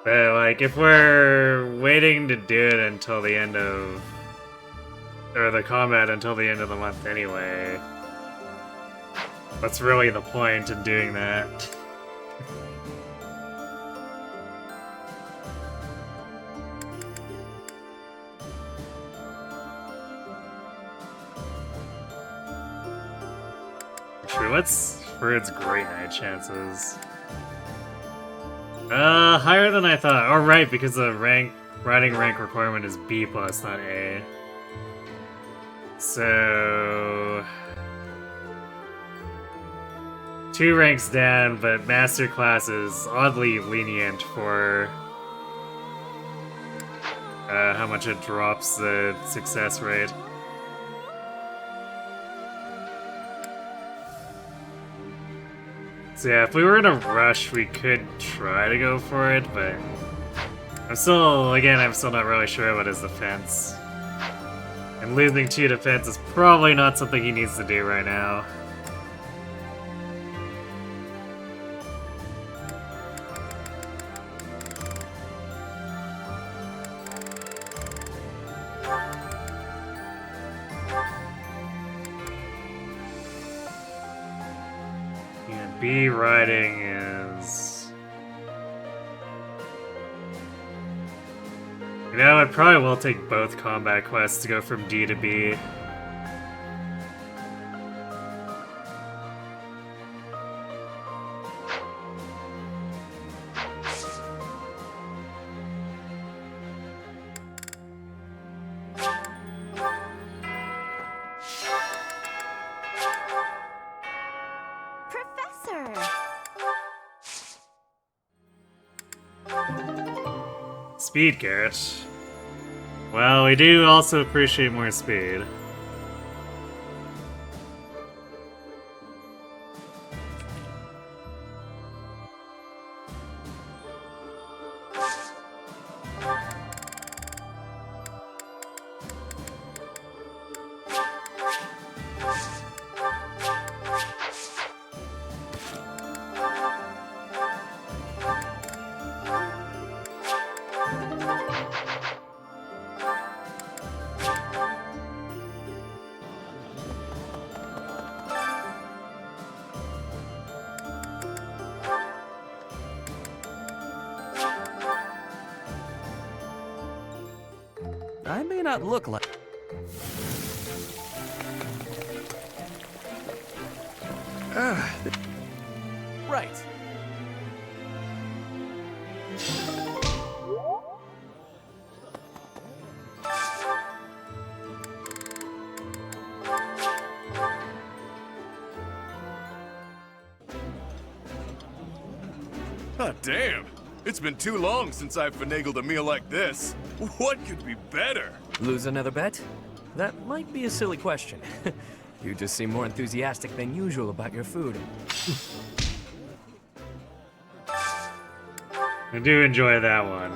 But, like, if we're waiting to do it until the end of... or the combat until the end of the month anyway... what's really the point in doing that? What's Ferd's Great Night chances? Higher than I thought. Oh, right, because the riding rank requirement is B+, not A. So... 2 ranks down, but Master Class is oddly lenient for how much it drops the success rate. So yeah, if we were in a rush, we could try to go for it, but I'm still not really sure about his defense. And losing 2 defense is probably not something he needs to do right now. B riding is... You know, I probably will take both combat quests to go from D to B. Speed, Garrett. Well, we do also appreciate more speed. I may not look like... Right. Ah, damn! It's been too long since I've finagled a meal like this. What could be better? Lose another bet? That might be a silly question. You just seem more enthusiastic than usual about your food. I do enjoy that one.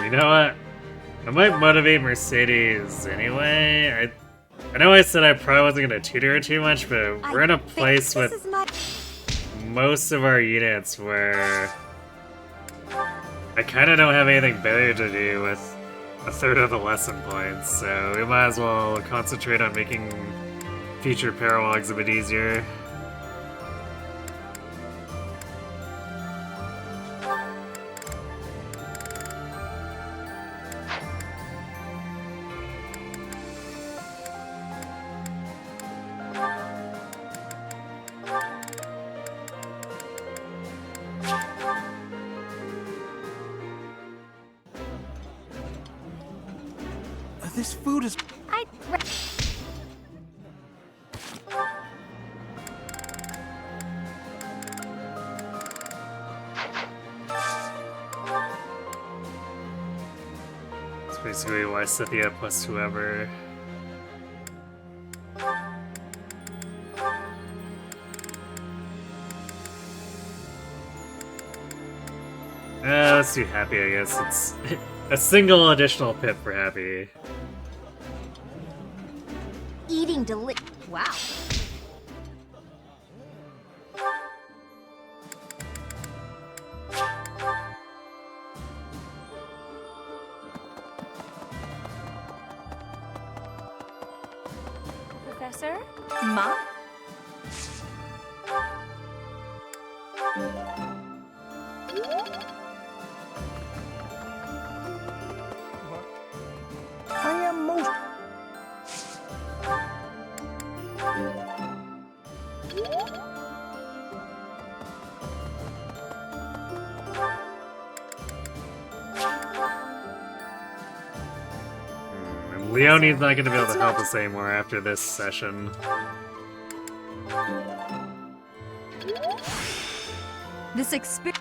You know what? I might motivate Mercedes anyway. I know I said I probably wasn't going to tutor her too much, but we're in a place with most of our units where I kind of don't have anything better to do with a third of the lesson points, so we might as well concentrate on making future paralogs a bit easier. This food is... It's basically Lysithia plus whoever. Let's do Happy, I guess. It's a single additional pip for Happy. Eating wow. Professor? Ma? I am most... Leonie's not going to be able to help us anymore after this session. This experience...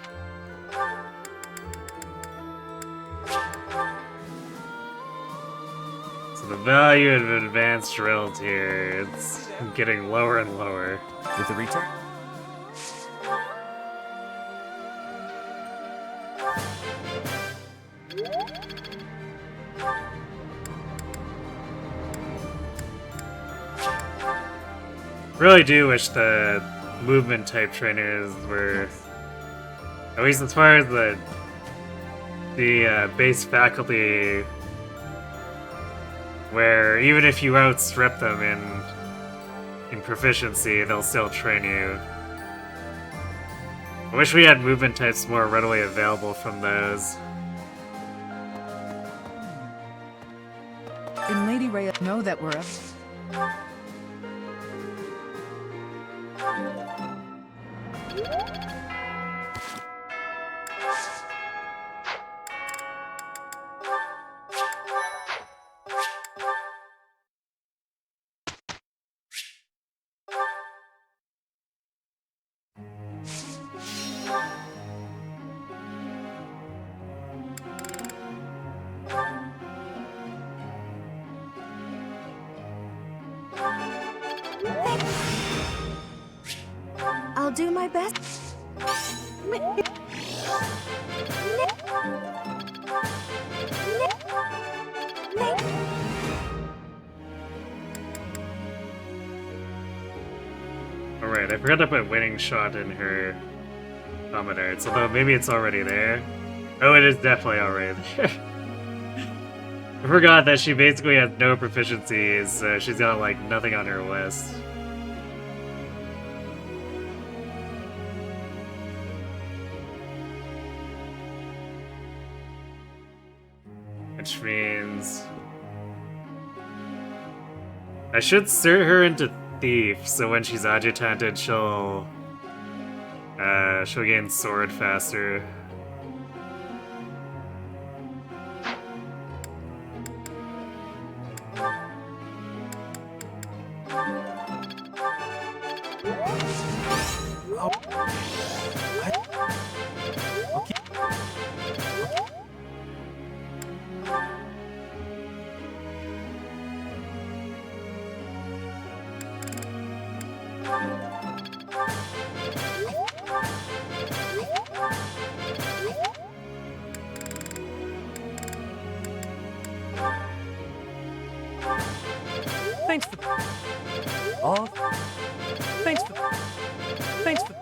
So the value of advanced drilled here, it's getting lower and lower. With the return? Really do wish the movement type trainers were, at least as far as the base faculty, where even if you outstrip them in proficiency, they'll still train you. I wish we had movement types more readily available from those. In Lady Rhea, know that we're up. I'll do my best. Alright, I forgot to put winning shot in her comment arts, although maybe it's already there. Oh, it is definitely already there. I forgot that she basically has no proficiencies, so she's got like nothing on her list. Which means I should stir her into Thief, so when she's agitated, she'll gain sword faster. Thanks for... Oh. Thanks for... Thanks for...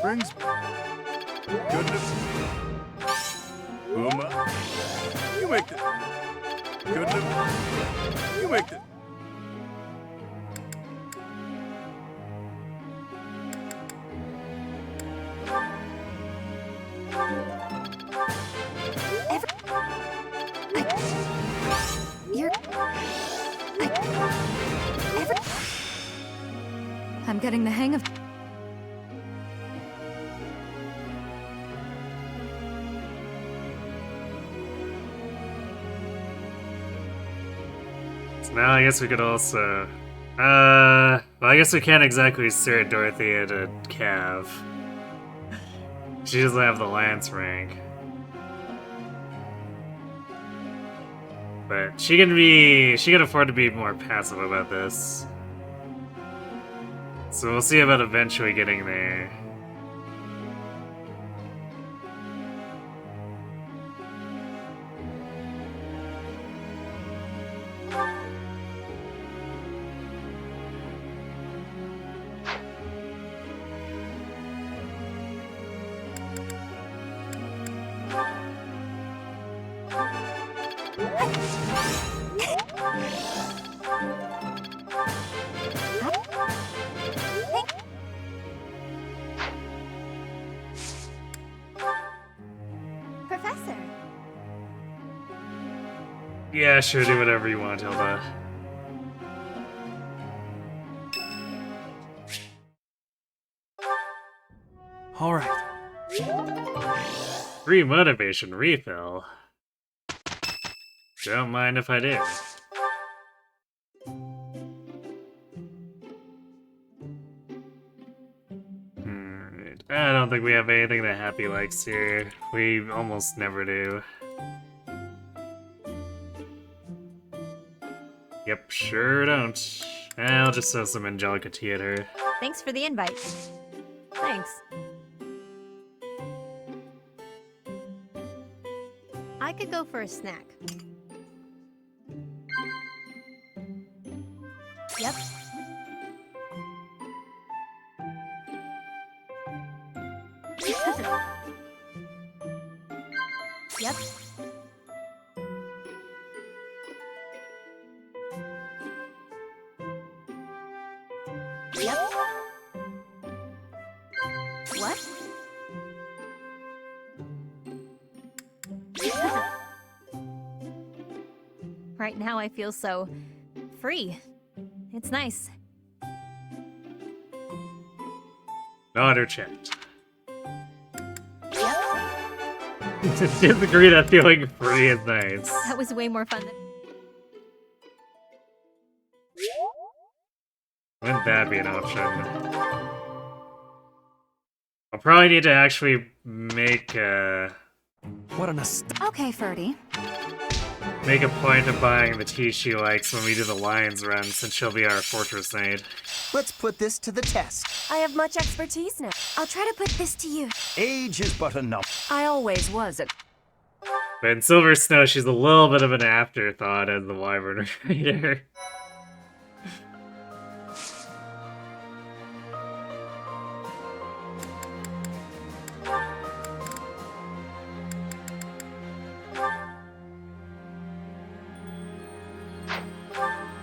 Brings goodness. Uma, you make it. Goodness, you make it. I'm getting the hang of... So now I guess we could also... well, I guess we can't exactly stare Dorothy at a Cav. She doesn't have the Lance rank. But she can afford to be more passive about this. So we'll see about eventually getting there. Professor. Yeah, sure, do whatever you want, Hilda. Alright. Free motivation refill. Don't mind if I do. I don't think we have anything that Happy likes here. We almost never do. Yep, sure don't. I'll just throw some Angelica tea at her. Thanks for the invite. Thanks. I could go for a snack. Yep. Yep. Yep. What? Right now I feel so free. It's nice. Daughter checked. Disagree that feeling free is nice. That was way more fun than... Wouldn't that be an option? I'll probably need to actually make What an Okay, Ferdy. make a point of buying the tea she likes when we do the Lions run, since she'll be our fortress maid. Let's put this to the test. I have much expertise now. I'll try to put this to you. Age is but a number. I always was a... But in Silver Snow, she's a little bit of an afterthought as the Wyvern Raider.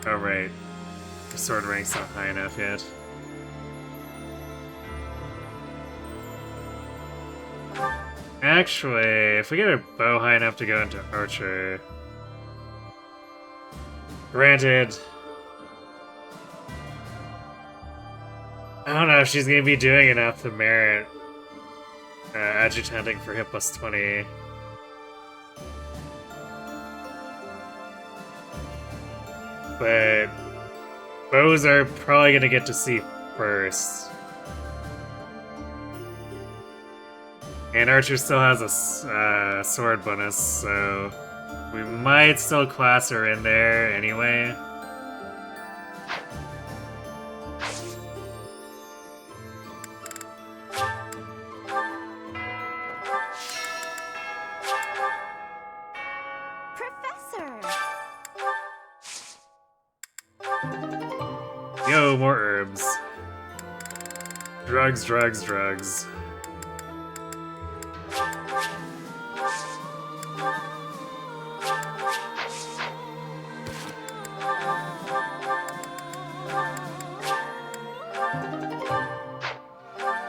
Oh right, the sword rank's not high enough yet. Actually, if we get a bow high enough to go into Archer... Granted... I don't know if she's gonna be doing enough to merit adjutanting for hit plus 20. But bows are probably gonna get to see first. And Archer still has a sword bonus, so we might still class her in there anyway. Professor! Yo, more herbs. Drugs, drugs, drugs.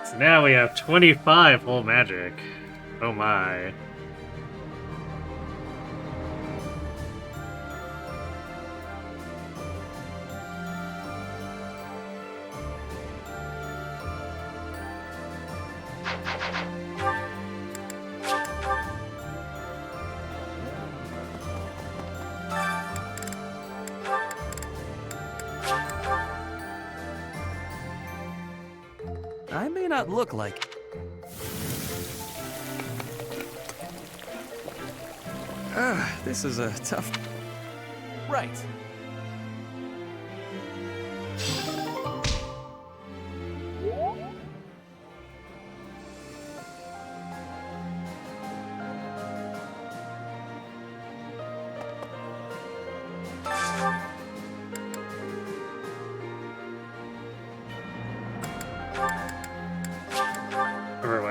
So now we have 25 whole magic. Oh my. I may not look like... this is a tough... Right.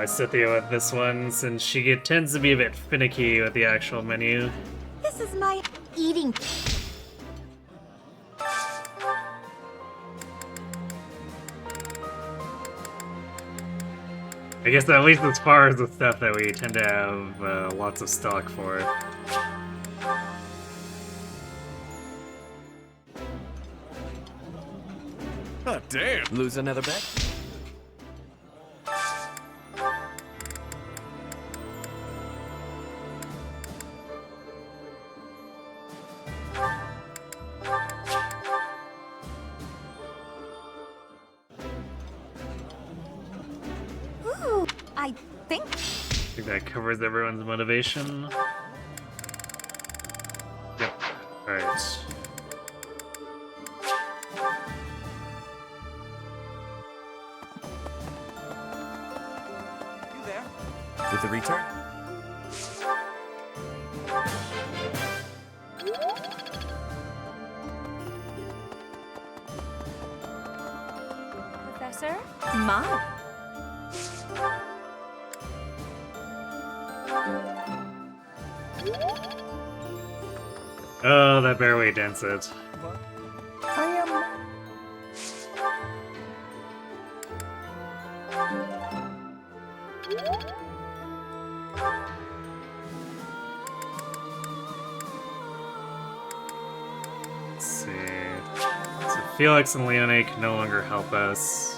Cynthia with this one, since she tends to be a bit finicky with the actual menu. This is my eating. I guess at least as far as the stuff that we tend to have lots of stock for. Oh, damn. Lose another bet? I think that covers everyone's motivation. Yep. Alright. You there? With the return? Professor? My. Oh, that barely dents it. I am. Let's see. So Felix and Leone can no longer help us.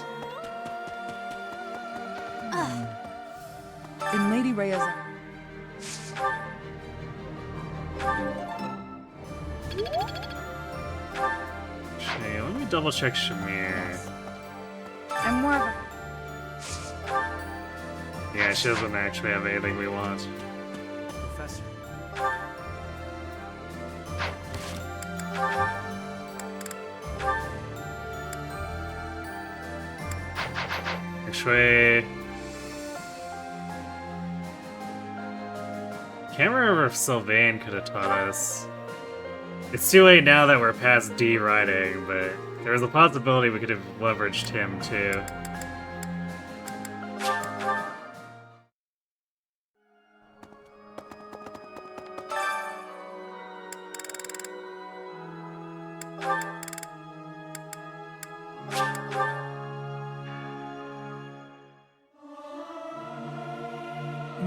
In Lady Rhea's... Okay, let me double check Shamir. I'm more of a... Yeah, she doesn't actually have anything we want. Professor. Actually... Can't remember if Sylvain could have taught us. It's too late now that we're past D riding, but there's a possibility we could have leveraged him too.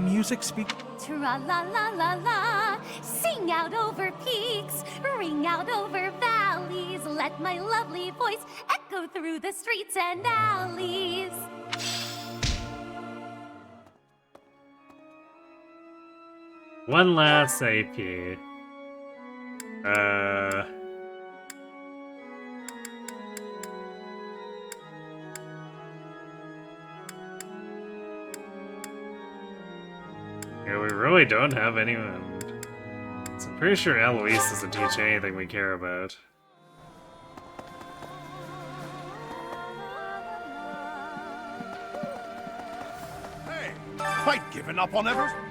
Music speak. Tra-la-la-la-la, sing out over peaks, ring out over valleys, let my lovely voice echo through the streets and alleys. One last AP. Yeah, we really don't have anyone. So I'm pretty sure Eloise doesn't teach anything we care about. Hey, quite given up on everything?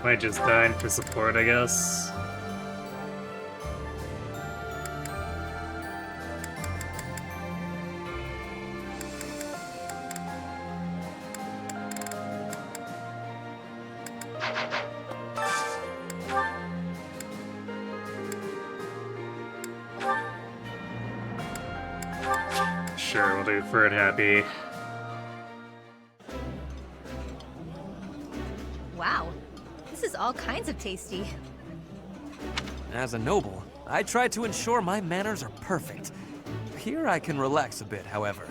Might just dying for support, I guess. Sure, we'll do Ferd Happy. Wow. This is all kinds of tasty. As a noble, I try to ensure my manners are perfect. Here I can relax a bit, however.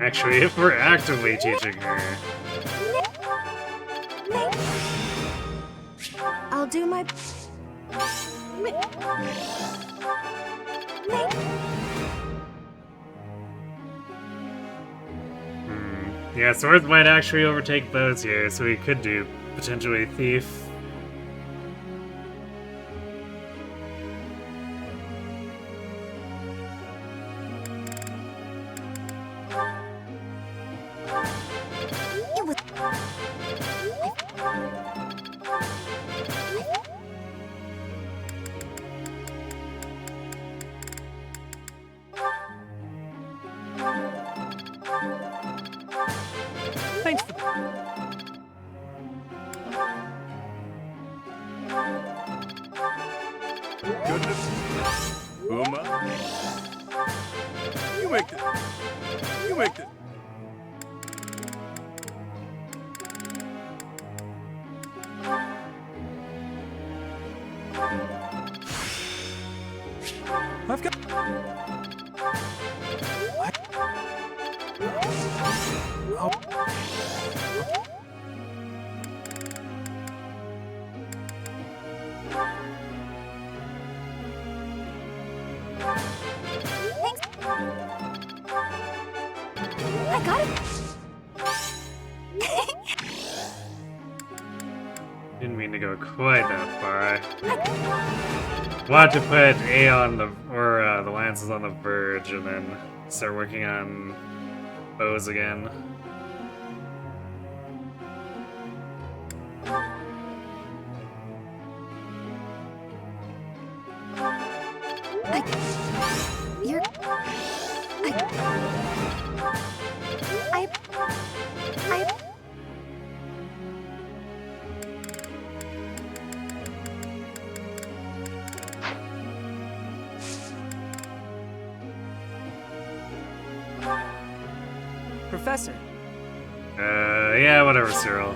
Actually, if we're actively teaching her... I'll do my... Yeah, swords might actually overtake bows here, so we could do potentially Thief. Thanks for... Goodness. Uma. You make it. You make it. I've got... Thanks. I got it. Didn't mean to go quite that far. Want to put A on the, or the lances on the verge, and then start working on bows again. Professor. Yeah, whatever, Cyril.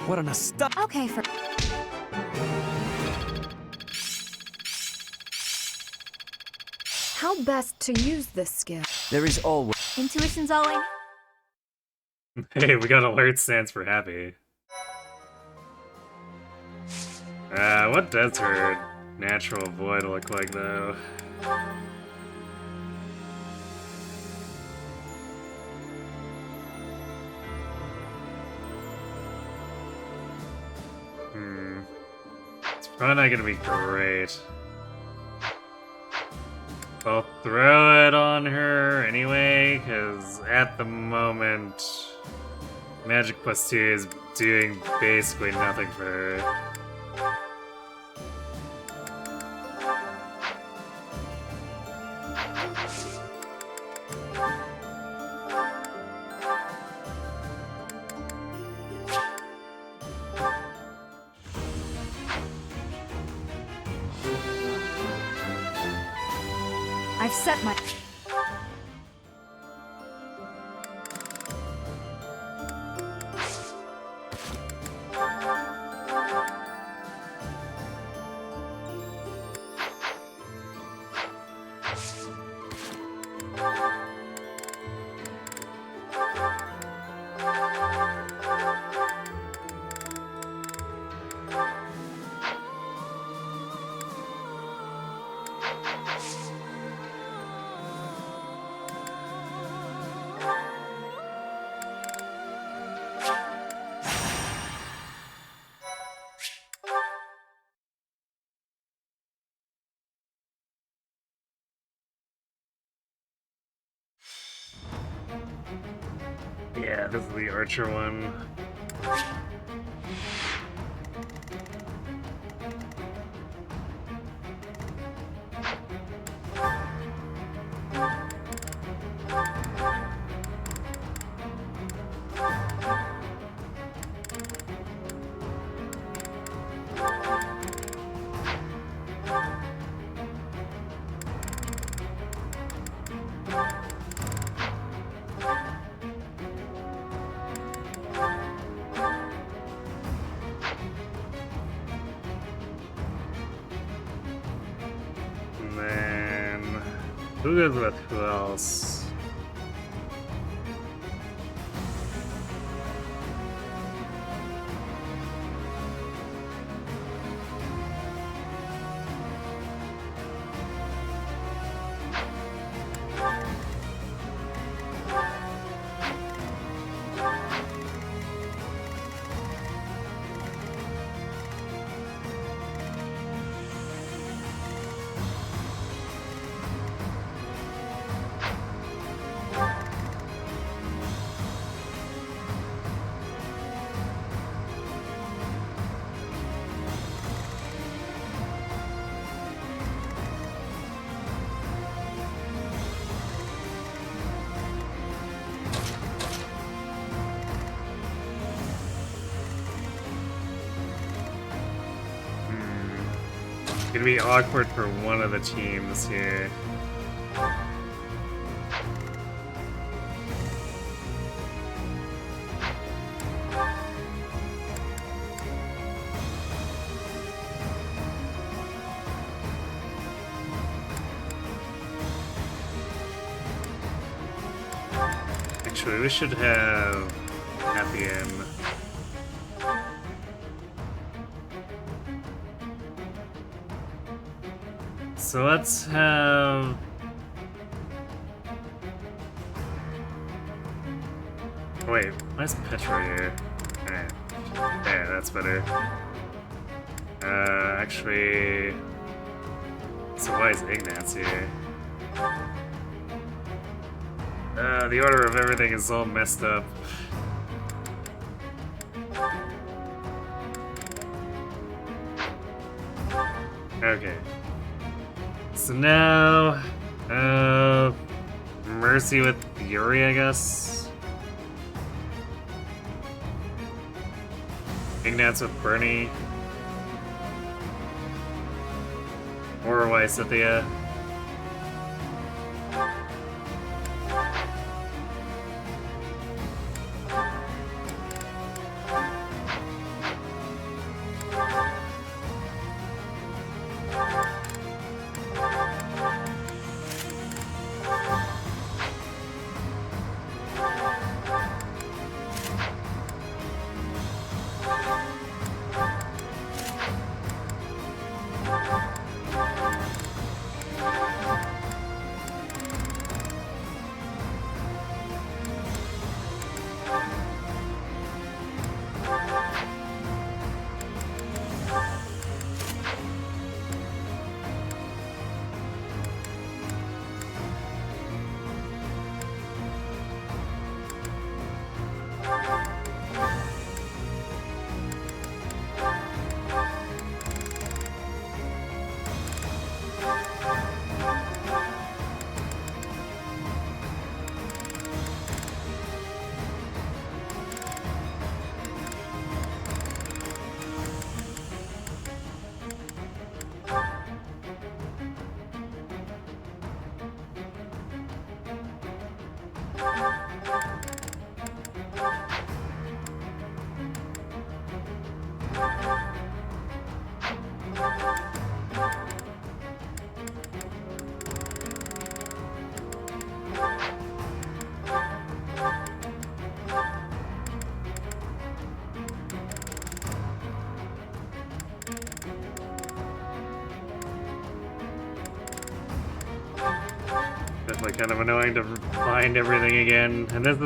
What an astonishing... Okay, for... How best to use this skill? There is always... Intuition's all I need. Hey, we got alert stands for happy. What does her natural void look like, though? It's probably not gonna be great. I'll throw it on her anyway, because at the moment, Magic Plus 2 is doing basically nothing for her. I've set my... Yeah, this is the Archer one. And then who goes with who else? Gonna be awkward for one of the teams here. Actually, we should have Happy in. So let's have... Wait, why's Petra here? Alright. Yeah, that's better. Actually... So why is Ignatz here? The order of everything is all messed up. Okay. So now... Mercy with Yuri, I guess? Ignatz with Bernie? Or Wysithia? Definitely kind of annoying to find everything again, and this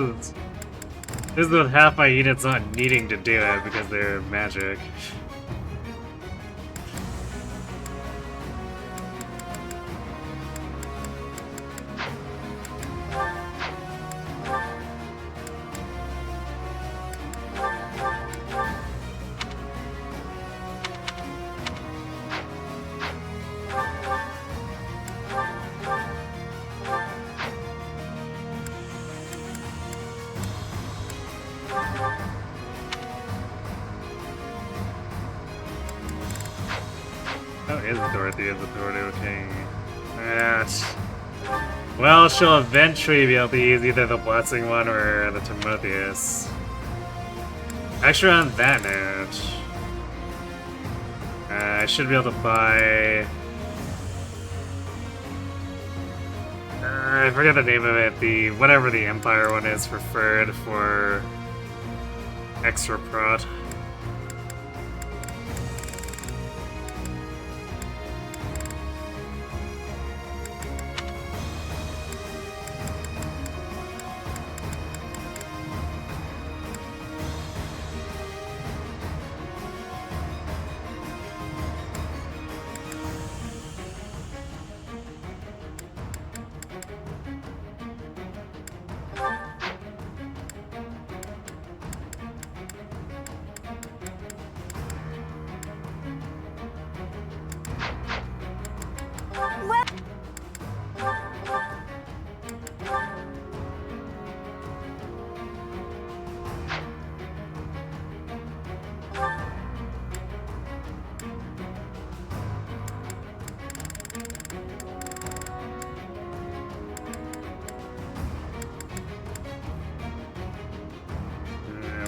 is with half my units not needing to do it because they're magic. Oh, is Dorothy is the Thordo King. Well, she'll eventually be able to use either the Blessing one or the Timotheus. Actually, on that note, I should be able to buy... I forget the name of it, whatever the Empire one is for Ferd for extra prot.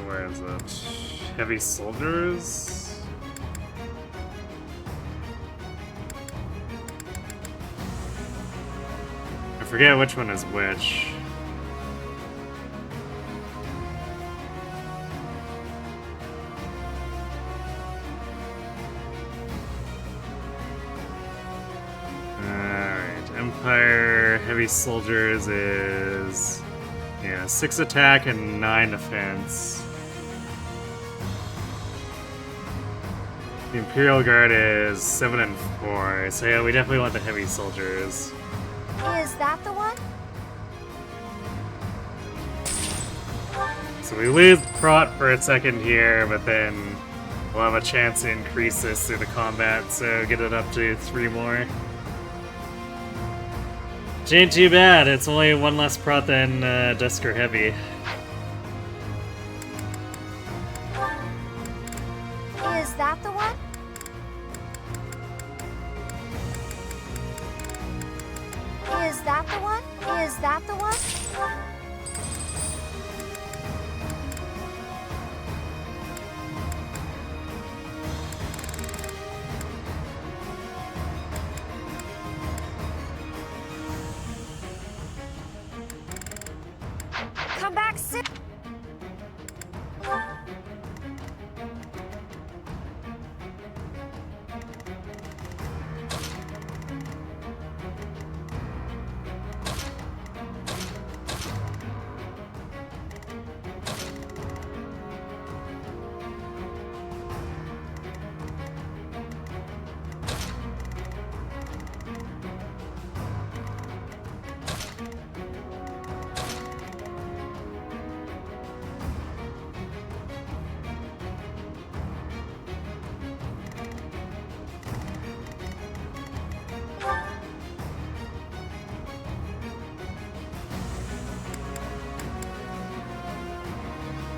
Where is it? Heavy soldiers? I forget which one is which. Empire Heavy Soldiers is 6 attack and 9 defense. The Imperial Guard is 7 and 4, so yeah, we definitely want the Heavy Soldiers. Is that the one? So we lose Prot for a second here, but then we'll have a chance to increase this through the combat, so get it up to 3 more. Which ain't too bad, it's only 1 less Prot than Dusker Heavy. Is that the one? Is that the one? Is that the one? Come back soon.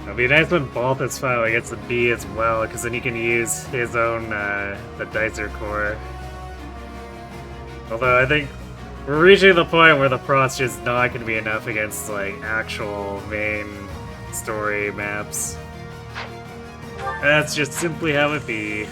It'll be nice when Balthus finally gets a B as well, because then he can use his own, the Dicer Core. Although I think we're reaching the point where the Prot's just not going to be enough against, like, actual main story maps. That's just simply how it be.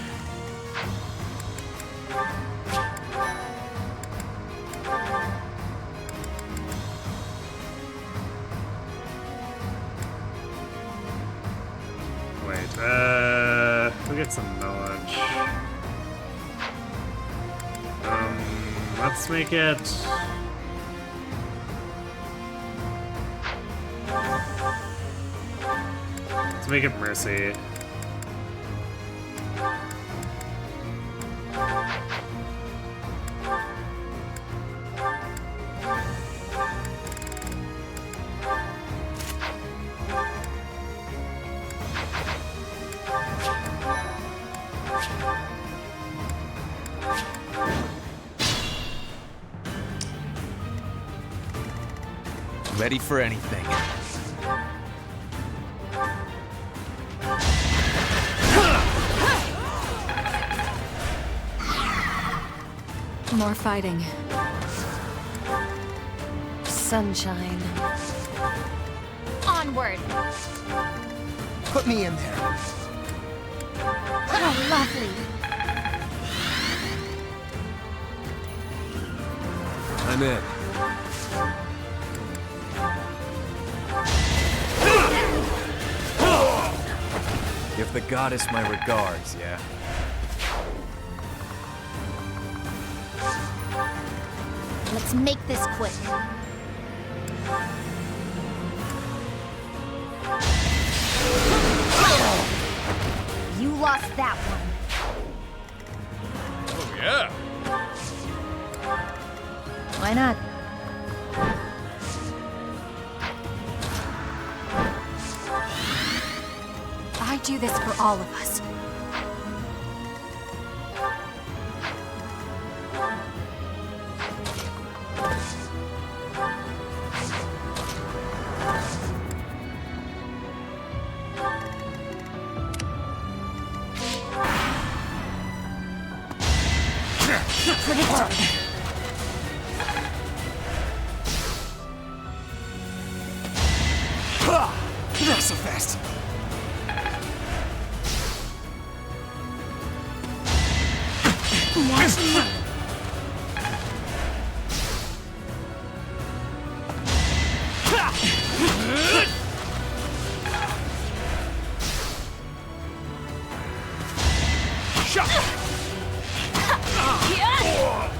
We'll get some knowledge. Let's make it... Let's make it Mercy. Ready for anything. More fighting. Sunshine. Onward! Put me in there. Oh, lovely! I'm in. Give the goddess my regards, yeah? Let's make this quick. You lost that one. Oh, yeah. Why not? I do this for all of us. Not so fast.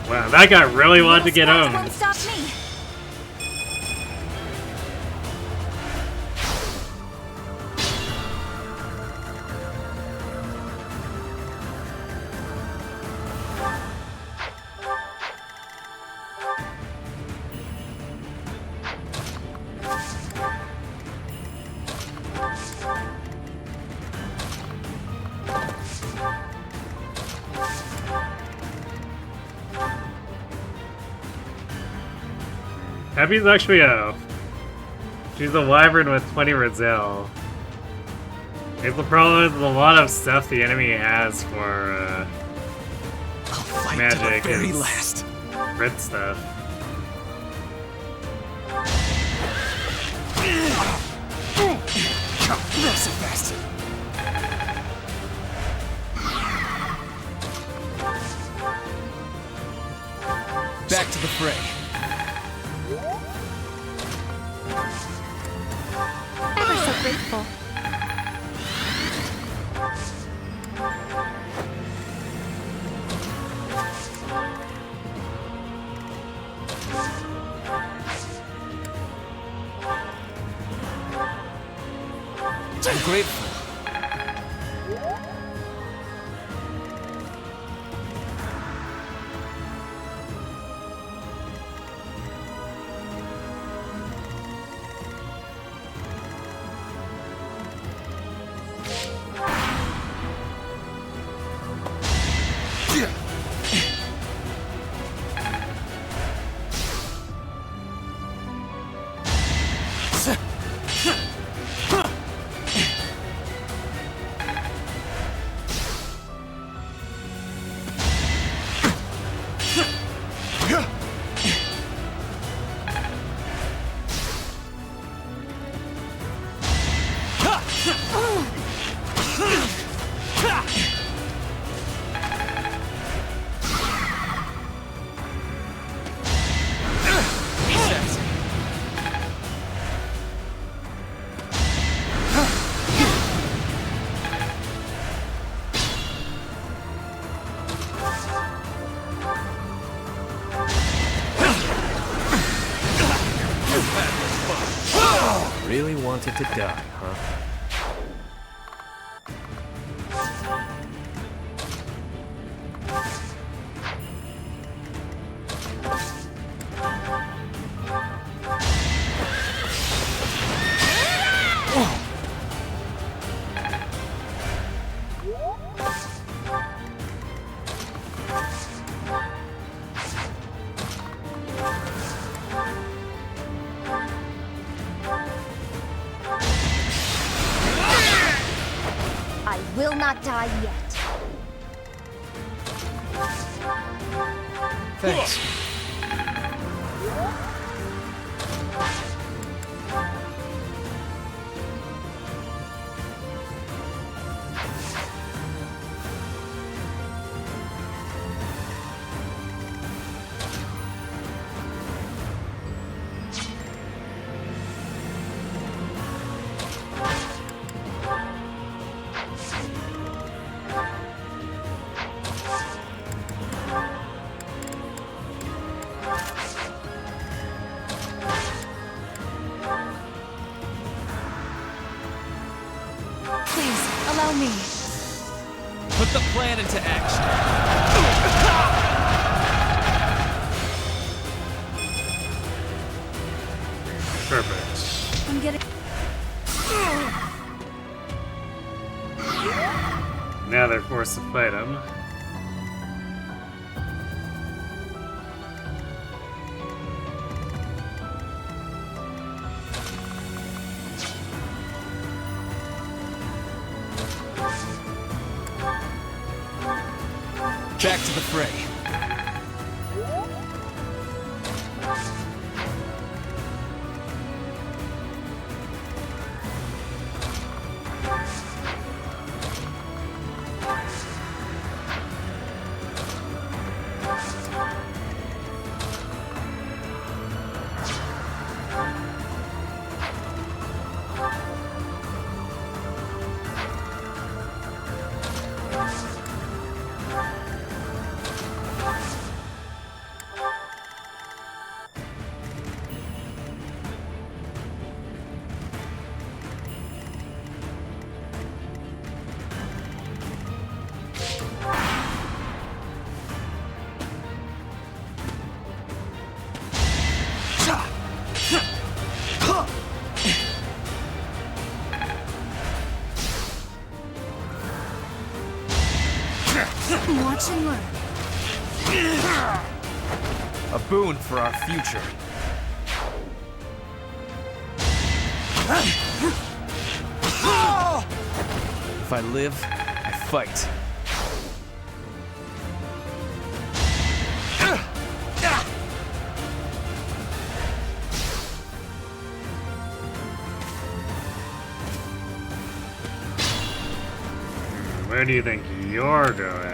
Wow, that guy really wanted to get Won't owned. stop me. Happy's actually she's a wyvern with 20 Rizal. It's the problem is a lot of stuff the enemy has for magic to the very is last. red stuff. Not so fast. Back to the fray. Ever so grateful. I'm grateful. Really wanted to die, huh? I will not die yet. Thanks. Please, allow me. Put the plan into action. Perfect. I'm getting... Now they're forced to fight him. Back to the fray. Watch and learn. A boon for our future. If I live, I fight. Where do you think you're going?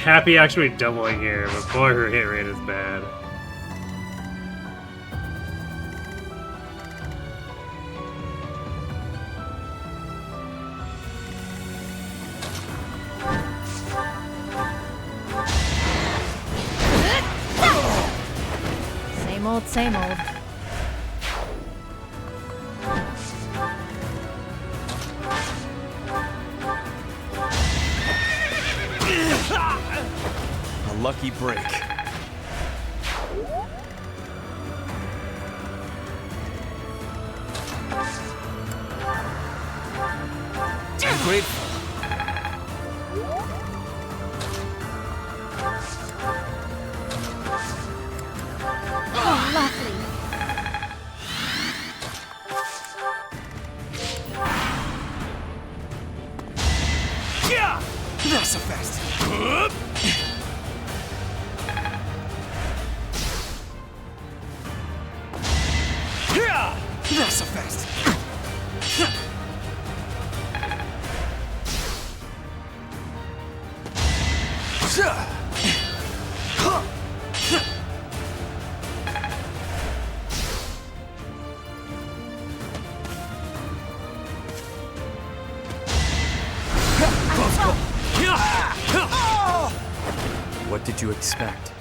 Happy actually doubling here, but boy, her hit rate is bad. Same old, same old. A lucky break. I'm grateful. Oh, lovely. Yeah! Not so fast. Yeah! Not so fast. What did you expect?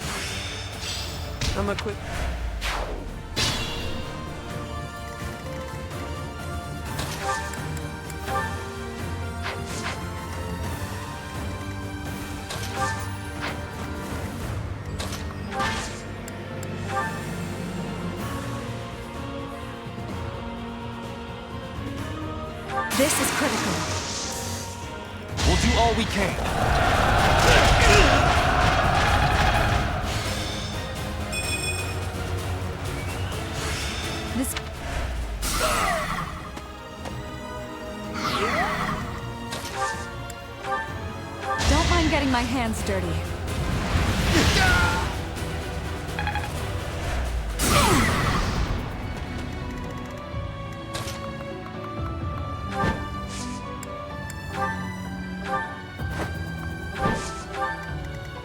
I'm a quick... This is critical. We'll do all we can. This... Don't mind getting my hands dirty.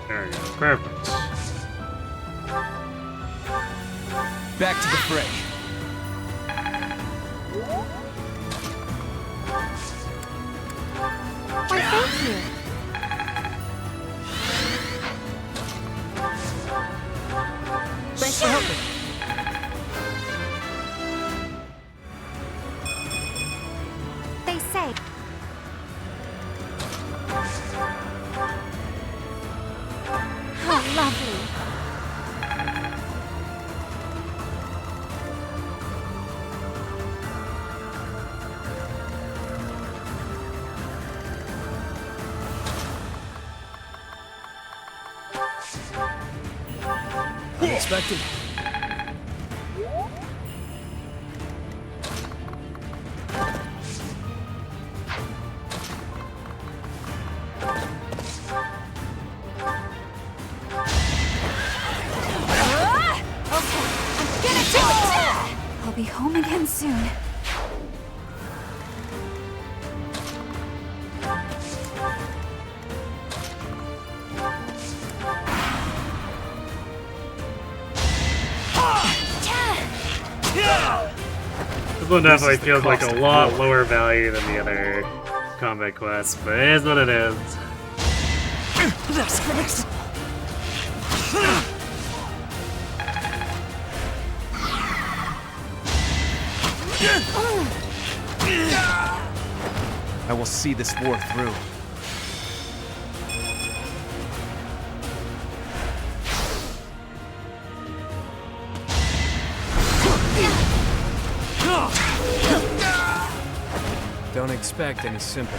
There you go, perfect. Back to the fray. Why, thank you. Thanks for helping. They say. How lovely. Unexpected. Okay, I'm gonna do it! I'll be home again soon. This one definitely feels like a lot lower value than the other combat quest, but it is what it is. That's fixed. I will see this war through. Don't expect any sympathy.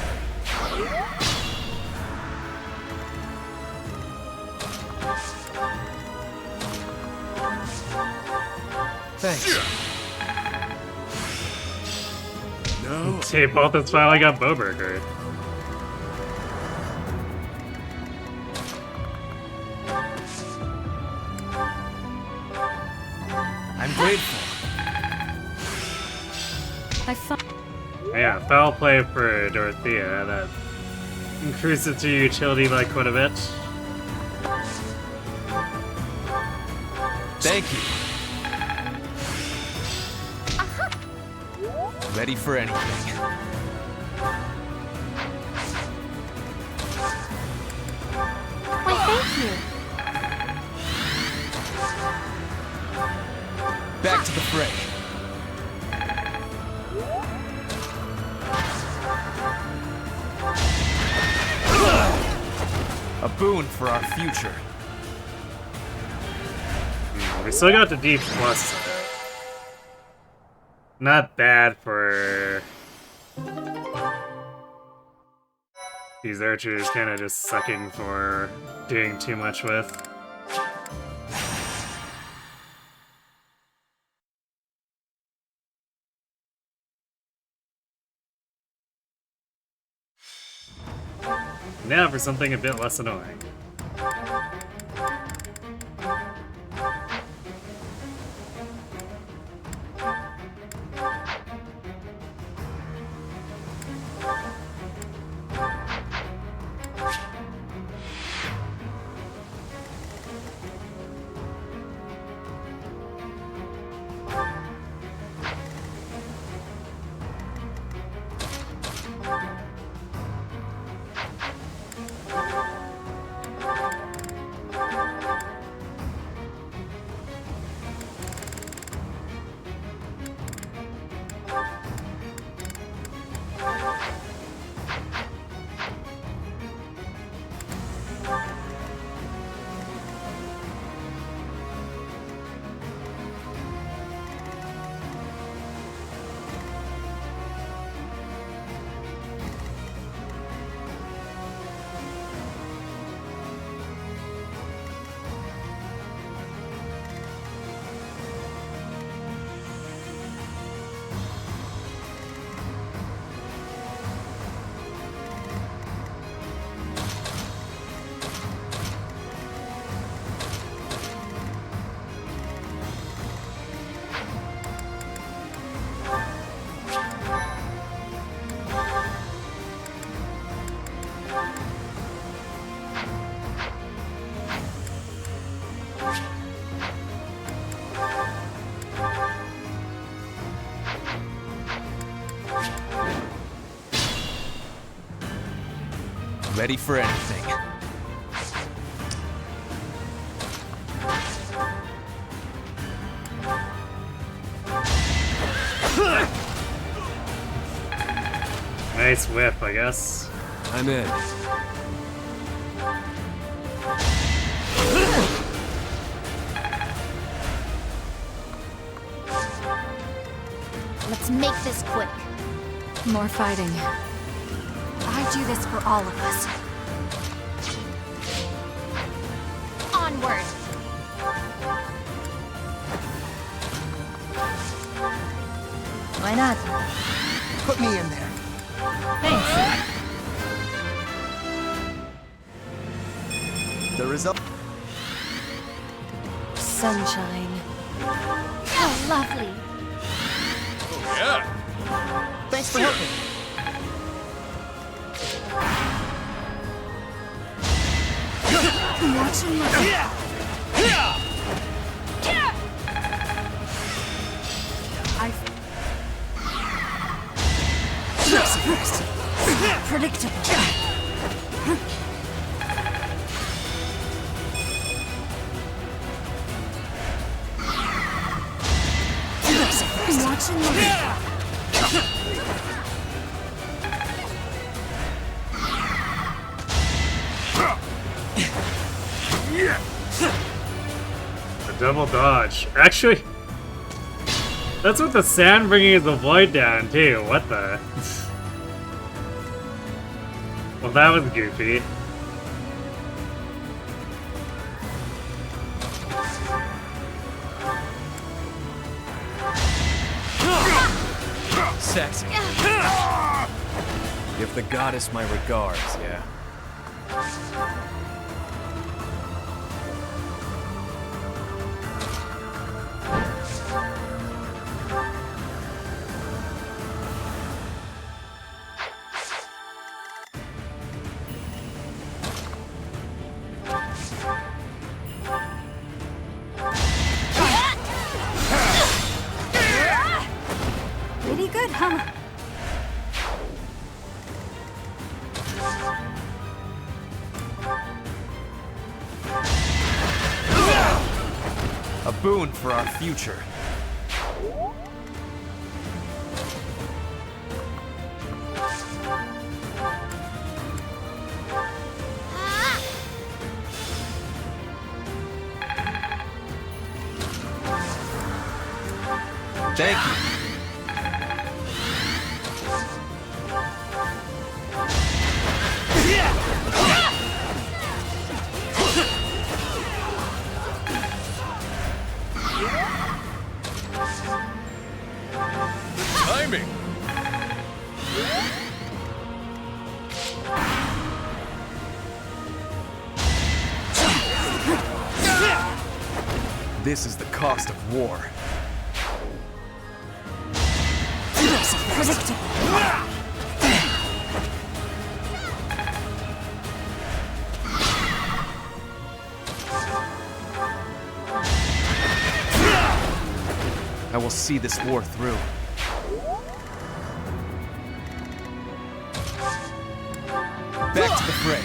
Thanks. No. See, both has finally got Bowburger. I'm grateful. I found. Yeah, foul play for Dorothea. That increases your utility by quite a bit. Thank you. Ready for anything. Why, thank you. Back to the fray. A boon for our future. We still got the D plus. Not bad for these archers kind of just sucking for doing too much with. Now for something a bit less annoying. Ready for anything. Nice whip, I guess. I'm in. Let's make this quick. More fighting. I do this for all of us. Onward! Why not? Put me in there. Thanks. The result. Sunshine. How lovely! Oh, yeah. Thanks for helping. I'm watching my... predictable. Watch and learn. A double dodge. Actually, that's what the sand bringing the void down too. What the? Well, that was goofy. Sexy. Give the goddess my regards, yeah? Pretty good, huh? A boon for our future. Thank you. Timing! This is the cost of war. Predictable. I will see this war through. Back to the fray.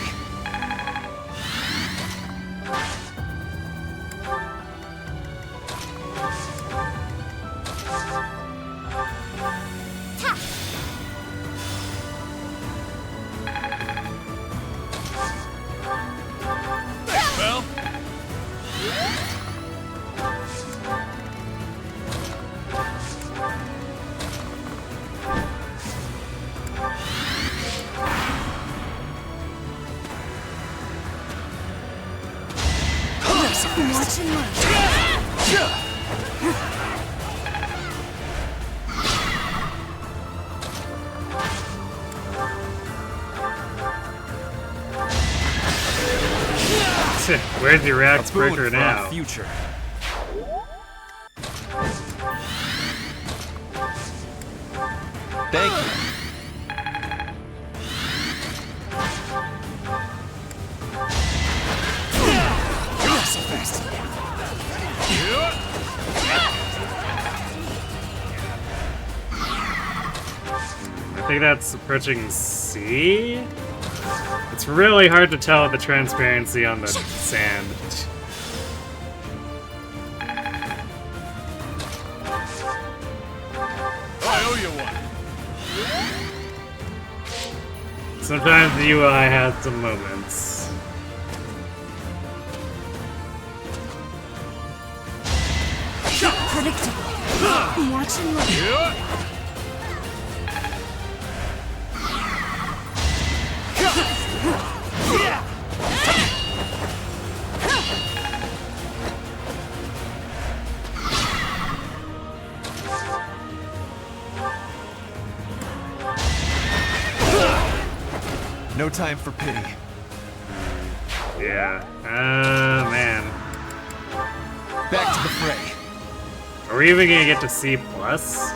Well, Watch and learn. Where's your axe A boon breaker for our now? future. Thank you. I think that's approaching C? It's really hard to tell the transparency on the sand. I owe you one. Sometimes the UI has some moments. Predictable. Watch and learn. No time for pity. Yeah. Man. Back to the fray. Are we even gonna get to C+? plus?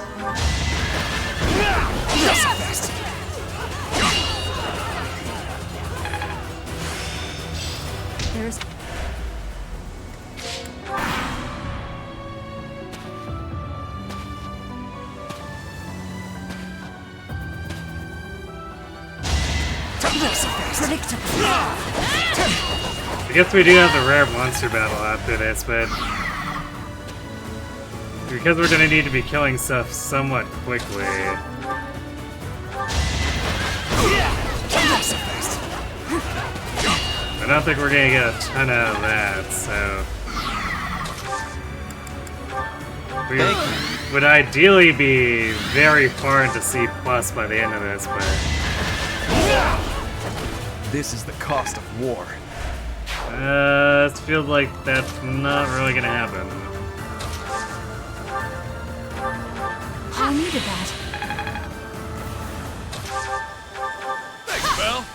There's I guess we do have the rare monster battle after this, but because we're gonna need to be killing stuff somewhat quickly. I don't think we're gonna get a ton out of that, so we would ideally be very far into C+ by the end of this, but This is the cost of war. it feels like that's not really gonna happen. I needed that. Thanks, Belle.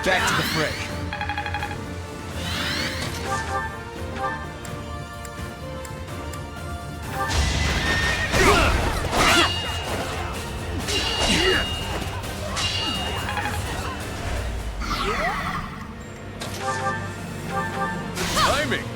Back to the fray. Timing.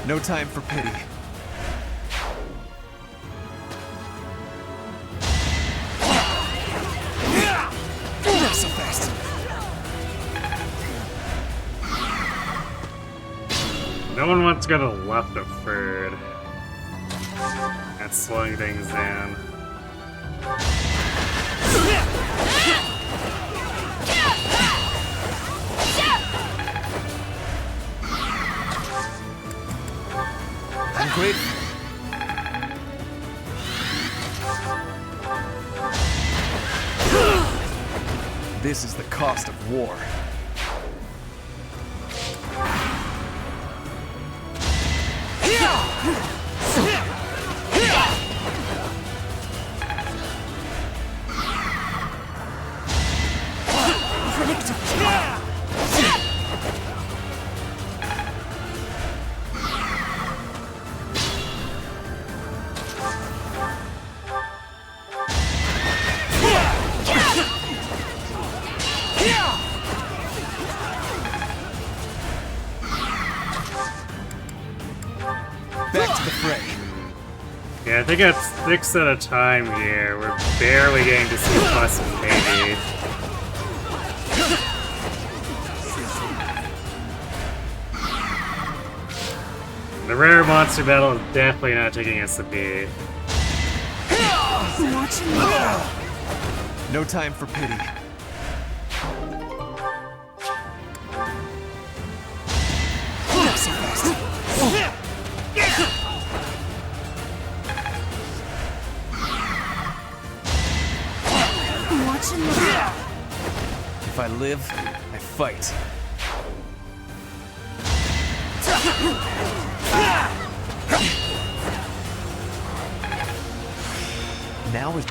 No time for pity. Not so fast. No one wants to go to the left of third. That's slowing things down. I'm grateful. This is the cost of war. Back to the fray. Yeah, I think at 6 at a time here. We're barely getting to see plus maybe. The rare monster battle is definitely not taking us to B. No time for pity. Not so fast. If I live, I fight. Now is...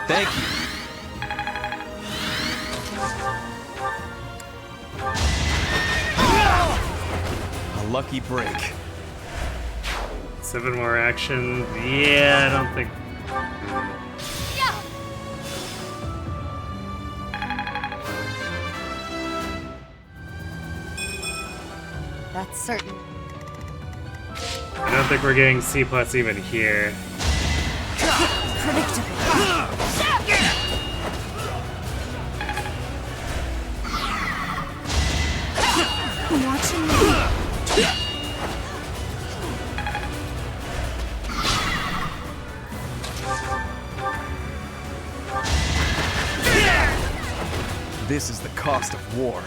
Thank you. A lucky break. 7 more action. Yeah, I don't think. That's certain. I don't think we're getting C+ even here. This is the cost of war.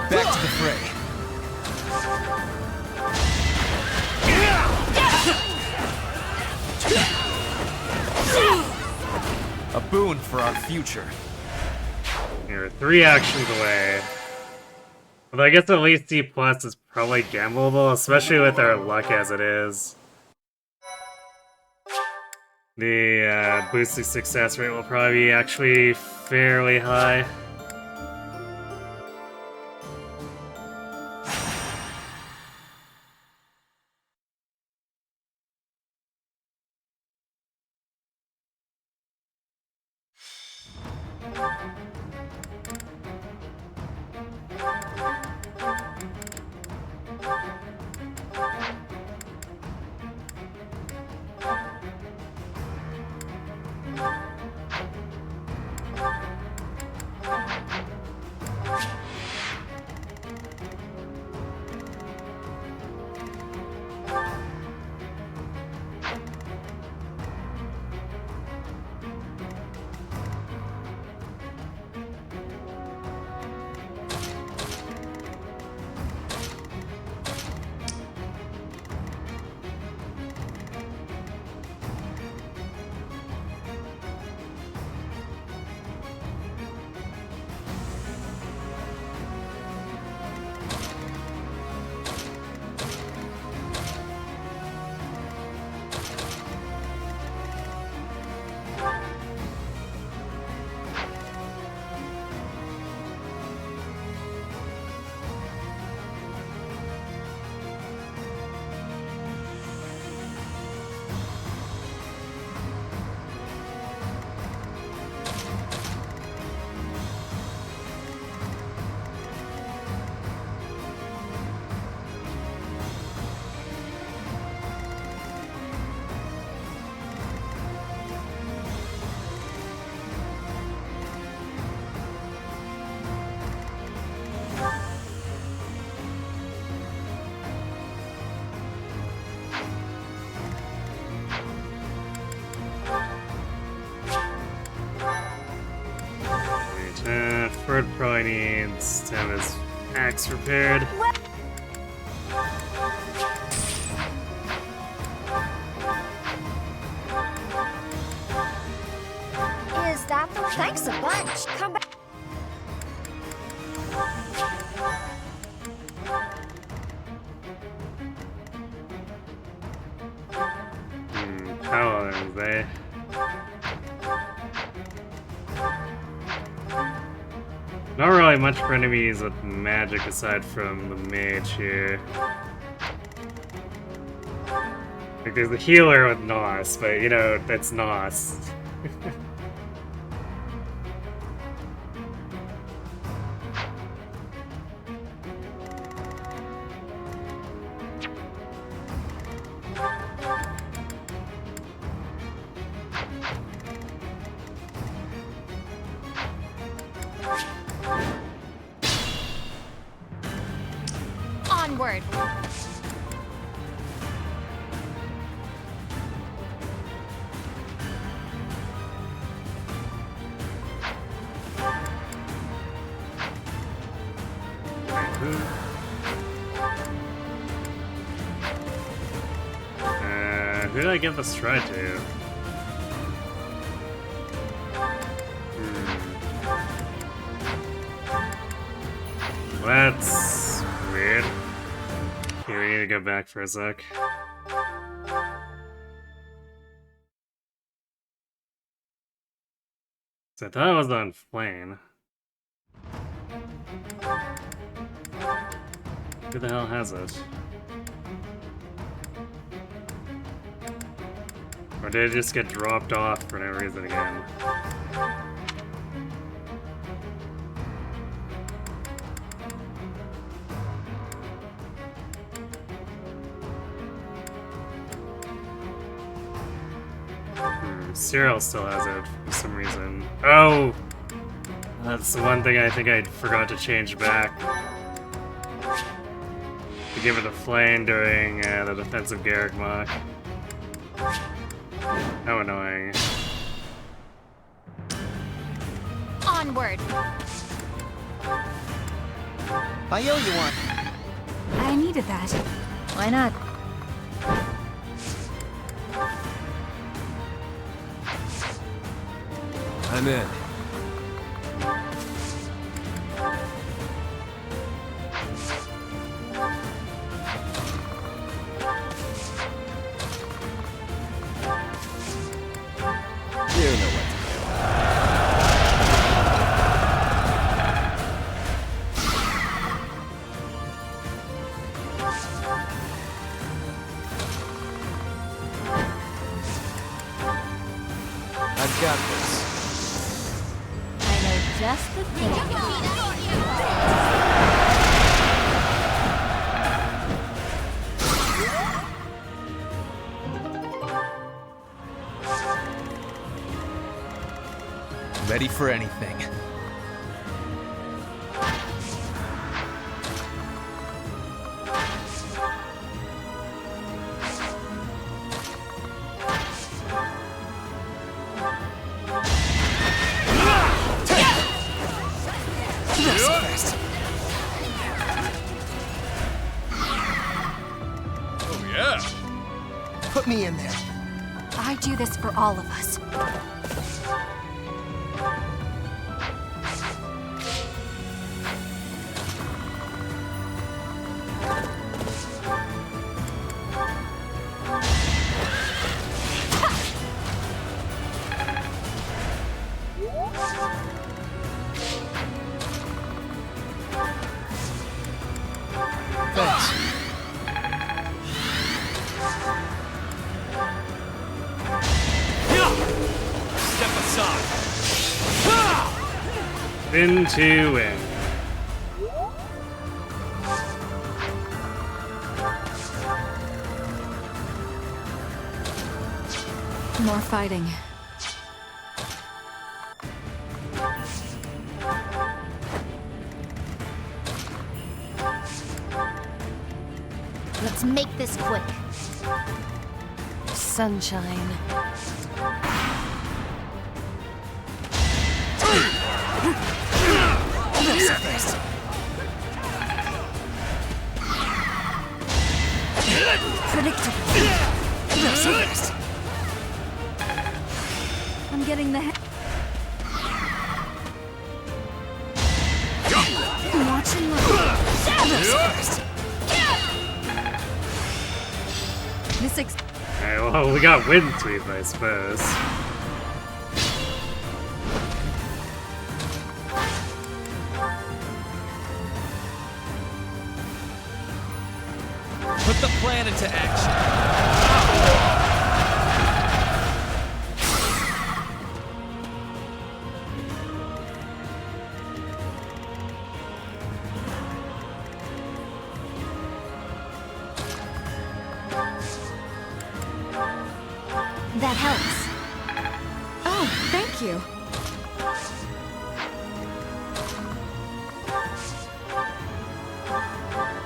Back to the fray. A boon for our future. You're 3 actions away. Although I guess at least C plus is probably gambleable, especially with our luck as it is. The boosted success rate will probably be actually fairly high. Ford probably needs to have his axe repaired. Is that the... Thanks a bunch. Come back. How long is they? Not really much for enemies with magic aside from the mage here. Like there's the healer with Nos, but you know, that's Nos. Onward. Who did I give the stride to? That's weird. Here, we need to go back for a sec. So I thought it was on Flame. Who the hell has it? Or did it just get dropped off for no reason again? Cyril still has it for some reason. Oh! That's the one thing I think I forgot to change back. to give it a flame during the defensive Garrick Mock. How annoying. Onward. I owe you one. I needed that. Why not? I'm in. You know what to do. I've got this. I know just the thing. Ready for anything. Oh, yeah. Put me in there. I do this for all of us. Thanks. Step aside. Into win. More fighting. Let's make this quick. Sunshine. I'm getting the head. Watch and look. This Alright, well, we got wind sweep, I suppose. Put the plan into action. That helps. Oh, thank you.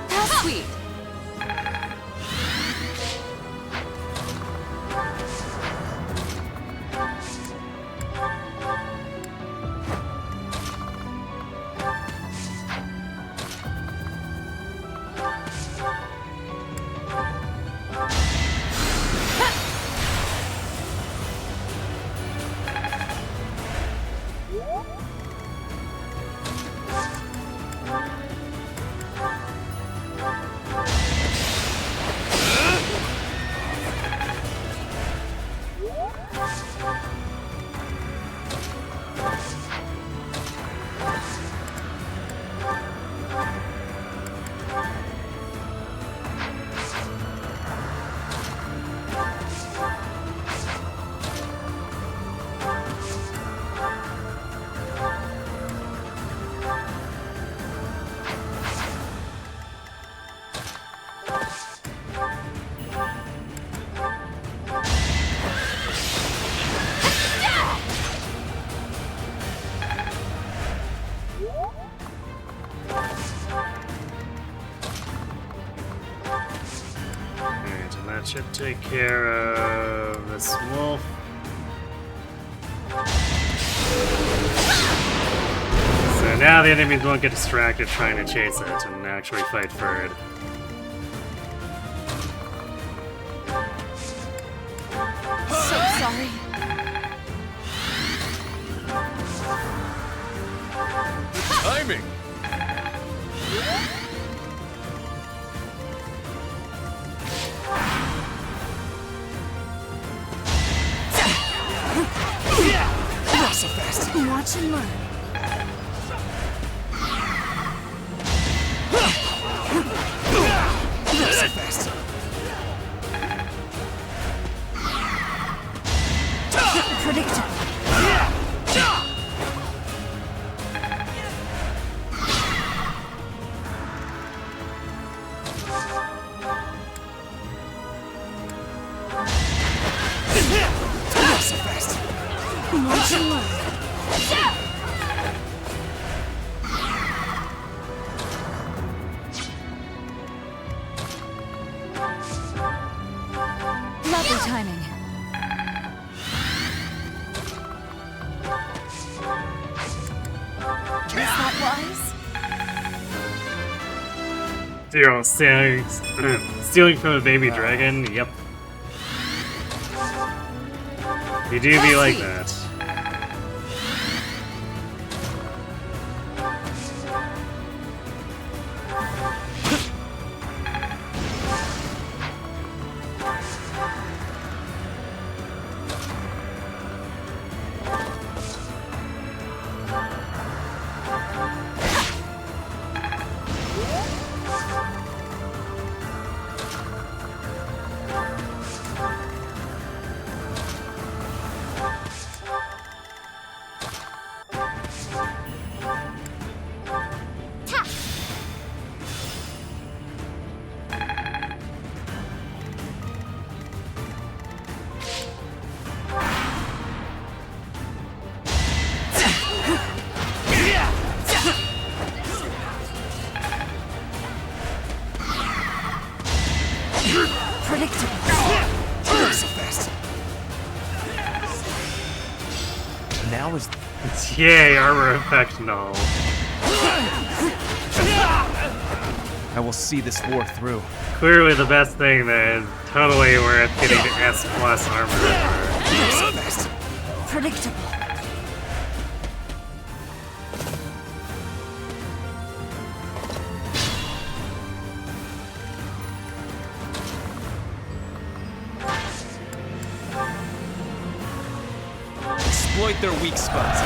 How sweet. should take care of this wolf. So now the enemies won't get distracted trying to chase it and actually fight for it. So sorry. Timing! Not so fast. Watch and learn. Not so fast. Predictable. Not so fast. Watch and learn. Lovely timing. Is that wise? Zero stealing from a baby dragon. Yep. You do be like that. Predictable. Not so fast. Now is... Yay, armor effect null. I will see this war through. Clearly the best thing that is totally worth getting the S plus armor for. Not so fast. Predictable. Exploit their weak spots.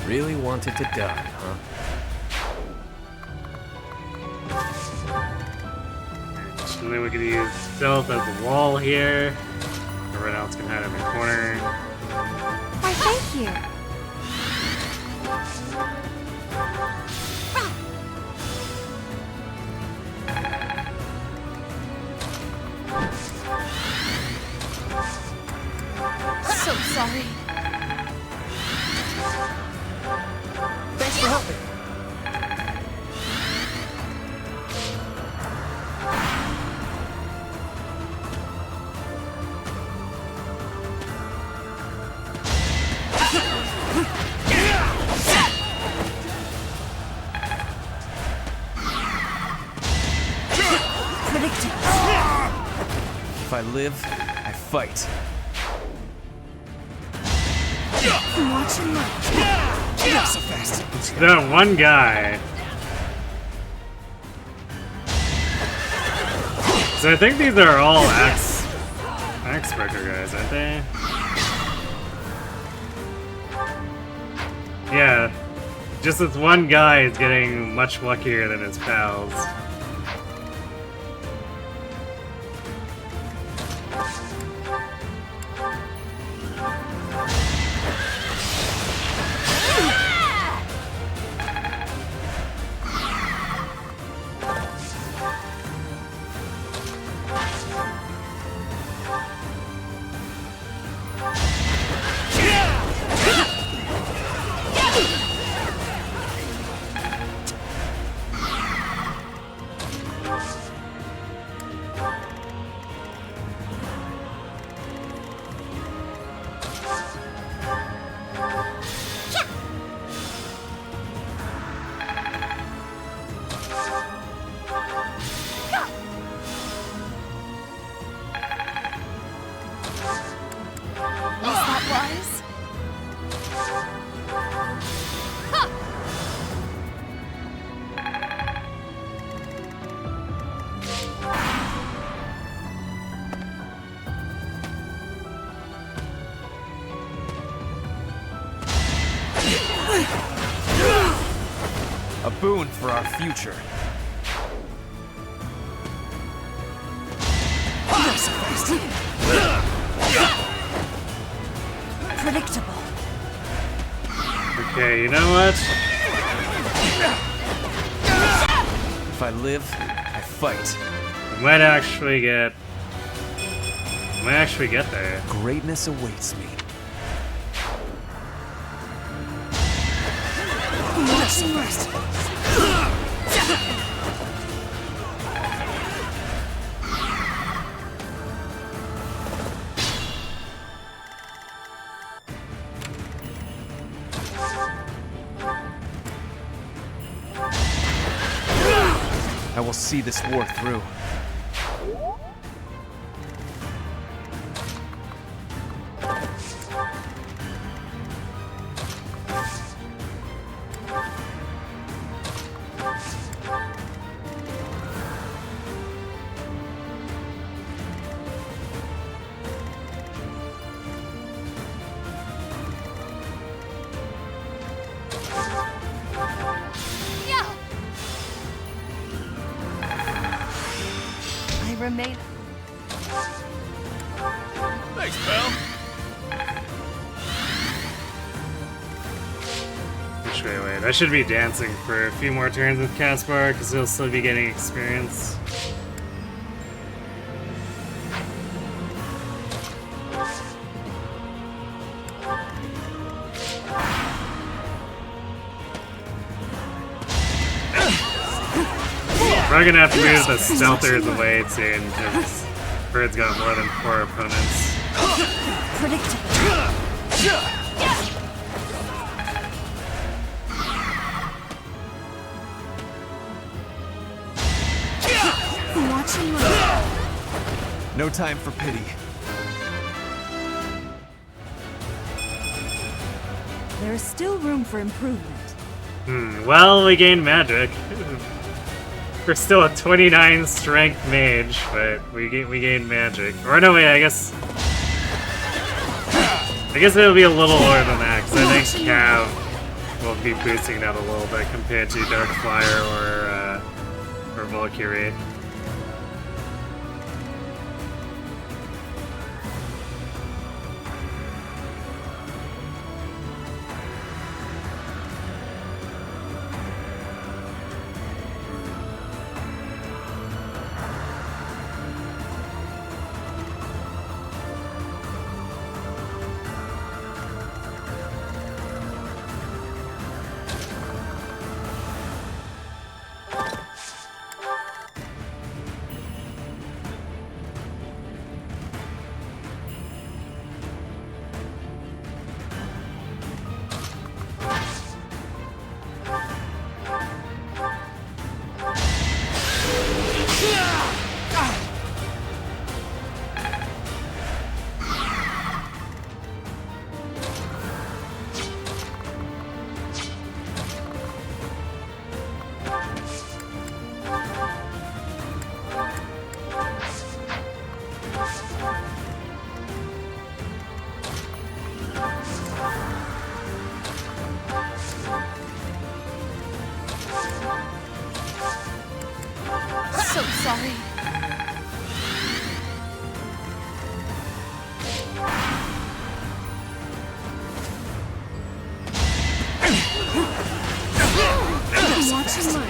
Really wanted to die, huh? And then we can use stealth as a wall here. Everyone else can hide in the corner. Why, thank you. So sorry. Thanks for helping. If I live, I fight. Watch and learn. Not so fast. It's that one guy. So I think these are all axe breaker guys, aren't they? Yeah. Just this one guy is getting much luckier than his pals. wise. A boon for our future. Predictable. Okay, you know what? If I live, I fight. I might actually get there. Greatness awaits me. Not so fast. I will see this war through. Remain. Thanks, pal. Which way, wait? I should be dancing for a few more turns with Caspar, because he'll still be getting experience. We're gonna have to move the stealthers away soon, because Bird's got more than 4 opponents. Predictable. Watching my... No time for pity. There is still room for improvement. Well, we gained magic. We're still a 29 strength mage, but we gained magic. Or no, wait, I guess it'll be a little lower than that, because I think Cav will be boosting that a little bit compared to Dark Flyer or Valkyrie. So sorry. Watch and learn.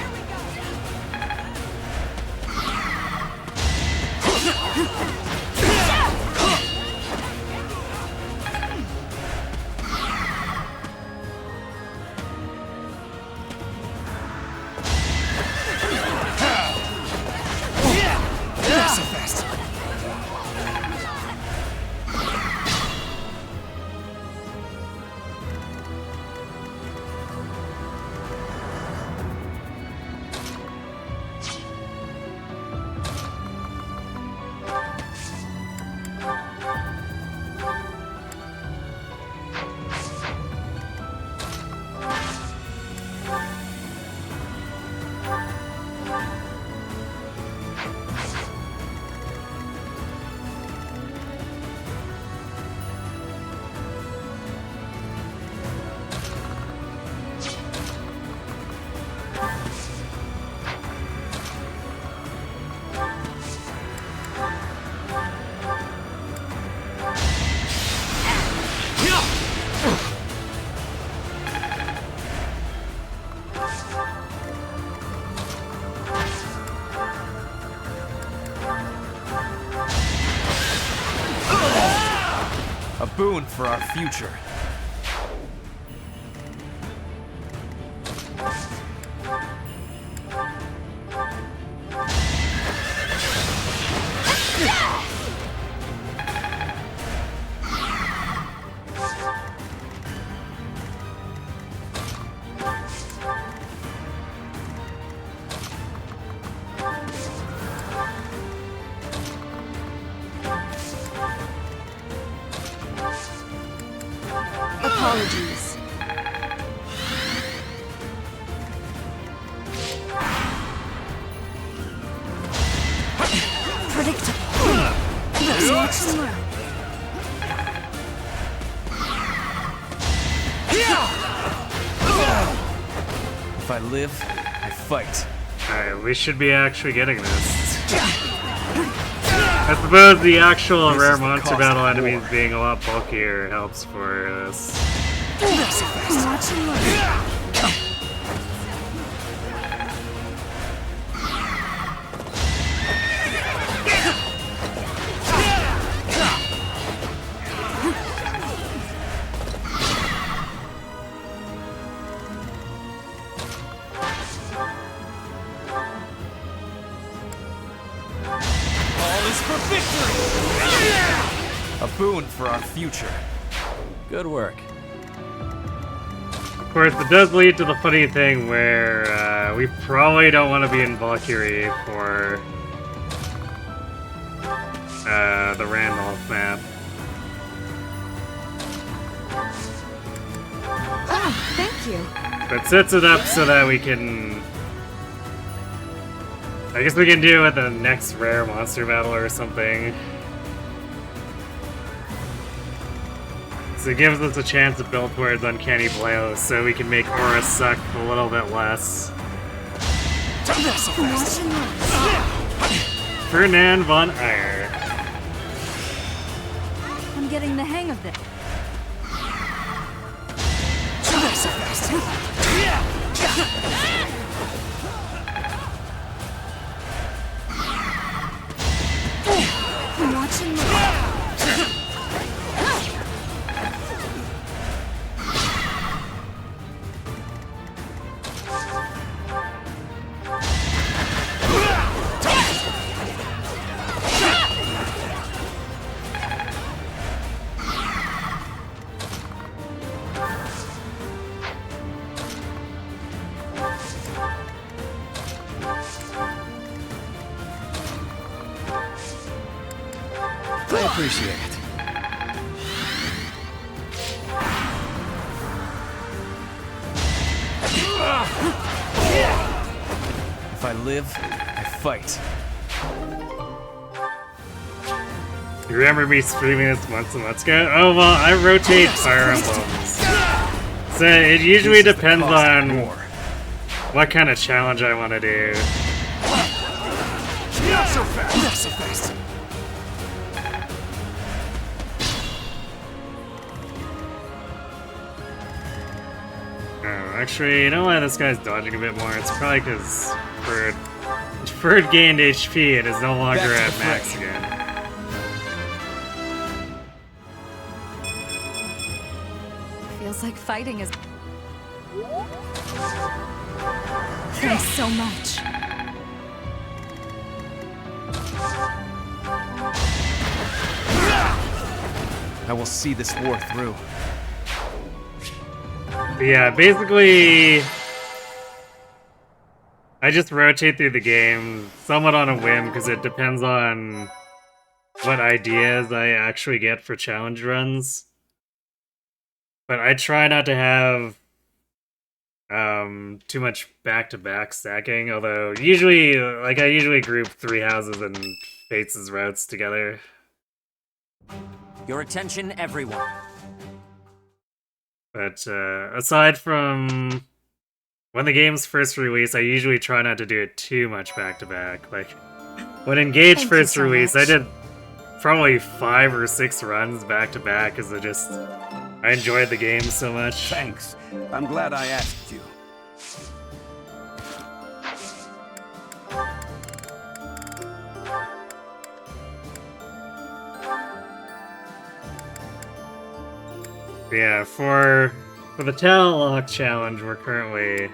boon for our future. Apologies. Predictable. Let's watch and learn. If I live, I fight. Alright, we should be actually getting this. I suppose the actual rare monster battle enemies being a lot bulkier helps for this. Watch and learn. All is for victory! A boon for our future. Good work. Of course, it does lead to the funny thing where we probably don't want to be in Valkyrie for the Randolph map. Oh, thank you. But sets it up so that we can... I guess we can do it with the next rare monster battle or something. So it gives us a chance to build towards Uncanny Blow so we can make Aura suck a little bit less. Ferdinand von Eyre. I'm getting the hang of this. Watch and learn. I appreciate it. If I live, I fight. You remember me screaming this months and months ago? Oh well, I rotate Fire Emblems. So it usually depends on what kind of challenge I want to do. Not so fast. Not so fast. Oh, actually, you know why this guy's dodging a bit more? It's probably because Ferd gained HP and is no longer at max again. Feels like fighting is... Thanks so much. I will see this war through. But yeah, basically, I just rotate through the game somewhat on a whim because it depends on what ideas I actually get for challenge runs. But I try not to have too much back-to-back stacking, although usually, like, I usually group 3 houses and Fates' routes together. Your attention, everyone. But aside from when the game's first released, I usually try not to do it too much back-to-back. Like, when Engage first released, I did probably 5 or 6 runs back-to-back because I enjoyed the game so much. Thanks. I'm glad I asked you. Yeah, for the talent lock challenge, we're currently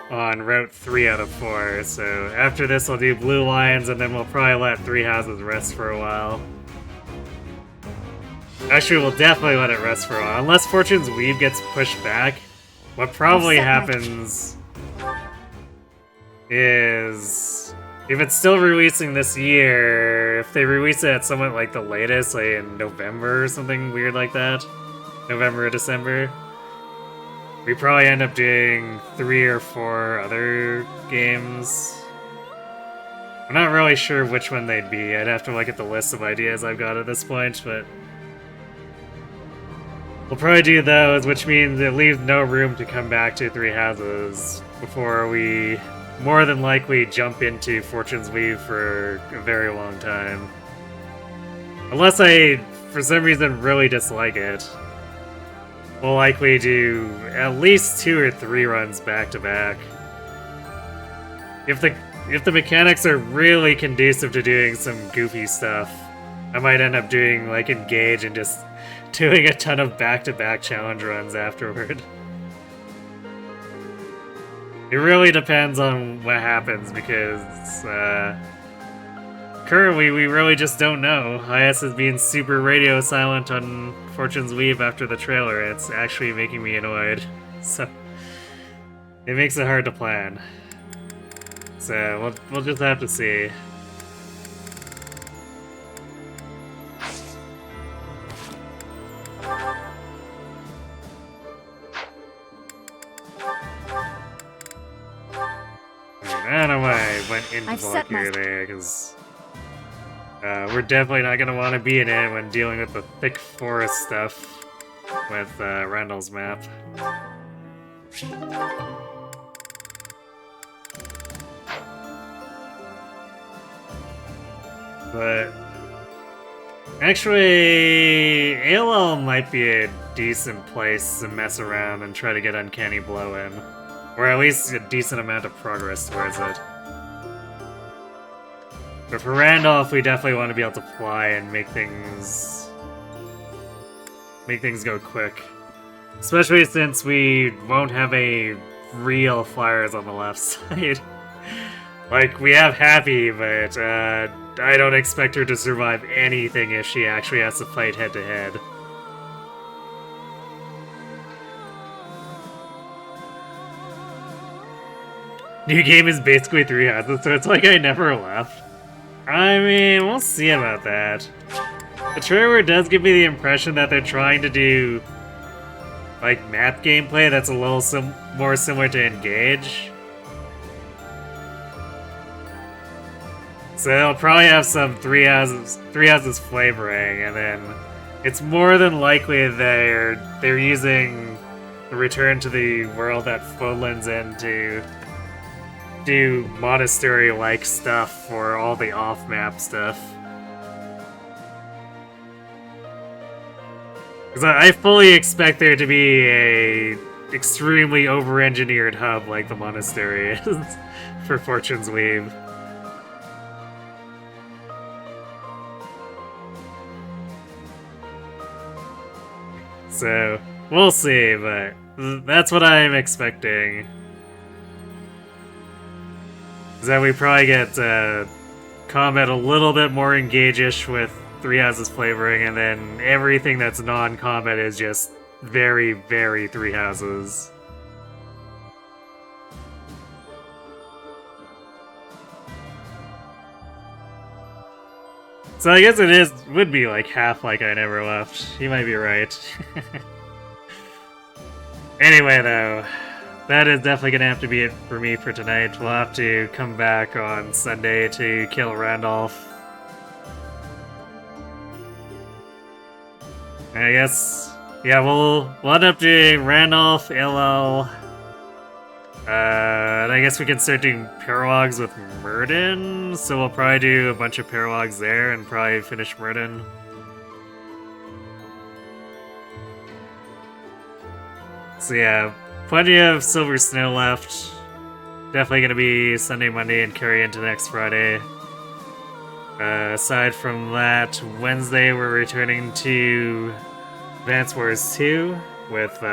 on route 3 out of 4. So after this, I'll do Blue Lions, and then we'll probably let Three Houses rest for a while. Actually, we'll definitely let it rest for a while, unless Fortune's Weave gets pushed back. What probably happens is, if it's still releasing this year, if they release it at somewhat like the latest, like in November or something weird like that, November or December, we probably end up doing 3 or 4 other games. I'm not really sure which one they'd be. I'd have to look at the list of ideas I've got at this point, but we'll probably do those, which means it leaves no room to come back to Three Houses before we more than likely jump into Fortune's Weave for a very long time. Unless I, for some reason, really dislike it. We'll likely do at least 2 or 3 runs back to back. If the mechanics are really conducive to doing some goofy stuff, I might end up doing like Engage and just doing a ton of back-to-back challenge runs afterward. It really depends on what happens, because currently we really just don't know. IS is being super radio silent on Fortune's Weave after the trailer. It's actually making me annoyed. So it makes it hard to plan. So we'll just have to see. I don't know why I went into block here there, because we're definitely not going to want to be in it when dealing with the thick forest stuff with Randall's map. But actually, ALL might be a decent place to mess around and try to get Uncanny Blow in. Or at least a decent amount of progress towards it. But for Randolph, we definitely want to be able to fly and make things go quick. Especially since we won't have a real flyers on the left side. Like, we have Happy, but I don't expect her to survive anything if she actually has to fight head-to-head. New game is basically Three Houses, so it's like I never left. I mean, we'll see about that. The trailer does give me the impression that they're trying to do like map gameplay that's a little more similar to Engage. So they'll probably have some Three Houses flavoring, and then it's more than likely they're using the Return to the World that Fodlan's in to do monastery-like stuff for all the off-map stuff. Because I fully expect there to be a extremely over-engineered hub like the monastery is for Fortune's Weave. So, we'll see, but that's what I'm expecting. Is that we probably get combat a little bit more engage-ish with Three Houses flavoring, and then everything that's non-combat is just very, very Three Houses. So I guess would be like half like I never left. You might be right. Anyway, though, that is definitely going to have to be it for me for tonight. We'll have to come back on Sunday to kill Randolph. I guess, yeah, we'll end up doing Randolph, LL, and I guess we can start doing paralogs with Murden, so we'll probably do a bunch of paralogs there and probably finish Murden. So yeah, plenty of Silver Snow left. Definitely going to be Sunday, Monday, and carry into next Friday. Aside from that, Wednesday we're returning to Advance Wars 2 with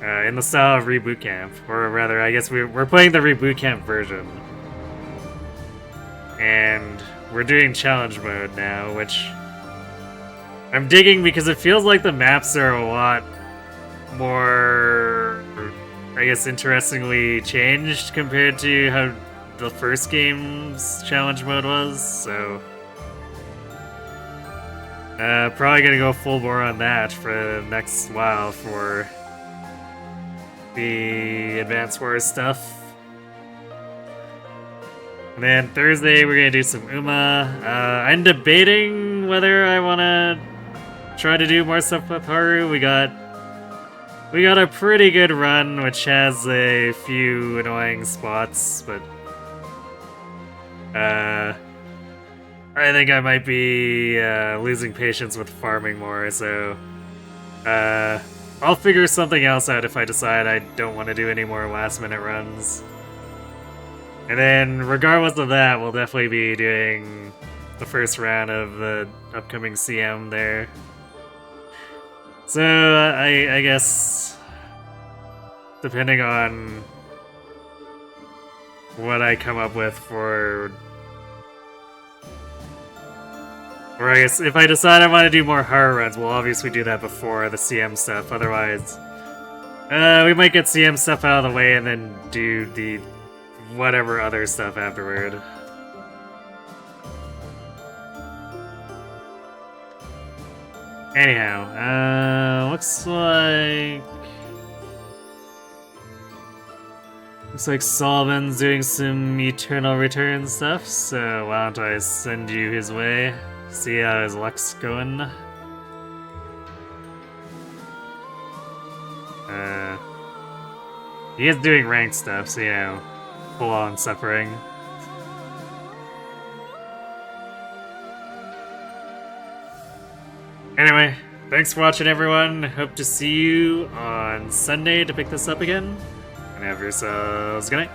in the style of Reboot Camp, or rather, I guess we're playing the Reboot Camp version, and we're doing challenge mode now, which I'm digging because it feels like the maps are a lot more, I guess, interestingly changed compared to how the first game's challenge mode was, so probably gonna go full bore on that for the next while for the Advance Wars stuff. And then Thursday we're gonna do some Uma. I'm debating whether I wanna try to do more stuff with Haru. We got a pretty good run, which has a few annoying spots, but I think I might be losing patience with farming more, so I'll figure something else out if I decide I don't want to do any more last-minute runs. And then, regardless of that, we'll definitely be doing the first round of the upcoming CM there. So, I guess, depending on what I come up with for... Or I guess if I decide I want to do more horror runs, we'll obviously do that before the CM stuff. Otherwise, we might get CM stuff out of the way and then do the whatever other stuff afterward. Anyhow, looks like Solomon's doing some Eternal Return stuff, so why don't I send you his way? See how his luck's going. He is doing ranked stuff, so you know, full on suffering. Anyway, thanks for watching, everyone. Hope to see you on Sunday to pick this up again. And have yourselves a good night.